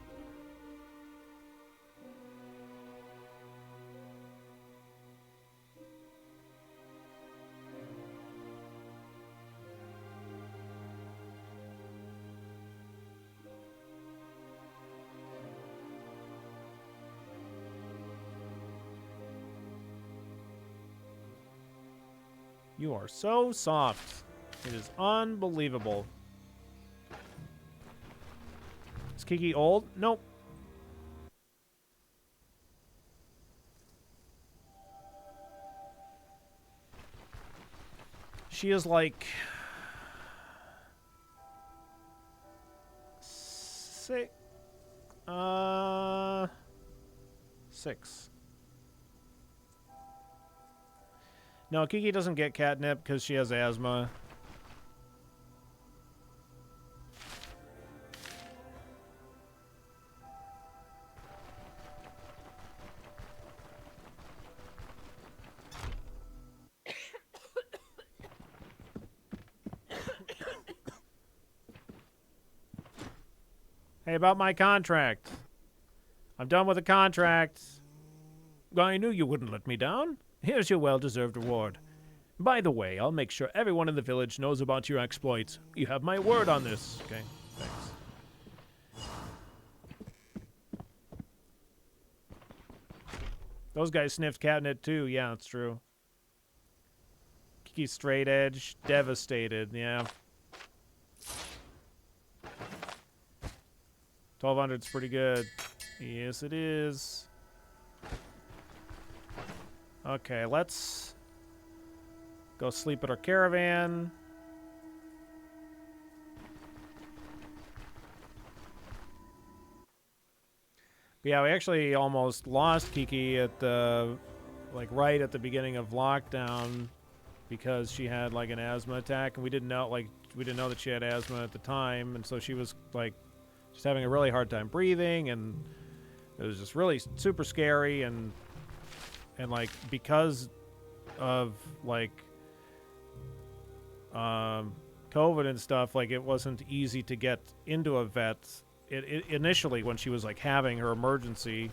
You are so soft. It is unbelievable. Is Kiki old? Nope. She is like... 6. 6. No, Kiki doesn't get catnip because she has asthma. Hey, about my contract. I'm done with the contract. I knew you wouldn't let me down. Here's your well-deserved reward. By the way, I'll make sure everyone in the village knows about your exploits. You have my word on this. Okay, thanks. Those guys sniffed catnip too. Yeah, that's true. Risky straight edge. Devastated. Yeah. 1200's pretty good. Yes, it is. Okay, let's go sleep at our caravan. Yeah, we actually almost lost Kiki at the, like, right at the beginning of lockdown because she had, like, an asthma attack, and we didn't know that she had asthma at the time, and so she was, like, just having a really hard time breathing, and it was just really super scary, and like, because of, like, COVID and stuff, like, it wasn't easy to get into a vet initially when she was, like, having her emergency.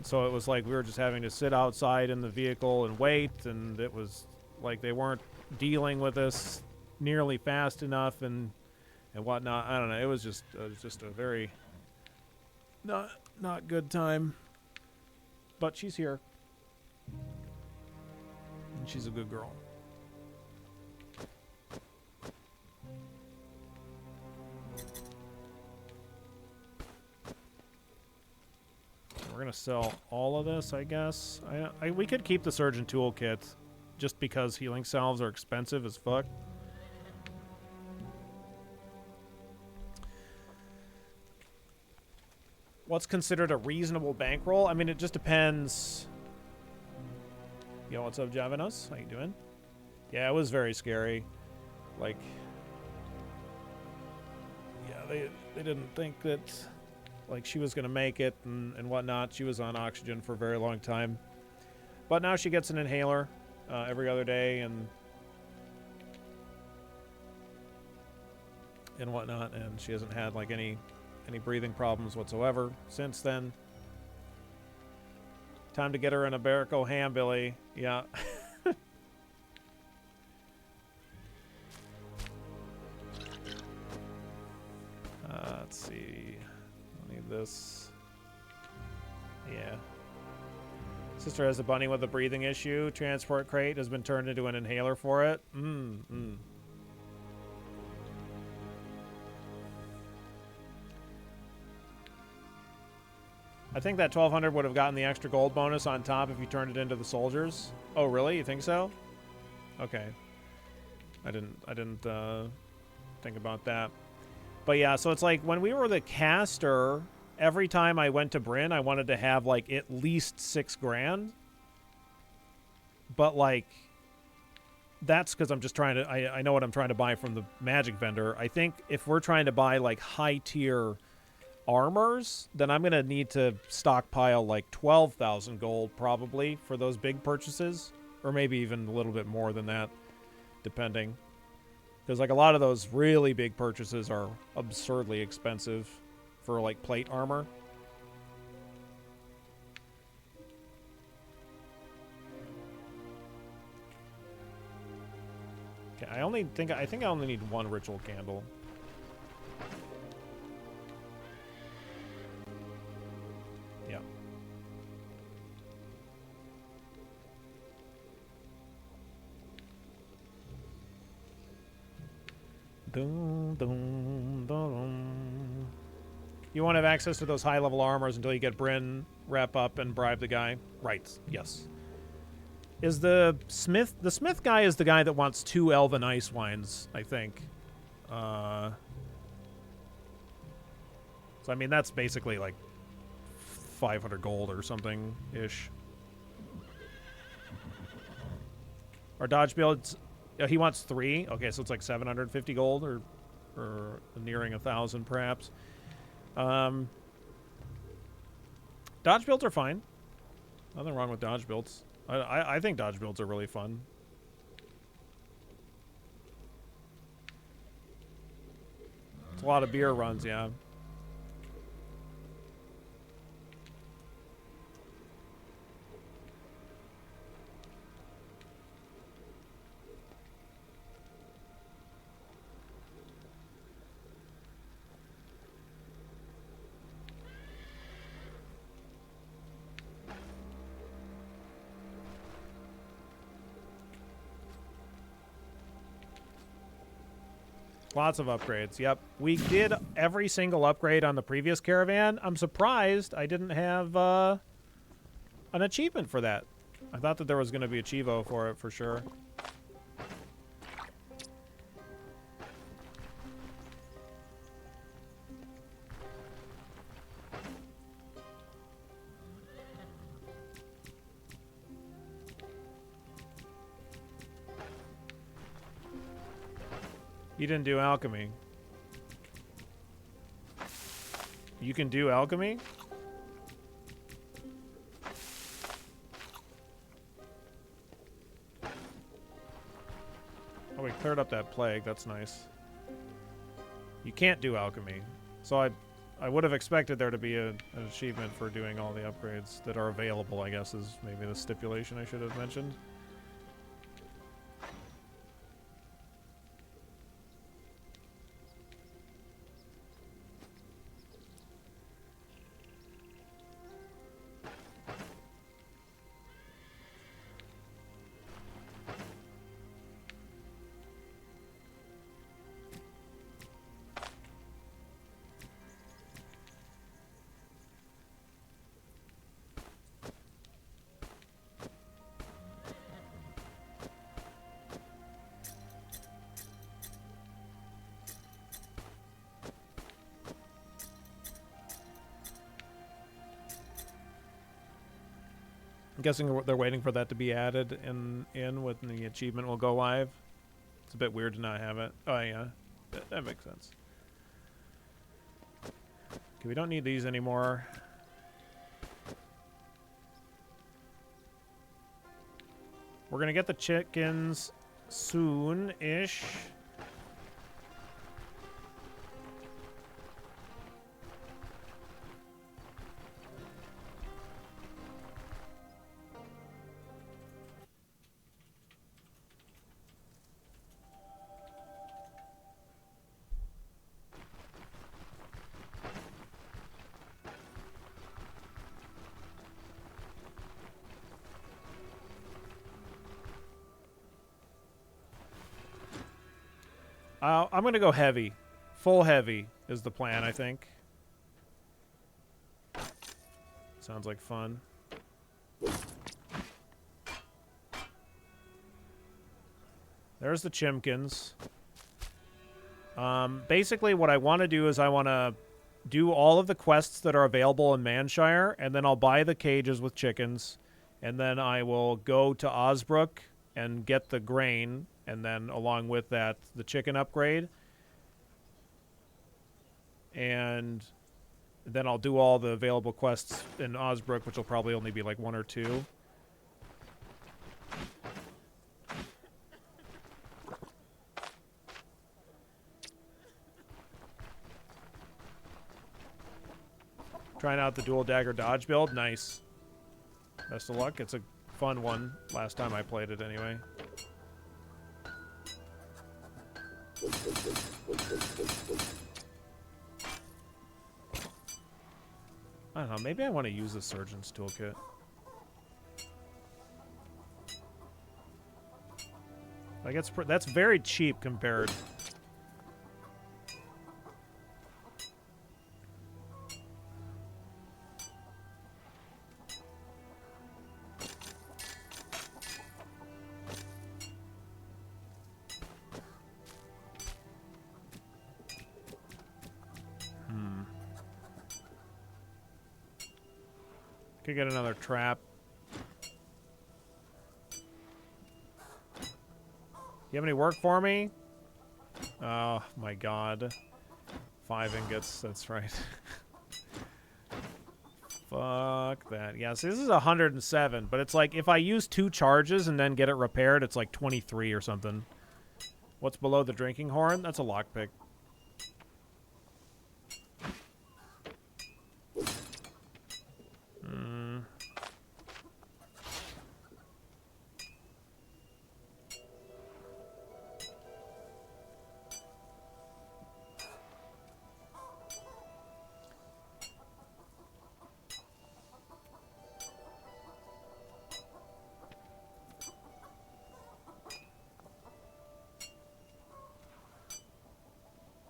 So it was like we were just having to sit outside in the vehicle and wait, and it was like they weren't dealing with us nearly fast enough and whatnot. I don't know. It was just a very not good time. But she's here, and she's a good girl. We're gonna sell all of this, I guess. We could keep the surgeon toolkit, just because healing salves are expensive as fuck. What's considered a reasonable bankroll? I mean, it just depends. Yo, what's up, Javanos? How you doing? Yeah, it was very scary. Like, yeah, they didn't think that, like, she was going to make it and whatnot. She was on oxygen for a very long time. But now she gets an inhaler every other day and whatnot, and she hasn't had, like, any breathing problems whatsoever since then. Time to get her in a Barico Hambilly. Yeah. Let's see. I need this. Yeah. Sister has a bunny with a breathing issue. Transport crate has been turned into an inhaler for it. I think that 1200 would have gotten the extra gold bonus on top if you turned it into the soldiers. Oh, really? You think so? Okay. I didn't think about that. But yeah, so it's like when we were the caster, every time I went to Bryn, I wanted to have, like, at least 6 grand. But, like, that's because I'm just trying to, I know what I'm trying to buy from the magic vendor. I think if we're trying to buy, like, high tier armors, then I'm going to need to stockpile, like, 12,000 gold probably for those big purchases. Or maybe even a little bit more than that, depending. Because, like, a lot of those really big purchases are absurdly expensive for, like, plate armor. Okay, I think I only need 1 ritual candle. Yeah. Dun, dun, dun. You won't have access to those high-level armors until you get Bryn, wrap up, and bribe the guy. Right, yes. Is the smith guy is the guy that wants 2 elven ice wines, I think. So, I mean, that's basically, like, 500 gold or something-ish. Our dodge builds... he wants 3. Okay, so it's like 750 gold or nearing 1,000 perhaps. Dodge builds are fine. Nothing wrong with dodge builds. I think dodge builds are really fun. It's a lot of beer runs, yeah. Lots of upgrades. Yep. We did every single upgrade on the previous caravan. I'm surprised I didn't have an achievement for that. I thought that there was going to be a Chivo for it for sure. You didn't do alchemy. You can do alchemy? Oh, we cleared up that plague. That's nice. You can't do alchemy. So I would have expected there to be an achievement for doing all the upgrades that are available, I guess, is maybe the stipulation I should have mentioned. I'm guessing they're waiting for that to be added in when the achievement will go live. It's a bit weird to not have it. Oh, yeah. That makes sense. Okay, we don't need these anymore. We're going to get the chickens soon-ish. I'm going to go heavy. Full heavy is the plan, I think. Sounds like fun. There's the chimkins. Basically, what I want to do is I want to do all of the quests that are available in Manshire, and then I'll buy the cages with chickens, and then I will go to Osbrook and get the grain, and then along with that, the chicken upgrade. And then I'll do all the available quests in Osbrook, which will probably only be like 1 or 2. Trying out the dual dagger dodge build. Nice. Best of luck. It's a fun one. Last time I played it anyway. I don't know. Maybe I want to use the Surgeon's Toolkit. Like that's very cheap compared. Could get another trap. You have any work for me? Oh my god. 5 ingots, that's right. Fuck that. Yeah, so this is 107, but it's like if I use 2 charges and then get it repaired, it's like 23 or something. What's below the drinking horn? That's a lockpick.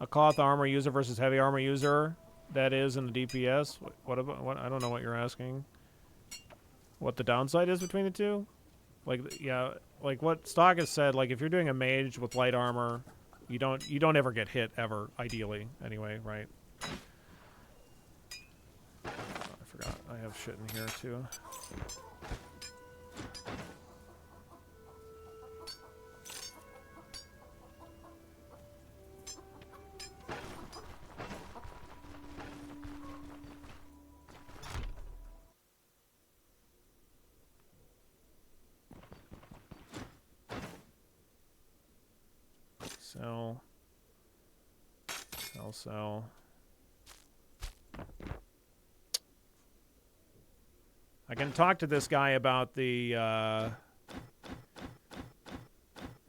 A cloth armor user versus heavy armor user. That is in the DPS. What about what? I don't know what you're asking. What the downside is between the two? Like, yeah, like what Stock has said. Like, if you're doing a mage with light armor, you don't ever get hit ever. Ideally, anyway, right? Oh, I forgot. I have shit in here too. Sell. I can talk to this guy about the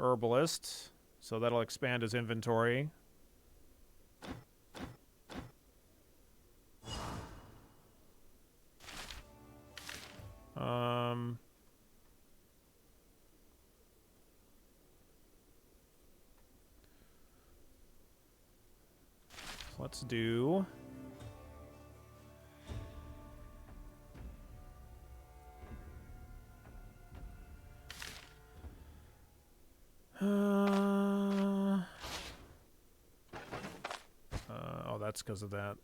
herbalist, so that'll expand his inventory. Let's do... oh, that's because of that.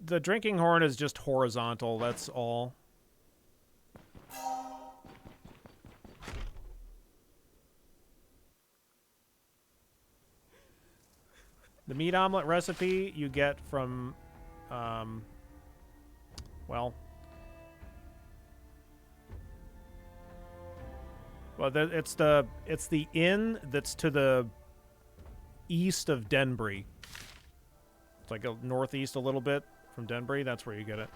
The drinking horn is just horizontal, that's all. The meat omelet recipe you get from, well, it's the inn that's to the east of Denbury. It's like a northeast a little bit from Denbury. That's where you get it.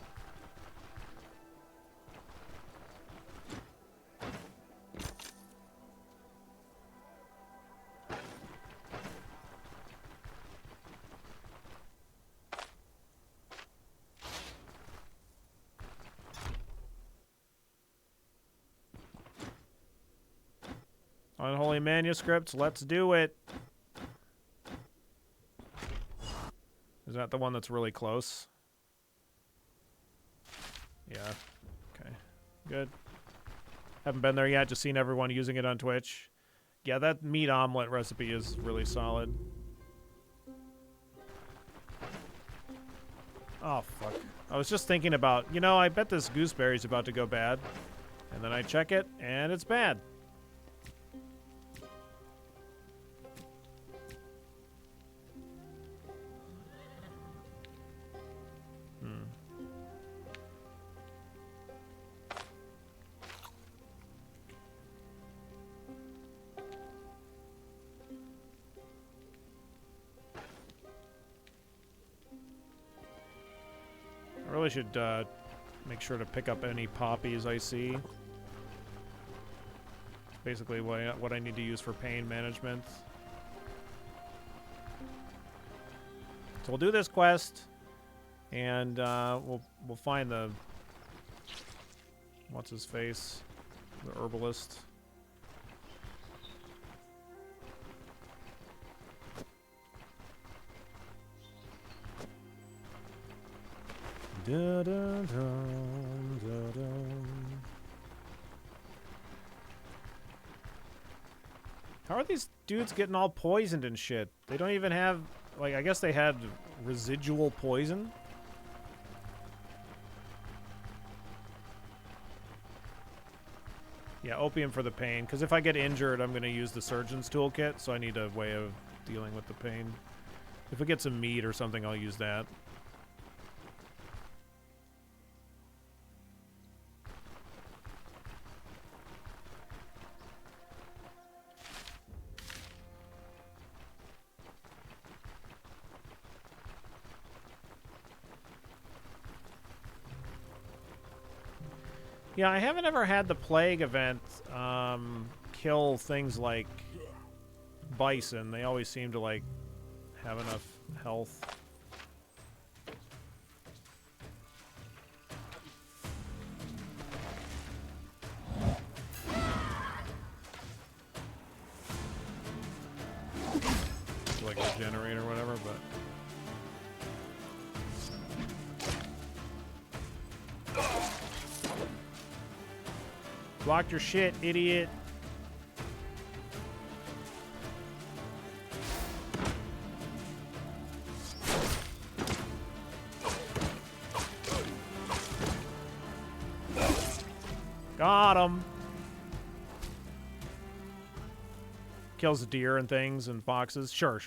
Unholy manuscripts, let's do it. Is that the one that's really close? Yeah. Okay. Good. Haven't been there yet, just seen everyone using it on Twitch. Yeah, that meat omelet recipe is really solid. Oh, fuck. I was just thinking about, you know, I bet this gooseberry's about to go bad. And then I check it, and it's bad. I really should make sure to pick up any poppies I see. Basically what I need to use for pain management. So we'll do this quest, and we'll find the what's his face, the herbalist. Da, da, dum, da, dum. How are these dudes getting all poisoned and shit? They don't even have, like, I guess they had residual poison? Yeah, opium for the pain, because if I get injured, I'm going to use the surgeon's toolkit, so I need a way of dealing with the pain. If we get some meat or something, I'll use that. Yeah, I haven't ever had the plague event kill things like bison. They always seem to, like, have enough health. like regenerate or whatever, but. Blocked your shit, idiot. Got him. Kills deer and things and foxes. Sure.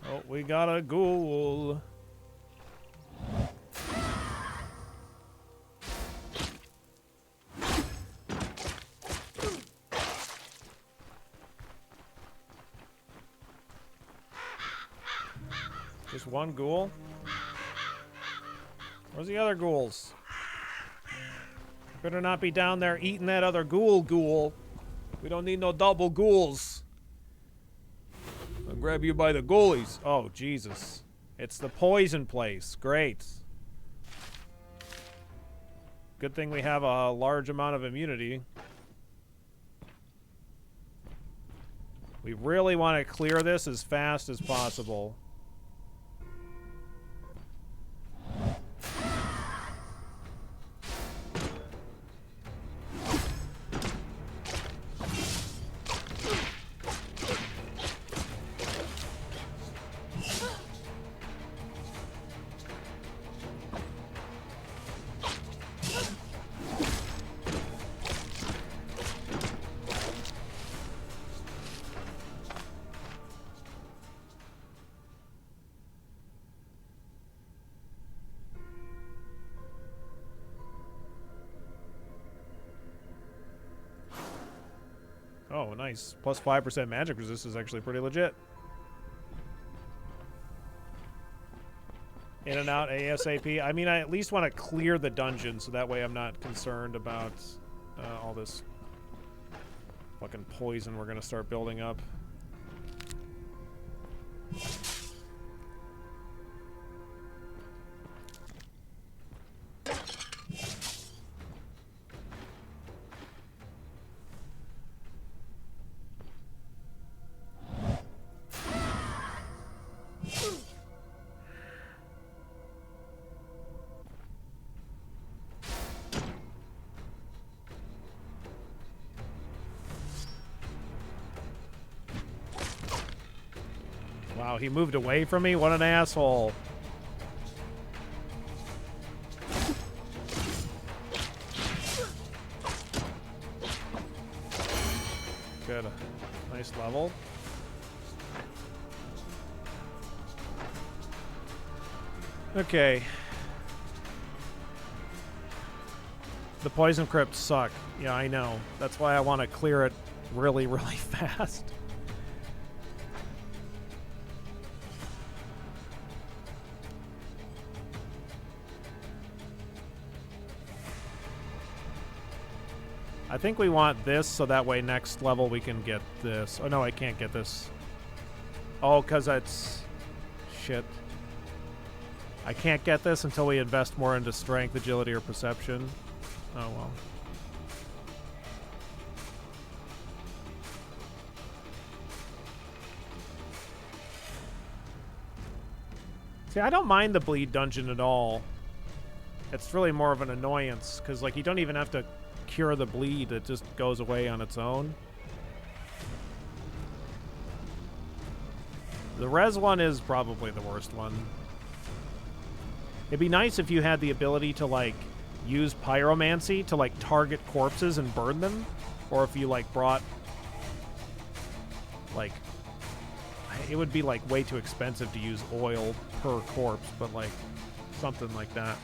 Oh, we got a ghoul. Just one ghoul? Where's the other ghouls? Better not be down there eating that other ghoul. We don't need no double ghouls. I'll grab you by the ghoulies. Oh, Jesus. It's the poison place. Great. Good thing we have a large amount of immunity. We really want to clear this as fast as possible. Oh, nice. Plus 5% magic resist is actually pretty legit. In and out ASAP. I mean, I at least want to clear the dungeon so that way I'm not concerned about all this fucking poison we're going to start building up. Wow, he moved away from me? What an asshole. Good. Nice level. Okay. The poison crypts suck. Yeah, I know. That's why I want to clear it really, really fast. I think we want this so that way next level we can get this. Oh, no, I can't get this. Oh, because it's... Shit. I can't get this until we invest more into strength, agility, or perception. Oh, well. See, I don't mind the bleed dungeon at all. It's really more of an annoyance, because, like, you don't even have to cure the bleed. It just goes away on its own. The res one is probably the worst one. It'd be nice if you had the ability to, like, use pyromancy to, like, target corpses and burn them. Or if you, like, brought, like, it would be, like, way too expensive to use oil per corpse, but, like, something like that.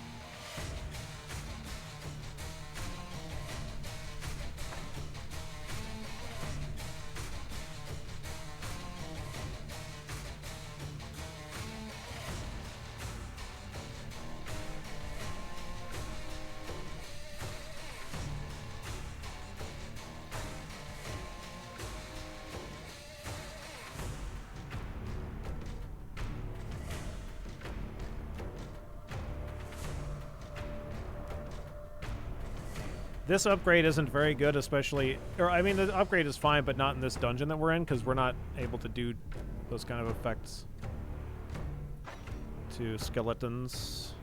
This upgrade isn't very good, especially... Or, I mean, the upgrade is fine, but not in this dungeon that we're in, because we're not able to do those kind of effects to skeletons.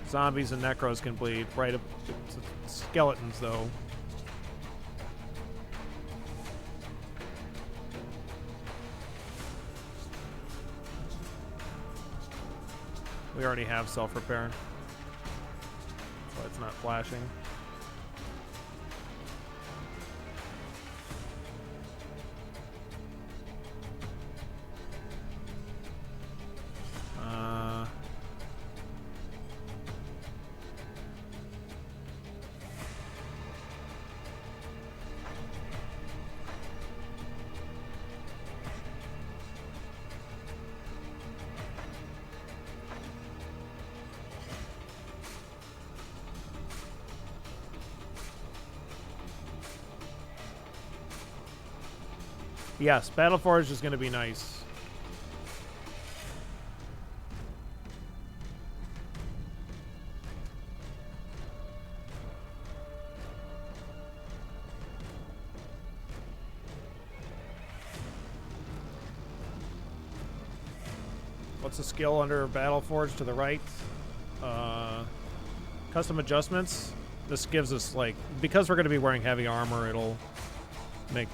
Zombies and necros can bleed right up to skeletons, though. We already have self-repair, so it's not flashing. Yes, Battleforge is going to be nice. What's the skill under Battleforge to the right? Custom adjustments. This gives us, like, because we're going to be wearing heavy armor, it'll make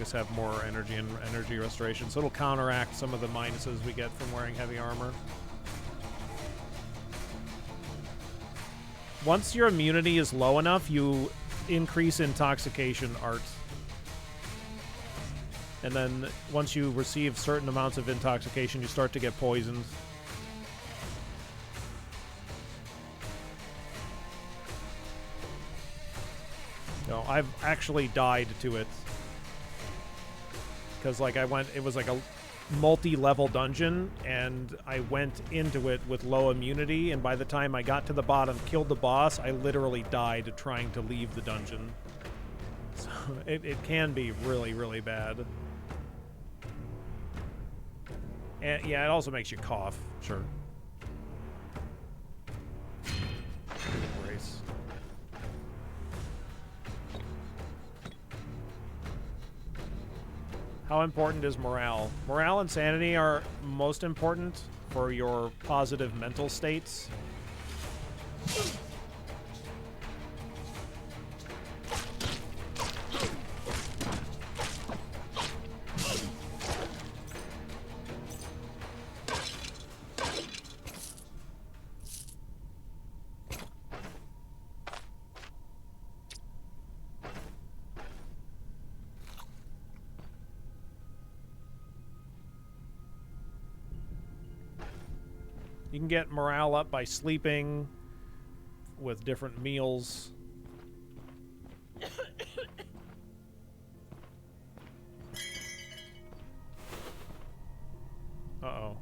us have more energy and energy restoration. So it'll counteract some of the minuses we get from wearing heavy armor. Once your immunity is low enough, you increase intoxication art. And then once you receive certain amounts of intoxication, you start to get poisoned. No, I've actually died to it. Because, like, it was like a multi-level dungeon, and I went into it with low immunity, and by the time I got to the bottom, killed the boss, I literally died trying to leave the dungeon. So it can be really, really bad. And, yeah, it also makes you cough, sure. Brace. How important is morale? Morale and sanity are most important for your positive mental states. You can get morale up by sleeping with different meals. Uh-oh.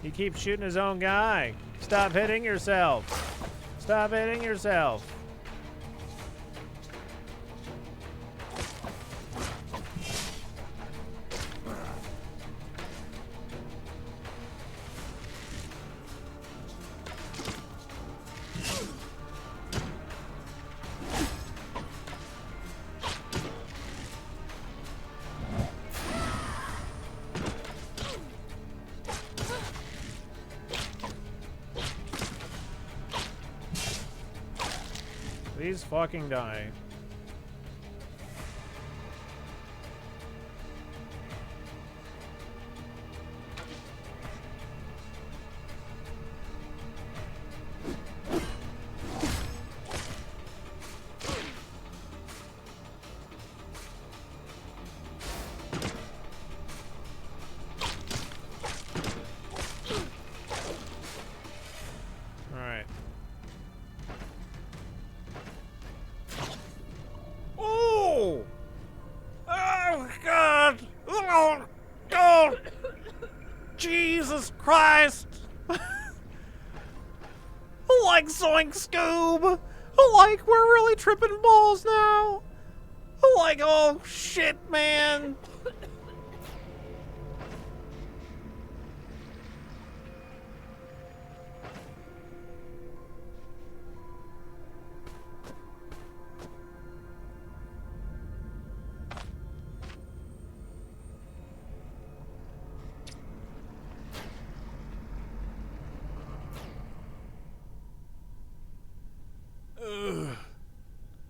He keeps shooting his own guy. Stop hitting yourself. Stop hitting yourself. Please fucking die. Zoink, Scoob! Like, we're really tripping balls now. Like, oh, shit, man.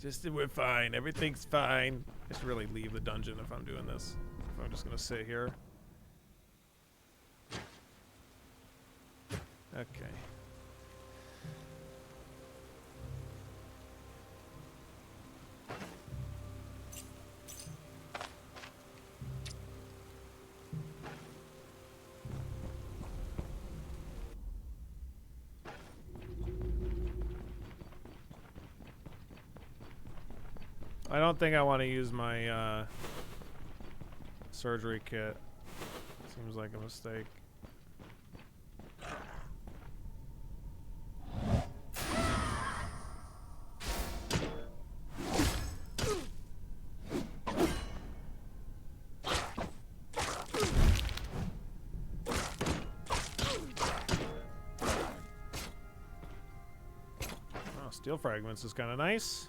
Just we're fine. Everything's fine. I should really leave the dungeon if I'm doing this. If I'm just gonna sit here. Okay. I don't think I want to use my surgery kit. Seems like a mistake. Oh, steel fragments is kind of nice.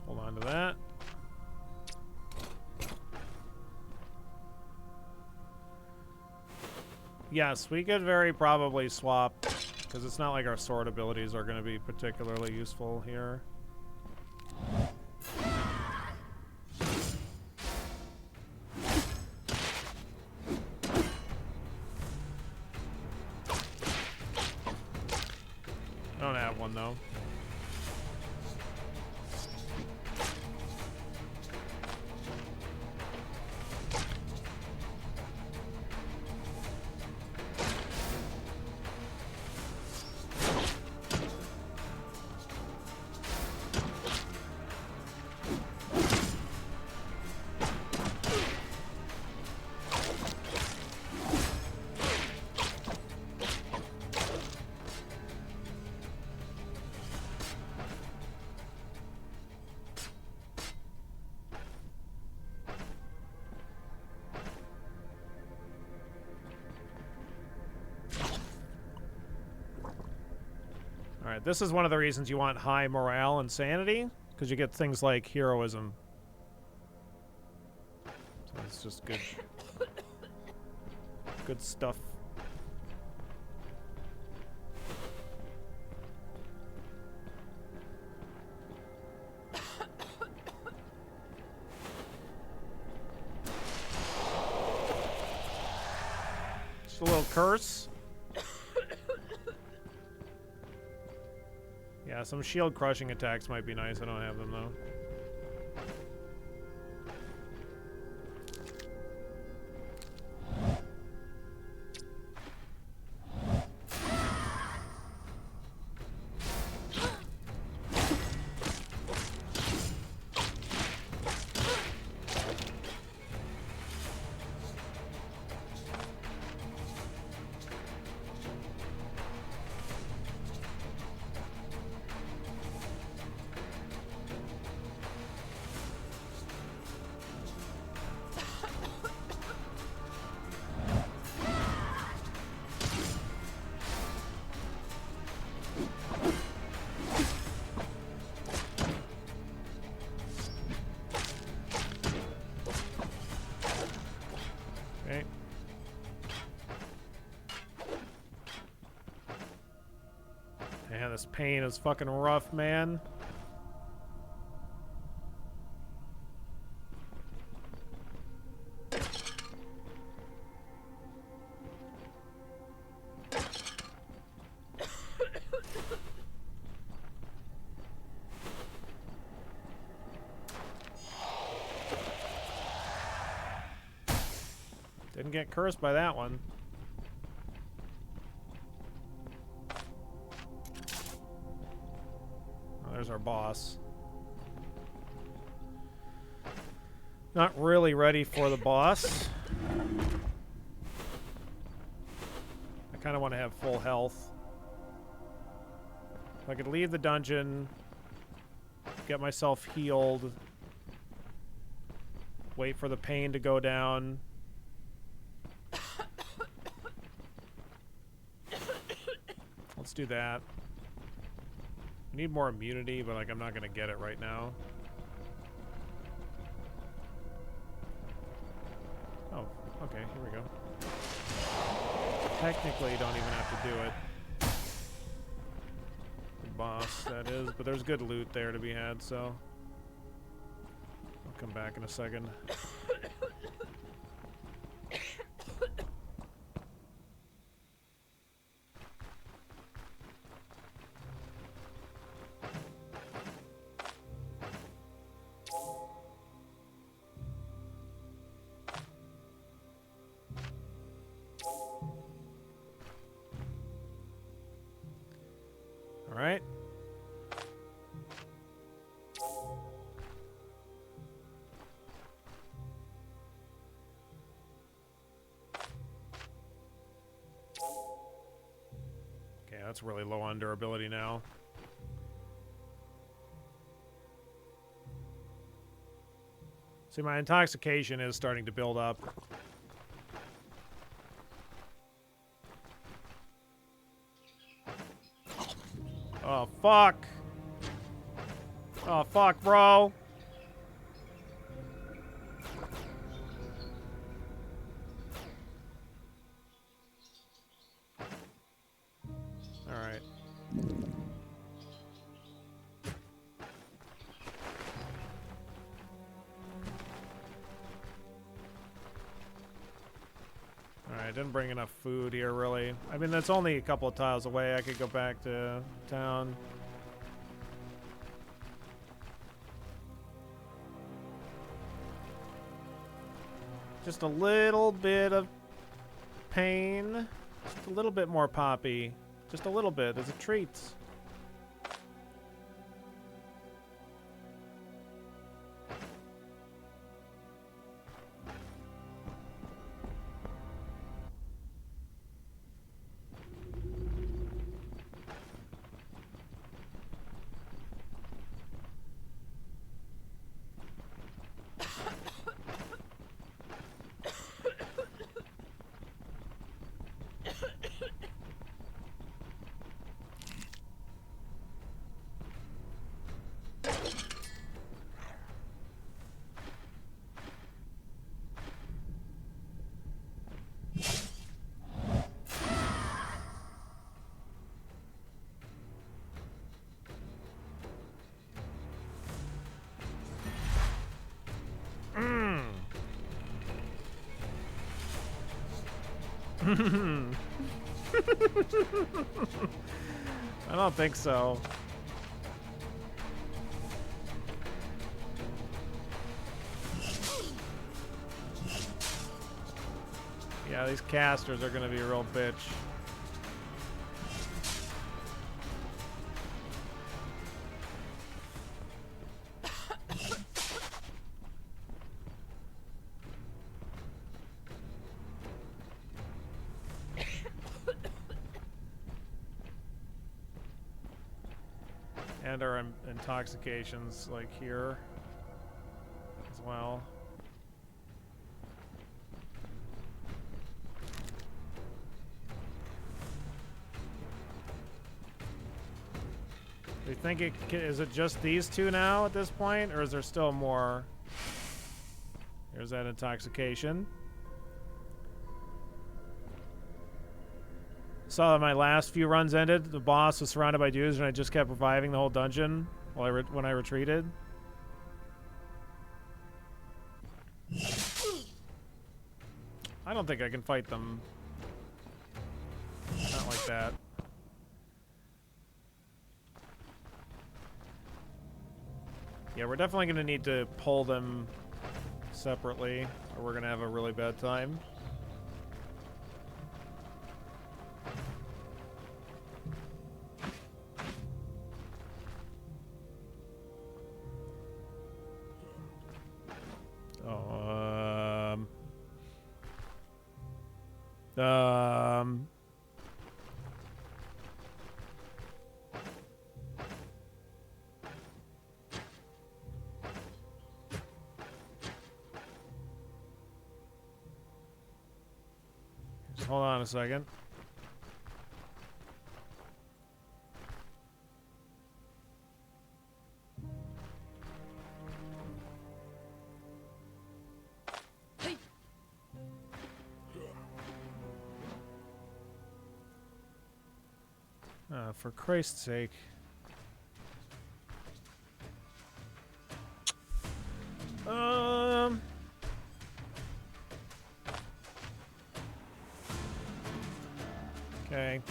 Hold on to that. Yes, we could very probably swap, because it's not like our sword abilities are going to be particularly useful here. I don't have one, though. Alright, this is one of the reasons you want high morale and sanity, because you get things like heroism. So it's just good. Good stuff. Just a little curse. Yeah, some shield crushing attacks might be nice. I don't have them, though. Okay. Man, this pain is fucking rough, man. Didn't get cursed by that one. Oh, there's our boss. Not really ready for the boss. kind of want to have full health. If I could leave the dungeon, get myself healed, wait for the pain to go down. Let's do that. I need more immunity, but like I'm not gonna get it right now. Oh, okay, here we go. Technically, you don't even have to do it. The boss, that is, but there's good loot there to be had, so I'll come back in a second. All right. Okay, that's really low on durability now. See, my intoxication is starting to build up. Oh, fuck. Oh, fuck, bro. All right. Alright, didn't bring enough food here, really. I mean, that's only a couple of tiles away. I could go back to town. Just a little bit of pain. Just a little bit more poppy. Just a little bit as a treat. I don't think so. Yeah, these casters are gonna be a real bitch. And our intoxications, like here, as well. Do you think is it just these two now at this point, or is there still more? Here's that intoxication. Saw that my last few runs ended. The boss was surrounded by dudes, and I just kept reviving the whole dungeon while when I retreated. I don't think I can fight them. Not like that. Yeah, we're definitely going to need to pull them separately, or we're going to have a really bad time. hold on a second. Hey. For Christ's sake. Okay.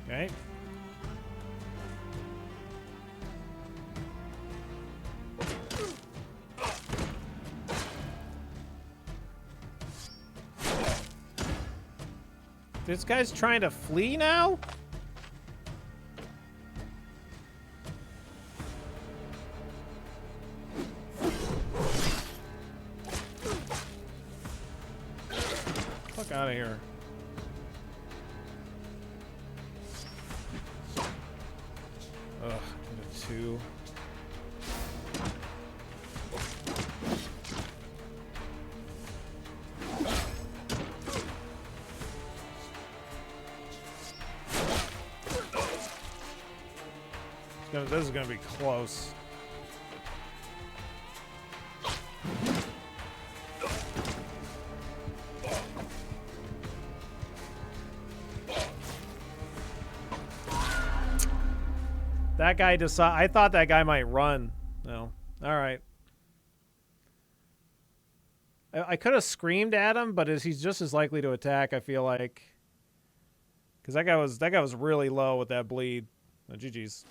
Okay. This guy's trying to flee now? Fuck out of here. Ugh, did a 2. This is gonna be close. That guy I thought that guy might run. No. All right. I could have screamed at him, but he's just as likely to attack, I feel like. Because that guy was really low with that bleed. Oh, GG's.